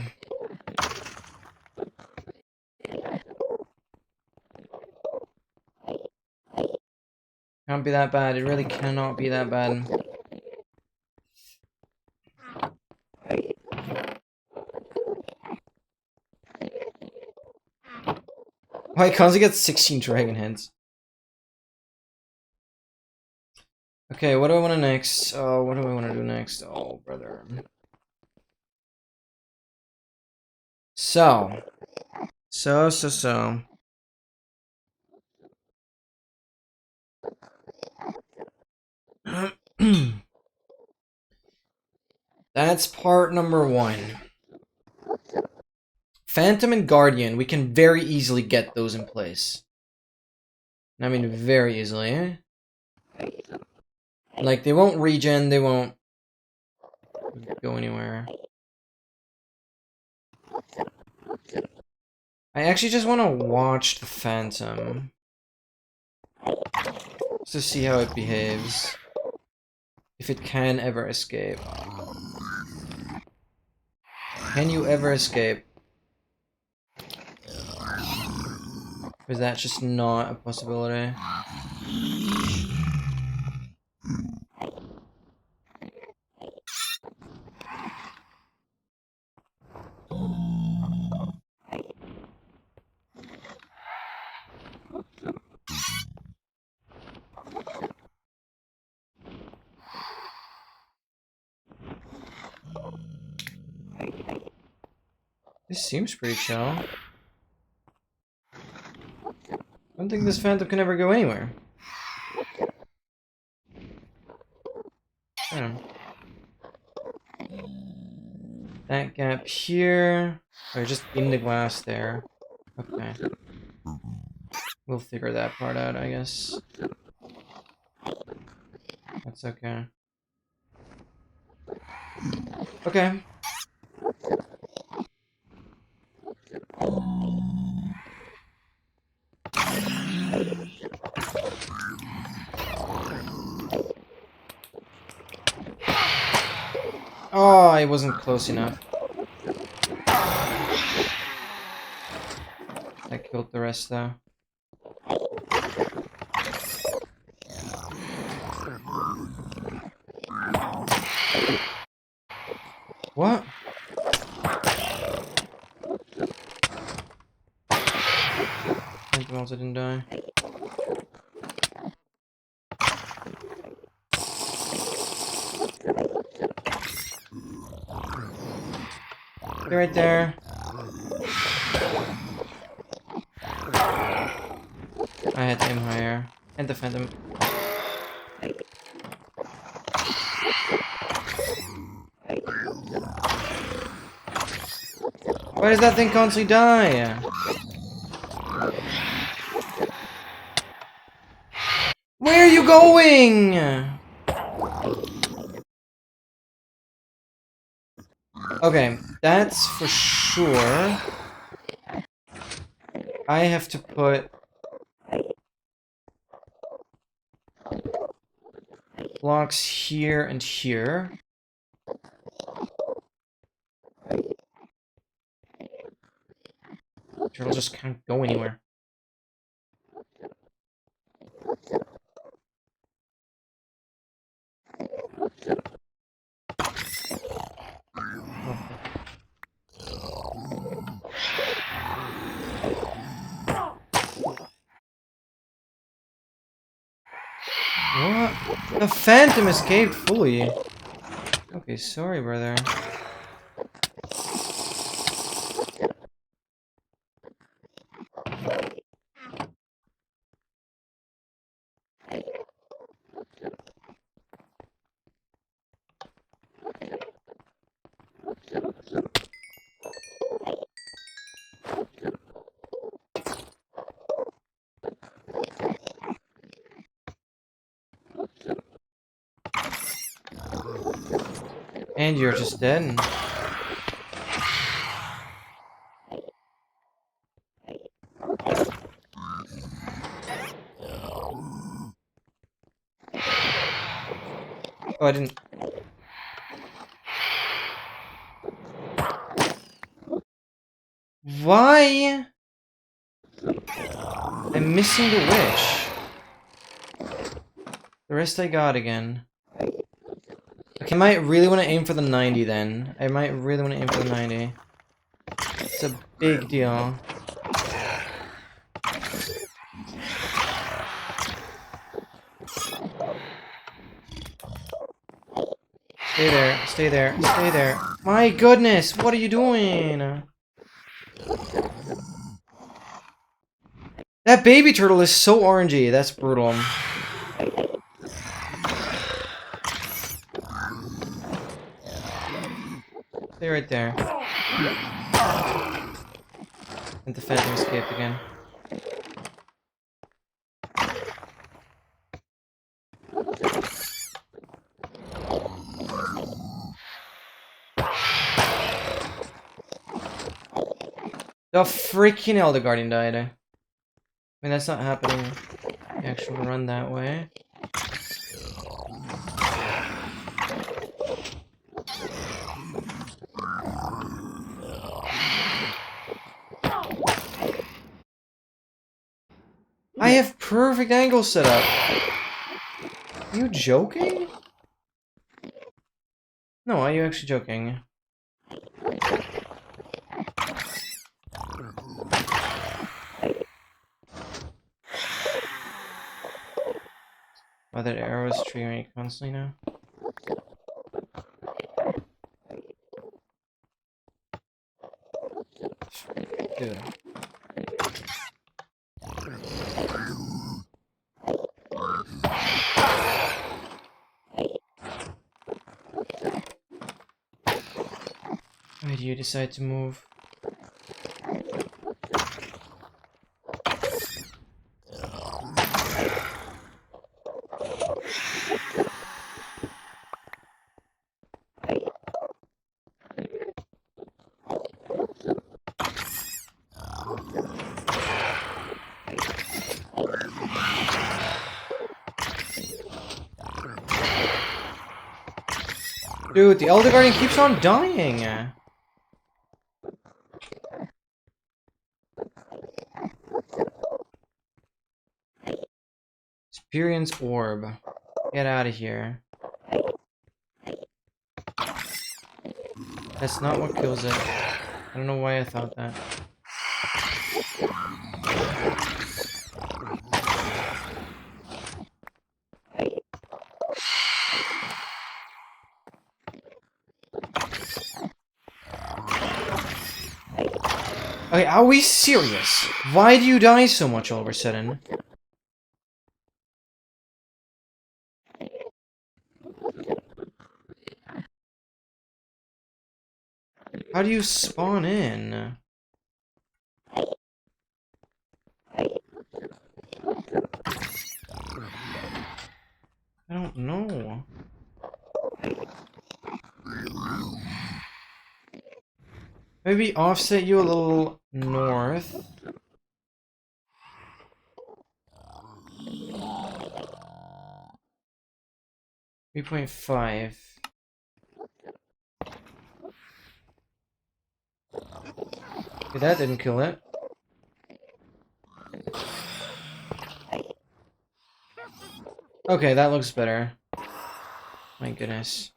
Can't be that bad. It really cannot be that bad. Why can't I get 16 dragon heads? Okay, what do I want to next? Oh, what do I want to do next? Oh, brother. So. That's part number 1. Phantom and Guardian, we can very easily get those in place. I mean, very easily, eh? Like, they won't regen, they won't go anywhere. I actually just want to watch the Phantom. Just to see how it behaves. If it can ever escape. Can you ever escape? Or is that just not a possibility? This seems pretty chill. I don't think this Phantom can ever go anywhere. That gap here. Or just in the glass there. Okay. We'll figure that part out, I guess. That's okay. Okay. Oh, I wasn't close enough. I killed the rest though. What? Anything else I didn't die? They're right there. I had to aim higher. And the Phantom. Why does that thing constantly die? Where are you going? Okay, that's for sure. I have to put blocks here and here. Turtle just can't go anywhere. What? The Phantom escaped fully. Okay, sorry, brother. And you're just dead. Oh, I didn't. Why? I'm missing the witch. The rest I got again. Okay, I might really want to aim for the 90 then. I might really want to aim for the 90. It's a big deal. Stay there, stay there, stay there. My goodness, what are you doing? That baby turtle is so orangey, that's brutal. Stay right there. And the phantom escaped again. The freaking Elder Guardian died. I mean, that's not happening. You actually run that way. I have perfect angle set up. Are you joking? No, are you actually joking? Oh, that arrow is triggering constantly now. Dude. Why do you decide to move? Dude, the Elder Guardian keeps on dying! Experience Orb. Get out of here. That's not what kills it. I don't know why I thought that. Okay, are we serious? Why do you die so much all of a sudden? How do you spawn in? I don't know. Maybe offset you a little north. .5. Okay, that didn't kill it. Okay, that looks better. My goodness.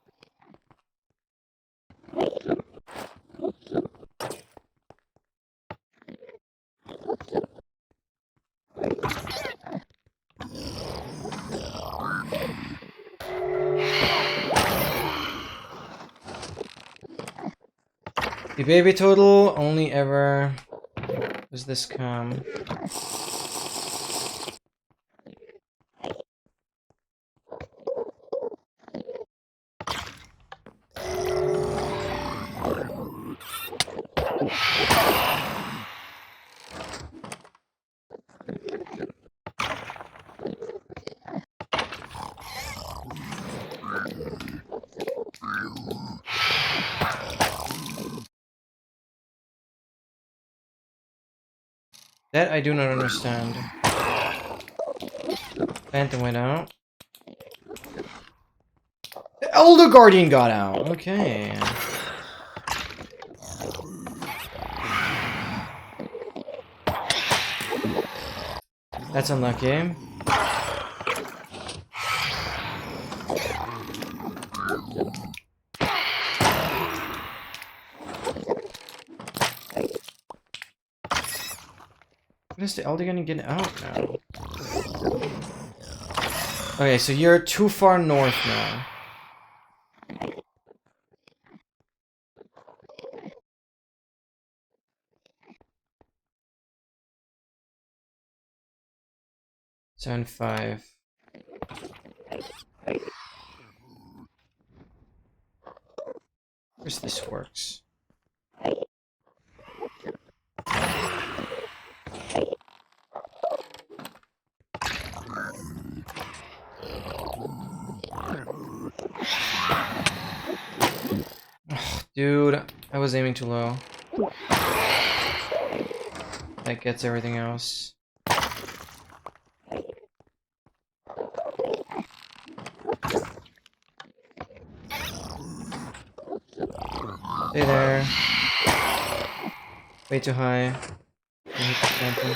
The baby total only ever does this come. That I do not understand. Phantom went out. The Elder Guardian got out! Okay. That's unlucky. What is the Elder gonna get out now? Okay, so you're too far north now. 10-5. Where's this works? Dude, I was aiming too low. That gets everything else. Stay there. Way too high. Hit the phantom.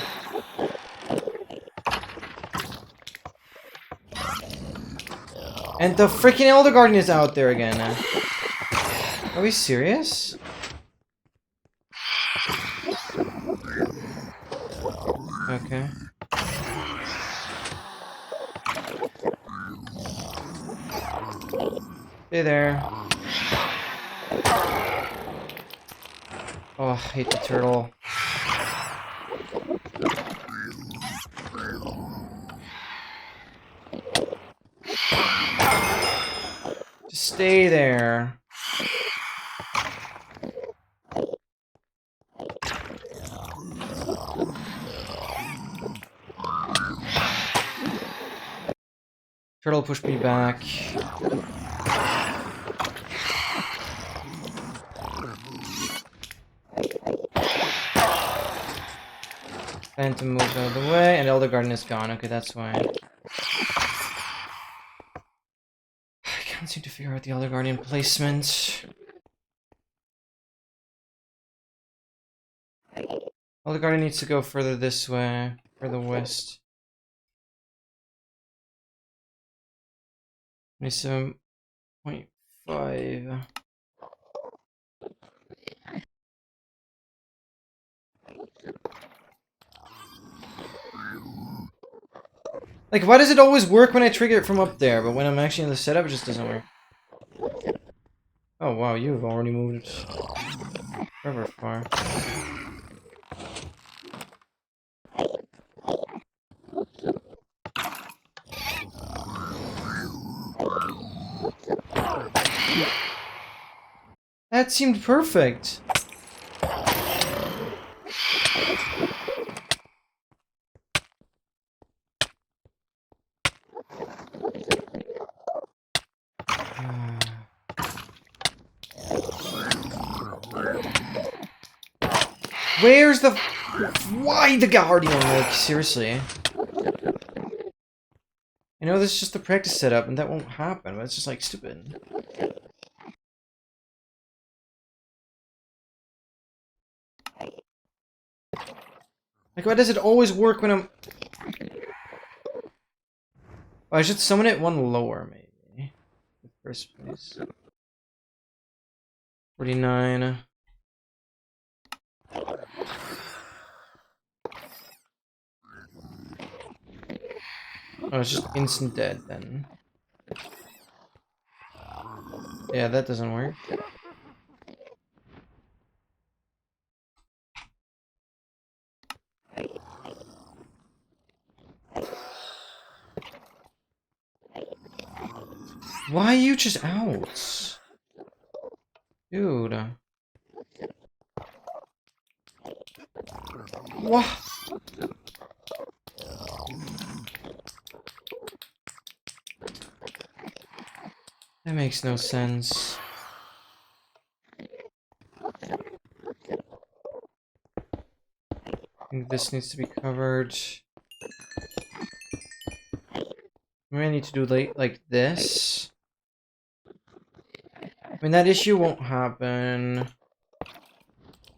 And the freaking Elder Guardian is out there again. Are we serious? Okay. Stay there. Oh, I hate the turtle. Just stay there. Turtle pushed me back. Phantom moves out of the way, and Elder Garden is gone. Okay, that's why. I can't seem to figure out the Elder Guardian placement. Elder Guardian needs to go further this way, further west. 27.5. Like, why does it always work when I trigger it from up there, but when I'm actually in the setup, it just doesn't work? Oh wow, you've already moved forever far. That seemed perfect. Where's the... Why the Guardian? Like, seriously. I know this is just the practice setup, and that won't happen, but it's just, like, stupid. Like, why does it always work when I'm... Oh, I should summon it one lower, maybe. In the first place. 49... Oh, it's just instant dead then. Yeah, that doesn't work. Why are you just out? Dude. What? That makes no sense. I think this needs to be covered. Maybe I need to do like this. I mean, that issue won't happen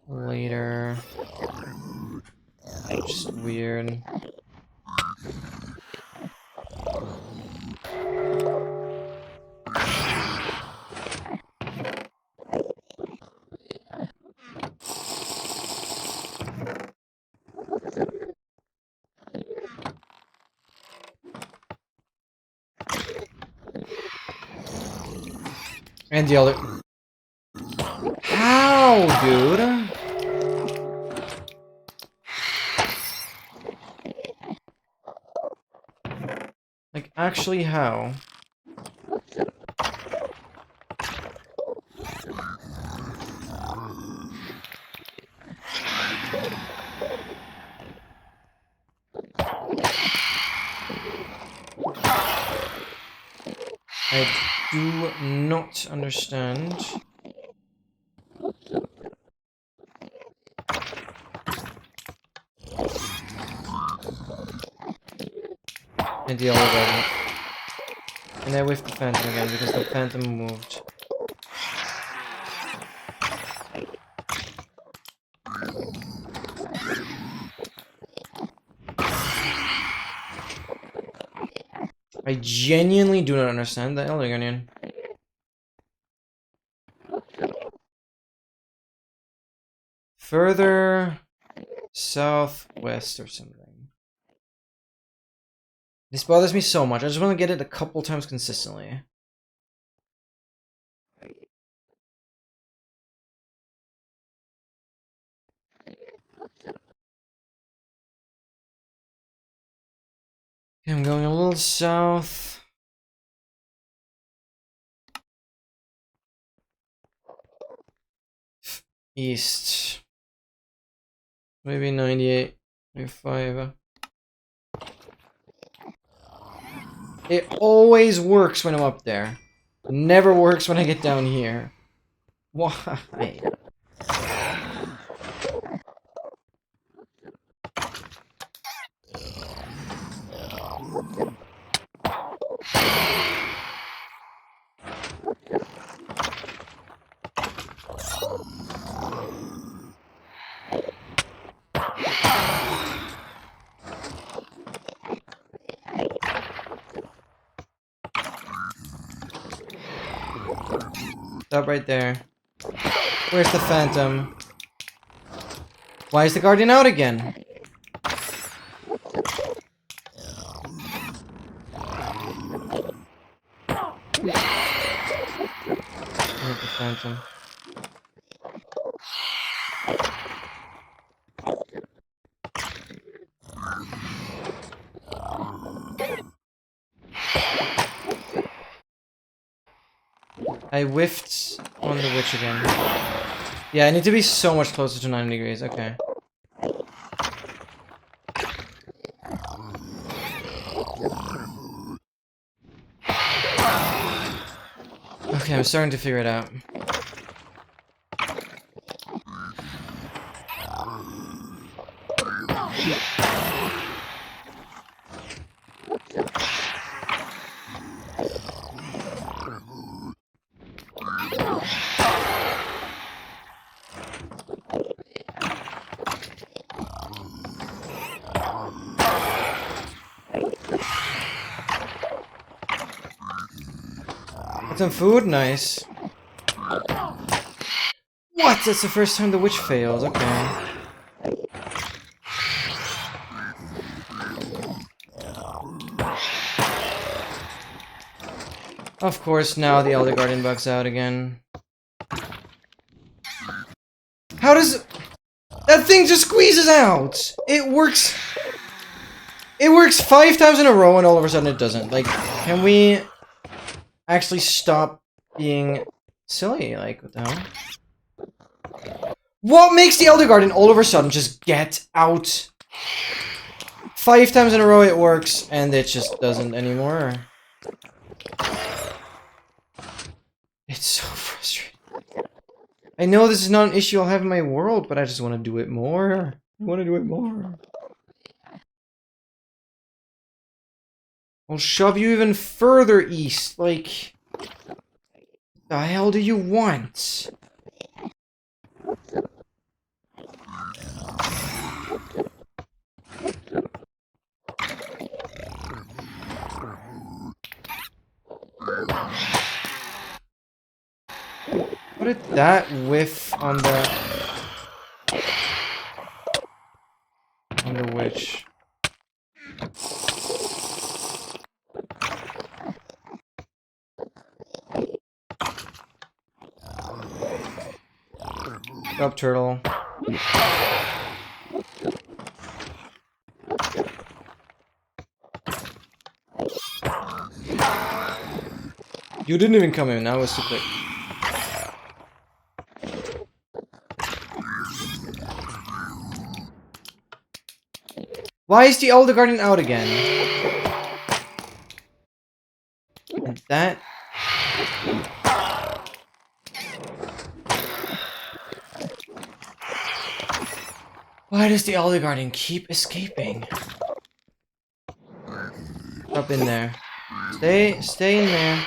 later. Just weird. And the other... How, dude? Actually, how? I do not understand. And the other button. And I whiffed the phantom again because the phantom moved. I genuinely do not understand the Elder Guardian. Further southwest or something. This bothers me so much. I just want to get it a couple times consistently. Okay, I'm going a little south. East. Maybe 98, 95. It always works when I'm up there. Never works when I get down here. Why? Stop right there. Where's the phantom? Why is the guardian out again? Where's the phantom? I whiffed on the witch again. Yeah, I need to be so much closer to 9 degrees. Okay. Okay, I'm starting to figure it out. Got some food? Nice. What? That's the first time the witch fails. Okay. Of course, now the Elder Guardian bugs out again. How does... That thing just squeezes out! It works... It works 5 times in a row and all of a sudden it doesn't. Like, can we actually stop being silly? Like, what the hell? What makes the Elder Guardian all of a sudden just get out? 5 times in a row it works and it just doesn't anymore. It's so frustrating. I know this is not an issue I'll have in my world, but I just want to do it more. I want to do it more. I'll shove you even further east. Like, what the hell do you want? What did that whiff on the witch? Up, turtle. You didn't even come in, that was too quick. Why is the Elder Guardian out again? And that... Why does the Elder Guardian keep escaping? Up in there. Stay in there.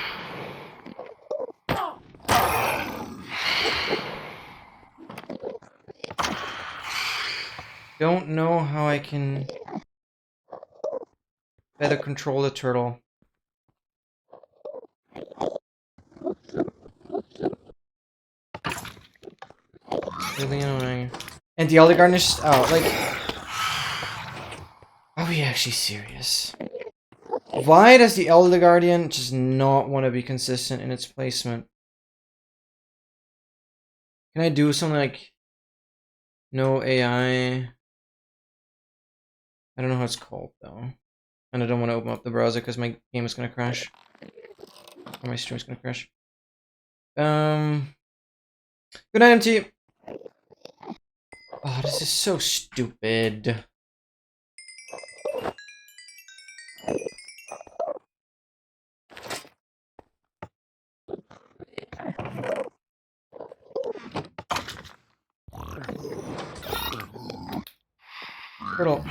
Don't know how I can better control the turtle. Really annoying. And the Elder Guardian is just out. Like, are we actually serious? Why does the Elder Guardian just not want to be consistent in its placement? Can I do something like no AI? I don't know how it's called though. And I don't want to open up the browser because my game is gonna crash. Or my stream is gonna crash. Good night, MT. Oh, this is so stupid. Turtle.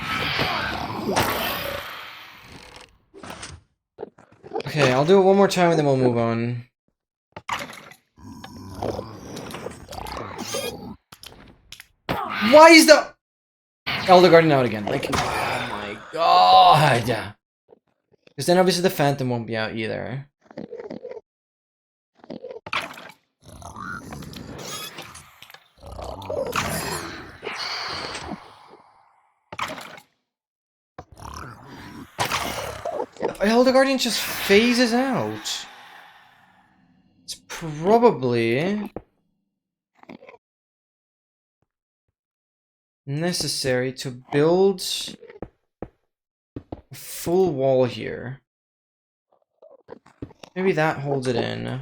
Okay, I'll do it one more time and then we'll move on. Why is the Elder Guardian out again? Like, oh my god! Because then obviously the Phantom won't be out either. Elder Guardian just phases out. It's probably necessary to build a full wall here. Maybe that holds it in.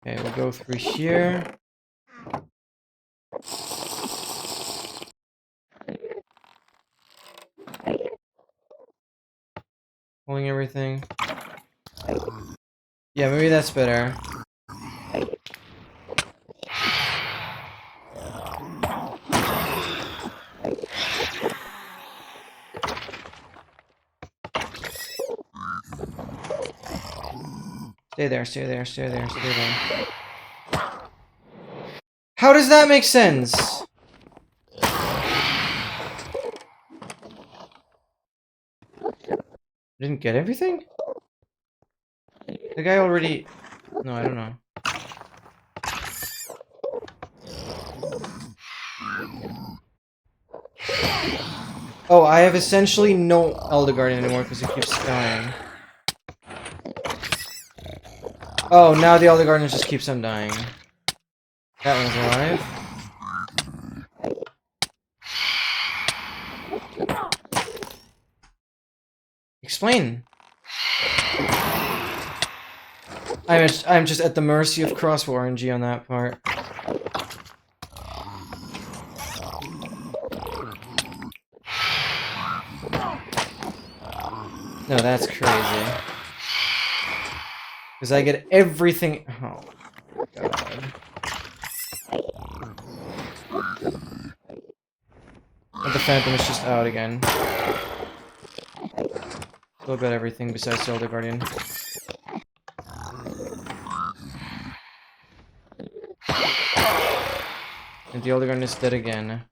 Okay, we'll go through here. Pulling everything. Yeah, maybe that's better. Stay there, stay there, stay there, stay there. How does that make sense? Didn't get everything? The guy already... No, I don't know. Oh, I have essentially no Elder Guardian anymore because he keeps dying. Oh, now the Elder Guardian just keeps on dying. That one's alive. Explain. I'm just at the mercy of crossbow RNG on that part. No, that's crazy. Because I get everything. Oh my god. And the Phantom is just out again. Still got everything besides the Elder Guardian. And the Elder Guardian is dead again.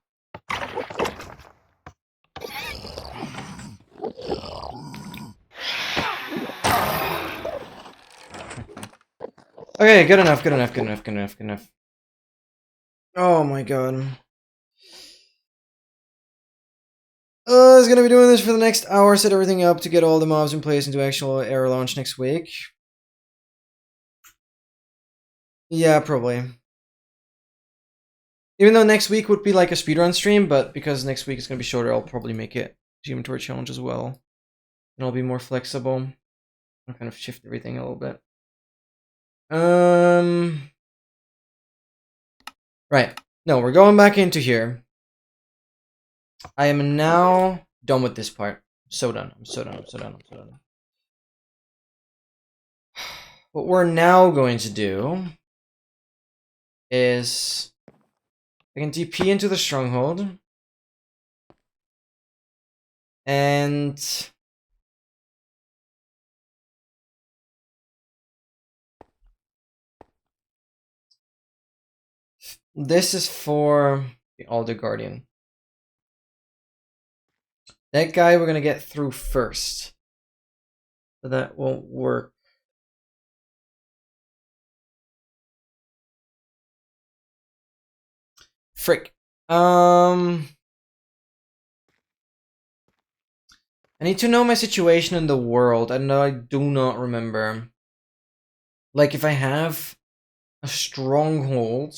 Okay, good enough, good enough, good enough, good enough, good enough. Oh my god. Is gonna be doing this for the next hour, set everything up to get all the mobs in place into actual air launch next week. Yeah, probably. Even though next week would be like a speedrun stream, but because next week is gonna be shorter, I'll probably make it Human Torch Challenge as well. And I'll be more flexible. I'll kind of shift everything a little bit. Right. No, we're going back into here. I am now done with this part. I'm so done. I'm so done. I'm so done. I'm so done. What we're now going to do is I can TP into the stronghold. And this is for the Alder Guardian. That guy we're gonna get through first. So that won't work. Frick. I need to know my situation in the world. I know I do not remember. Like if I have a stronghold,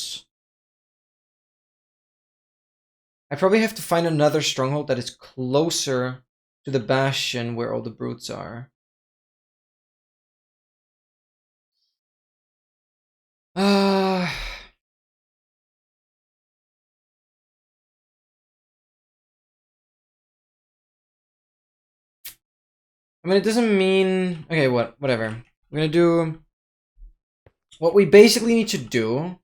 I probably have to find another stronghold that is closer to the bastion where all the brutes are. I mean, it doesn't mean... Okay, whatever. We're gonna do... What we basically need to do...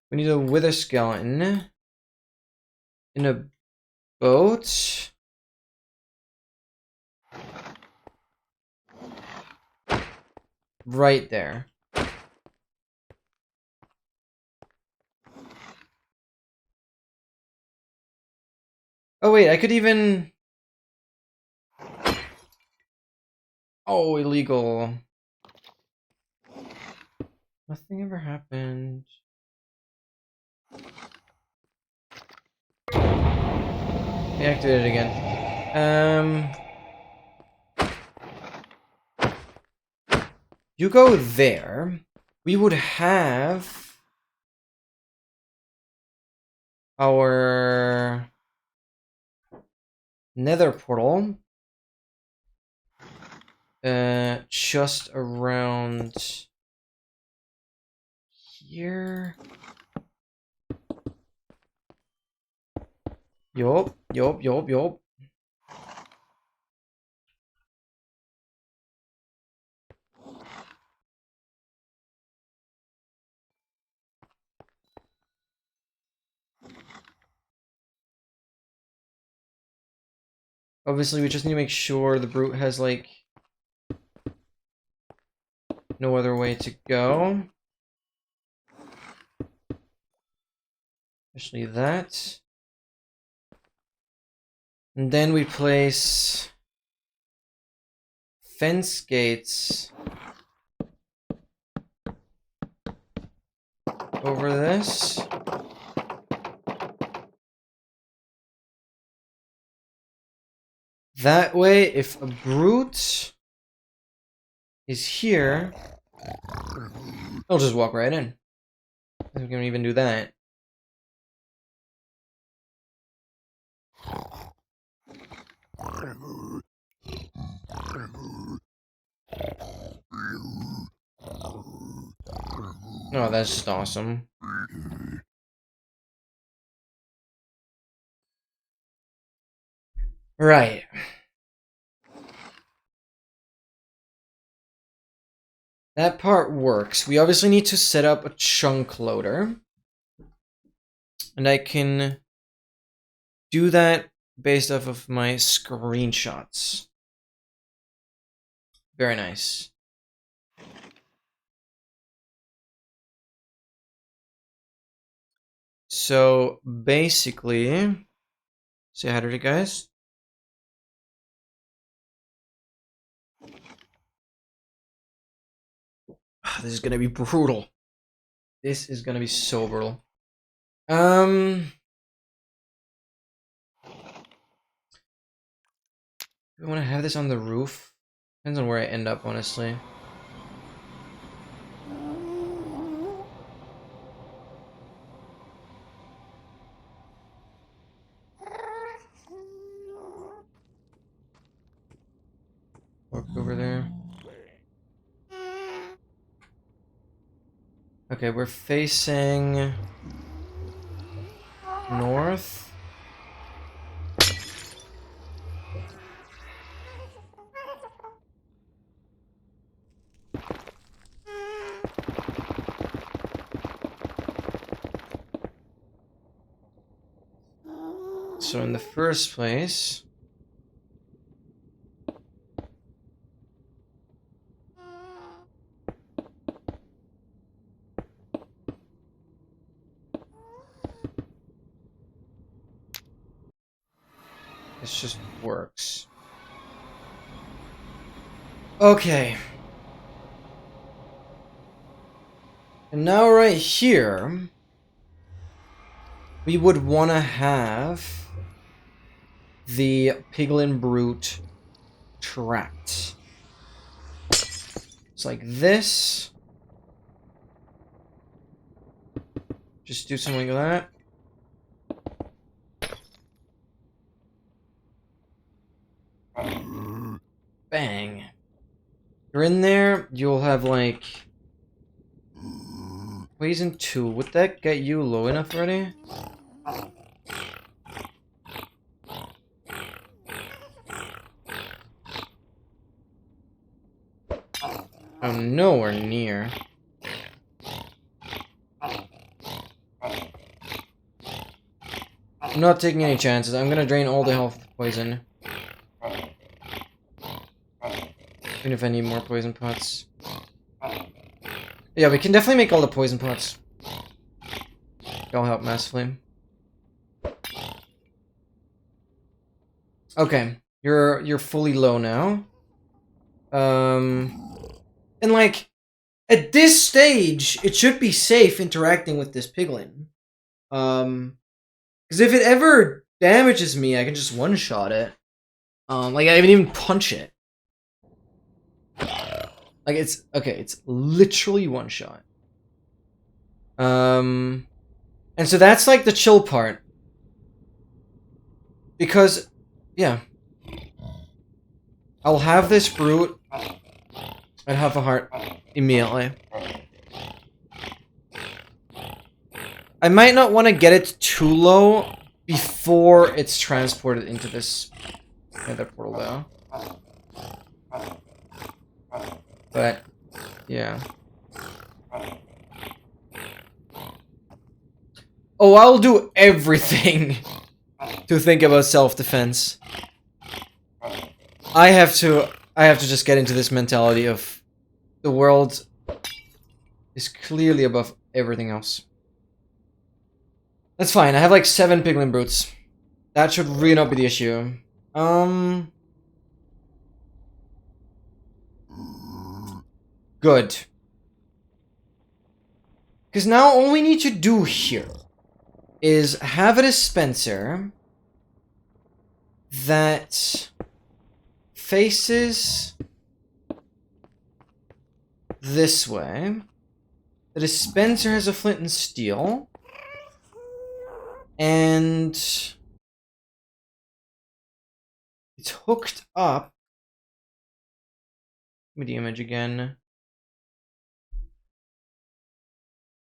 We need a wither skeleton in a boat. Right there. Oh wait, I could even... Oh, illegal. Nothing ever happened. Deactivate it again. You go there. We would have our nether portal just around here. Yup. Obviously, we just need to make sure the brute has, like, no other way to go. Especially that. And then we place fence gates over this. That way, if a brute is here, they'll just walk right in. We can even do that. Oh, that's just awesome. Right. That part works. We obviously need to set up a chunk loader. And I can do that based off of my screenshots. Very nice. So basically, say hi to the guys. This is gonna be brutal. This is gonna be so brutal. I want to have this on the roof. Depends on where I end up, honestly. Walk over there. Okay, we're facing north. So in the first place, this just works. Okay. And now right here, we would want to have the piglin brute trapped. It's like this. Just do something like that. Bang. You're in there, you'll have like poison 2. Would that get you low enough already? Oh, nowhere near. I'm not taking any chances. I'm gonna drain all the health with poison. Even if I need more poison pots. Yeah, we can definitely make all the poison pots. That'll help massively. Okay, you're fully low now. And like at this stage, it should be safe interacting with this piglin. Because if it ever damages me, I can just one-shot it. Like I can even punch it. Like it's okay, it's literally one shot. And so that's like the chill part. Because yeah. I'll have this brute and have a heart immediately. I might not want to get it too low before it's transported into this nether portal though. But yeah. Oh, I'll do everything to think about self-defense. I have to just get into this mentality of the world is clearly above everything else. That's fine. I have like 7 piglin brutes. That should really not be the issue. Good. Because now all we need to do here is have a dispenser that faces this way. The dispenser has a flint and steel. And it's hooked up. Give me the image again.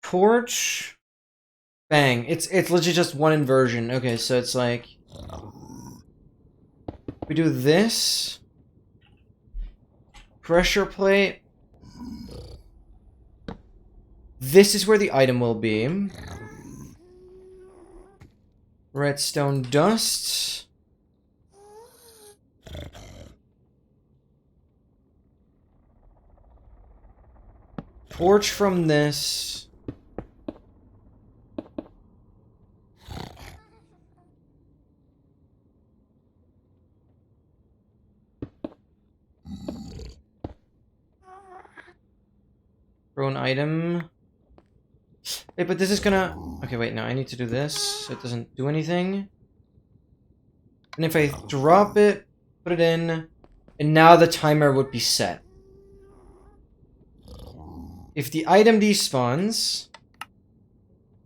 Torch. Bang. It's legit just one inversion. Okay, so it's like we do this. Pressure plate. This is where the item will be. Redstone dust. Torch from this. Throw an item. Wait, but this is gonna... Okay, wait, no, I need to do this so it doesn't do anything. And if I drop it, put it in, and now the timer would be set. If the item despawns,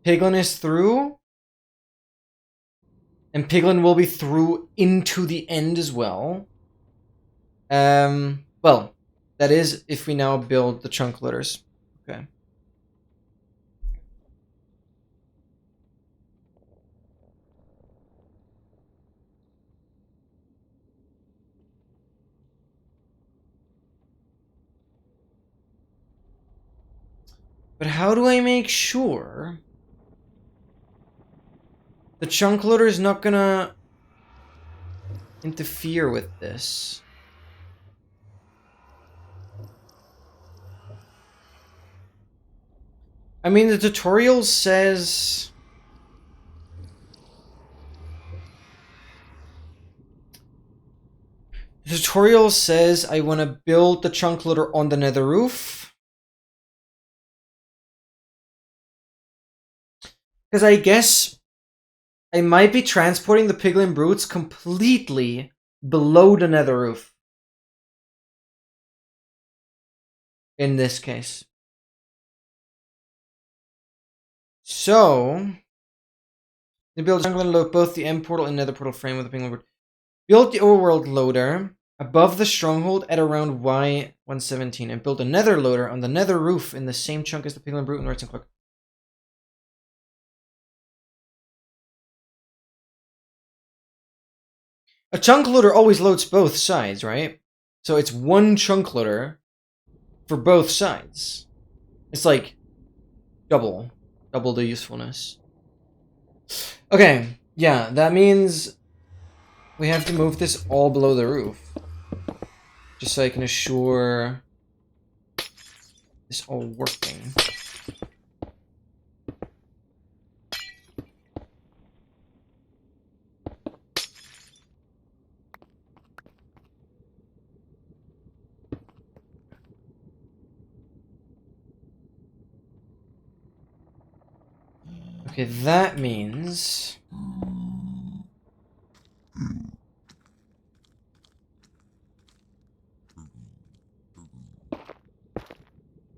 Piglin is through, and Piglin will be through into the end as well. Well, that is if we now build the chunk loaders. Okay. But how do I make sure the chunk loader is not gonna interfere with this? I mean, the tutorial says... The tutorial says I want to build the chunk loader on the nether roof. Because I guess I might be transporting the piglin brutes completely below the nether roof. In this case. So, to build a chunk loader, load both the end portal and nether portal frame with the piglin brute. Build the overworld loader above the stronghold at around Y117 and build a nether loader on the nether roof in the same chunk as the piglin brute and redstone cloak. A chunk loader always loads both sides, right? So it's one chunk loader for both sides. It's like double the usefulness. Okay, yeah, that means we have to move this all below the roof. Just so I can assure this all working. Okay, that means...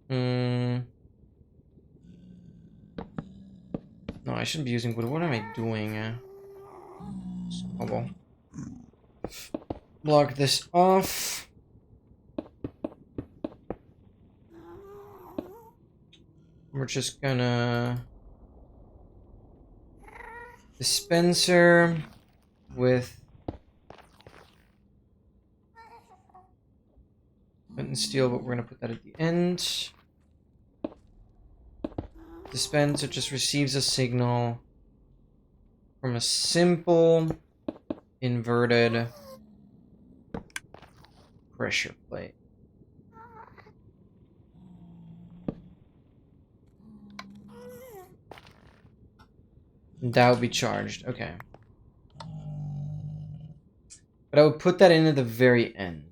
No, I shouldn't be using wood. What am I doing? Snowball. Block this off. We're just gonna... Dispenser with... flint and steel, but we're gonna put that at the end. Dispenser just receives a signal from a simple inverted pressure plate. That would be charged, okay. But I would put that in at the very end.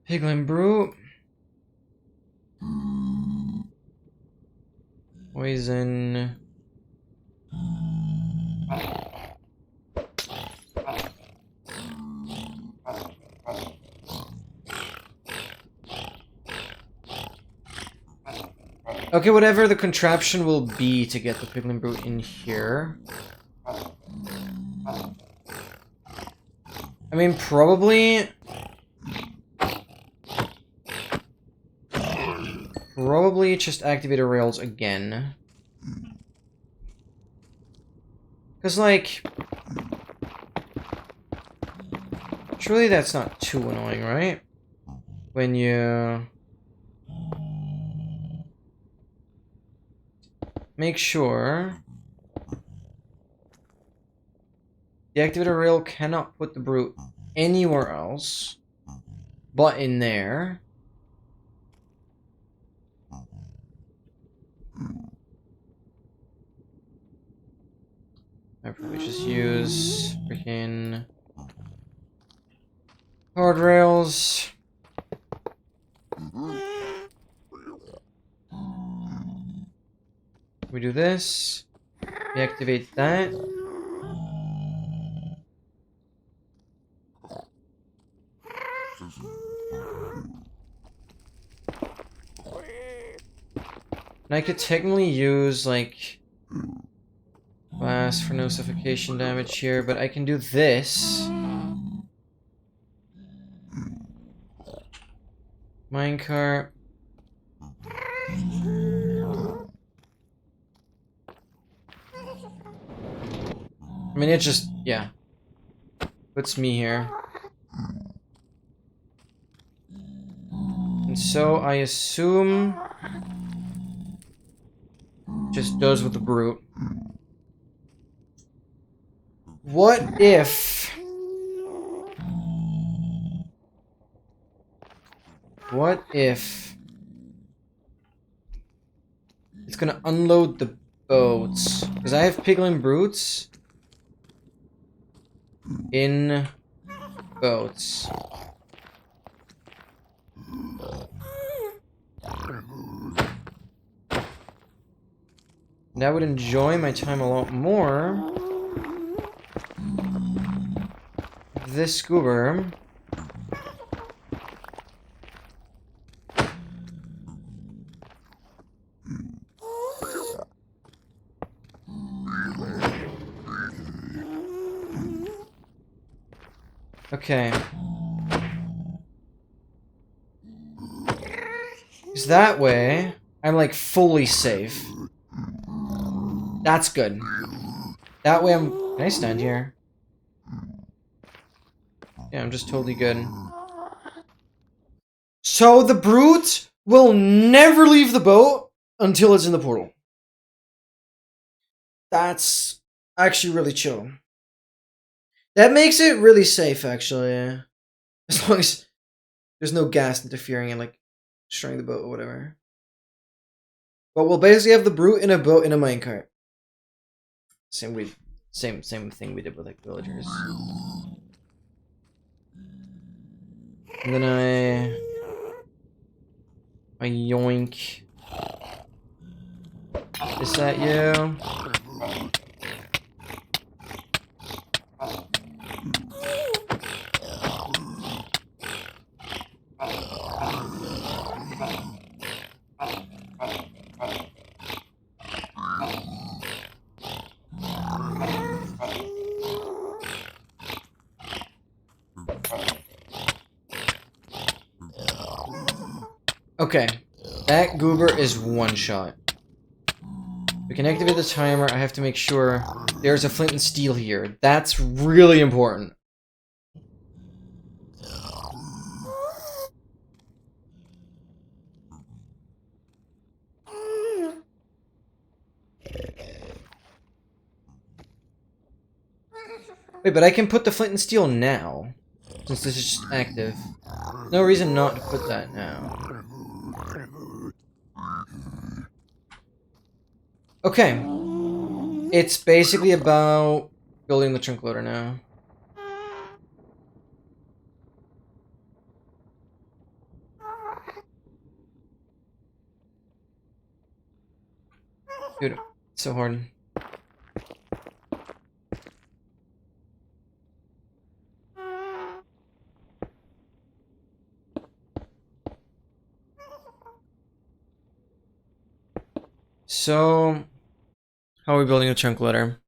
Piglin Brute. Poison. Okay, whatever the contraption will be to get the Piglin Brute in here. I mean, probably just activate the rails again. Because, like... surely that's not too annoying, right? When you... make sure... the activator rail cannot put the brute anywhere else but in there. I probably just use freaking hard rails. We do this. We activate that. And I could technically use, like, glass for no suffocation damage here, but I can do this. Minecart. I mean, it just, yeah. Puts me here. And so I assume just does with the brute. What if... What if... It's gonna unload the boats? Because I have piglin brutes in boats. And I would enjoy my time a lot more if this scuba okay. Because that way, I'm like fully safe. That's good. That way I'm... Can I stand here? Yeah, I'm just totally good. So the brute will never leave the boat until it's in the portal. That's actually really chill. That makes it really safe, actually. As long as there's no gas interfering and, like, destroying the boat or whatever. But we'll basically have the brute in a boat in a minecart. Same thing we did with, like, villagers. And then I yoink. Is that you? Okay, that goober is one shot. We can activate the timer. I have to make sure there's a flint and steel here. That's really important. Wait, but I can put the flint and steel now, since this is just active. No reason not to put that now. Okay. It's basically about building the trunk loader now. Dude, it's so hard. So, how are we building a trunk loader?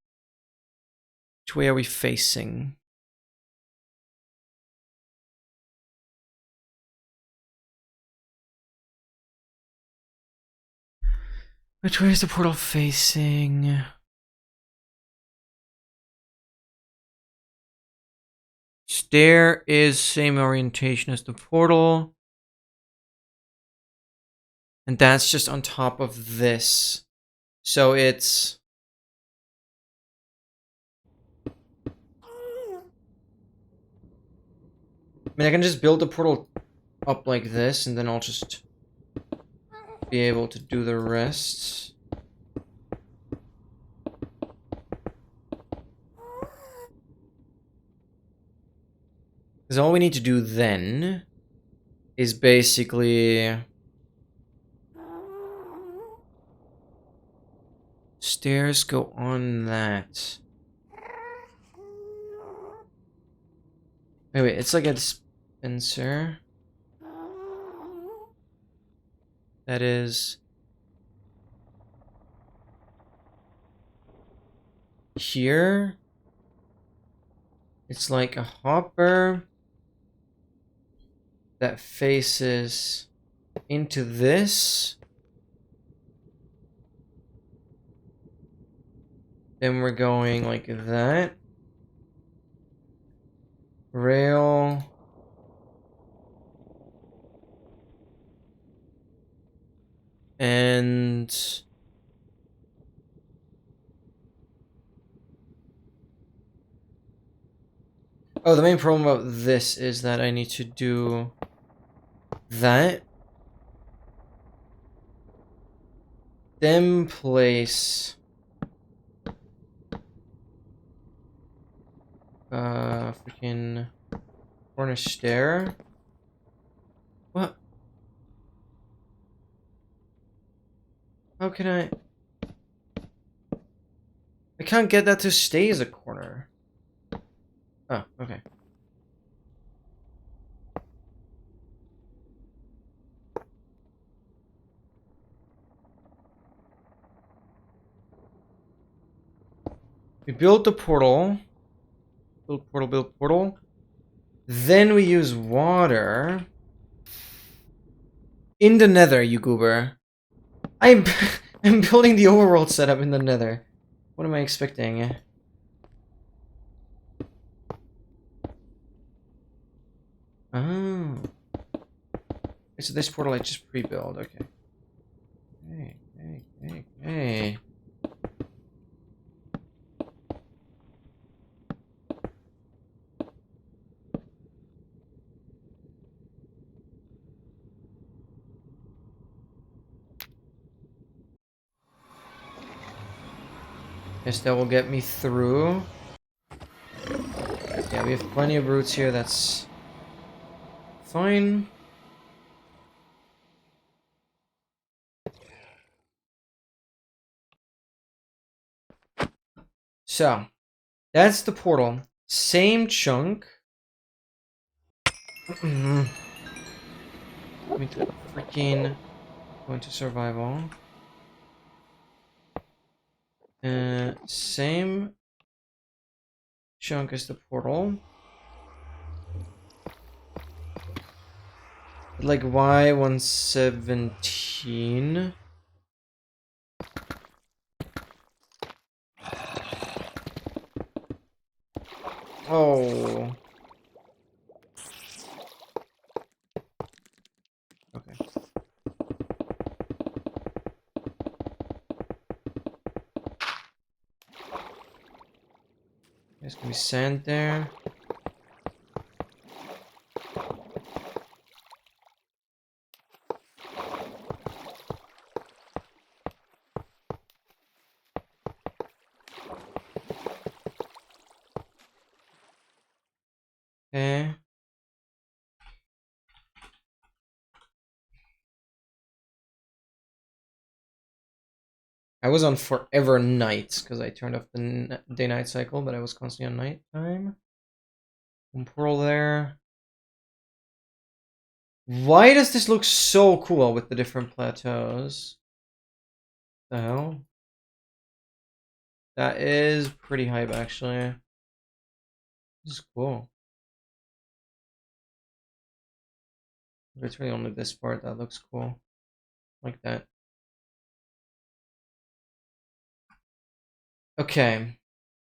Which way are we facing? Which way is the portal facing? Stair is same orientation as the portal. And that's just on top of this. So it's... I mean, I can just build the portal up like this, and then I'll just be able to do the rest. Because all we need to do then is basically... Stairs go on that. Wait, it's like a dispenser. That is here. It's like a hopper that faces into this. Then we're going like that. Rail. And oh, the main problem about this is that I need to do that. Then place freaking corner stair. What? How can I can't get that to stay as a corner. Oh, okay. We build the portal. Build portal, build portal. Then we use water. In the nether, you goober. I'm building the overworld setup in the nether. What am I expecting? Oh. So this portal I just pre-built, okay. Hey. Guess that will get me through. Yeah, we have plenty of roots here, that's fine. So, that's the portal. Same chunk. Let me freaking go into survival. Same chunk as the portal. Like Y117. Oh. Okay. There's gonna be sand there. Okay. I was on forever nights because I turned off the day-night cycle, but I was constantly on night time. One portal there. Why does this look so cool with the different plateaus? The hell? That is pretty hype, actually. This is cool. It's really only this part that looks cool. Like that. Okay.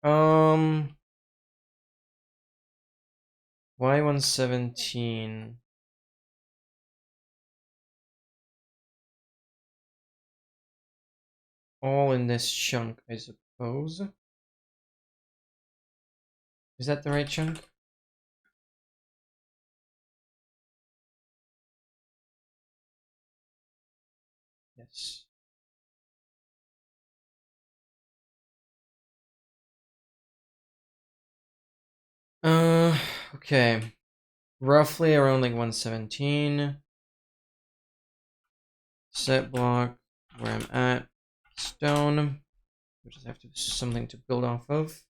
Y117. All in this chunk, I suppose. Is that the right chunk? Yes. Okay. Roughly around like 117. Set block where I'm at. Stone. We just have to something to build off of.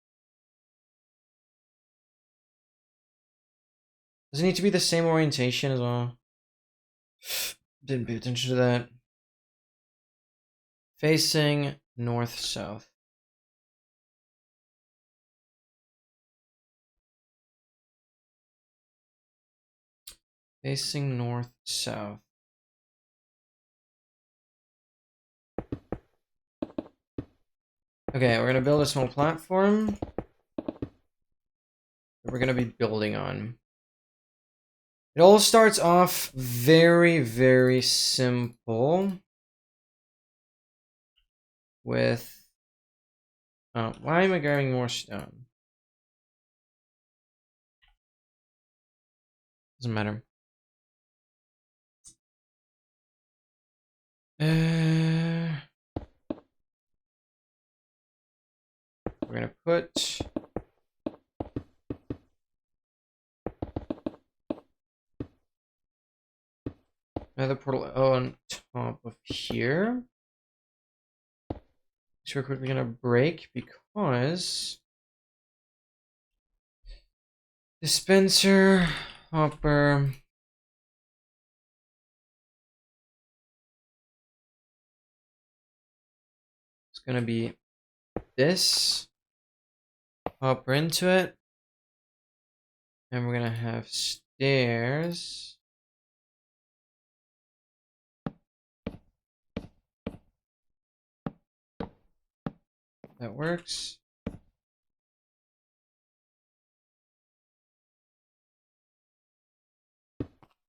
Does it need to be the same orientation as well? Didn't pay attention to that. Facing north-south. Facing north-south. Okay, we're gonna build a small platform that we're gonna be building on. It all starts off very, very simple with... why am I grabbing more stone? Doesn't matter. We're gonna put... another portal on top of here. Which we're quickly gonna break because... dispenser, hopper... it's gonna be this. Hopper into it. And we're gonna have stairs. That works.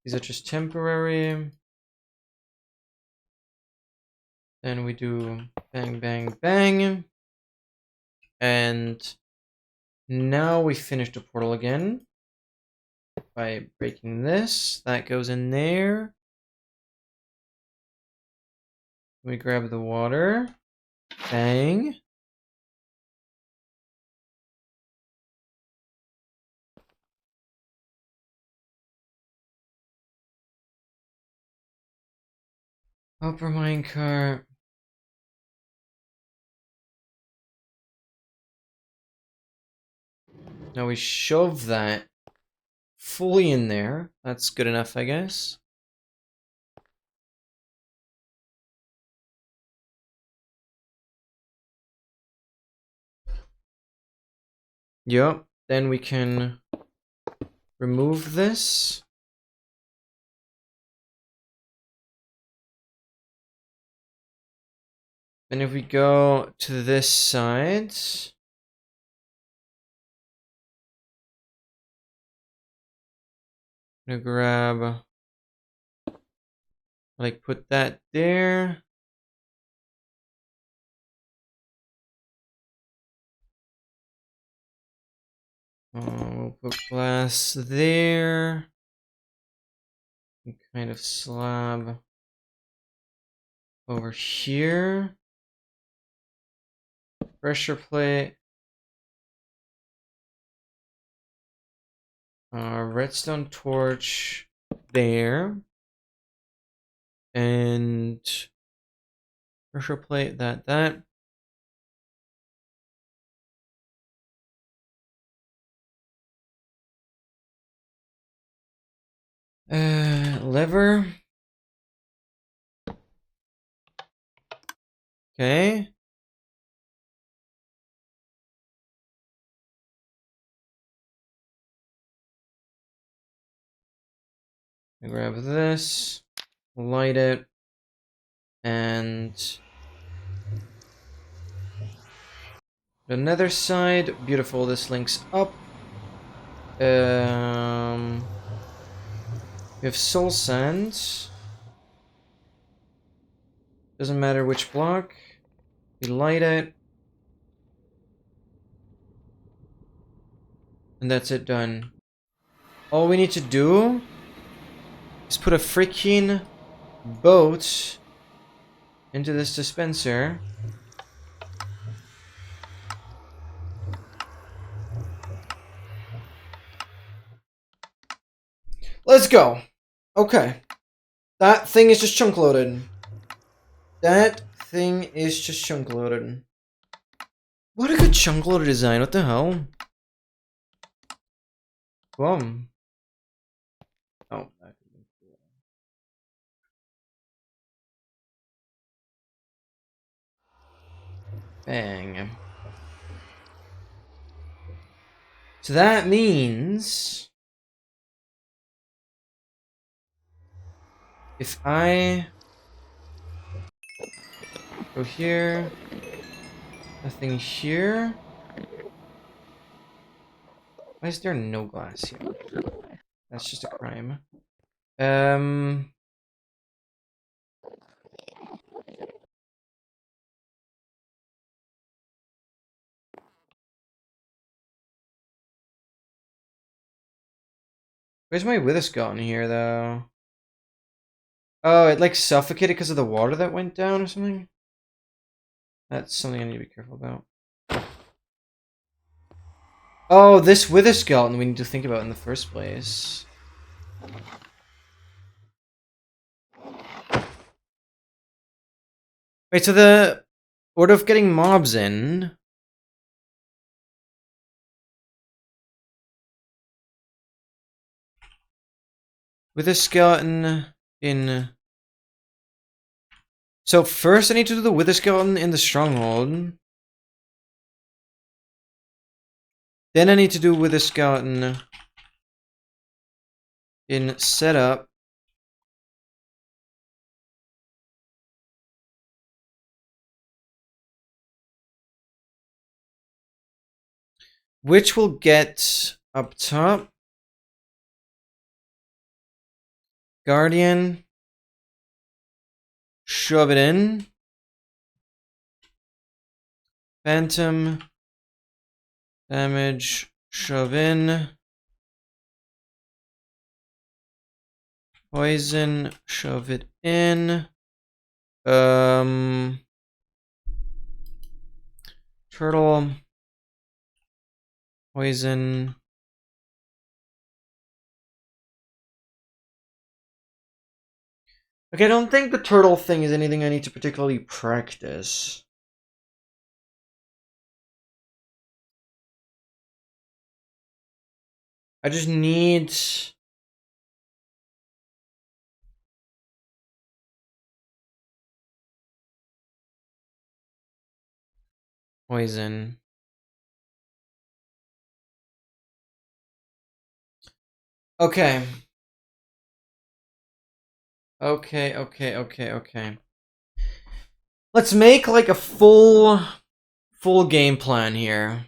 These are just temporary. Then we do bang, bang, bang. And now we finish the portal again by breaking this. That goes in there. We grab the water. Bang. Upper minecart. Now we shove that fully in there. That's good enough, I guess. Yup. Then we can remove this. And if we go to this side, I'm gonna grab, like, put that there. We'll put glass there. And kind of slab over here. Pressure plate. Redstone torch there. And pressure plate, that. Lever. Okay. I grab this, light it, and the nether side. Beautiful. This links up. We have soul sand. Doesn't matter which block. We light it. And that's it, done. All we need to do is put a freaking boat into this dispenser. Let's go. Okay. That thing is just chunk loaded. That thing is just chunk loaded. What a good chunk loader design, what the hell? Boom. Oh, that could be cool. Bang. So that means if I go here, nothing here. Why is there no glass here? That's just a crime. Where's my wither skeleton here, though? Oh, it like suffocated because of the water that went down or something? That's something I need to be careful about. Oh, this wither skeleton we need to think about in the first place. Wait, so the order of getting mobs in... Wither skeleton in... So first I need to do the wither skeleton in the stronghold. Then I need to do wither skeleton in setup. Which will get up top. Guardian. Shove it in. Phantom. Damage. Shove in. Poison. Shove it in. Turtle. Poison. Okay, I don't think the turtle thing is anything I need to particularly practice. I just need... Poison. Okay. Okay. Let's make like a full game plan here.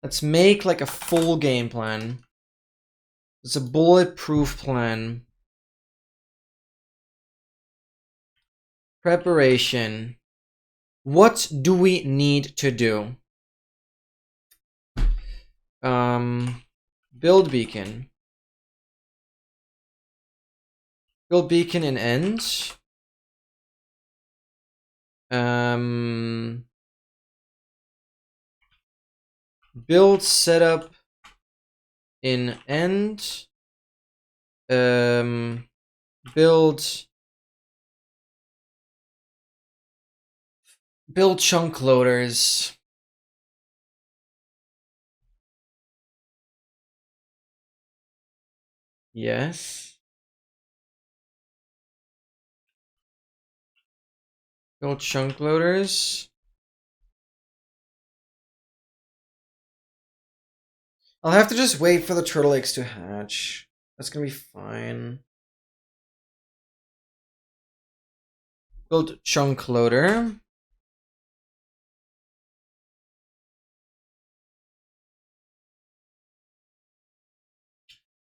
Let's make like a full game plan. It's a bulletproof plan. Preparation. What do we need to do? Build beacon. Build beacon in end. Build setup in end. Build chunk loaders. Yes. Build chunk loaders. I'll have to just wait for the turtle eggs to hatch. That's gonna be fine. Build chunk loader.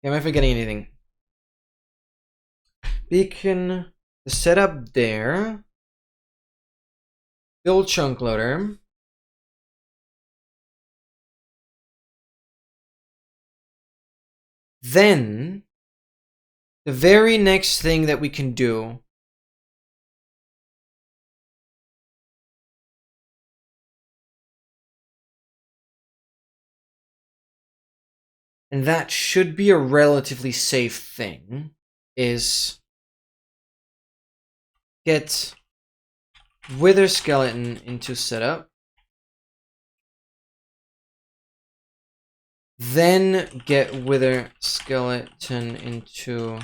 Am I forgetting anything? Beacon, the setup there. Build chunk loader. Then, the very next thing that we can do and that should be a relatively safe thing, is get wither skeleton into setup. Then get Wither Skeleton into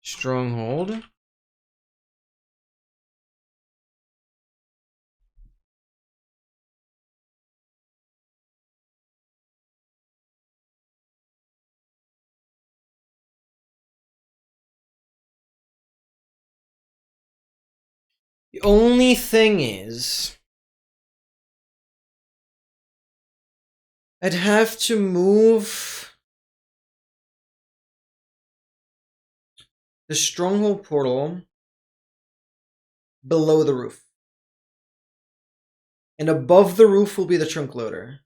Stronghold. The only thing is, I'd have to move the Stronghold portal below the roof. And above the roof will be the trunk loader.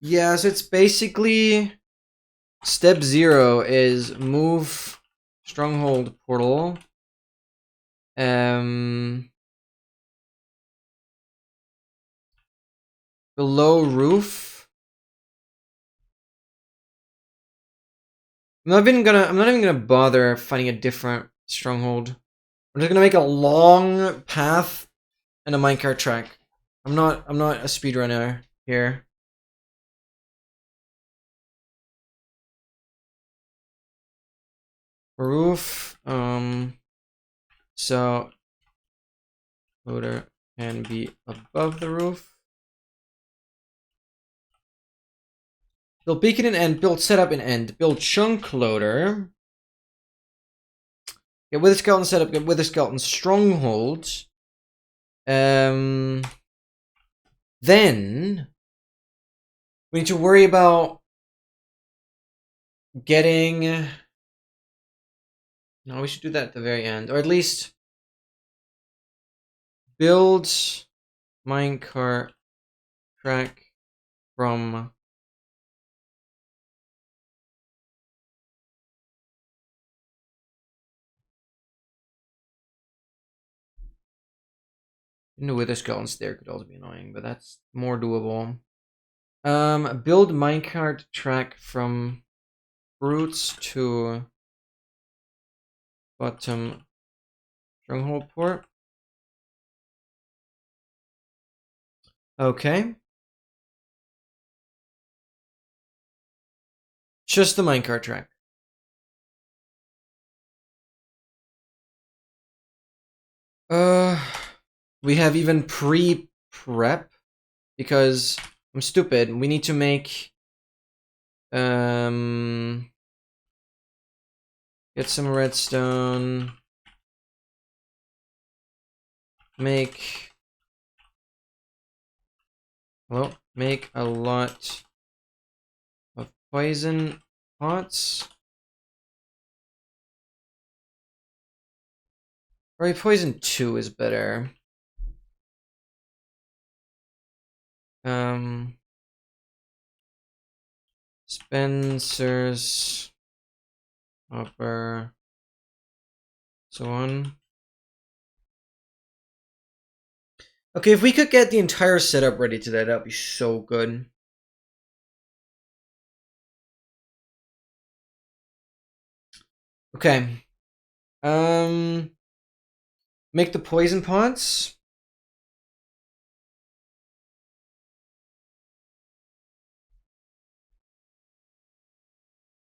Yeah, so it's basically step 0 is move Stronghold portal. Below roof. I'm not even gonna bother finding a different stronghold. I'm just gonna make a long path and a minecart track. I'm not a speedrunner here. Roof, so loader can be above the roof. Build beacon and end, build setup and end, build chunk loader. Get wither skeleton setup, get wither skeleton stronghold. Then we need to worry about getting. No, we should do that at the very end, or at least build minecart track from the wither skeletons there could also be annoying, but that's more doable. Build minecart track from roots to bottom stronghold port. Okay. Just the minecart track. We have even pre-prep because I'm stupid. We need to make get some redstone. Make a lot of poison pots. Probably poison 2 is better. Spencer's hopper, so on. Okay, if we could get the entire setup ready today, that'd be so good. Okay. Make the poison pots.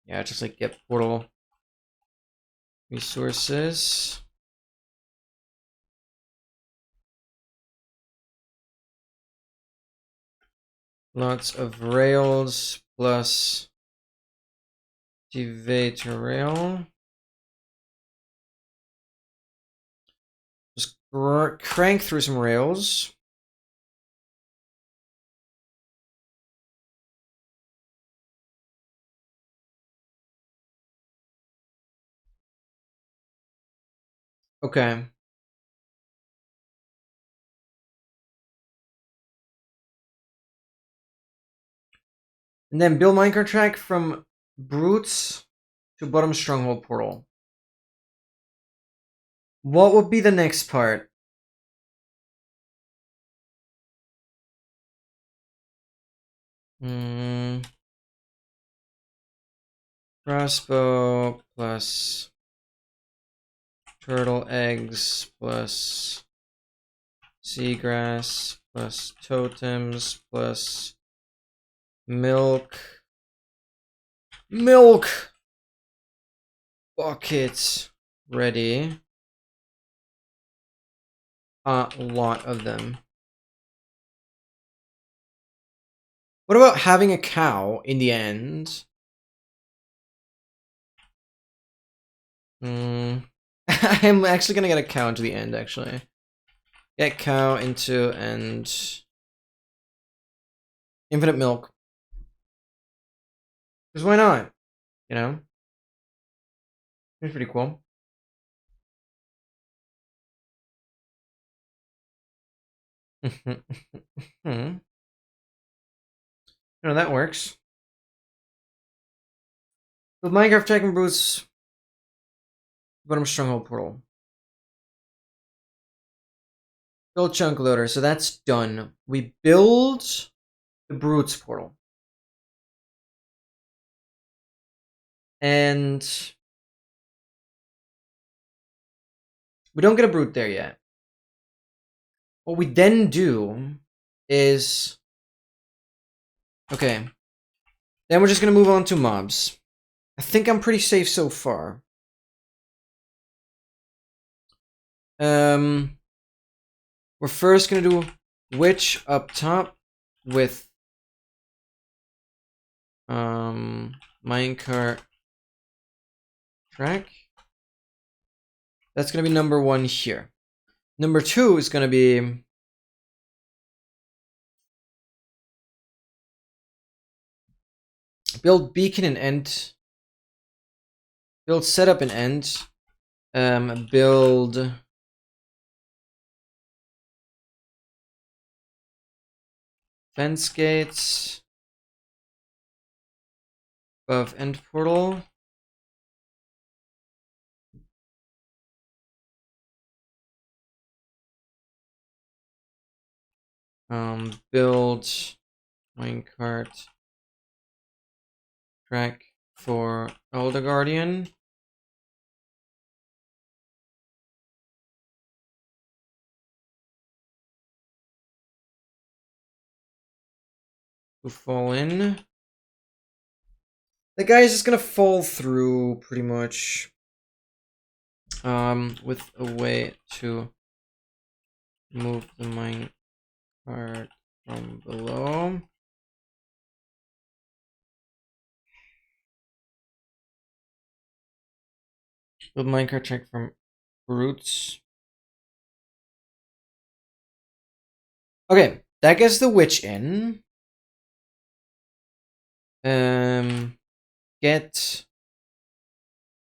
Yeah, just like get portal resources. Lots of rails plus activate rail. Just crank through some rails. Okay. And then build minecart track from brutes to bottom stronghold portal. What would be the next part? Crossbow plus turtle eggs plus seagrass plus totems plus milk. Milk buckets ready. A lot of them. What about having a cow in the end? I'm actually gonna get a cow into the end, actually. Get cow into and infinite milk. Because why not? You know? It's pretty cool. No, that works. With Minecraft Tech and Bruce, bottom stronghold portal. Build chunk loader, so that's done. We build the Brutes portal. And we don't get a Brute there yet. What we then do is... Okay. Then we're just gonna move on to mobs. I think I'm pretty safe so far. We're first gonna do witch up top with minecart track. That's gonna be number 1 here. Number 2 is gonna be build beacon and end. Build setup and end. Build fence gates above end portal. Build minecart track for Elder Guardian. To fall in. The guy is just gonna fall through pretty much. With a way to move the minecart from below. Build minecart track from roots. Okay, that gets the witch in. Get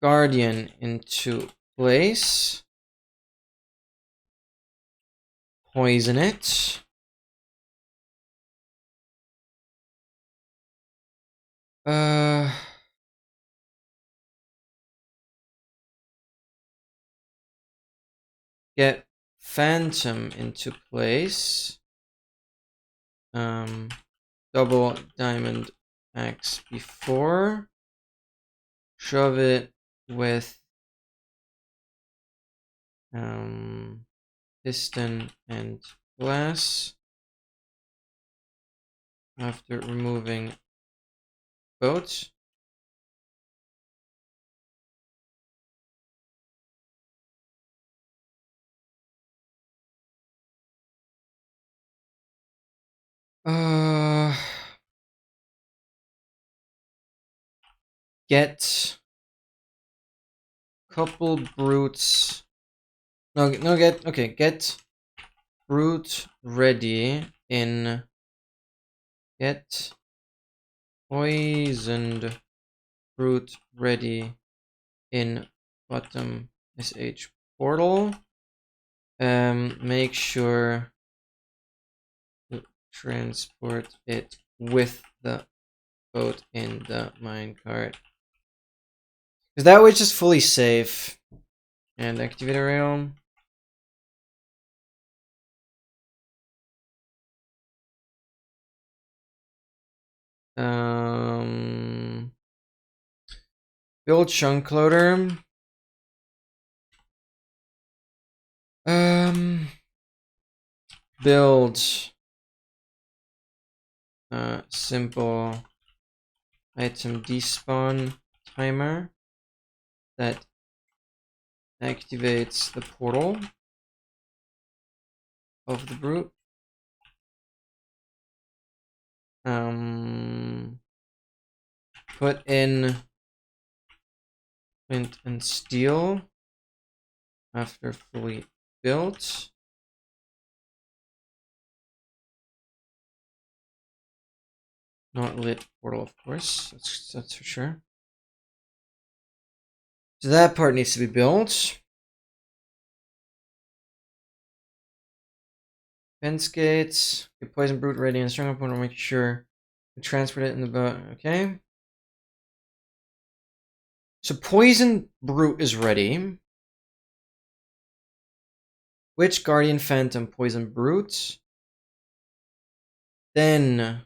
guardian into place. Poison it. Get phantom into place. Double diamond axe before. Shove it with piston and glass. After removing boat. Get couple brutes. Get brute ready in get poisoned brute ready in bottom SH portal. Make sure to transport it with the boat in the minecart. Because that way it's just fully safe. And activate a rail. Build chunk loader. build simple item despawn timer that activates the portal of the brute. Put in flint and steel after fully built. Not lit portal, of course. That's for sure. So that part needs to be built. Fence gates. Get poison brute ready and strong opponent. Make sure to transport it in the boat. Okay. So poison brute is ready. Witch, guardian, phantom, poison brute. Then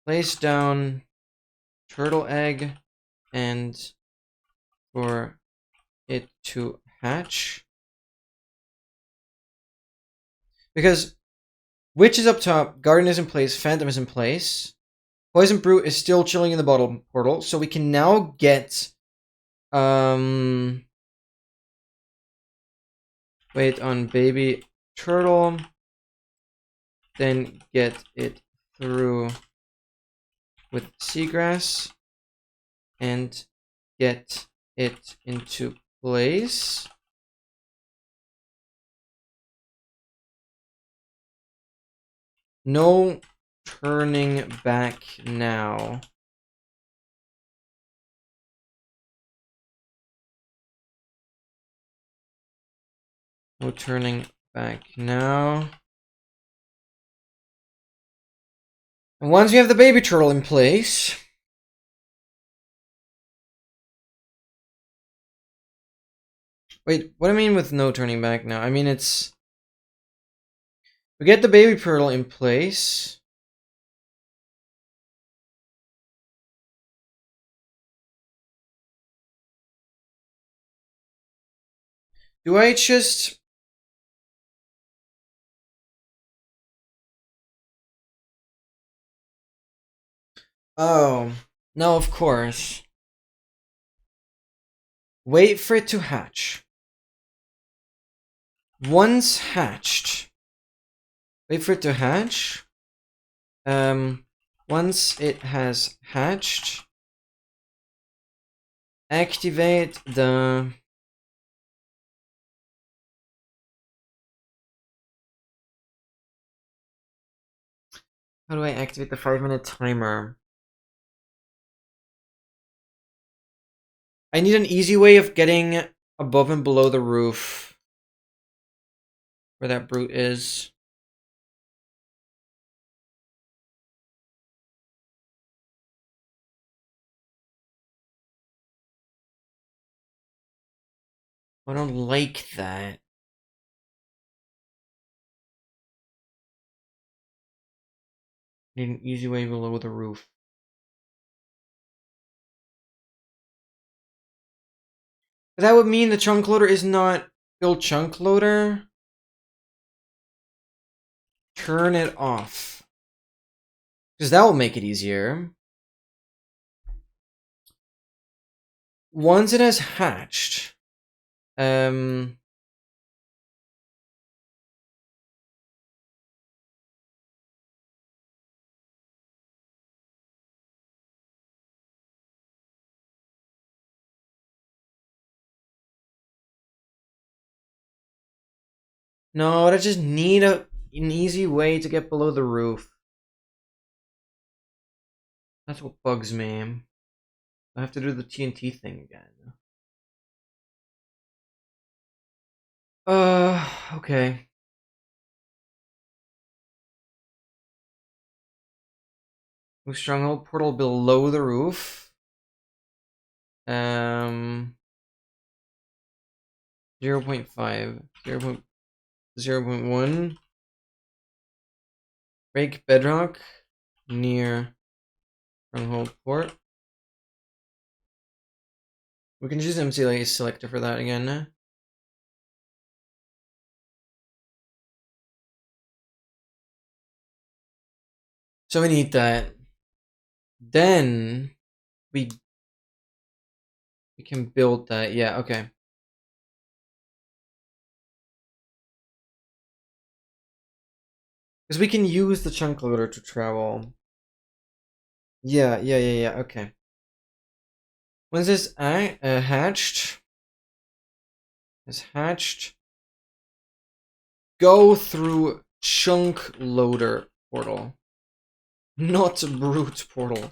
place down turtle egg and for it to hatch. Because witch is up top, guardian is in place, phantom is in place. Poison brute is still chilling in the bottle portal, so we can now get wait on baby turtle, then get it through with seagrass and get it into place. No turning back now. No turning back now. And once we have the baby turtle in place, wait, what do I mean with no turning back now? I mean it's we get the baby turtle in place. Do I just Oh, no, of course. Wait for it to hatch. Once hatched, wait for it to hatch. Once it has hatched, activate the how do I activate the 5-minute timer? I need an easy way of getting above and below the roof where that brute is. I don't like that. Need an easy way below the roof. That would mean the chunk loader is not build chunk loader. Turn it off. Because that will make it easier. Once it has hatched, no, I just need an easy way to get below the roof. That's what bugs me. I have to do the TNT thing again. Okay. Move stronghold portal below the roof. 0.5. 0.1. Break bedrock near stronghold port. We can use MC selector for that again. So we need that. Then we can build that. Yeah, okay. Because we can use the chunk loader to travel. Yeah, okay. Once this hatched, is hatched, go through chunk loader portal. Not brute portal.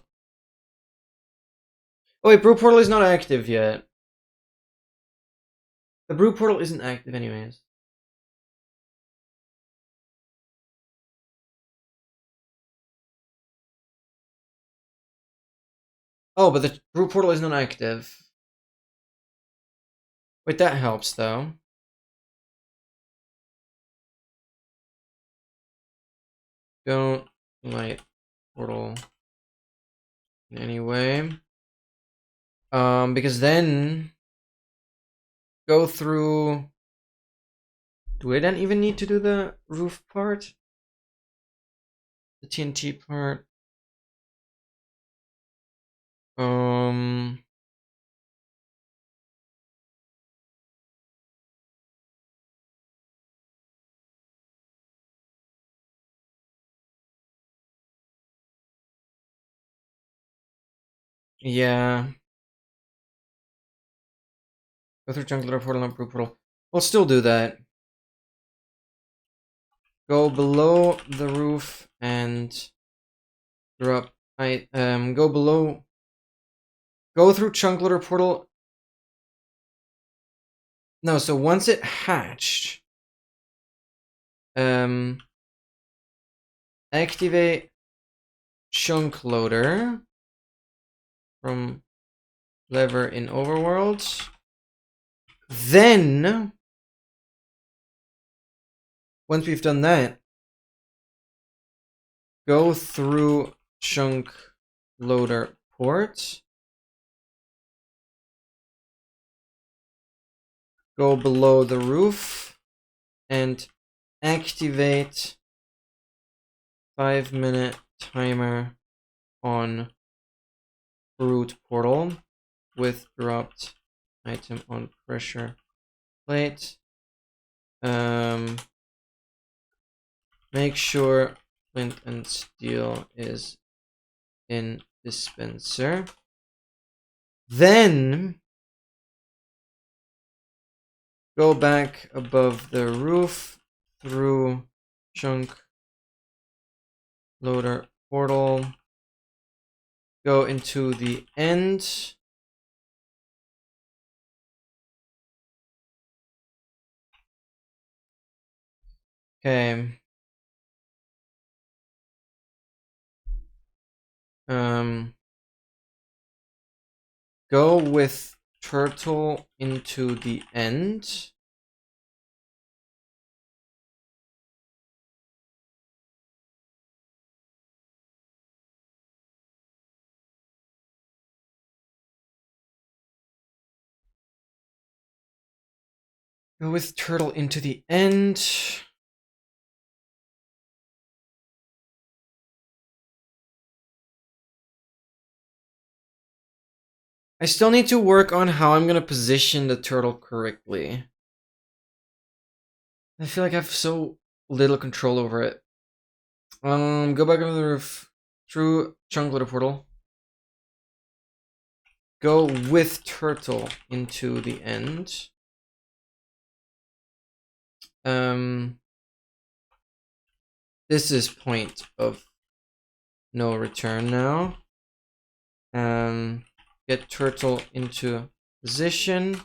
Oh wait, brute portal is not active yet. The brute portal isn't active anyways. Oh, but the brute portal is not active. Wait, that helps though. Don't light portal in any way. Because then go through. Do we then even need to do the roof part? The TNT part? Yeah. Go through chunk loader portal, not brute portal. We'll still do that. Go below the roof and drop. Go below. Go through chunk loader portal. No, so once it hatched, activate chunk loader from lever in overworld. Then, once we've done that, go through chunk loader port. Go below the roof and activate 5-minute timer on brute portal with dropped item on pressure plate. Make sure flint and steel is in dispenser. Then go back above the roof through chunk loader portal. Go into the end. Okay. Go with turtle into the end. Go with turtle into the end. I still need to work on how I'm gonna position the turtle correctly. I feel like I have so little control over it. Go back over the roof through chunk loader portal. Go with turtle into the end. This is point of no return now. Get turtle into position.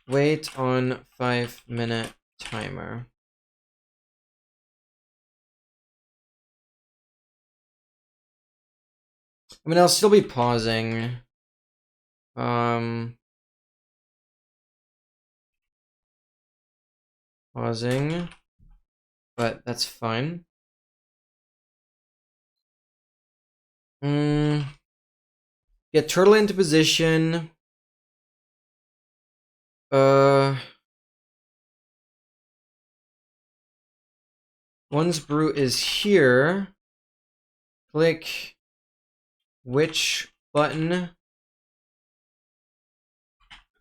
Wait on 5-minute timer. I mean, I'll still be pausing. pausing, but that's fine. Get turtle into position. Once brute is here, click which button?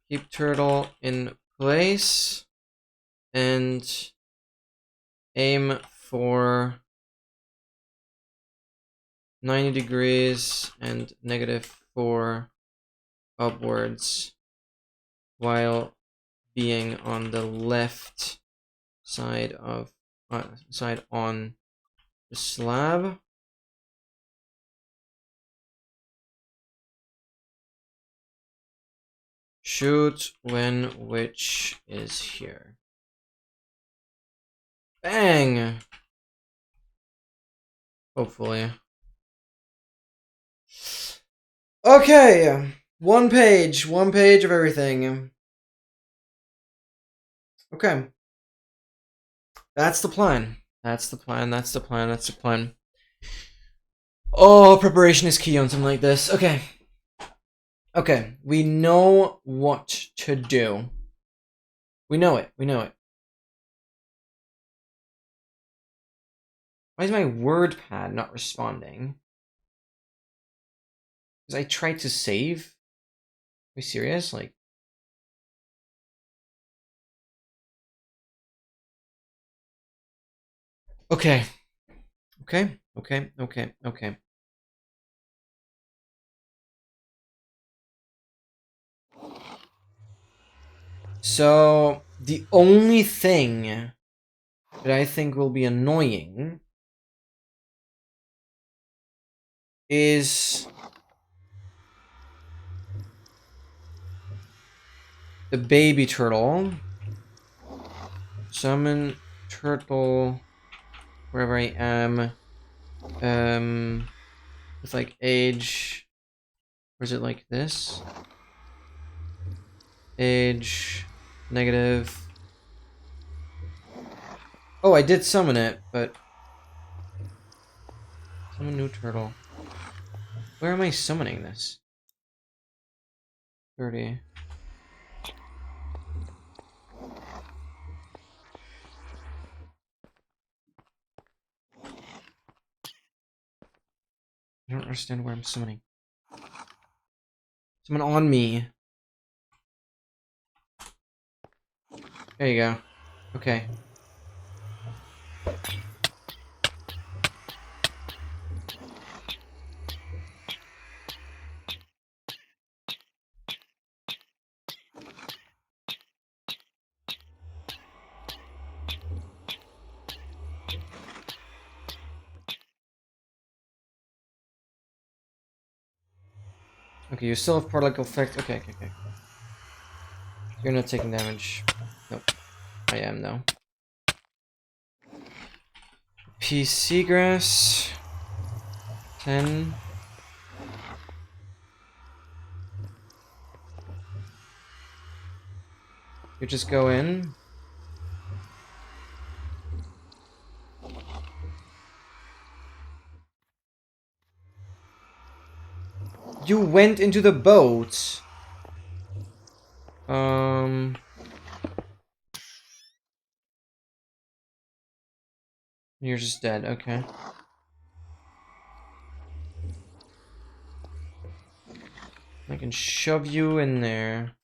Keep turtle in place and aim for 90 degrees and -4 upwards while being on the left side of side on the slab. Shoot when witch is here. Bang! Hopefully. Okay, one page of everything. Okay. That's the plan. That's the plan. That's the plan. That's the plan. Oh, preparation is key on something like this. Okay. Okay, we know what to do. We know it. We know it. Why is my word pad not responding? Because I tried to save? Are we serious? Like... Okay. Okay. Okay. Okay. Okay. So, the only thing that I think will be annoying is the baby turtle. Summon turtle wherever I am. With like age. Or is it like this? Age negative. Oh, I did summon it, but summon new turtle. Where am I summoning this? 30. I don't understand where I'm summoning. Summon on me. There you go. Okay. Okay, you still have particle effect. Okay, okay, okay. You're not taking damage. Nope. I am, though. PC grass. 10. You just go in. You went into the boat. You're just dead, okay. I can shove you in there.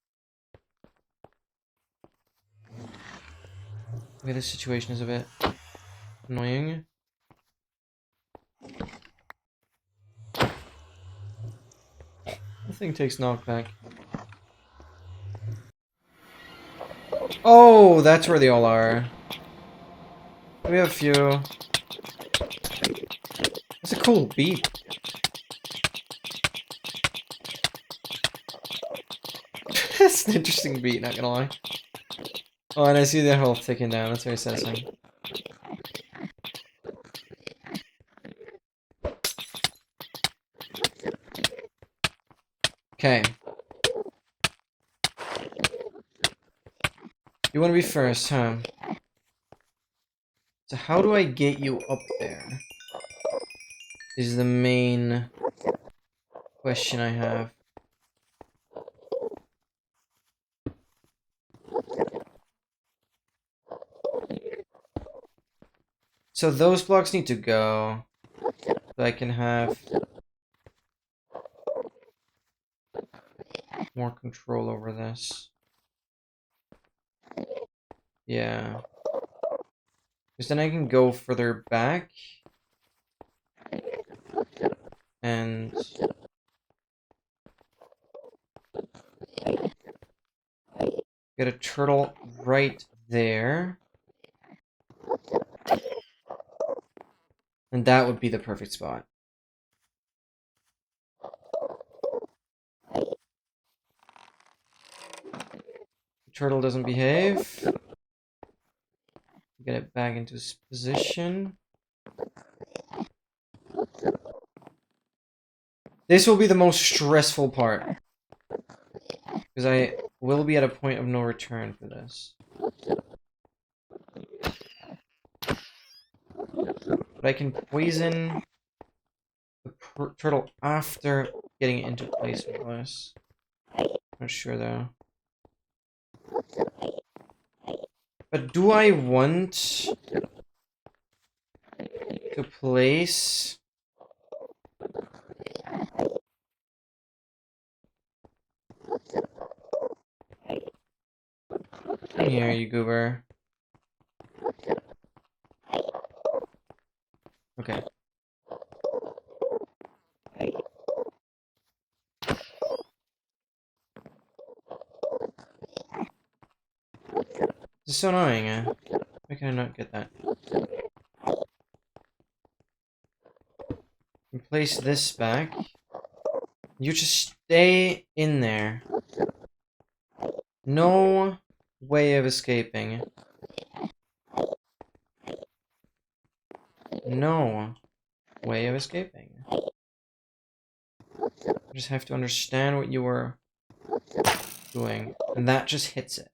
Okay, this situation is a bit annoying. The thing takes knockback. Oh, that's where they all are. We have a few. It's a cool beat. It's an interesting beat, not gonna lie. Oh, and I see their health ticking down. That's very satisfying. Okay. You want to be first, huh? So how do I get you up there? Is the main question I have. So those blocks need to go. So I can have more control over this. Yeah. Because then I can go further back. And get a turtle right there. And that would be the perfect spot. The turtle doesn't behave. Get it back into its position. This will be the most stressful part. Because I will be at a point of no return for this. But I can poison the turtle after getting it into place with this. Not sure though. But do I want to place here, you goober? Okay. This is so annoying. Why can I not get that? And place this back. You just stay in there. No way of escaping. No way of escaping. You just have to understand what you were doing. And that just hits it.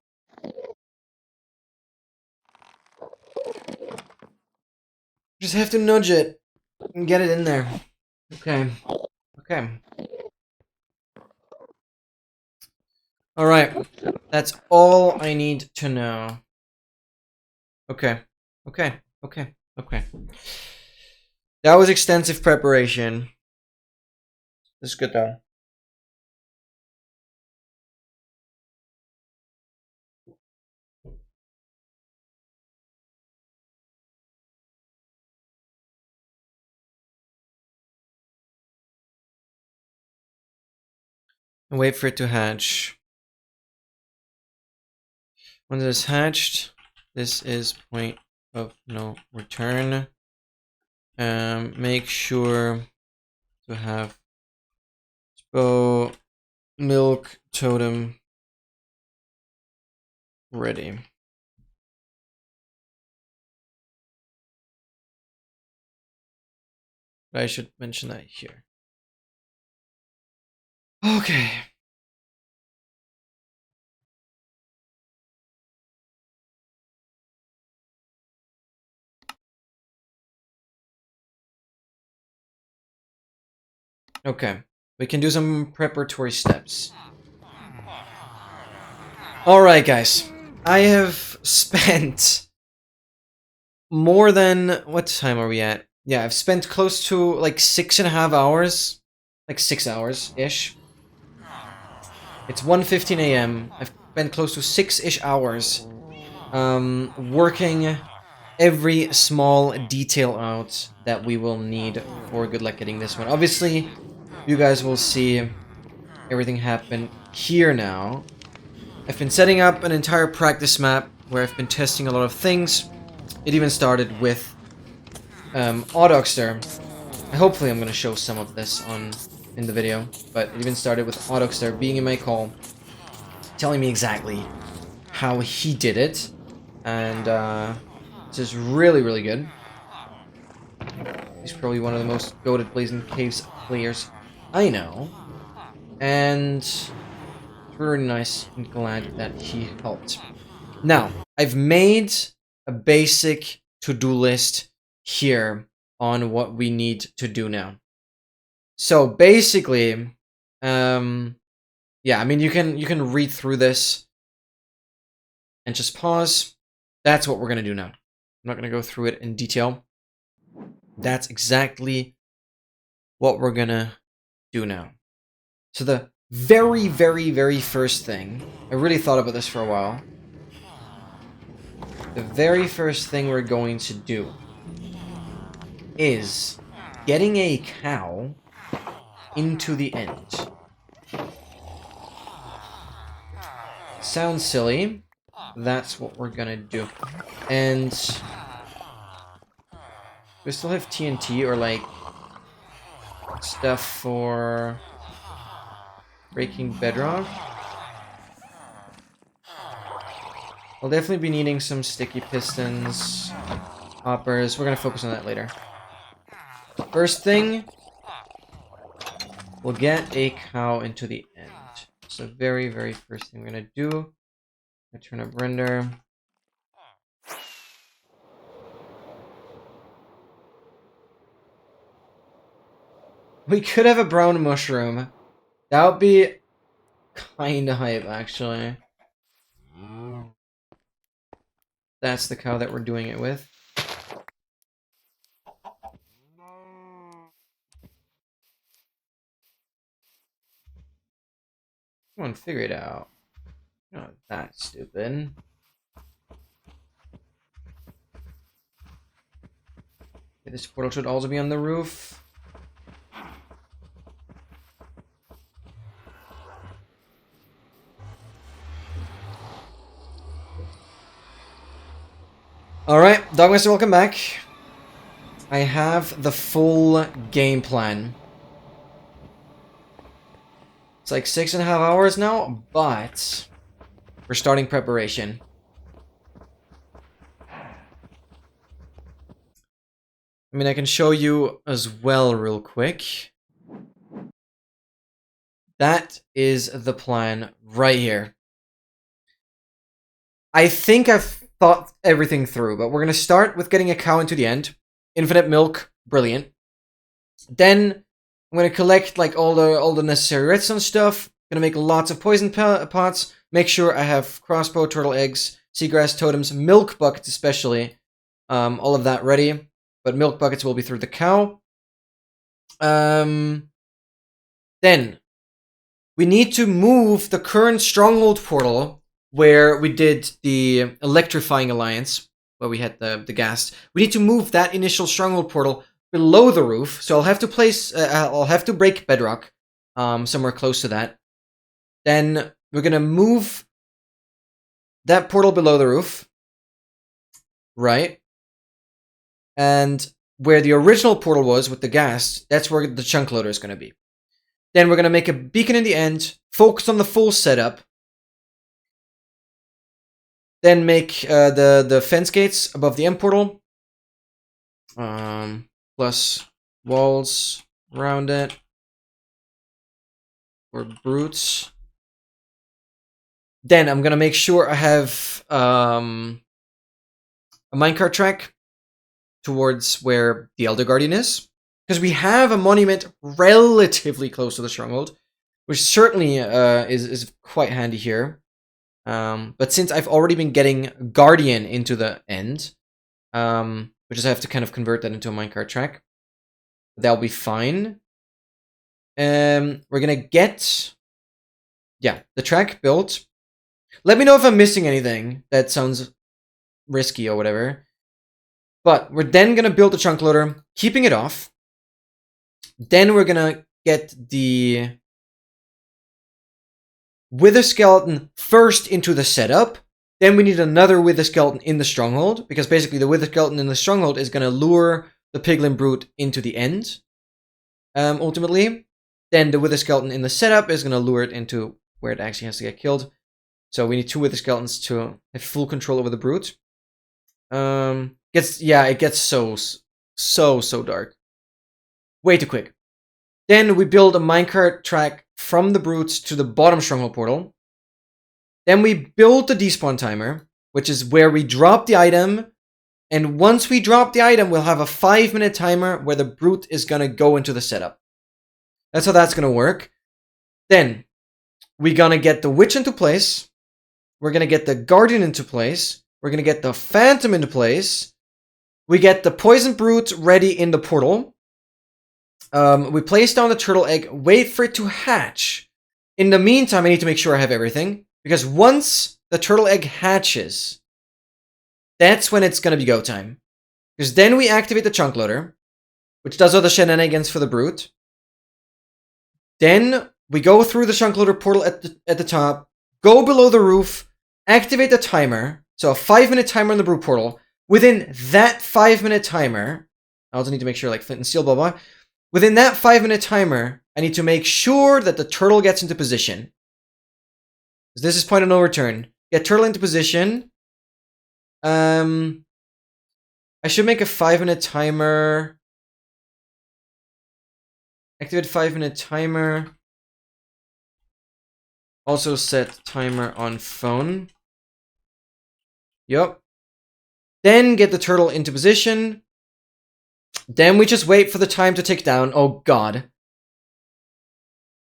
Just have to nudge it and get it in there. Okay. Okay. Alright. That's all I need to know. Okay. Okay. Okay. Okay. That was extensive preparation. This is good though. Wait for it to hatch. When it is hatched, this is point of no return. Make sure to have Spo milk totem ready. But I should mention that here. Okay. Okay. We can do some preparatory steps. Alright, guys. I have spent more than... What time are we at? Yeah, I've spent close to like 6.5 hours. Like 6 hours-ish. It's 1:15 a.m. I've spent close to 6-ish hours working every small detail out that we will need for good luck getting this one. Obviously, you guys will see everything happen here now. I've been setting up an entire practice map where I've been testing a lot of things. It even started with Autoxter. Hopefully I'm going to show some of this in the video, but it even started with Autoxter being in my call, telling me exactly how he did it, and this is really, really good. He's probably one of the most goated Blazing Caves players I know, and it's really nice and glad that he helped. Now, I've made a basic to-do list here on what we need to do now. So basically, yeah, I mean, you can read through this and just pause. That's what we're gonna do now. I'm not gonna go through it in detail. That's exactly what we're gonna do now. So the very, very, very first thing, I really thought about this for a while. The very first thing we're going to do is getting a cow into the end. Sounds silly. That's what we're gonna do. And we still have TNT or like stuff for breaking bedrock. I'll definitely be needing some sticky pistons, hoppers. We're gonna focus on that later. First thing, we'll get a cow into the end. So very, very first thing we're gonna do. I turn up render. We could have a brown mushroom. That would be kinda hype, actually. That's the cow that we're doing it with. Come on, figure it out. You're not that stupid. Okay, this portal should also be on the roof. Alright, Dogmaster, welcome back. I have the full game plan. It's like 6.5 hours now, but we're starting preparation. I mean, I can show you as well real quick. That is the plan right here. I think I've thought everything through, but we're going to start with getting a cow into the end. Infinite milk, brilliant. Then I'm going to collect like all the necessary redstone stuff. Going to make lots of poison pots. Make sure I have crossbow, turtle eggs, seagrass totems, milk buckets especially. All of that ready. But milk buckets will be through the cow. Then we need to move the current stronghold portal where we did the electrifying alliance, where we had the ghast. We need to move that initial stronghold portal below the roof. So I'll have to place, I'll have to break bedrock somewhere close to that. Then we're gonna move that portal below the roof, right? And where the original portal was with the ghast, that's where the chunk loader is gonna be. Then we're gonna make a beacon in the end, focus on the full setup. Then make the fence gates above the end portal. Plus walls around it. For brutes. Then I'm gonna make sure I have a minecart track towards where the Elder Guardian is. Because we have a monument relatively close to the stronghold. Which certainly is quite handy here. But since I've already been getting Guardian into the end, we just have to kind of convert that into a minecart track. That'll be fine. We're gonna get, yeah, the track built. Let me know if I'm missing anything that sounds risky or whatever. But we're then gonna build the chunk loader, keeping it off. Then we're gonna get the Wither skeleton first into the setup. Then we need another Wither skeleton in the stronghold, because basically the Wither skeleton in the stronghold is going to lure the piglin brute into the end. Ultimately, then the Wither skeleton in the setup is going to lure it into where it actually has to get killed. So we need 2 Wither skeletons to have full control over the brute. It gets so dark. Way too quick. Then we build a minecart track from the brutes to the bottom stronghold portal. Then we build the despawn timer, which is where we drop the item And once we drop the item, we'll have a 5-minute timer where the brute is gonna go into the setup. That's how that's gonna work. Then, we're gonna get the witch into place. We're gonna get the guardian into place. We're gonna get the phantom into place. We get the poison brute ready in the portal. We place down the turtle egg, wait for it to hatch. In the meantime, I need to make sure I have everything. Because once the turtle egg hatches, that's when it's gonna be go time. Because then we activate the chunk loader, which does all the shenanigans for the brute. Then we go through the chunk loader portal at the top, go below the roof, activate the timer. So a 5-minute timer on the brute portal. Within that 5-minute timer, I also need to make sure like flint and steel, blah blah. Within that 5-minute timer, I need to make sure that the turtle gets into position. This is point of no return. Get turtle into position. I should make a 5-minute timer. Activate 5-minute timer. Also set timer on phone. Yup. Then get the turtle into position. Then we just wait for the time to tick down. Oh god.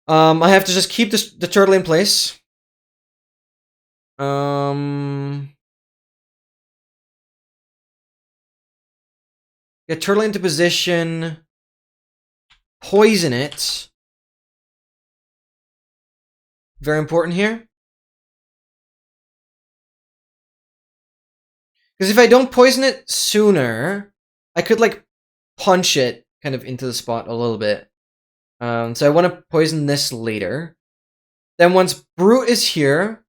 I have to just keep the turtle in place. Get turtle into position. Poison it. Very important here. Because if I don't poison it sooner, I could like punch it kind of into the spot a little bit. So I want to poison this later. Then once brute is here,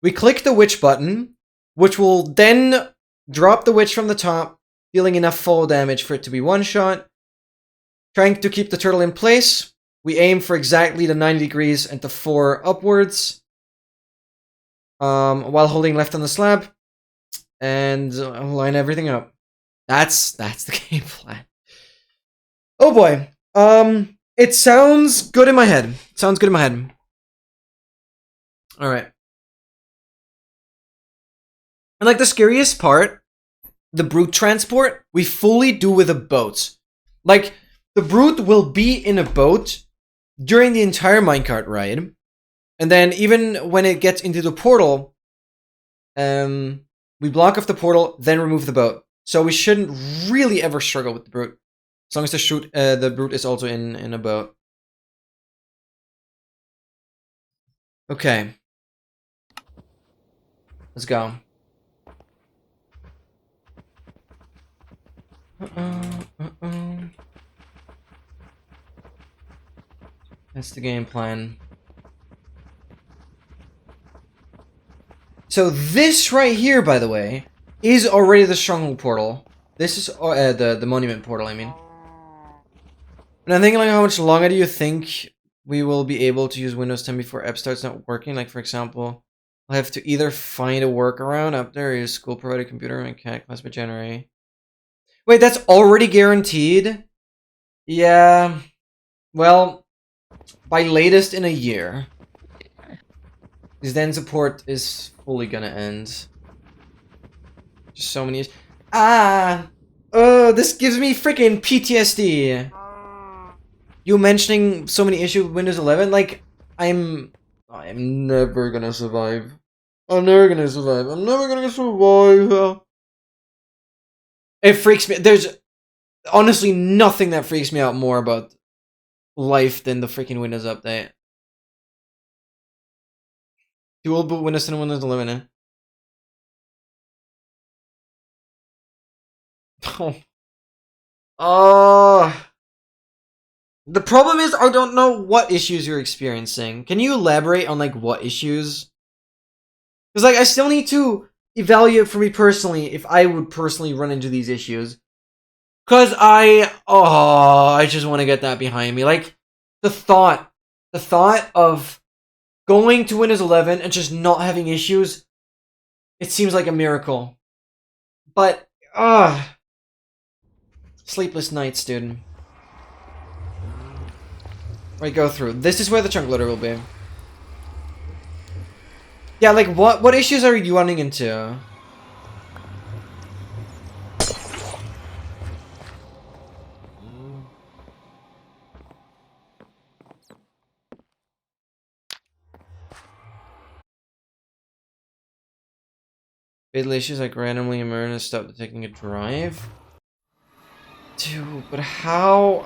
we click the witch button, which will then drop the witch from the top, dealing enough fall damage for it to be one shot. Trying to keep the turtle in place, we aim for exactly the 90 degrees and the 4 upwards. While holding left on the slab. And line everything up. That's the game plan. Oh boy. It sounds good in my head. Alright. And like the scariest part, the brute transport, we fully do with a boat. Like, the brute will be in a boat during the entire minecart ride. And then even when it gets into the portal, we block off the portal, then remove the boat. So we shouldn't really ever struggle with the brute. As long as the brute is also in a boat. Okay. Let's go. That's the game plan. So this right here, by the way, is already the stronghold portal. This is the monument portal, I mean. And I'm thinking, like, how much longer do you think we will be able to use Windows 10 before app starts not working? Like, for example, I'll have to either find a workaround up there, or use school provided computer and cat class by January. Wait, that's already guaranteed? Yeah. Well, by latest in a year. Because then support is fully gonna end. Just so many issues. This gives me freaking PTSD. You mentioning so many issues with Windows 11, like, I'm never gonna survive. I'm never gonna survive. It freaks me. There's honestly nothing that freaks me out more about life than the freaking Windows update. Dual boot Windows 10 and Windows 11, eh? The problem is I don't know what issues you're experiencing. Can you elaborate on like what issues? Because like I still need to evaluate for me personally if I would personally run into these issues. Because I just want to get that behind me. Like the thought of going to Windows 11 and just not having issues, it seems like a miracle. But sleepless nights, dude. Right, go through. This is where the chunk loader will be. Yeah, like what issues are you running into? Fatal issues like randomly emerge and stop detecting a drive. Dude, but how?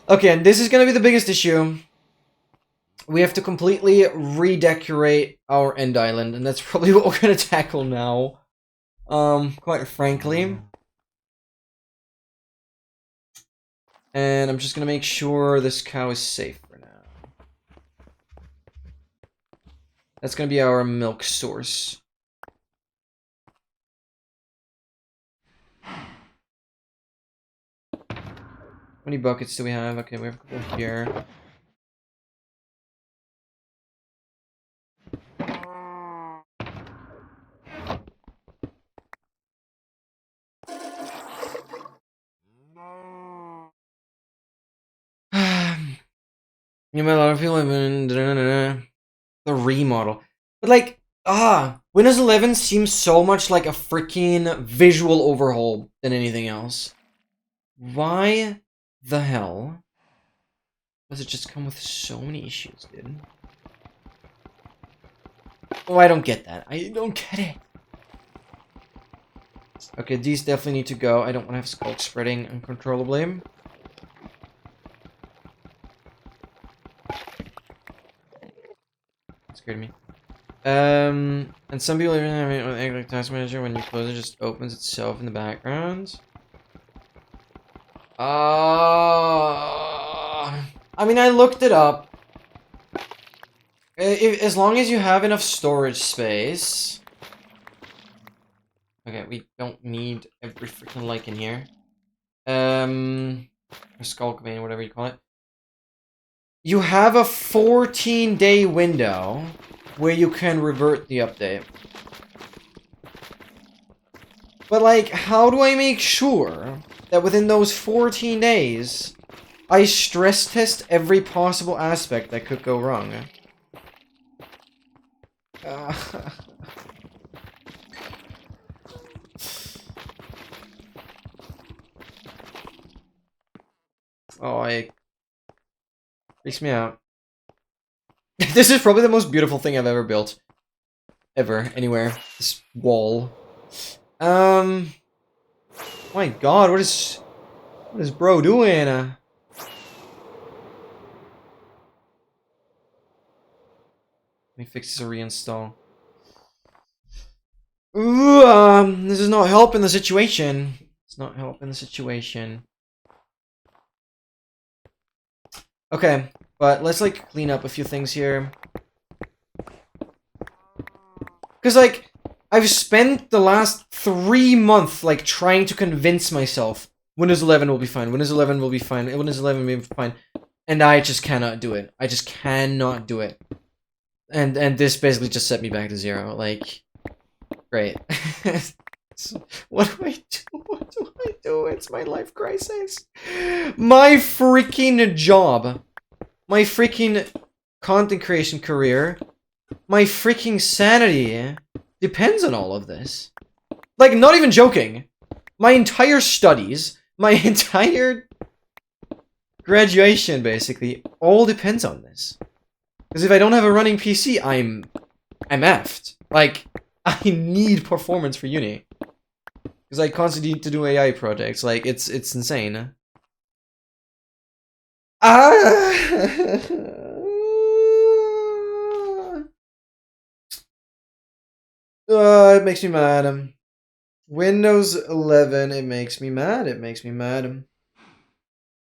Okay, and this is gonna be the biggest issue. We have to completely redecorate our end island, and that's probably what we're gonna tackle now. Quite frankly. And I'm just gonna make sure this cow is safe for now. That's gonna be our milk source. How many buckets do we have? Okay, we have a couple here. You met a lot of people in the remodel. But like, Windows 11 seems so much like a freaking visual overhaul than anything else. Why the hell does it just come with so many issues, dude? Oh, I don't get that. I don't get it. Okay, these definitely need to go. I don't want to have skulk spreading uncontrollably. That scared me. And some people even have it with like task manager. When you close it, just opens itself in the background. I mean, I looked it up. As long as you have enough storage space. Okay, we don't need every freaking like in here. Or skull vein, whatever you call it. You have a 14-day window where you can revert the update. But like, how do I make sure that within those 14 days, I stress test every possible aspect that could go wrong? Oh, it freaks me out. This is probably the most beautiful thing I've ever built. Ever, anywhere. This wall. My god, what is bro doing? Let me fix this or reinstall. Ooh, this is not helping the situation. It's not helping the situation. Okay, but let's like clean up a few things here. Cause like, I've spent the last 3 months like trying to convince myself Windows 11 will be fine, Windows 11 will be fine, Windows 11 will be fine. And I just cannot do it. I just cannot do it. And this basically just set me back to 0. Like, great. What do I do? What do I do? It's my life crisis. My freaking job. My freaking content creation career. My freaking sanity depends on all of this. Like, not even joking. My entire studies, my entire graduation, basically, all depends on this. Because if I don't have a running PC, I'm effed. Like, I need performance for uni. Because I constantly need to do AI projects. Like, it's insane. It makes me mad. Windows 11, it makes me mad. It makes me mad.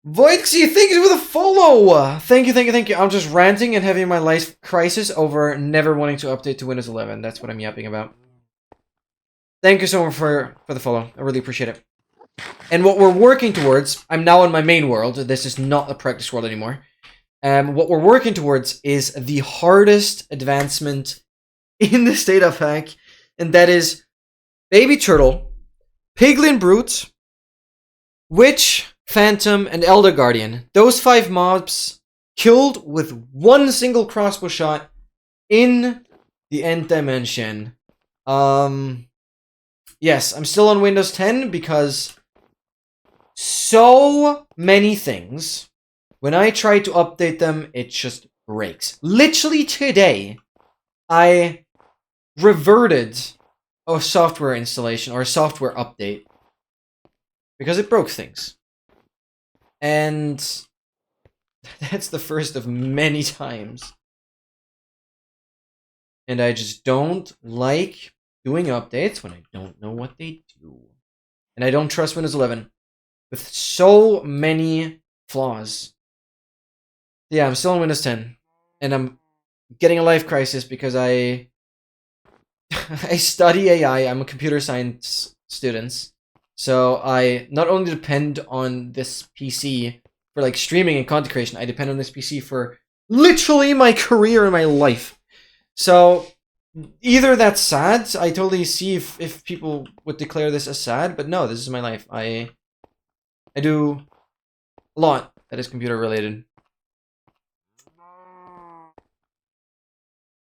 Voixy, thank you for the follow! Thank you. I'm just ranting and having my life crisis over never wanting to update to Windows 11. That's what I'm yapping about. Thank you so much for the follow. I really appreciate it. And what we're working towards, I'm now in my main world. This is not a practice world anymore. What we're working towards is the hardest advancement in the state of hack, and that is Baby Turtle, Piglin Brute, Witch, Phantom, and Elder Guardian. Those 5 mobs killed with one single crossbow shot in the end dimension. Yes, I'm still on Windows 10 because so many things, when I try to update them, it just breaks. Literally today, I reverted a software installation or a software update because it broke things. And that's the first of many times. And I just don't like doing updates when I don't know what they do. And I don't trust Windows 11 with so many flaws. Yeah, I'm still on Windows 10. And I'm getting a life crisis because I study AI. I'm a computer science student. So I not only depend on this PC for like streaming and content creation, I depend on this PC for literally my career and my life. So either that's sad. I totally see if people would declare this as sad, but no, this is my life. I do a lot that is computer related.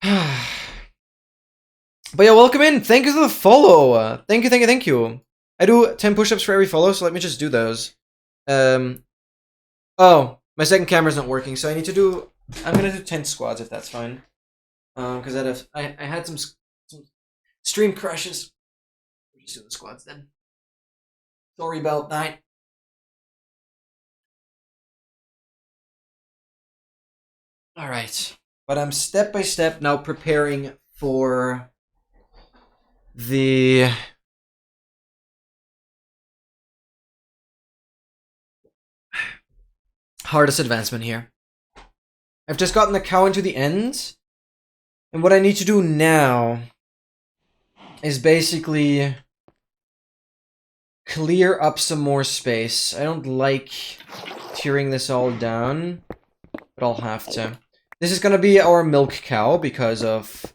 But yeah, welcome in. Thank you for the follow. Thank you. I do 10 push-ups for every follow, so let me just do those. Oh, my second camera's not working, so I need to do... I'm gonna do 10 squats if that's fine. Because I had some stream crashes. We'll just do the squats then. Sorry about that. Alright. But I'm step by step now preparing for the hardest advancement here. I've just gotten the cow into the end, and what I need to do now is basically clear up some more space. I don't like tearing this all down, but I'll have to. This is gonna be our milk cow because of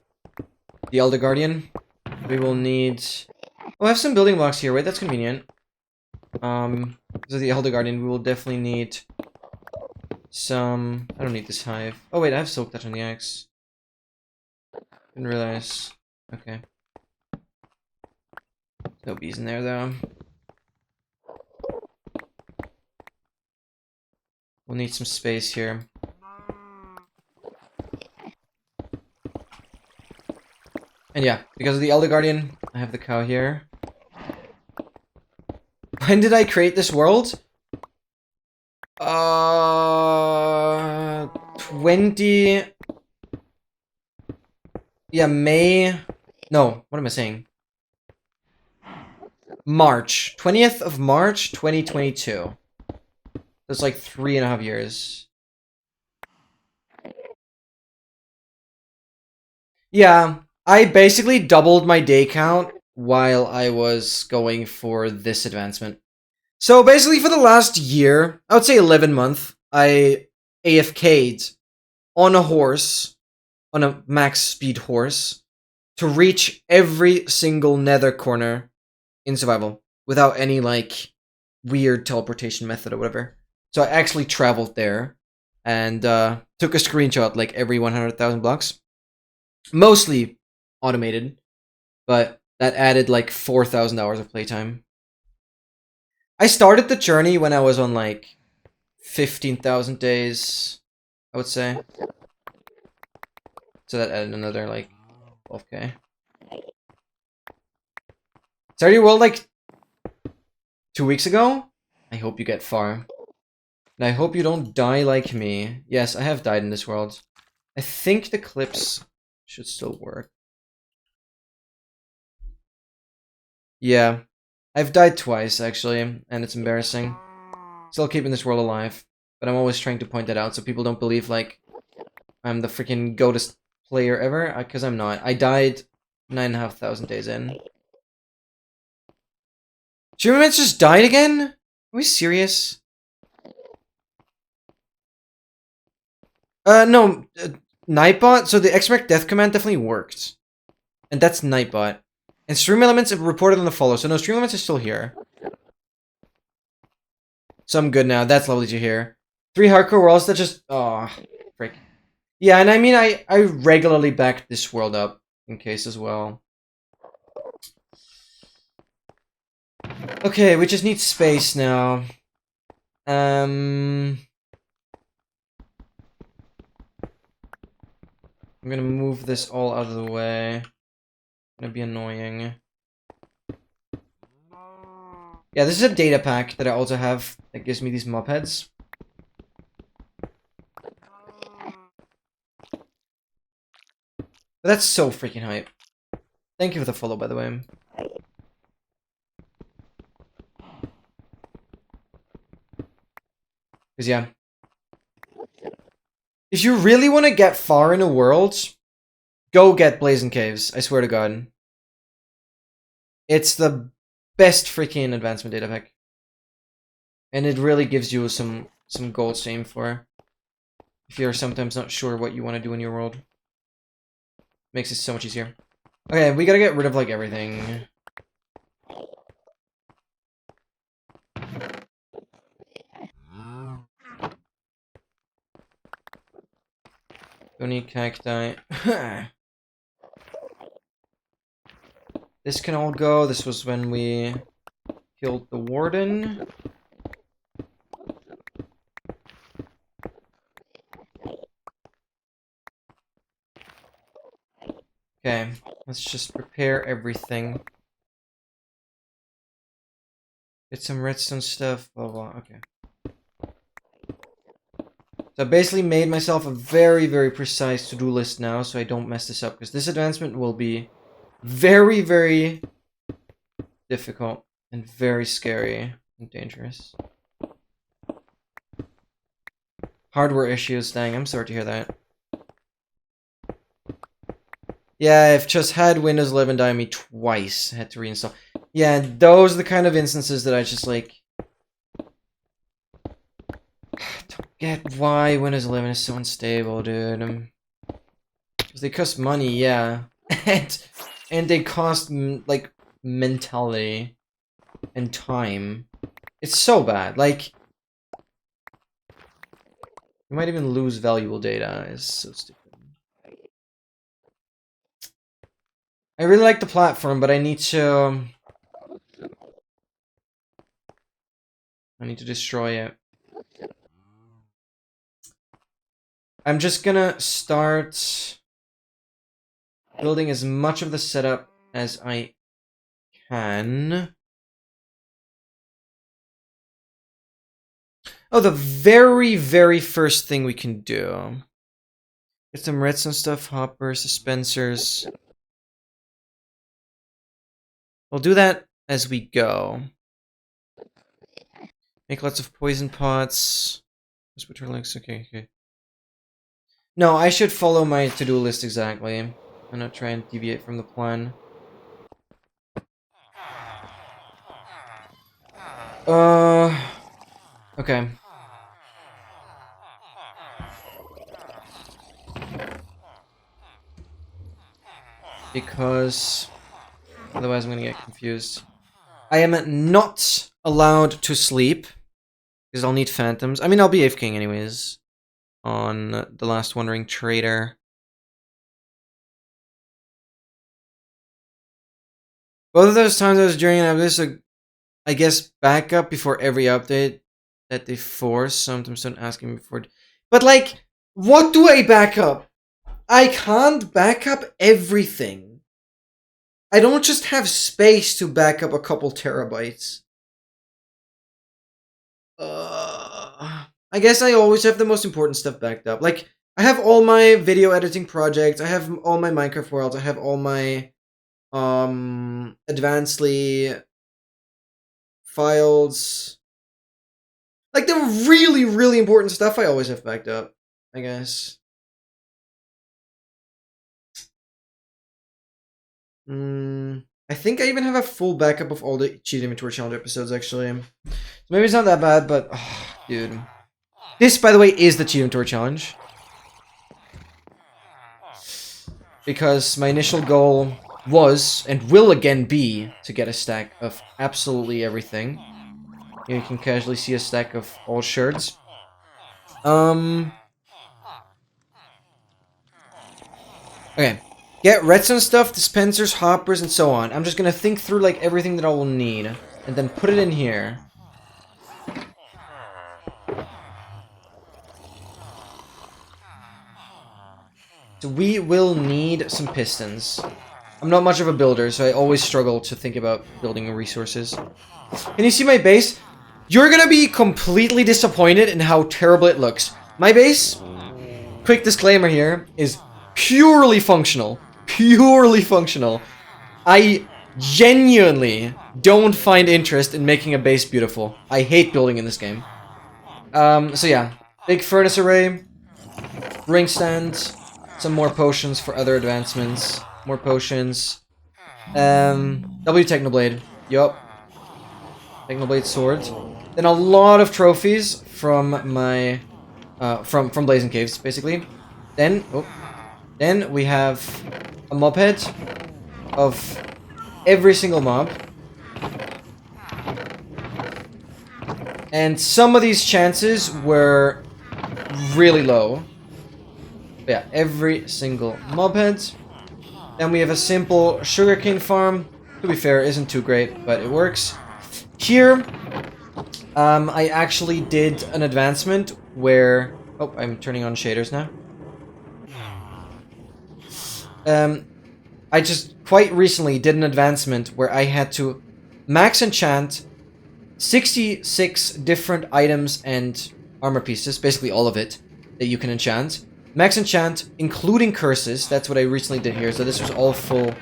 the Elder Guardian. We will need... Oh, I have some building blocks here. Wait, that's convenient. Because of the Elder Guardian, we will definitely need some... I don't need this hive. Oh wait, I have Silk Touch on the axe. Didn't realize. Okay. No bees in there though. We'll need some space here. And yeah, because of the Elder Guardian, I have the cow here. When did I create this world? 20... Yeah, May... No, what am I saying? March. 20th of March, 2022. That's like 3.5 years. Yeah, I basically doubled my day count while I was going for this advancement. So basically for the last year, I would say 11 months, I AFK'd on a horse, on a max speed horse, to reach every single nether corner in survival without any like weird teleportation method or whatever. So I actually traveled there and took a screenshot like every 100,000 blocks. Mostly automated, but that added like 4,000 hours of playtime. I started the journey when I was on like 15,000 days, I would say. So that added another like 12k. Started your world like 2 weeks ago? I hope you get far. And I hope you don't die like me. Yes, I have died in this world. I think the clips should still work. Yeah. I've died twice, actually, and it's embarrassing. Still keeping this world alive. But I'm always trying to point that out so people don't believe, like, I'm the freaking goatest player ever, because I'm not. I died 9,500 days in. Streammates just died again? Are we serious? No. Nightbot? So the extract death command definitely worked. And that's Nightbot. And Stream Elements have reported on the follow, so no, Stream Elements are still here. So I'm good now. That's lovely to hear. 3 hardcore worlds that just... Oh, frick. Yeah, and I mean, I regularly back this world up in case as well. Okay, we just need space now. I'm gonna move this all out of the way. It's gonna be annoying. Yeah, this is a data pack that I also have that gives me these mopeds. But that's so freaking hype. Thank you for the follow, by the way. Because, yeah. If you really want to get far in a world, go get Blazing Caves, I swear to God. It's the best freaking advancement data pack. And it really gives you some goals to aim for. If you're sometimes not sure what you want to do in your world. Makes it so much easier. Okay, we gotta get rid of, like, everything. Don't need cacti. This can all go. This was when we killed the warden. Okay, let's just prepare everything. Get some redstone stuff, blah blah, okay. So I basically made myself a very, very precise to-do list now, so I don't mess this up, because this advancement will be very, very difficult and very scary and dangerous. Hardware issues, dang, I'm sorry to hear that. Yeah, I've just had Windows 11 die on me twice. Had to reinstall. Yeah, those are the kind of instances that I just, like... don't get why Windows 11 is so unstable, dude. Because they cost money, yeah. and they cost, like, mentality and time. It's so bad. Like, you might even lose valuable data. It's so stupid. I really like the platform, but I need to destroy it. I'm just gonna start building as much of the setup as I can. Oh, the very, very first thing we can do. Get some redstone stuff, hoppers, dispensers. We'll do that as we go. Make lots of poison pots. Whisper links, okay. No, I should follow my to-do list exactly. I'm not trying to deviate from the plan. Okay. Because otherwise I'm gonna get confused. I am not allowed to sleep because I'll need phantoms. I mean, I'll be AFKing anyways on the last wandering trader. Both of those times I was during this, I guess, backup before every update that they force. Sometimes don't ask me before. But, like, what do I back up? I can't back up everything. I don't just have space to back up a couple terabytes. I guess I always have the most important stuff backed up. Like, I have all my video editing projects, I have all my Minecraft worlds, I have all my advancedly files. Like, the really, really important stuff I always have backed up, I guess. I think I even have a full backup of all the Cheat Inventory Challenge episodes, actually. So maybe it's not that bad, but... oh, dude. This, by the way, is the Cheat Inventory Challenge. Because my initial goal was, and will again be, to get a stack of absolutely everything. Here you can casually see a stack of all shirts. Okay. Get redstone stuff, dispensers, hoppers, and so on. I'm just gonna think through, like, everything that I will need. And then put it in here. So we will need some pistons. I'm not much of a builder, so I always struggle to think about building resources. Can you see my base? You're gonna be completely disappointed in how terrible it looks. My base, quick disclaimer here, is purely functional. Purely functional. I genuinely don't find interest in making a base beautiful. I hate building in this game. So yeah. Big furnace array. Ring stand. Some more potions for other advancements. More potions. W Technoblade. Yup. Technoblade sword. Then a lot of trophies from my from Blazing Caves, basically. Then we have a mob head of every single mob. And some of these chances were really low. But yeah, every single mob head. Then we have a simple sugarcane farm. To be fair, isn't too great, but it works. Here, I actually did an advancement where... Oh, I'm turning on shaders now. I just quite recently did an advancement where I had to max enchant 66 different items and armor pieces, basically all of it, that you can enchant. Max enchant, including curses, that's what I recently did here, so this was all full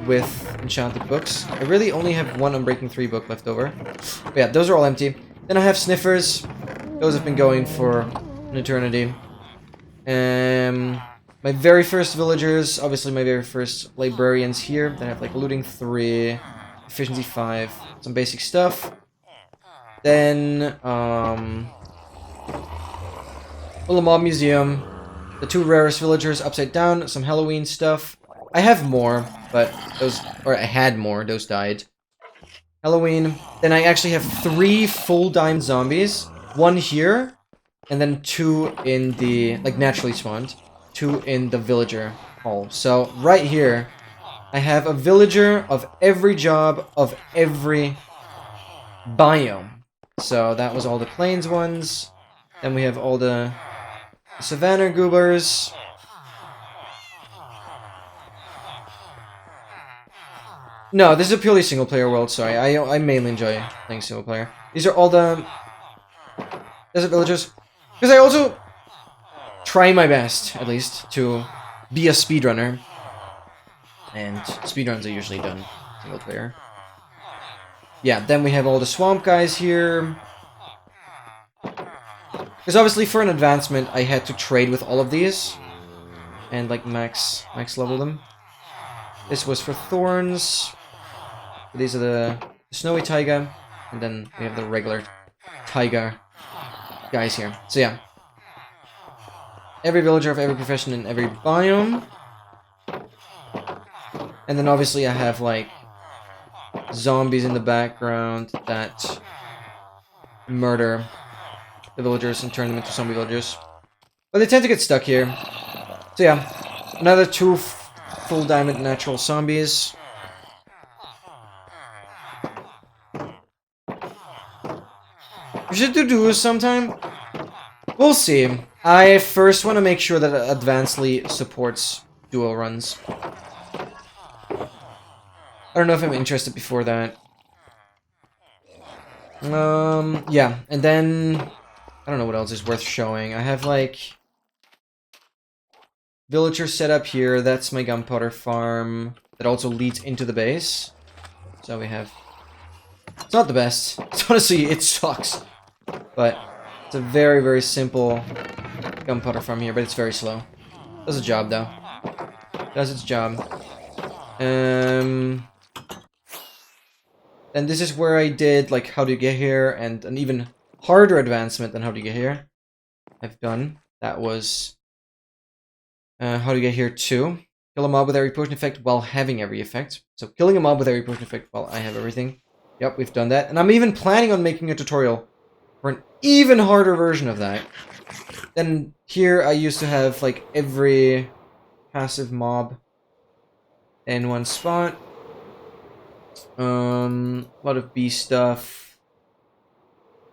with enchanted books. I really only have one Unbreaking 3 book left over. But yeah, those are all empty. Then I have sniffers. Those have been going for an eternity. My very first villagers, obviously my very first librarians here. Then I have like looting 3, efficiency 5, some basic stuff. Then, little mob museum, the 2 rarest villagers upside down, some Halloween stuff. I have more, but those, or I had more, those died. Halloween. Then I actually have 3 full diamond zombies. 1 here, and then 2 in the, like, naturally spawned. 2 in the villager hall. So, right here, I have a villager of every job of every biome. So, that was all the plains ones. Then we have all the Savannah goobers. No, this is a purely single player world, sorry. I mainly enjoy playing single player. These are all the desert villagers. Because I also try my best, at least, to be a speedrunner. And speedruns are usually done single player. Yeah, then we have all the swamp guys here. Because obviously for an advancement, I had to trade with all of these. And like max level them. This was for thorns. These are the snowy taiga. And then we have the regular taiga guys here. So yeah. Every villager of every profession in every biome. And then obviously I have like zombies in the background that murder the villagers and turn them into zombie villagers. But they tend to get stuck here. So yeah, another 2 full diamond natural zombies. We should do duos sometime. We'll see. I first want to make sure that Advancedly supports duo runs. I don't know if I'm interested before that. Yeah, and then I don't know what else is worth showing. I have like villager set up here. That's my gunpowder farm that also leads into the base. So we have. It's not the best. It's honestly, it sucks, but it's a very, very simple gunpowder farm here, but it's very slow. Does the job though. Does its job. And this is where I did like how to get here, and an even harder advancement than how to get here. I've done. That was how to get here too. Kill a mob with every potion effect while having every effect. So killing a mob with every potion effect while I have everything. Yep, we've done that. And I'm even planning on making a tutorial for an even harder version of that. Then here I used to have like every passive mob in one spot. A lot of bee stuff.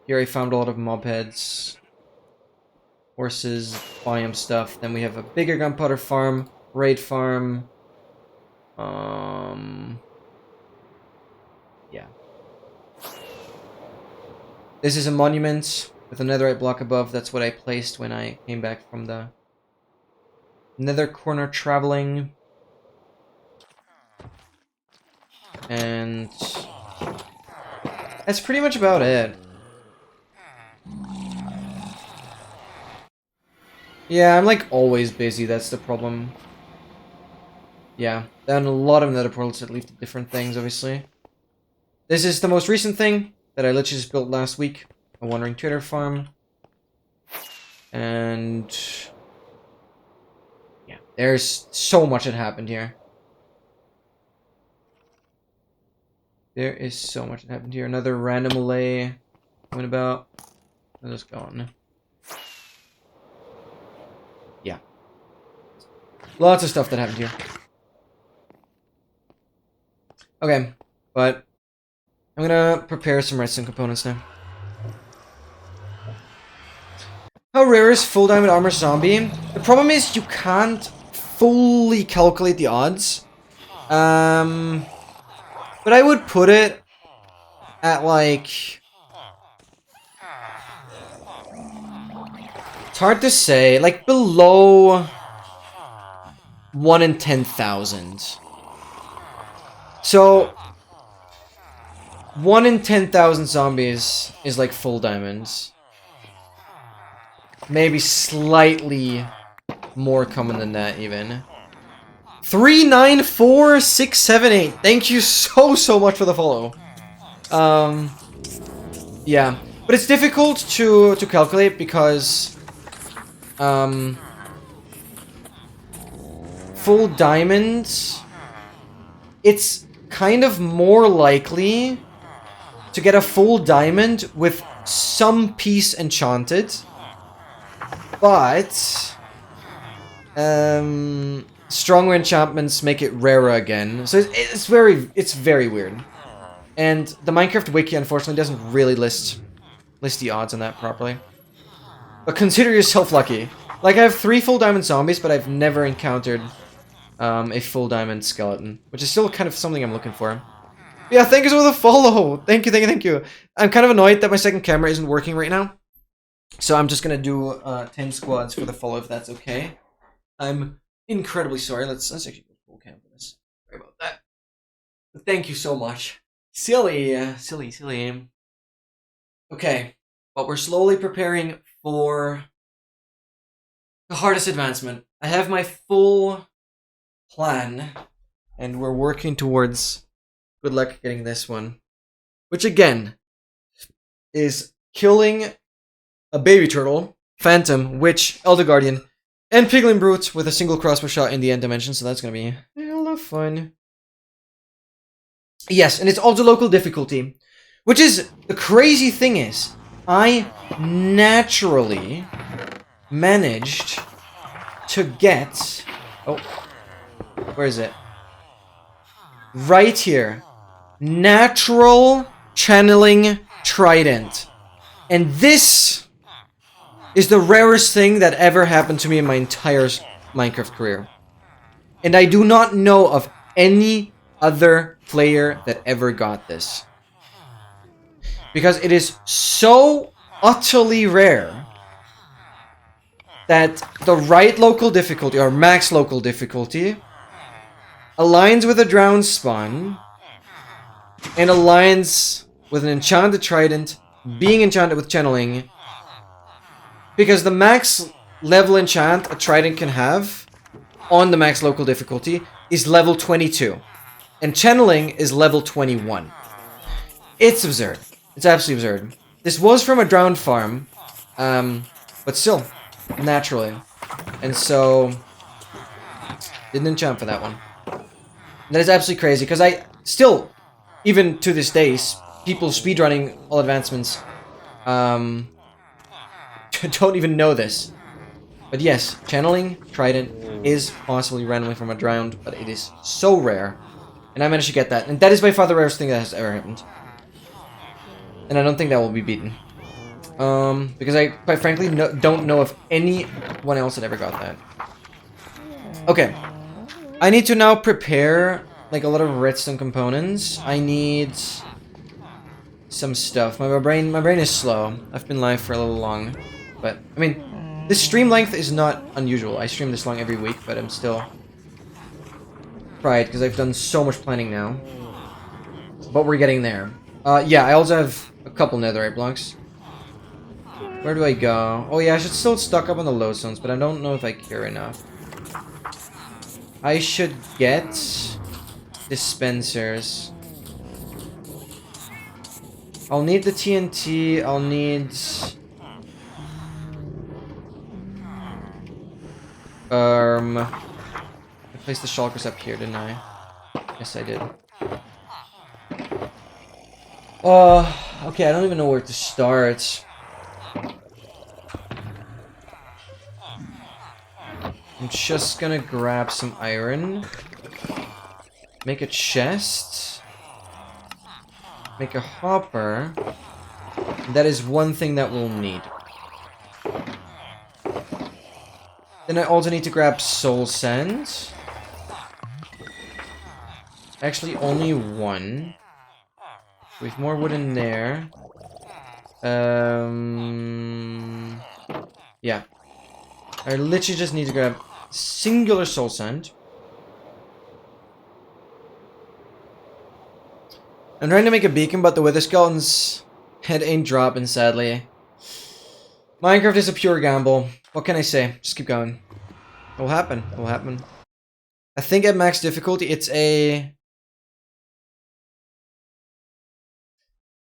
Here I found a lot of mob heads. horses, biome stuff. Then we have a bigger gunpowder farm, raid farm. Yeah. This is a monument with a netherite block above. That's what I placed when I came back from the nether corner traveling. And that's pretty much about it. Yeah, I'm like always busy, that's the problem. Yeah, then a lot of nether portals that lead to different things, obviously. This is the most recent thing that I literally just built last week. A wandering trader farm. And yeah, there's so much that happened here. There is so much that happened here. Another random allay coming about. Let us go on. Yeah. Lots of stuff that happened here. Okay, but I'm gonna prepare some redstone components now. How rare is full diamond armor zombie? The problem is you can't fully calculate the odds. But I would put it at like... It's hard to say, like below 1 in 10,000. So 1 in 10,000 zombies is like full diamonds. Maybe slightly more common than that even. 394678. Thank you so much for the follow. Yeah, but it's difficult to calculate because full diamonds, it's kind of more likely to get a full diamond with some piece enchanted, but stronger enchantments make it rarer again. So it's very weird. And the Minecraft wiki unfortunately doesn't really list the odds on that properly. But consider yourself lucky. Like, I have 3 full diamond zombies, but I've never encountered a full diamond skeleton, which is still kind of something I'm looking for. Yeah, thank you for the follow. Thank you. I'm kind of annoyed that my second camera isn't working right now. So I'm just gonna do 10 squads for the follow if that's okay. I'm incredibly sorry. Let's actually go full cam for this. Sorry about that. But thank you so much. Silly. Okay, but we're slowly preparing for the hardest advancement. I have my full plan, and we're working towards good luck getting this one. Which again, is killing a baby turtle, phantom, witch, elder guardian, and piglin brute with a single crossbow shot in the end dimension, so that's gonna be a lot of fun. Yes, and it's also local difficulty. Which is, the crazy thing is, I naturally managed to get... Oh, where is it? Right here. Natural channeling trident. And this is the rarest thing that ever happened to me in my entire Minecraft career. And I do not know of any other player that ever got this. Because it is so utterly rare that the right local difficulty, or max local difficulty, aligns with a drowned spawn, and aligns with an enchanted trident being enchanted with channeling, because the max level enchant a trident can have on the max local difficulty is level 22, and channeling is level 21. It's absurd. It's absolutely absurd. This was from a drowned farm, but still, naturally. And so, didn't enchant for that one. That is absolutely crazy, because I still, even to this day, people speedrunning all advancements, don't even know this. But yes, channeling trident is possibly randomly from a drowned, but it is so rare. And I managed to get that. And that is by far the rarest thing that has ever happened. And I don't think that will be beaten. Because I, quite frankly, don't know if anyone else had ever got that. Okay. I need to now prepare, like, a lot of redstone components. I need some stuff. My brain is slow. I've been live for a little long. But, I mean, this stream length is not unusual. I stream this long every week, but I'm still fried because I've done so much planning now. But we're getting there. Yeah, I also have a couple netherite blocks. Where do I go? Oh yeah, I should still stock up on the lodestones, but I don't know if I care enough. I should get dispensers. I'll need the TNT, I'll need... I placed the shulkers up here, didn't I? Yes, I did. Okay, I don't even know where to start. I'm just gonna grab some iron. Make a chest. Make a hopper. That is one thing that we'll need. Then I also need to grab soul sand. Actually, only one. We have more wood in there. Yeah. I literally just need to grab singular soul sand. I'm trying to make a beacon, but the wither skeleton's head ain't dropping, sadly. Minecraft is a pure gamble. What can I say? Just keep going. It will happen. It will happen. I think at max difficulty, it's a...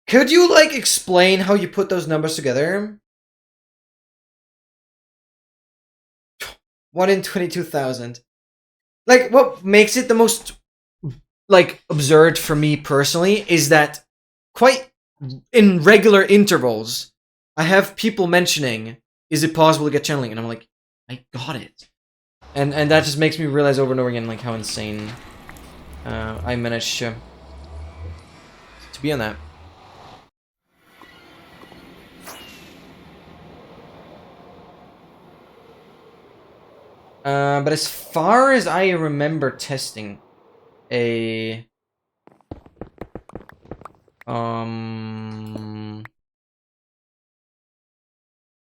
Could you, like, explain how you put those numbers together? 1 in 22,000. Like, what makes it the most, like, absurd for me personally is that quite in regular intervals, I have people mentioning, is it possible to get channeling? And I'm like, I got it. And that just makes me realize over and over again, like, how insane I managed to be on that. But as far as I remember testing a...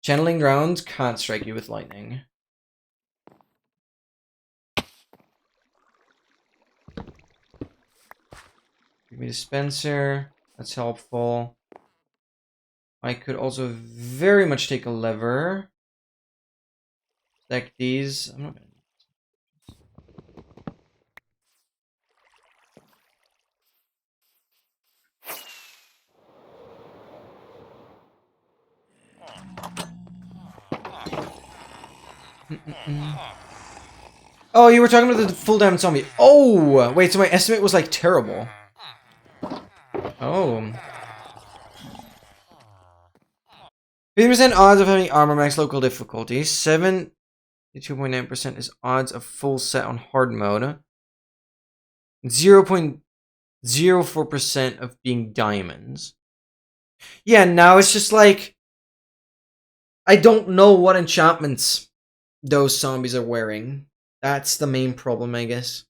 Channeling ground can't strike you with lightning. Give me dispenser. That's helpful. I could also very much take a lever. Stack these. I'm not gonna... Oh, you were talking about the full damage zombie. Oh, wait, so my estimate was like terrible. Oh. 50% odds of having armor max local difficulty. 72.9% is odds of full set on hard mode. 0.04% of being diamonds. Yeah, now it's just like... I don't know what enchantments those zombies are wearing. That's the main problem, I guess.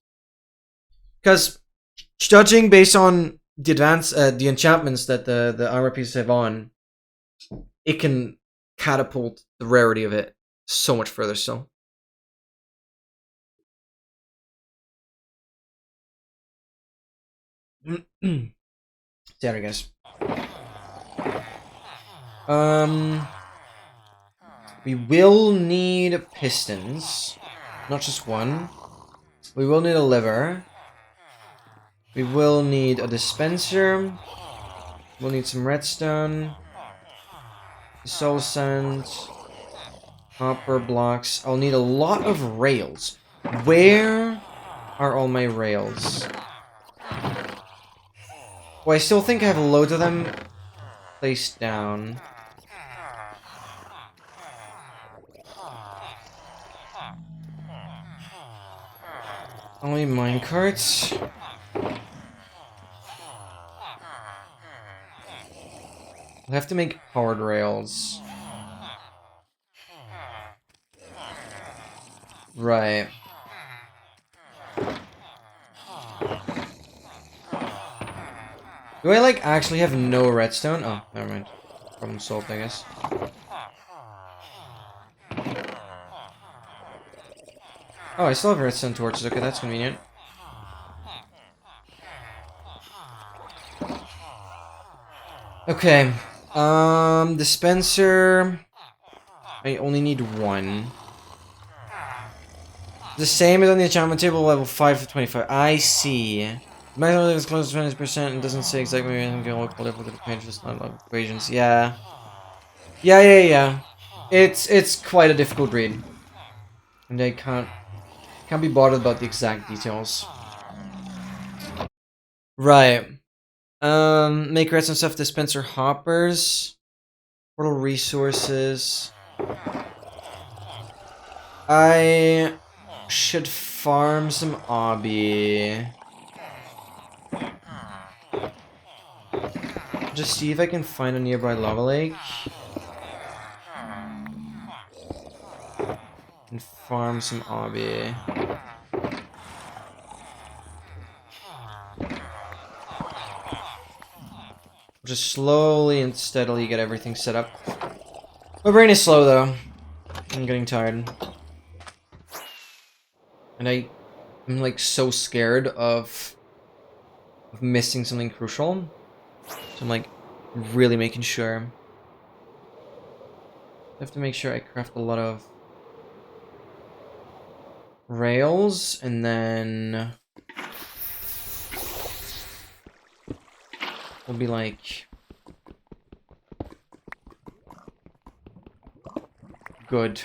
Because judging based on the enchantments that the armor pieces have on, it can catapult the rarity of it so much further. So, there, I guess. We will need pistons, not just one. We will need a lever. We will need a dispenser. We'll need some redstone. Soul sand. Copper blocks. I'll need a lot of rails. Where are all my rails? Well, I still think I have loads of them placed down. Only minecarts. We'll have to make powered rails. Right. Do I, like, actually have no redstone? Oh, never mind. Problem solved, I guess. Oh, I still have redstone torches. Okay, that's convenient. Okay. Dispenser. I only need one. The same as on the enchantment table, level 5 to 25. I see. Maximum is close to 20% and doesn't say exactly where you can look at the page, just not love equations. Yeah. Yeah. It's quite a difficult read. And I can't be bothered about the exact details. Right. Make redstone stuff, dispenser hoppers. Portal resources. I should farm some obby. Just see if I can find a nearby lava lake. And farm some obby. Just slowly and steadily get everything set up. My brain is slow though. I'm getting tired. And I'm like so scared of missing something crucial. So I'm like really making sure. I have to make sure I craft a lot of rails and then we'll be like good.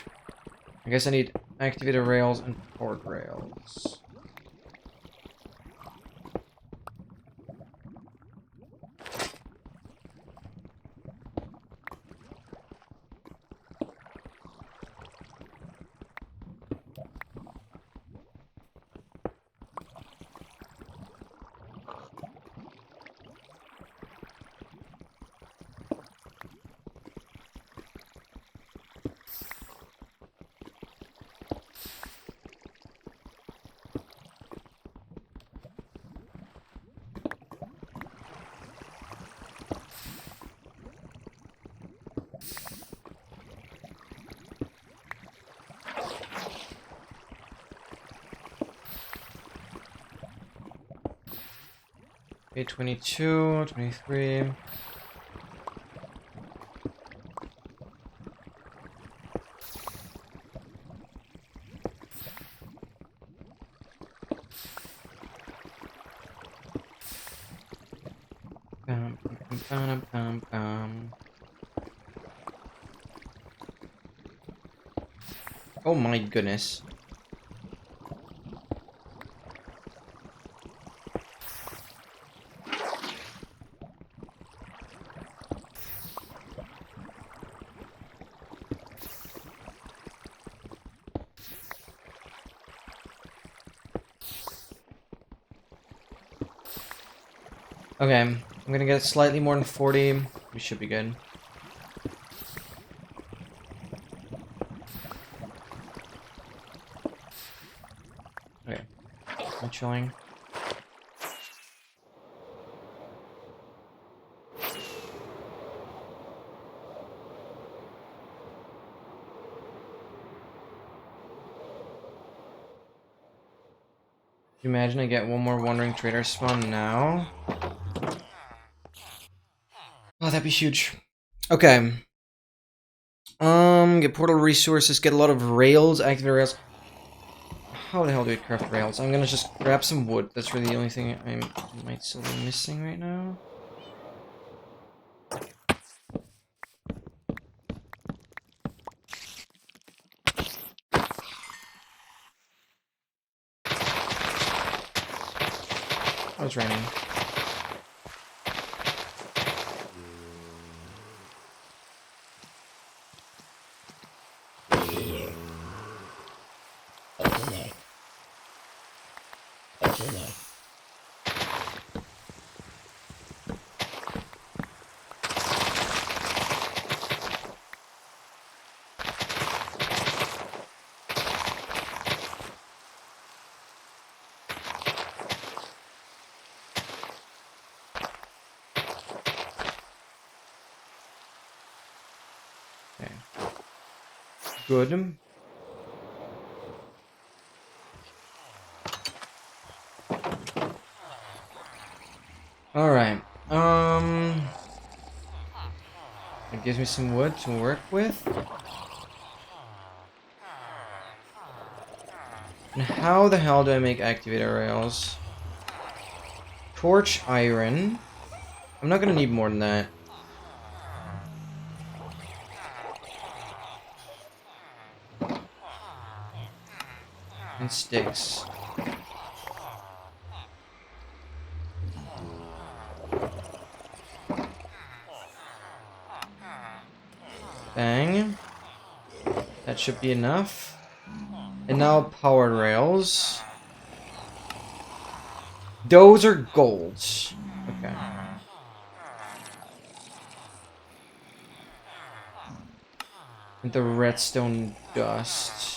I guess I need activated rails and port rails. Okay, 22, 23. Oh my goodness. Okay, I'm gonna get slightly more than 40. We should be good. Okay, I'm chilling. Can you imagine I get one more Wandering Trader spawn now? Oh, that'd be huge. Okay. Get portal resources, get a lot of rails, activate rails. How the hell do we craft rails? I'm gonna just grab some wood. That's really the only thing I might still be missing right now. Oh, it's raining. good. Alright. It gives me some wood to work with. And how the hell do I make activator rails? Torch iron. I'm not gonna need more than that. And sticks. Bang. That should be enough. And now power rails. Those are gold. Okay. And the redstone dust.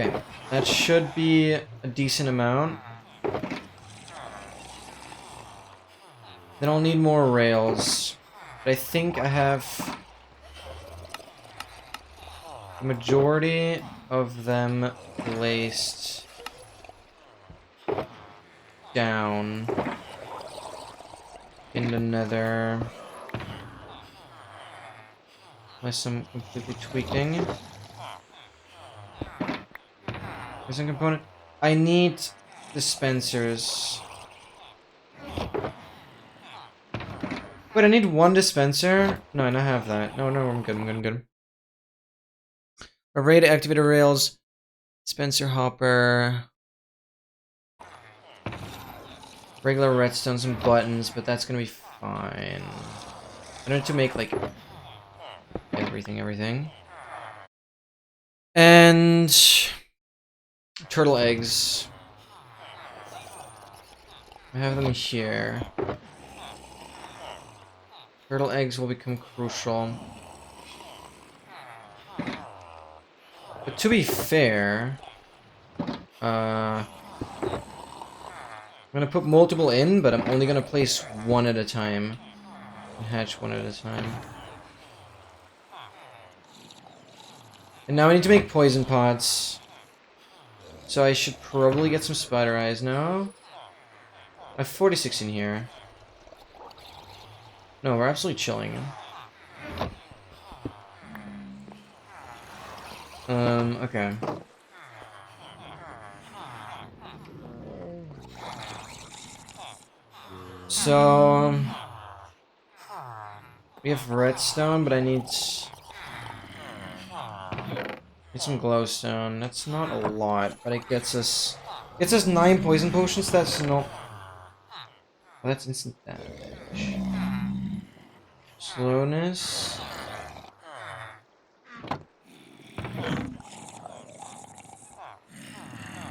Okay, that should be a decent amount. Then I'll need more rails. But I think I have the majority of them placed down in the nether. Unless I'm completely tweaking. There's a component. I need dispensers. Wait, I need one dispenser? No, I don't have that. No, I'm good, I'm good. Array to activator rails. Dispenser hopper. Regular redstone, some buttons, but that's gonna be fine. I need to make, like, everything. And turtle eggs. I have them here. Turtle eggs will become crucial. But to be fair, I'm gonna put multiple in, but I'm only gonna place one at a time. And hatch one at a time. And now I need to make poison pots. So I should probably get some spider eyes now. I have 46 in here. No, we're absolutely chilling. Okay. So we have redstone, but I need some glowstone. That's not a lot, but it gets us 9 poison potions. That's not. Oh, that's instant damage. Slowness.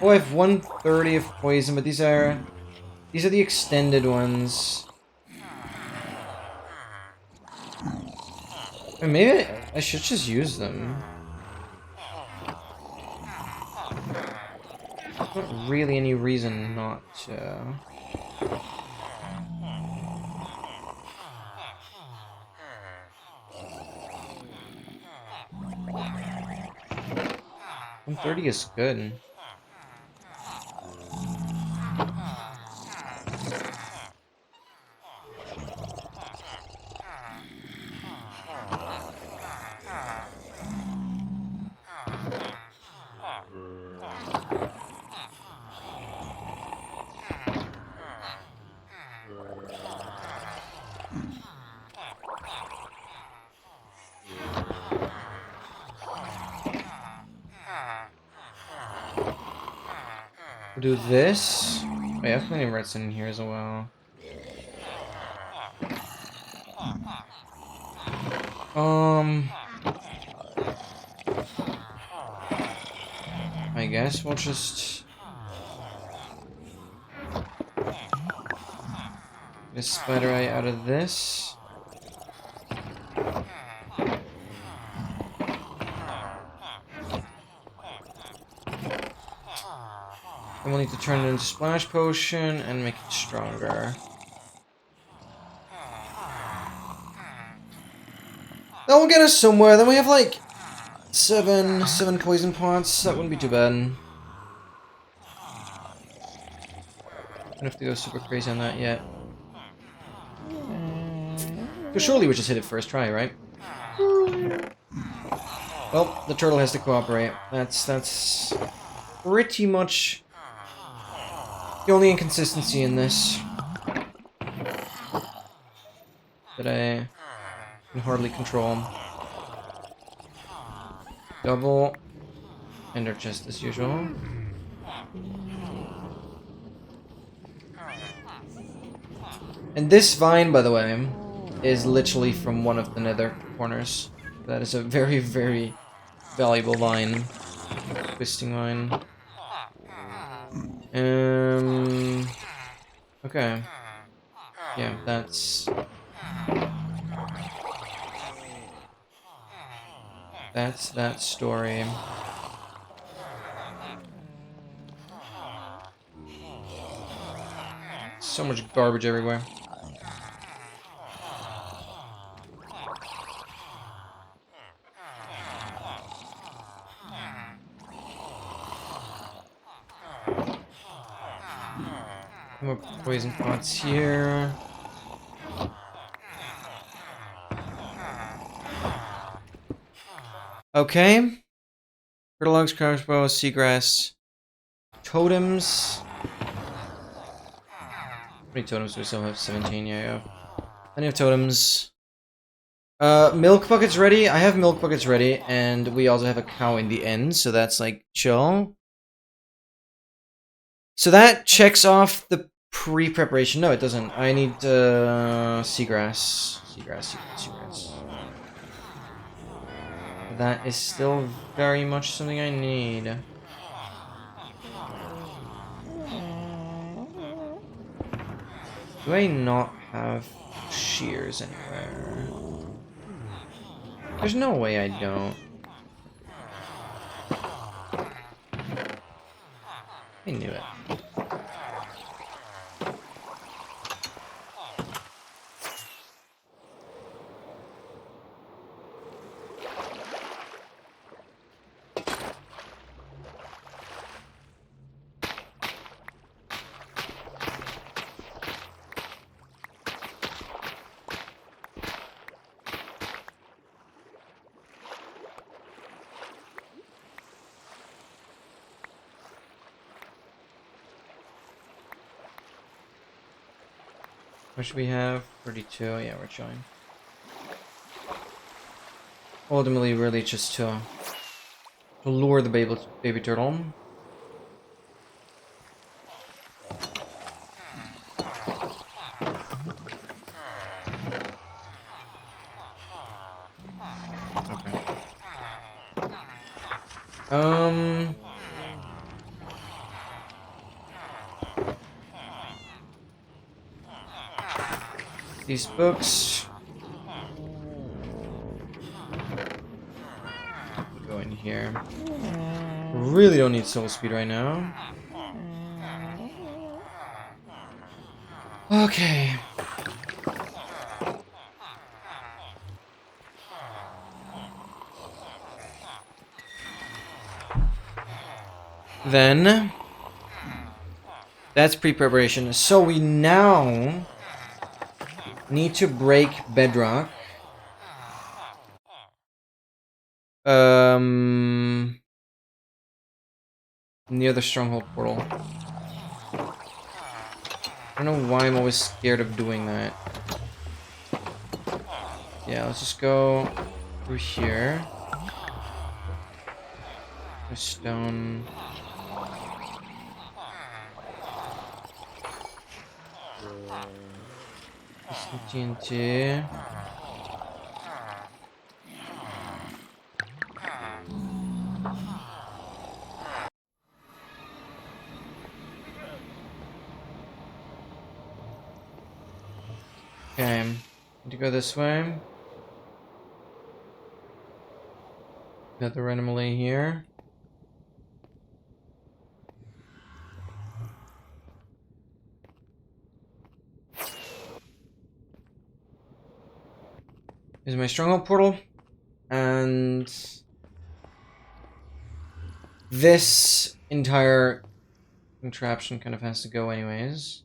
Oh, I have 130 of poison, but these are the extended ones. Or maybe I should just use them. Not really any reason not to. $130 is good. We'll do this. Oh, I have plenty of redstone in here as well. I guess we'll just Get a spider eye out of this. Then we'll need to turn it into splash potion and make it stronger. That will get us somewhere. Then we have like seven poison pots. That wouldn't be too bad. Don't have to go super crazy on that yet. So surely we just hit it first try, right? Well, the turtle has to cooperate. That's pretty much the only inconsistency in this that I can hardly control. Double ender chest as usual. And this vine, by the way, is literally from one of the nether corners. That is a very, very valuable vine. Twisting vine. Okay. Yeah, that's that story. So much garbage everywhere. More poison pots here. Okay. Turtle logs, crossbow, seagrass, totems. How many totems do we still have? 17, yeah. Plenty of totems. Milk buckets ready. I have milk buckets ready, and we also have a cow in the end, so that's like chill. So that checks off the pre-preparation. No, it doesn't. I need seagrass. Seagrass. That is still very much something I need. Do I not have shears anywhere? There's no way I don't. I knew it. What should we have? 32. Yeah, we're showing. Ultimately, really just to lure the baby turtle. Okay. These books go in here. Really don't need soul speed right now. Okay. Then that's pre-preparation. So we now need to break bedrock. Near the stronghold portal. I don't know why I'm always scared of doing that. Yeah, let's just go through here. There's stone. Some TNT. Need to go this way. Another anomaly here. Here's my stronghold portal. And this entire contraption kind of has to go anyways.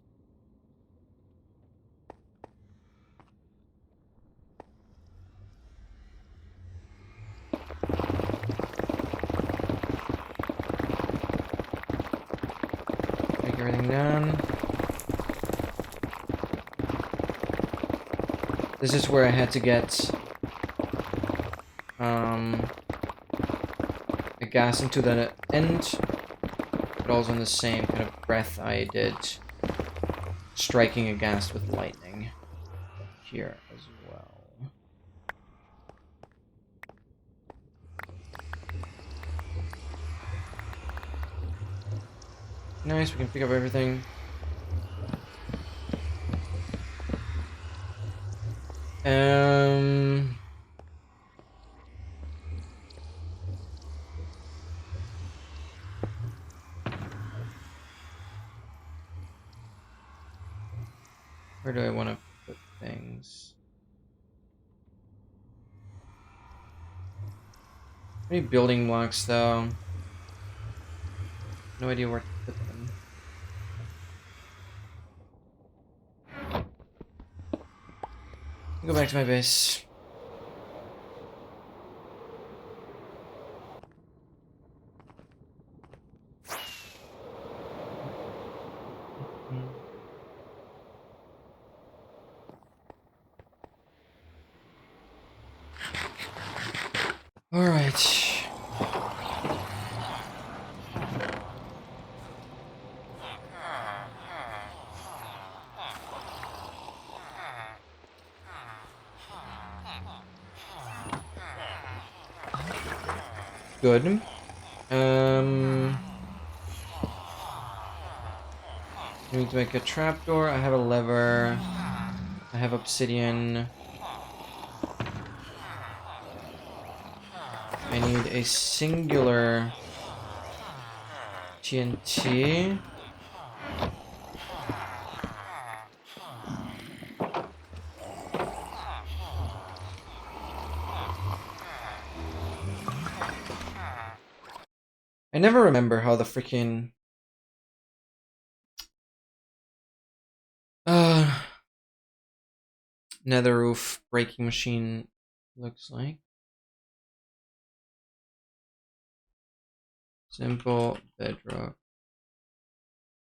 Take everything down. This is where I had to get a gas into the end, but also in the same kind of breath I did striking a gas with lightning here as well. Nice, we can pick up everything. Where do I want to put things? Any building blocks though? No idea where to put them. Go back to my base. All right. Good. I need to make a trapdoor. I have a lever. I have obsidian. I need a singular TNT. I never remember how the freaking nether roof breaking machine looks like. Simple bedrock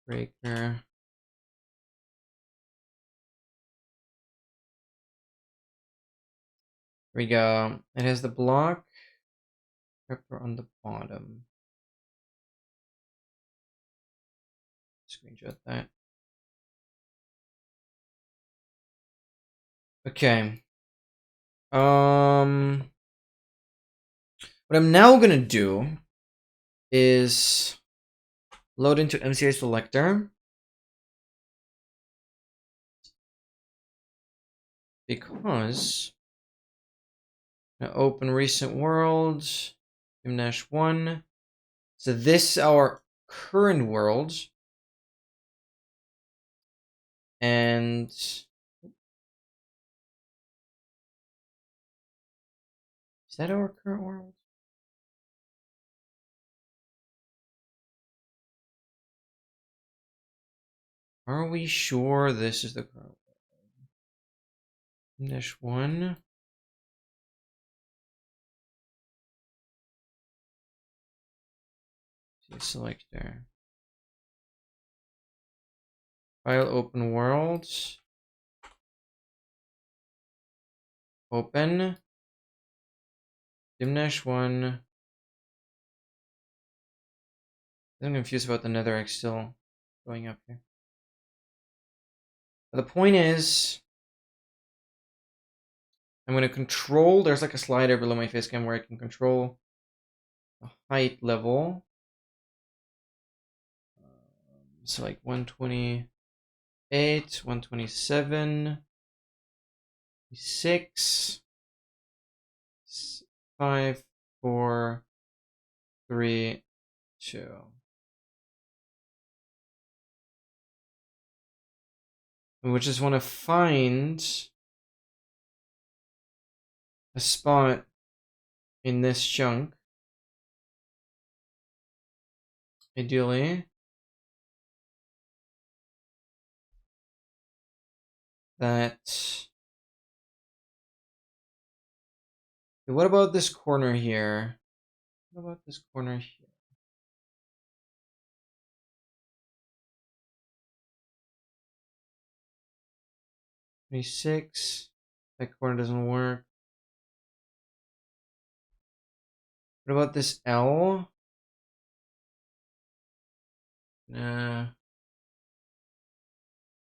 breaker. There we go. It has the block pepper on the bottom. Screenshot that. Okay. What I'm now gonna do is load into MCA selector because I'm gonna open recent world, M-1. So this is our current world, and is that our current world? Are we sure this is the current world? M-1. Selector. File open world. Open. Dim-1. I'm confused about the netherrack still going up here. But the point is, I'm going to control, there's like a slider below my face cam where I can control the height level. So like 128, 127, 6, 5, 4, 3, 2. And we just want to find a spot in this chunk. Ideally. That. What about this corner here? What about this corner here? $26. That corner doesn't work. What about this L? Nah.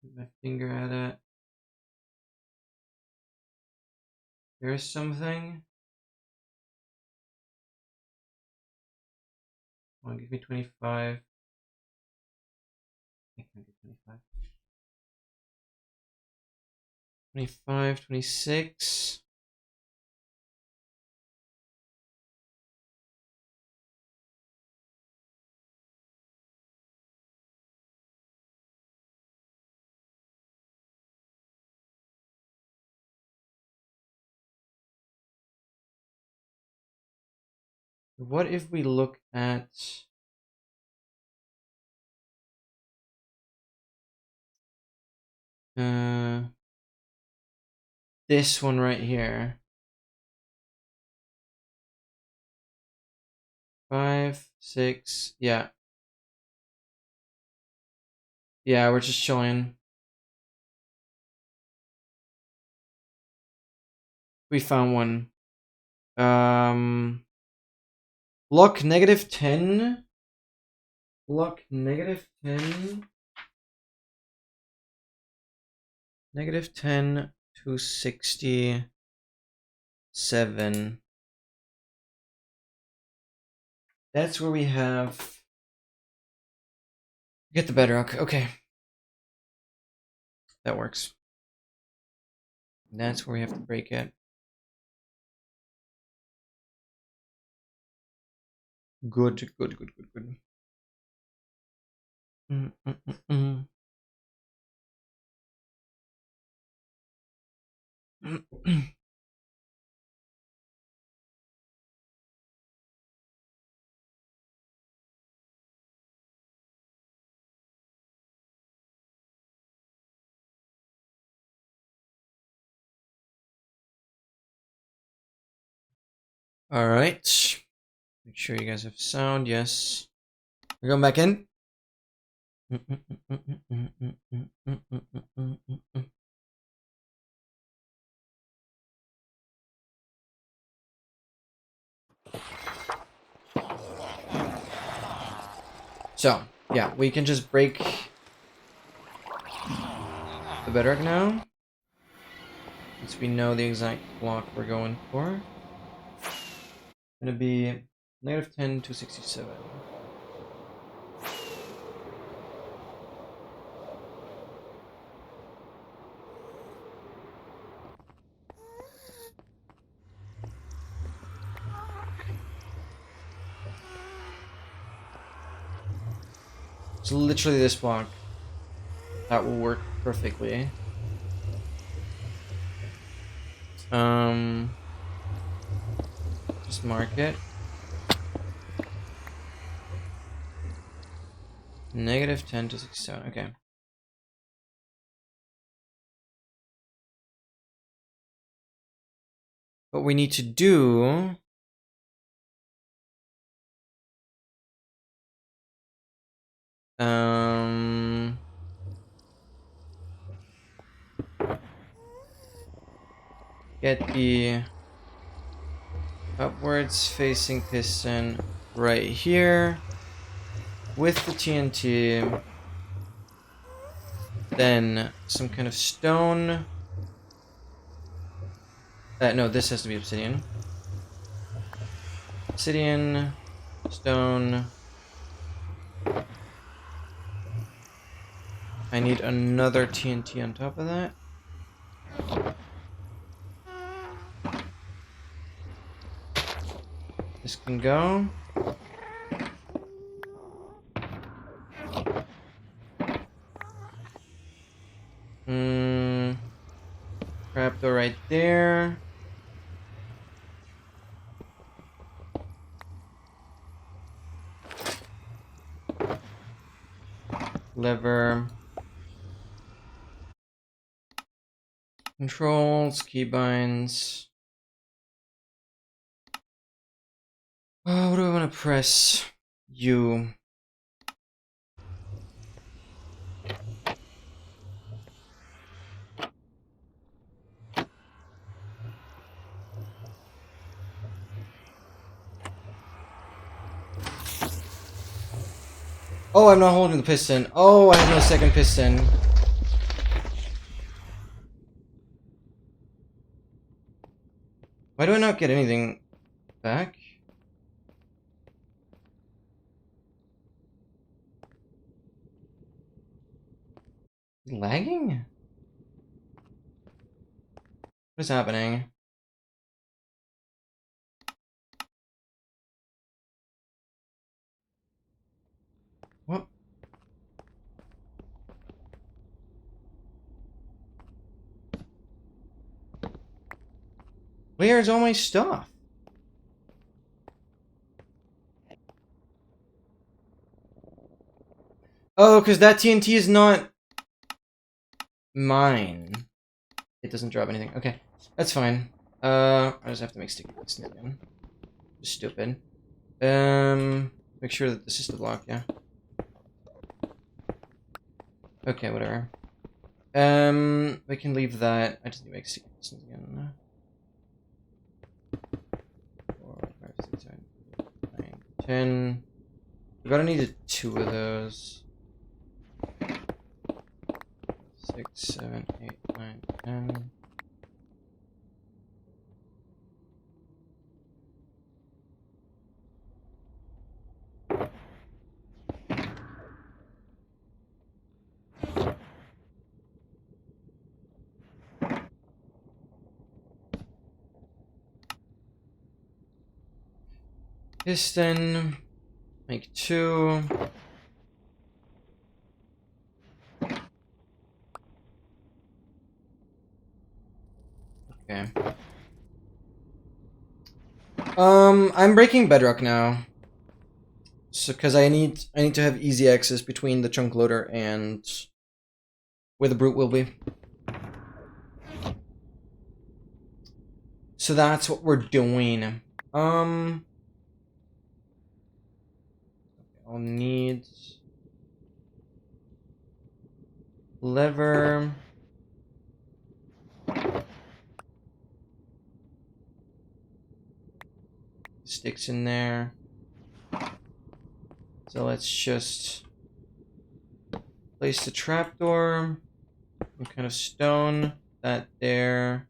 Put my finger at it. Here's something. Come on, give me 25. I can't get 25. 25, 26. What if we look at this one right here? 5, 6, yeah. Yeah, we're just chilling. We found one. Block -10. Block -10. -10 to 67. That's where we have. Get the bedrock. Okay. That works. That's where we have to break it. Good, good, good, good, good. All right. Make sure you guys have sound. Yes. We're going back in. So, yeah, we can just break the bedrock now. Since we know the exact block we're going for. It's gonna be -10 to 67. It's literally this block. That will work perfectly. Just mark it. -10 to 67. Okay. What we need to do get the upwards facing piston right here with the TNT, then some kind of stone. No, this has to be obsidian. Obsidian, stone. I need another TNT on top of that. Can go. Trapdoor right there. Lever. Controls, keybinds. What do I want to press? U. Oh, I'm not holding the piston. Oh, I have no second piston. Why do I not get anything back? Lagging? What is happening? What? Where's all my stuff? Oh, because that TNT is not mine. It doesn't drop anything. Okay, that's fine. I just have to make sticky piston again. Stupid. Make sure that this is the block, yeah. Okay, whatever. We can leave that. I just need to make sticky pistons again. 4, 5, 6, 7, 8, 9, 10. We're gonna need 2 of those. 6, 7, 8, 9, 10. Piston. Make 2. Okay. I'm breaking bedrock now. So, because I need to have easy access between the chunk loader and where the brute will be. So that's what we're doing. I'll need lever. Sticks in there. So let's just place the trapdoor. Some kind of stone. That there.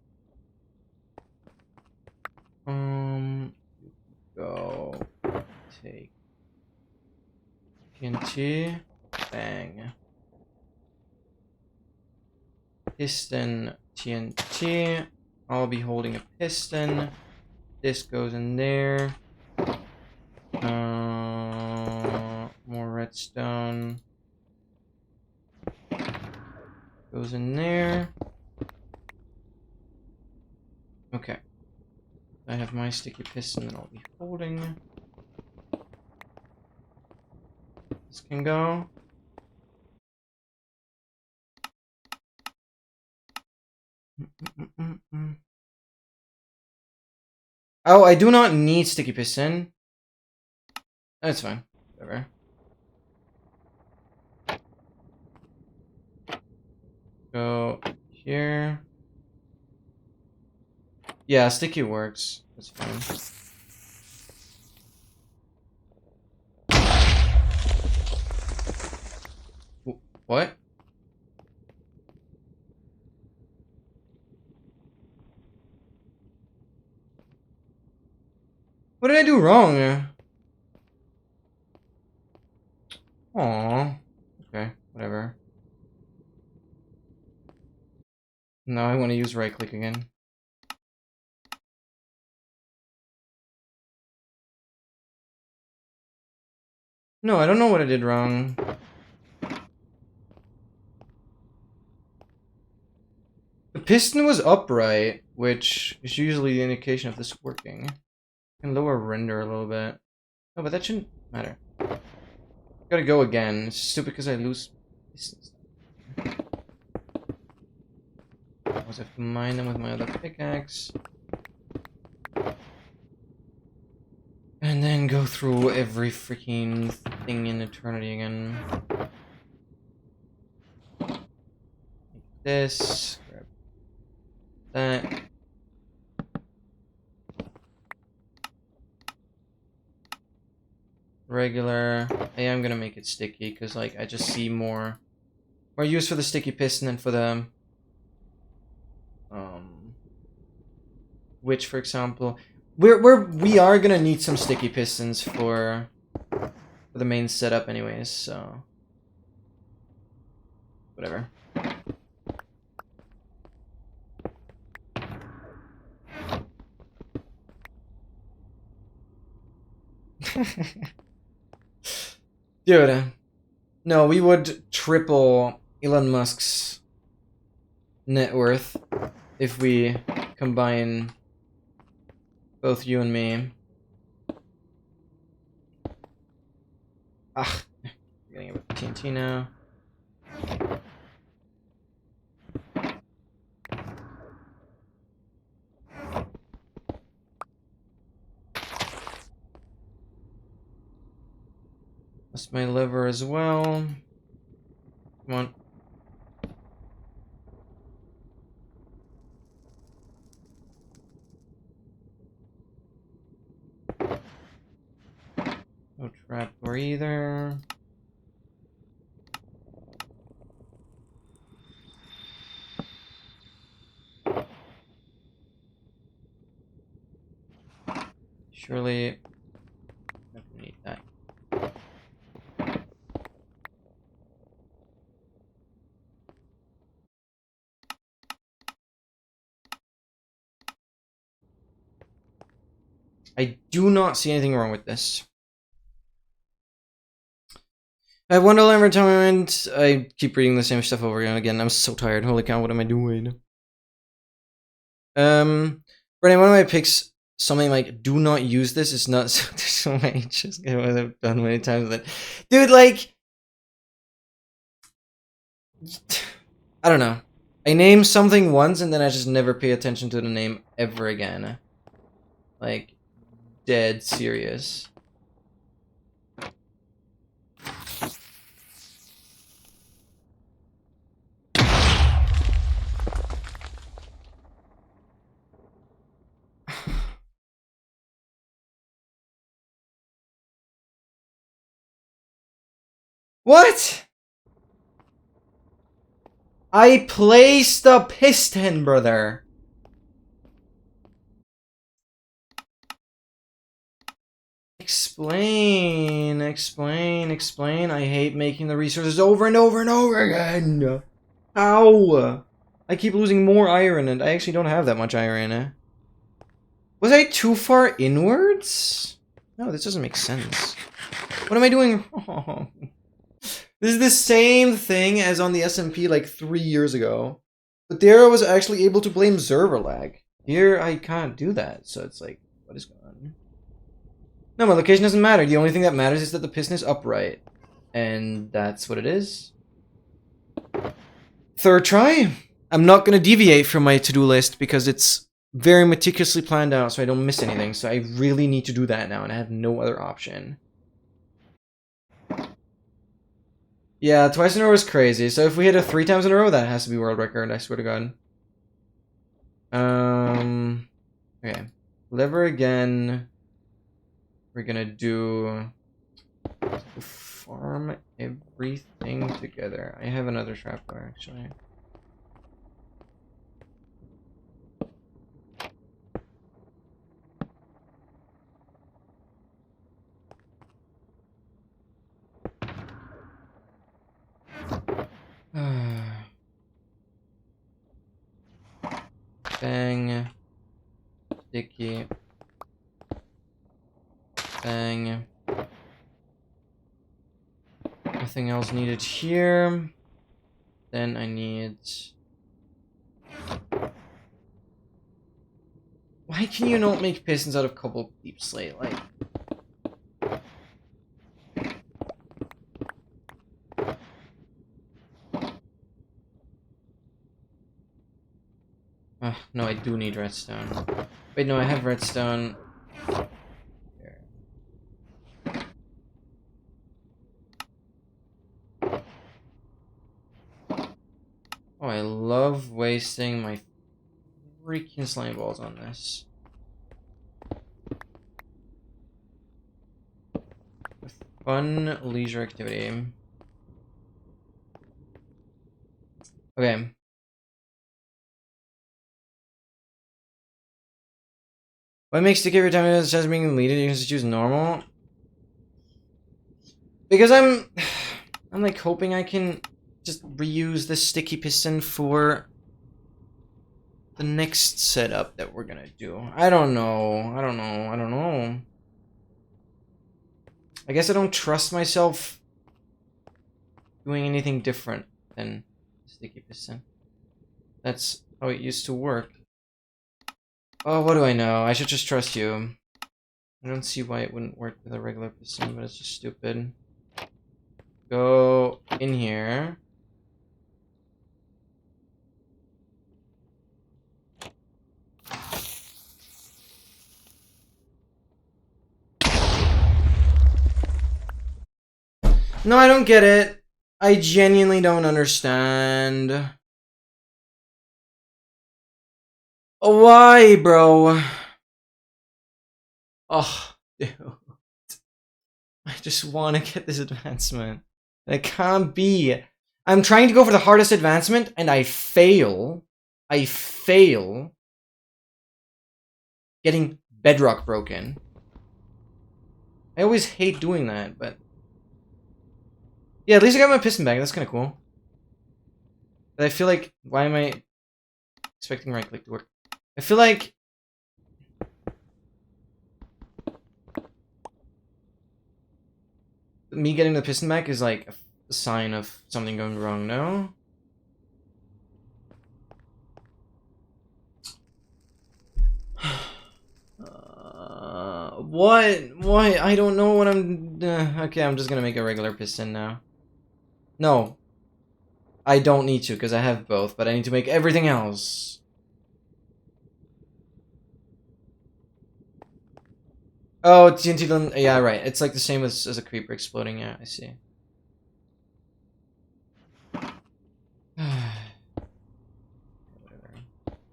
Go. Take. TNT. Bang. Piston. TNT. I'll be holding a piston. This goes in there. More redstone. Goes in there. Okay. I have my sticky piston that I'll be holding. This can go. Oh, I do not need sticky piston. That's fine. Whatever. Go here. Yeah, sticky works. That's fine. What? What did I do wrong? Aww. Okay, whatever. No, I want to use right click again. No, I don't know what I did wrong. The piston was upright, which is usually the indication of this working. I can lower render a little bit. No, but that shouldn't matter. Gotta go again. It's stupid because I lose pistons. I have to mine them with my other pickaxe. And then go through every freaking thing in eternity again. Like this. Grab that. Regular. I am gonna make it sticky because, like, I just see more use for the sticky piston than for the which, for example, we are gonna need some sticky pistons for the main setup, anyways. So whatever. Dude, no, we would triple Elon Musk's net worth if we combine both you and me. Ah, getting it with TNT now. That's my liver as well. Come on. No trapdoor either. Surely, I don't need that. I do not see anything wrong with this. I have $1 retirement. I keep reading the same stuff over and again. I'm so tired. Holy cow, what am I doing? Brian, one of my picks, something like, do not use this. It's not so many just I've done many times with it. Dude, like, I don't know. I name something once and then I just never pay attention to the name ever again. Like, dead serious. What? I placed the piston, brother. Explain. I hate making the resources over and over and over again. Ow. I keep losing more iron and I actually don't have that much iron. Was I too far inwards? No, this doesn't make sense. What am I doing wrong? This is the same thing as on the SMP like 3 years ago. But there I was actually able to blame server lag. Here I can't do that, so it's like, what is going on? No, my location doesn't matter. The only thing that matters is that the piston is upright. And that's what it is. Third try. I'm not going to deviate from my to-do list because it's very meticulously planned out so I don't miss anything. So I really need to do that now and I have no other option. Yeah, twice in a row is crazy. So if we hit it 3 times in a row, that has to be world record, I swear to God. Okay. Lever again. We're gonna do farm everything together. I have another trapdoor actually. Bang. Sticky. Bang. Nothing else needed here. Then I need... Why can you not make pistons out of cobble deep slate? Like... No, I do need redstone. Wait, no, I have redstone. Here. Oh, I love wasting my freaking slime balls on this. Fun leisure activity. Okay. What makes the every time it has being deleted, you can just choose normal? Because I'm like hoping I can just reuse the sticky piston for the next setup that we're gonna do. I don't know. I don't know. I guess I don't trust myself doing anything different than sticky piston. That's how it used to work. Oh, what do I know? I should just trust you. I don't see why it wouldn't work with a regular piston, but it's just stupid. Go in here. No, I don't get it. I genuinely don't understand. Why, bro? Oh, dude. I just want to get this advancement. It can't be. I'm trying to go for the hardest advancement, and I fail. I fail. Getting bedrock broken. I always hate doing that, but... Yeah, at least I got my piston back. That's kind of cool. But I feel like... Why am I expecting right click to work? I feel like... Me getting the piston back is like a sign of something going wrong, no? What? Why? I don't know what I'm... okay, I'm just gonna make a regular piston now. No. I don't need to, because I have both, but I need to make everything else. Oh, TNT... Yeah, right. It's like the same as a creeper exploding. Yeah, I see.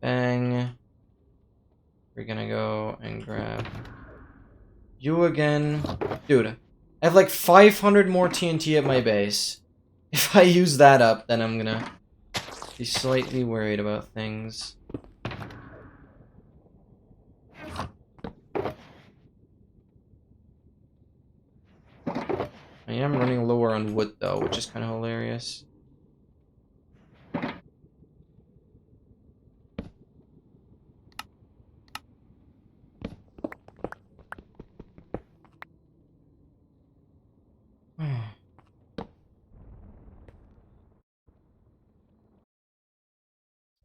Bang. We're gonna go and grab you again. Dude, I have like 500 more TNT at my base. If I use that up, then I'm gonna be slightly worried about things. I am running lower on wood though, which is kind of hilarious.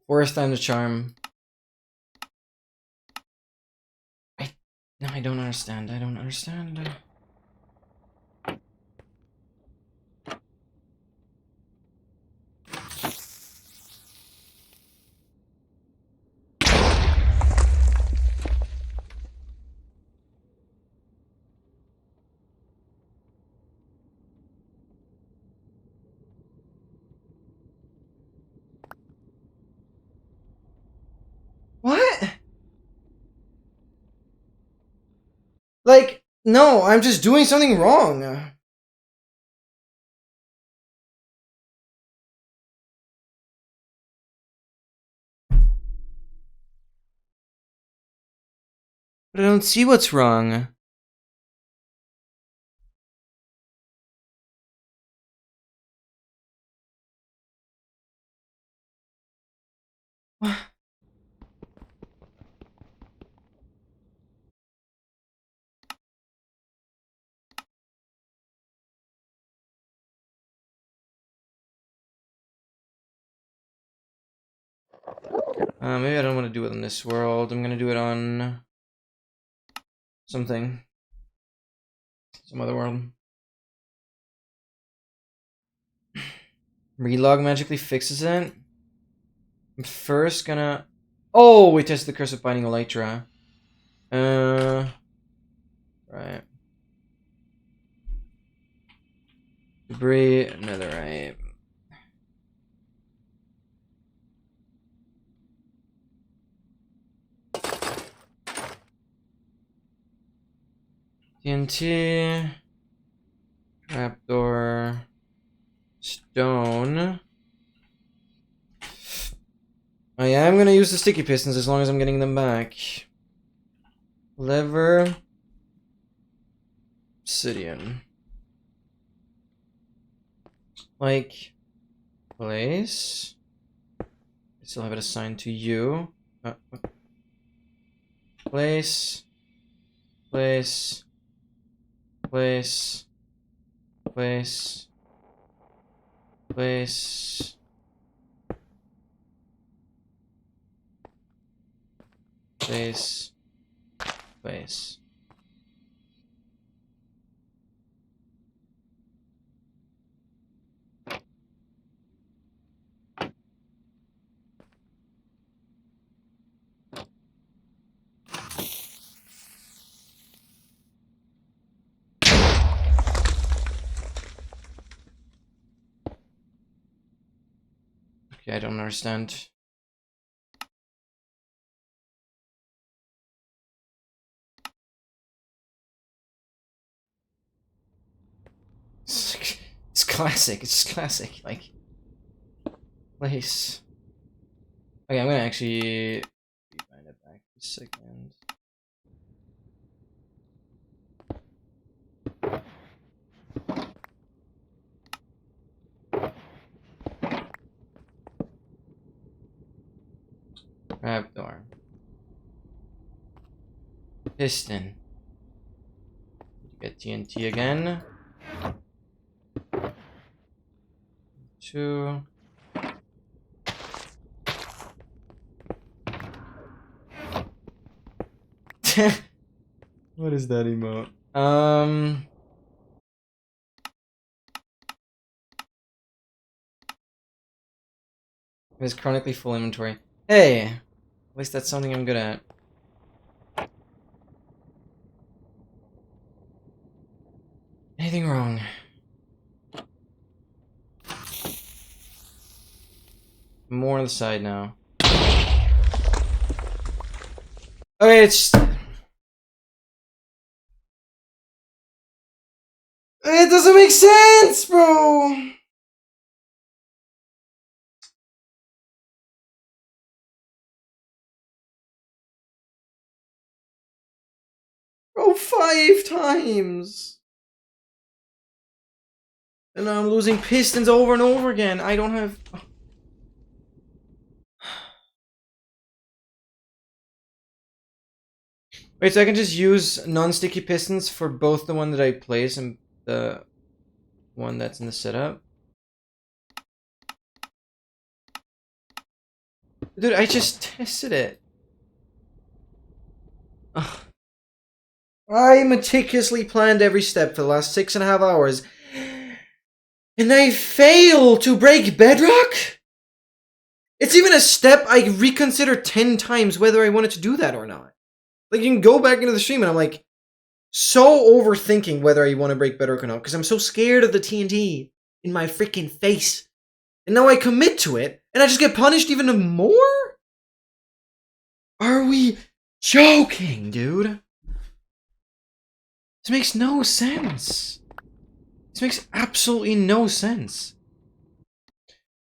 Forest time to charm. No, I don't understand. I don't understand. What? Like, no, I'm just doing something wrong. But I don't see what's wrong. What? Maybe I don't want to do it in this world. I'm gonna do it on something. Some other world. Relog magically fixes it. I'm first gonna... Oh, we tested the curse of binding Elytra. Right. Debris, netherite. TNT. Trapdoor. Stone. Oh yeah, I'm gonna use the sticky pistons as long as I'm getting them back. Lever. Obsidian. Like, place. I still have it assigned to you. Place. Place. Place. Place. Place. Place. Place. Okay, I don't understand. It's classic. It's just classic. Like, place. Okay, I'm gonna actually rewind it back for a second. Trapdoor. Piston. Get TNT again. 2. What is that emote? It's chronically full inventory. Hey! At least that's something I'm good at. Anything wrong? More on the side now. Okay, it's... It doesn't make sense, bro! Bro, 5 times! And now I'm losing pistons over and over again. I don't have... Wait, so I can just use non-sticky pistons for both the one that I place and the one that's in the setup? Dude, I just tested it. Ugh. I meticulously planned every step for the last 6.5 hours. And I fail to break bedrock? It's even a step I reconsider 10 times whether I wanted to do that or not. Like, you can go back into the stream and I'm like, so overthinking whether I want to break bedrock or not, because I'm so scared of the TNT in my freaking face. And now I commit to it, and I just get punished even more? Are we joking, dude? This makes no sense. This makes absolutely no sense.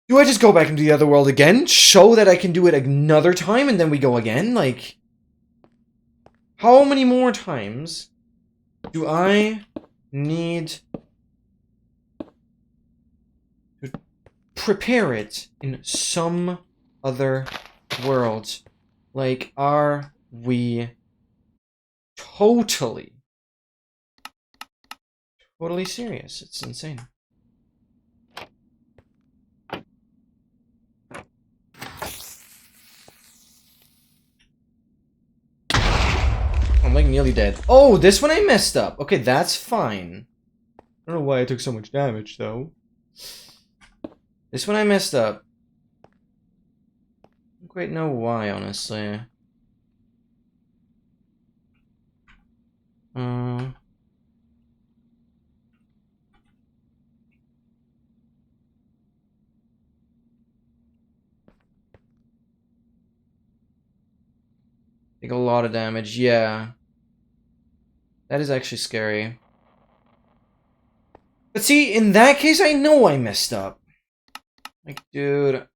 Do I just go back into the other world again? Show that I can do it another time, and then we go again? Like, how many more times do I need to prepare it in some other world? Like, are we totally serious? It's insane. I'm like nearly dead. Oh, this one I messed up. Okay, that's fine. I don't know why I took so much damage, though. This one I messed up. I don't quite know why, honestly. Take a lot of damage, yeah. That is actually scary. But see, in that case, I know I messed up. Like, dude.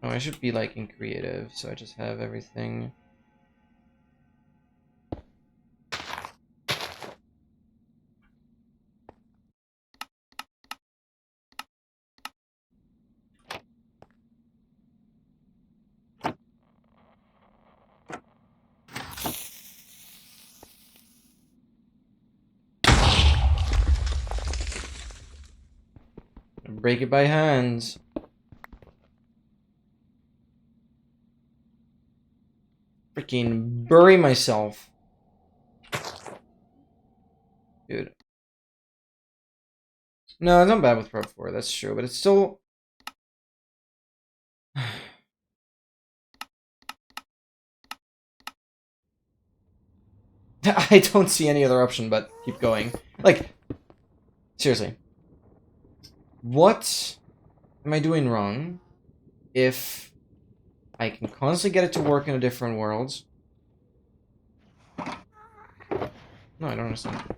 Oh, I should be, like, in creative, so I just have everything. Break it by hand. Freaking bury myself. Dude. No, it's not bad with Prop 4, that's true, but it's still... I don't see any other option but keep going. Like, seriously. What am I doing wrong if I can constantly get it to work in a different world? No, I don't understand.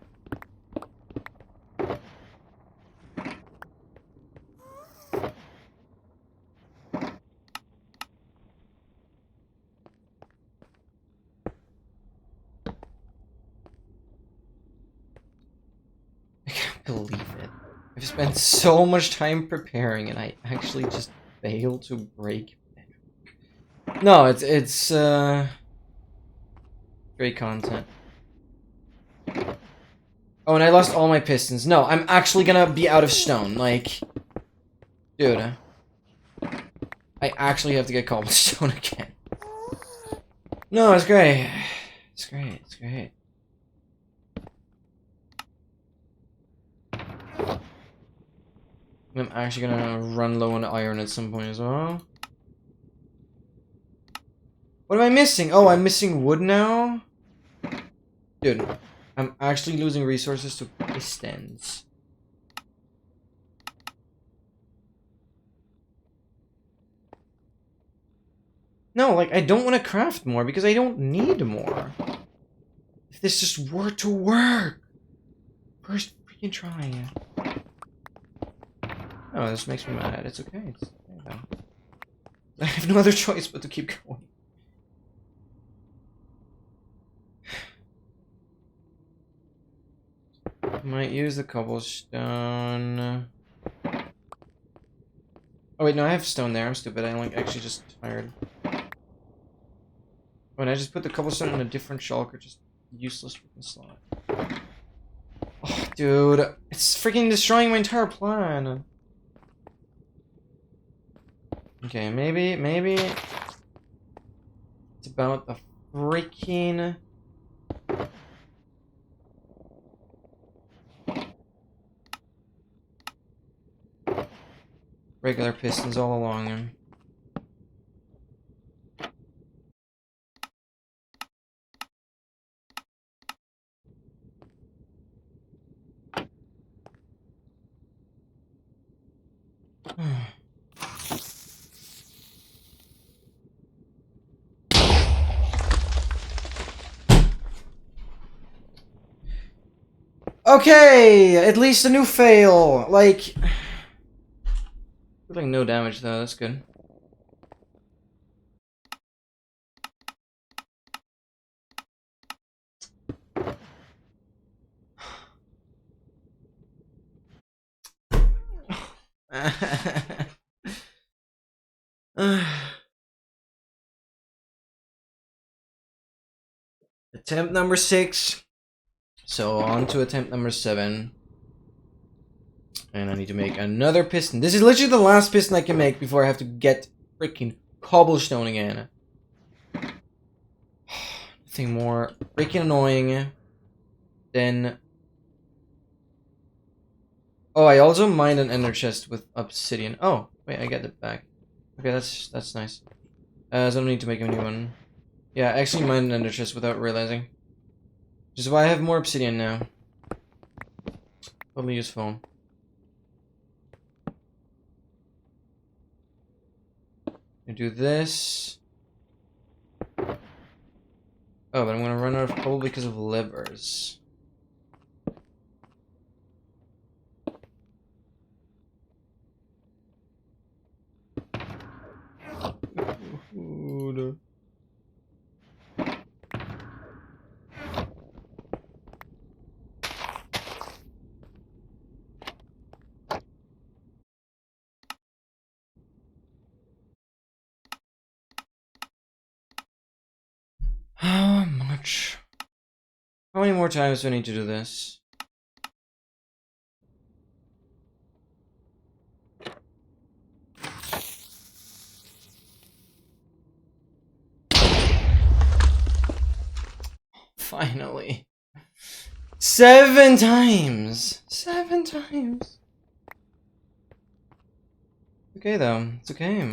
I can't believe it. I've spent so much time preparing and I actually just failed to break it. No, it's great content. Oh, and I lost all my pistons. No, I'm actually gonna be out of stone. Like, dude. I actually have to get cobblestone again. No, it's great. It's great, it's great. I'm actually gonna run low on iron at some point as well. What am I missing? Oh, I'm missing wood now? Dude, I'm actually losing resources to pistons. No, like, I don't want to craft more because I don't need more. If this just were to work! First freaking try. Oh, this makes me mad. It's okay. It's okay, though. I have no other choice but to keep going. Might use the cobblestone. Oh wait, no, I have stone there. I'm stupid. I'm like actually just tired. When I just put the cobblestone in a different shulker, just useless freaking slot. Oh, dude, it's freaking destroying my entire plan. Okay, maybe it's about the freaking. Regular pistons all along them. Okay, at least a new fail. Like, like no damage though. That's good. Attempt number 6. So on to attempt number 7. And I need to make another piston. This is literally the last piston I can make before I have to get freaking cobblestone again. Nothing more freaking annoying than... Oh, I also mined an ender chest with obsidian. Oh, wait, I get it back. Okay, that's nice. So I don't need to make a new one. Yeah, I actually mined an ender chest without realizing. Which is why I have more obsidian now. Totally useful. I do this. Oh, but I'm gonna run out of coal because of livers. How much? How many more times do I need to do this? Finally. 7 times! 7 times! Okay though, it's okay.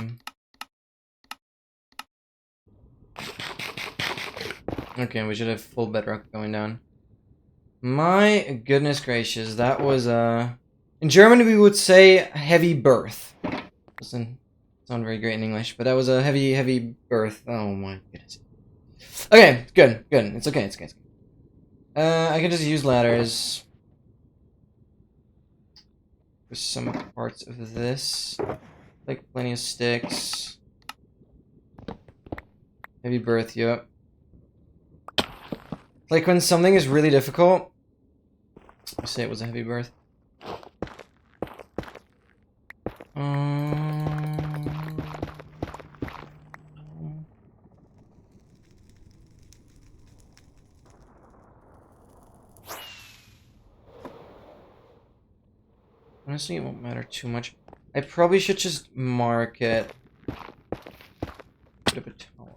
Okay, we should have full bedrock going down. My goodness gracious, that was in German we would say heavy birth. Doesn't sound very great in English, but that was a heavy birth. Oh my goodness. Okay, good. It's okay, it's okay. I can just use ladders for some parts of this. Like plenty of sticks. Heavy birth, yep. Like when something is really difficult, I say it was a heavy birth. Honestly, it won't matter too much. I probably should just mark it. Bit of a tower.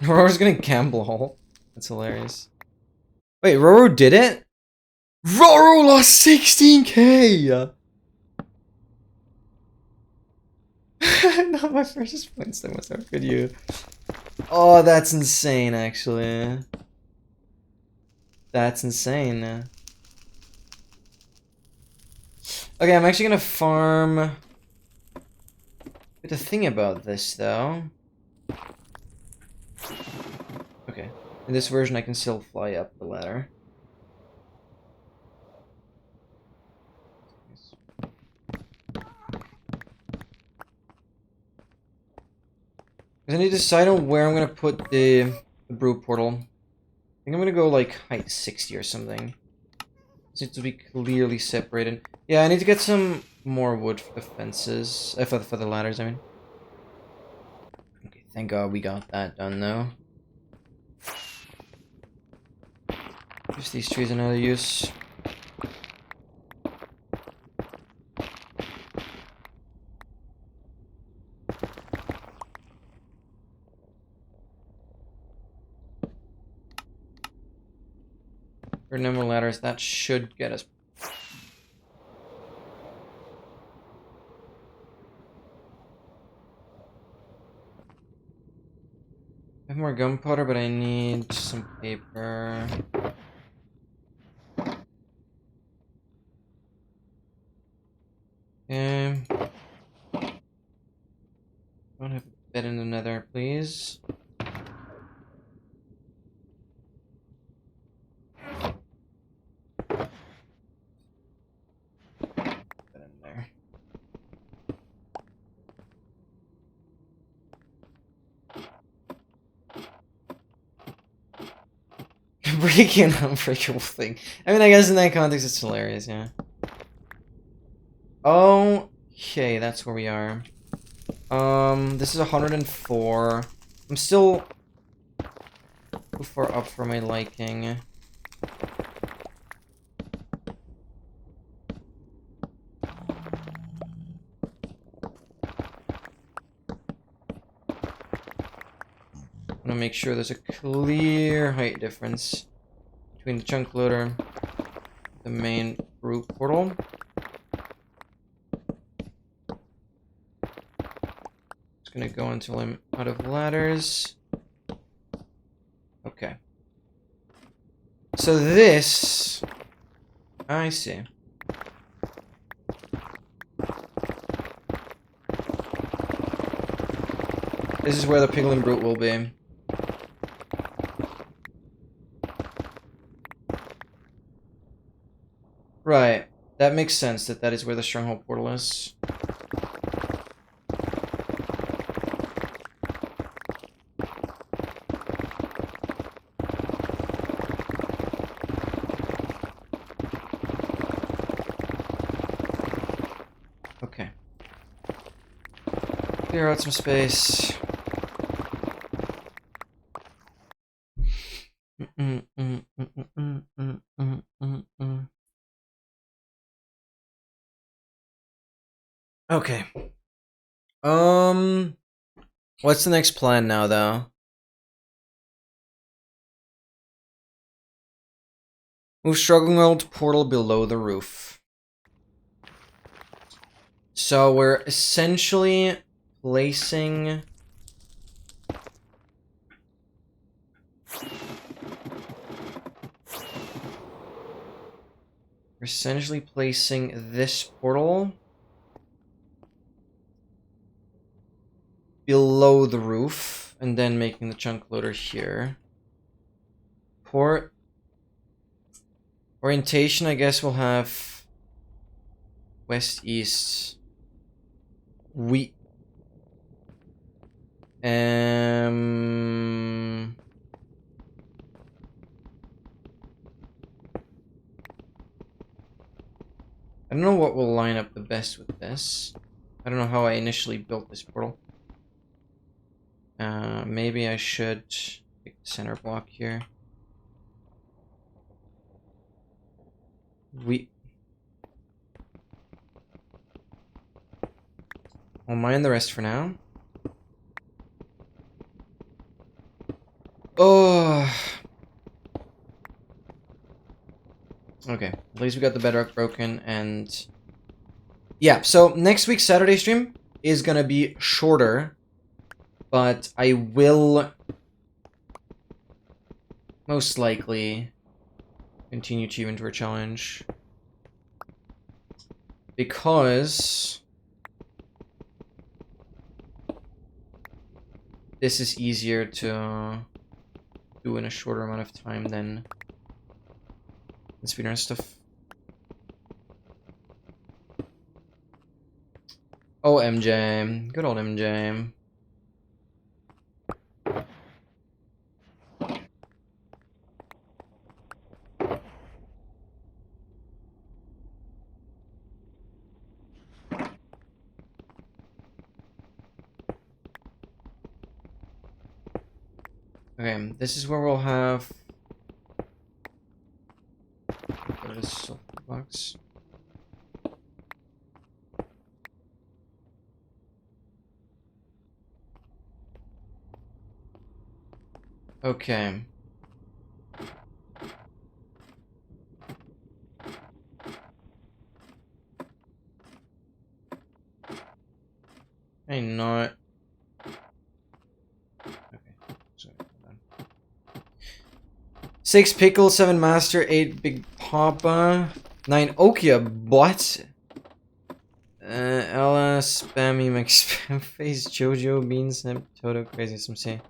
Roro's gonna gamble all. That's hilarious. Wait, Roro did it? Roro lost 16k! Not my first points, that must have good you. Oh, that's insane, actually. That's insane. Okay, I'm actually gonna farm. But the thing about this, though. Okay, in this version, I can still fly up the ladder. I need to decide on where I'm gonna put the brew portal. I think I'm gonna go like height 60 or something. It needs to be clearly separated. Yeah, I need to get some more wood for the fences. For the ladders, I mean. Okay, thank God we got that done though. Use these trees another use. For number ladders, that should get us. I have more gunpowder, but I need some paper. Okay. Don't have a bed in the nether, please. Breaking an unbreakable thing. I mean, I guess in that context, it's hilarious, yeah. Okay, that's where we are. This is 104. I'm still too far up for my liking. I'm gonna make sure there's a clear height difference between the chunk loader and the main brute portal. Just gonna go until I'm out of ladders. Okay. So this... I see. This is where the piglin brute will be. Right. That makes sense that is where the stronghold portal is. Okay. Clear out some space. Okay. What's the next plan now, though? Move stronghold portal below the roof. So we're essentially placing... We're essentially placing this portal below the roof, and then making the chunk loader here. Port orientation, I guess we'll have west, east. We I don't know what will line up the best with this. I don't know how I initially built this portal. Maybe I should pick the center block here. I'll mind the rest for now. Oh. Okay, at least we got the bedrock broken, and... Yeah, so next week's Saturday stream is gonna be shorter, but I will most likely continue Achievement Tour Challenge. Because... this is easier to do in a shorter amount of time than speedrun stuff. Oh, MJ. Good old MJ. Okay, this is where we'll have... this box. Okay. Hey, not... Okay, sorry, hold on. 6 Pickle, 7 Master, 8 Big Papa, 9 Okia, what? Ella, Spammy, McSpamface, Jojo, Beans, Snap, Toto, Crazy, some say.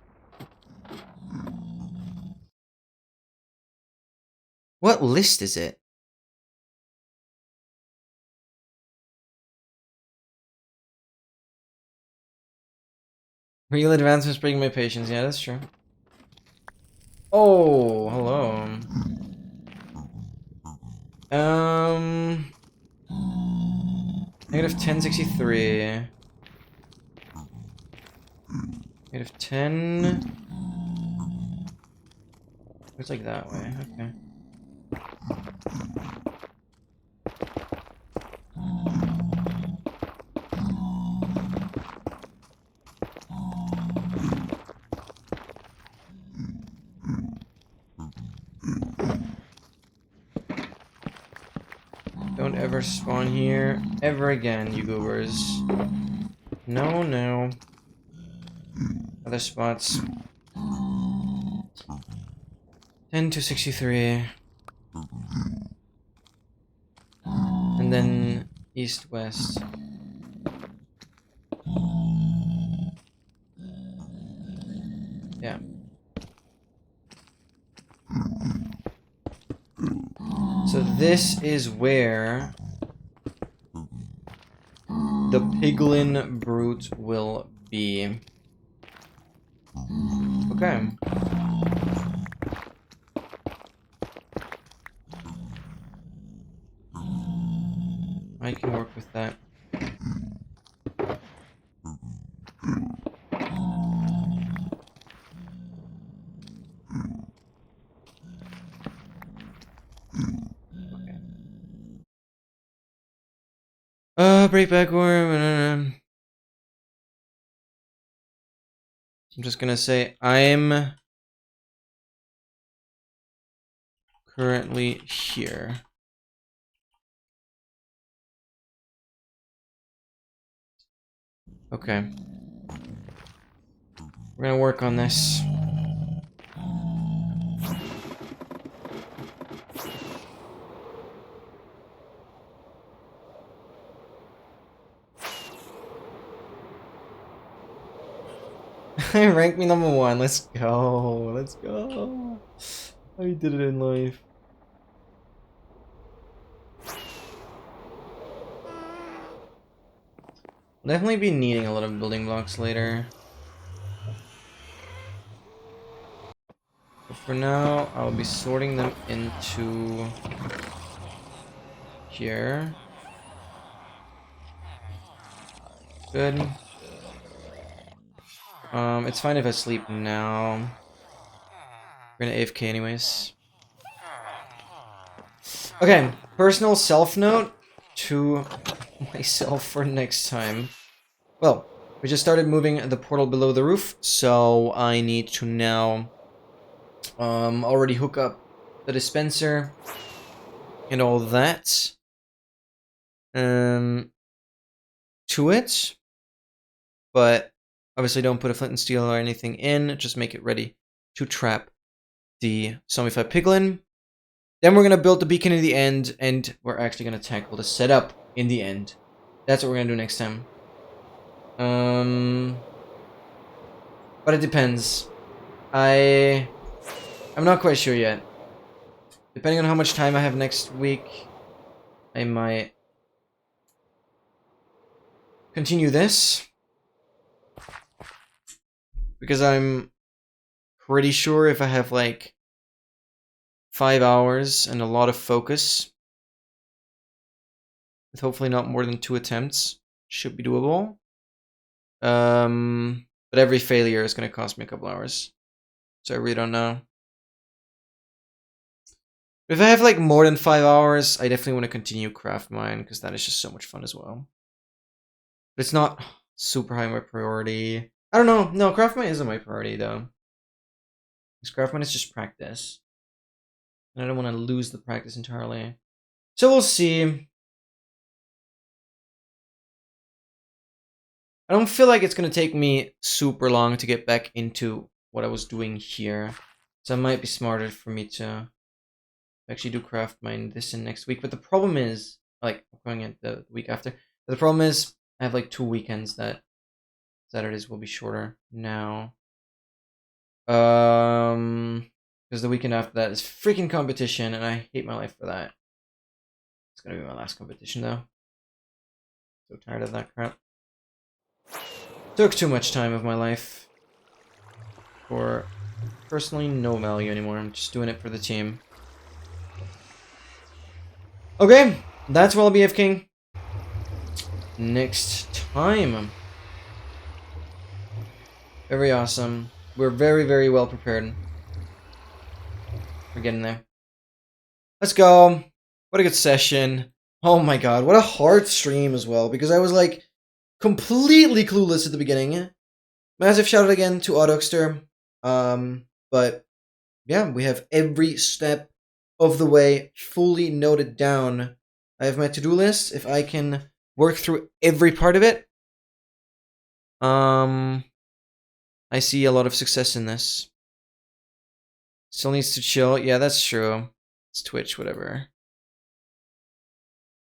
What list is it? Real advancements breaking my patience. Yeah, that's true. Oh, hello. Negative 1063. -10. It's like that way, okay. Don't ever spawn here ever again, you goobers. No, no. Other spots. 10 to 63. And then east-west. Yeah. So this is where the piglin brute will be. Okay. I can work with that. Break backward. I'm just gonna say I'm currently here. Okay. We're gonna work on this. Rank me number 1. Let's go. Let's go. I did it in life. Definitely be needing a lot of building blocks later. But for now, I'll be sorting them into here. Good. It's fine if I sleep now. We're gonna AFK anyways. Okay, personal self-note to myself for next time. Well, we just started moving the portal below the roof, so I need to now already hook up the dispenser and all that to it. But obviously don't put a flint and steel or anything in, just make it ready to trap the zombified piglin. Then we're going to build the beacon in the end, and we're actually going to tackle the setup in the end. That's what we're going to do next time. But it depends. I'm not quite sure yet. Depending on how much time I have next week, I might continue this. Because I'm pretty sure if I have like 5 hours and a lot of focus, with hopefully not more than 2 attempts, should be doable. But every failure is going to cost me a couple hours. So I really don't know. If I have like more than 5 hours, I definitely want to continue Craft Mine, because that is just so much fun as well. But it's not super high my priority. I don't know. No, Craft Mine isn't my priority though. Because Craft Mine is just practice. And I don't want to lose the practice entirely. So we'll see. I don't feel like it's going to take me super long to get back into what I was doing here. So it might be smarter for me to actually do Craft Mine this and next week. But the problem is, like, going in the week after. But the problem is, I have like 2 weekends that Saturdays will be shorter now. Because the weekend after that is freaking competition, and I hate my life for that. It's gonna be my last competition though. So tired of that crap. Took too much time of my life for personally no value anymore. I'm just doing it for the team. Okay, that's where I'll be AFKing next time. Very awesome. We're very, very well prepared. We're getting there. Let's go. What a good session. Oh my god, what a hard stream as well, because I was like completely clueless at the beginning. Massive shout out again to Autoxter. But yeah, we have every step of the way fully noted down. I have my to-do list. If I can work through every part of it, I see a lot of success in this. Still needs to chill. Yeah, that's true. It's Twitch, whatever.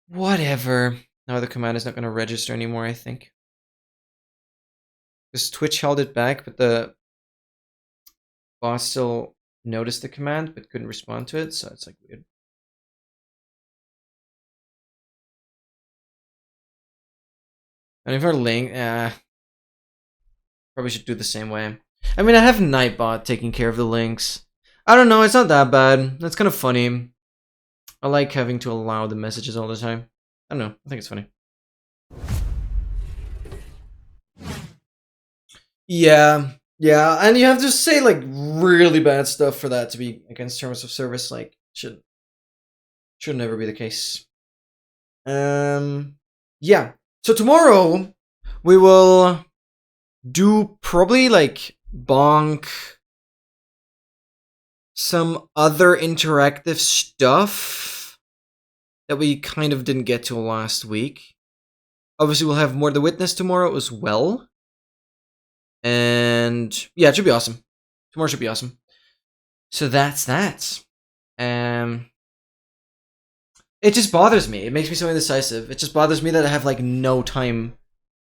Whatever. Now the command is not going to register anymore, I think. Because Twitch held it back, but the bot still noticed the command, but couldn't respond to it, so it's like weird. And if our link, probably should do the same way. I mean, I have Nightbot taking care of the links. I don't know, it's not that bad. That's kind of funny. I like having to allow the messages all the time. I don't know, I think it's funny. Yeah, and you have to say like really bad stuff for that to be against terms of service. Like, should never be the case. Yeah. So tomorrow we will do probably like bonk some other interactive stuff that we kind of didn't get to last week. Obviously, we'll have more The Witness tomorrow as well. And yeah, it should be awesome. Tomorrow should be awesome. So that's that. It just bothers me. It makes me so indecisive. It just bothers me that I have like no time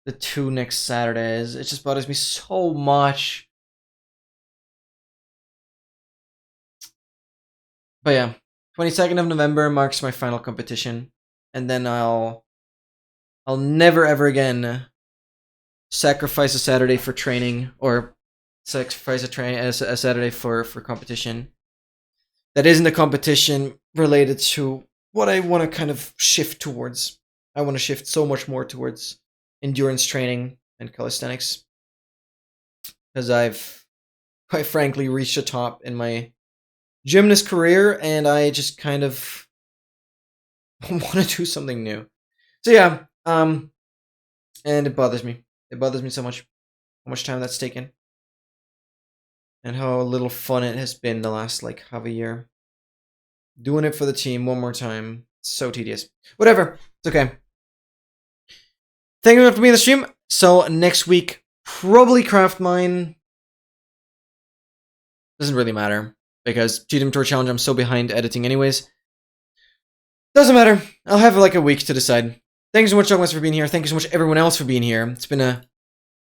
the 2 next Saturdays. It just bothers me so much. But yeah, 22nd of November marks my final competition, and then I'll never ever again sacrifice a Saturday for training or sacrifice a Saturday for competition. That isn't a competition related to what I want to kind of shift towards. I want to shift so much more towards endurance training and calisthenics, because I've quite frankly reached a top in my gymnast career, and I just kind of want to do something new. So yeah, and it bothers me. It bothers me so much how much time that's taken, and how little fun it has been the last like half a year. Doing it for the team one more time, it's so tedious. Whatever, it's okay. Thank you for being in the stream. So next week, probably Craft Mine. Doesn't really matter, because Cheat Tour Challenge, I'm so behind editing anyways. Doesn't matter. I'll have like a week to decide. Thank you so much, Douglas, for being here. Thank you so much, everyone else, for being here. It's been a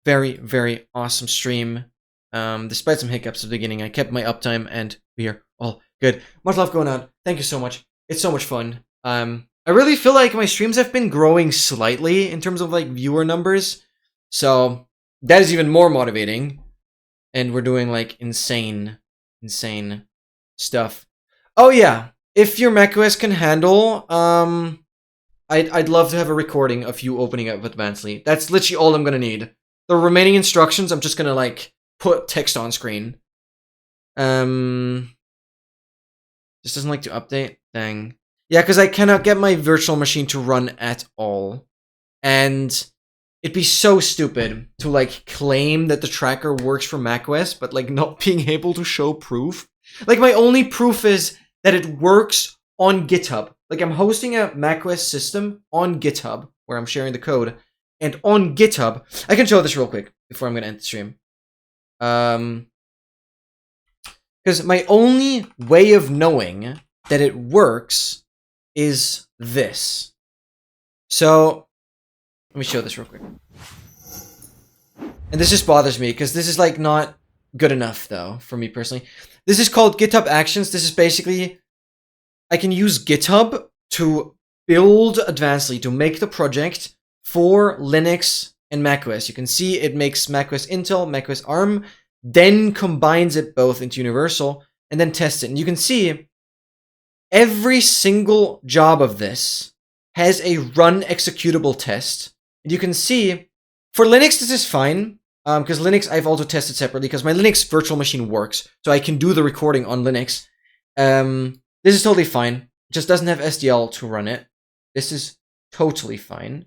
very, very awesome stream. Despite some hiccups at the beginning, I kept my uptime, and we are all good. Much love going on. Thank you so much. It's so much fun. I really feel like my streams have been growing slightly in terms of like viewer numbers, so that is even more motivating. And we're doing like insane stuff. Oh yeah, if your macOS can handle, I'd love to have a recording of you opening up Advancedly. That's literally all I'm gonna need. The remaining instructions, I'm just gonna like put text on screen. Just doesn't like to update. Dang. Yeah, because I cannot get my virtual machine to run at all. And it'd be so stupid to like claim that the tracker works for macOS, but like not being able to show proof. Like my only proof is that it works on GitHub. Like I'm hosting a macOS system on GitHub where I'm sharing the code. And on GitHub, I can show this real quick before I'm going to end the stream. Because my only way of knowing that it works is this. So, let me show this real quick. And this just bothers me, because this is like not good enough, though, for me personally. This is called GitHub Actions. This is basically, I can use GitHub to build Advancedly, to make the project for Linux and macOS. You can see it makes macOS Intel, macOS ARM, then combines it both into Universal, and then tests it. And you can see every single job of this has a run executable test. And you can see, for Linux this is fine. Because Linux I've also tested separately because my Linux virtual machine works, so I can do the recording on Linux. This is totally fine. It just doesn't have SDL to run it. This is totally fine.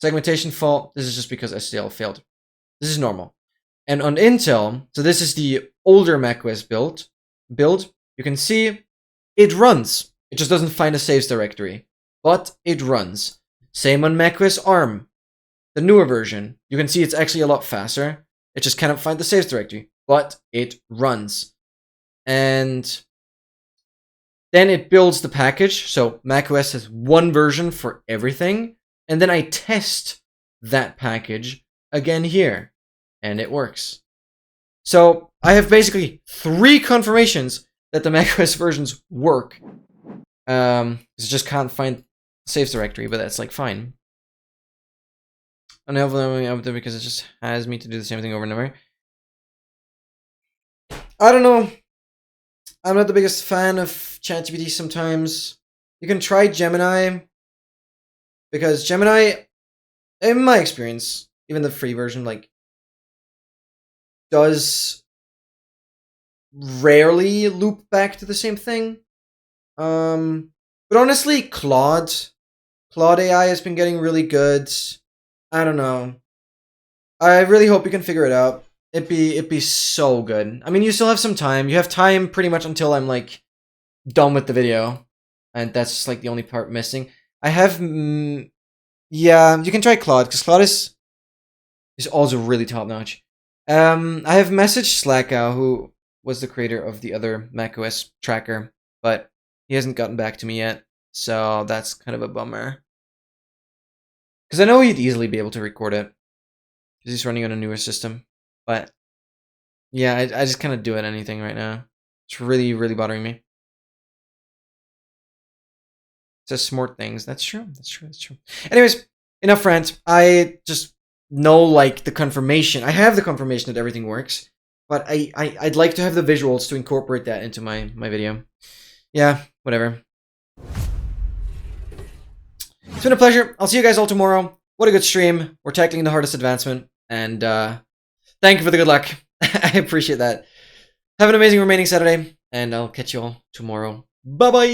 Segmentation fault. This is just because SDL failed. This is normal. And on Intel, so this is the older macOS build. You can see it runs. It just doesn't find a saves directory, but it runs. Same on macOS ARM, the newer version. You can see it's actually a lot faster. It just cannot find the saves directory, but it runs. And then it builds the package. So macOS has one version for everything. And then I test that package again here. And it works. So I have basically 3 confirmations that the macOS versions work. It just can't find saves directory, but that's like fine. And because it just has me to do the same thing over and over. I don't know. I'm not the biggest fan of ChatGPT sometimes. You can try Gemini. Because Gemini, in my experience, even the free version, like, does rarely loop back to the same thing. But honestly, Claude AI has been getting really good. I don't know. I really hope you can figure it out. It'd be so good. I mean, you still have some time. You have time pretty much until I'm like done with the video, and that's just like the only part missing. I have, yeah, you can try Claude because Claude is also really top notch. I have messaged Slackow, who was the creator of the other macOS tracker, but he hasn't gotten back to me yet, so that's kind of a bummer. Because I know he'd easily be able to record it, because he's running on a newer system. But yeah, I just cannot do it anything right now. It's really, really bothering me. It says smart things. That's true. That's true. That's true. Anyways, enough rant. I just know like the confirmation. I have the confirmation that everything works, but I'd like to have the visuals to incorporate that into my video. Yeah, whatever. It's been a pleasure. I'll see you guys all tomorrow. What a good stream. We're tackling the hardest advancement, and thank you for the good luck. I appreciate that. Have an amazing remaining Saturday, and I'll catch you all tomorrow. Bye bye.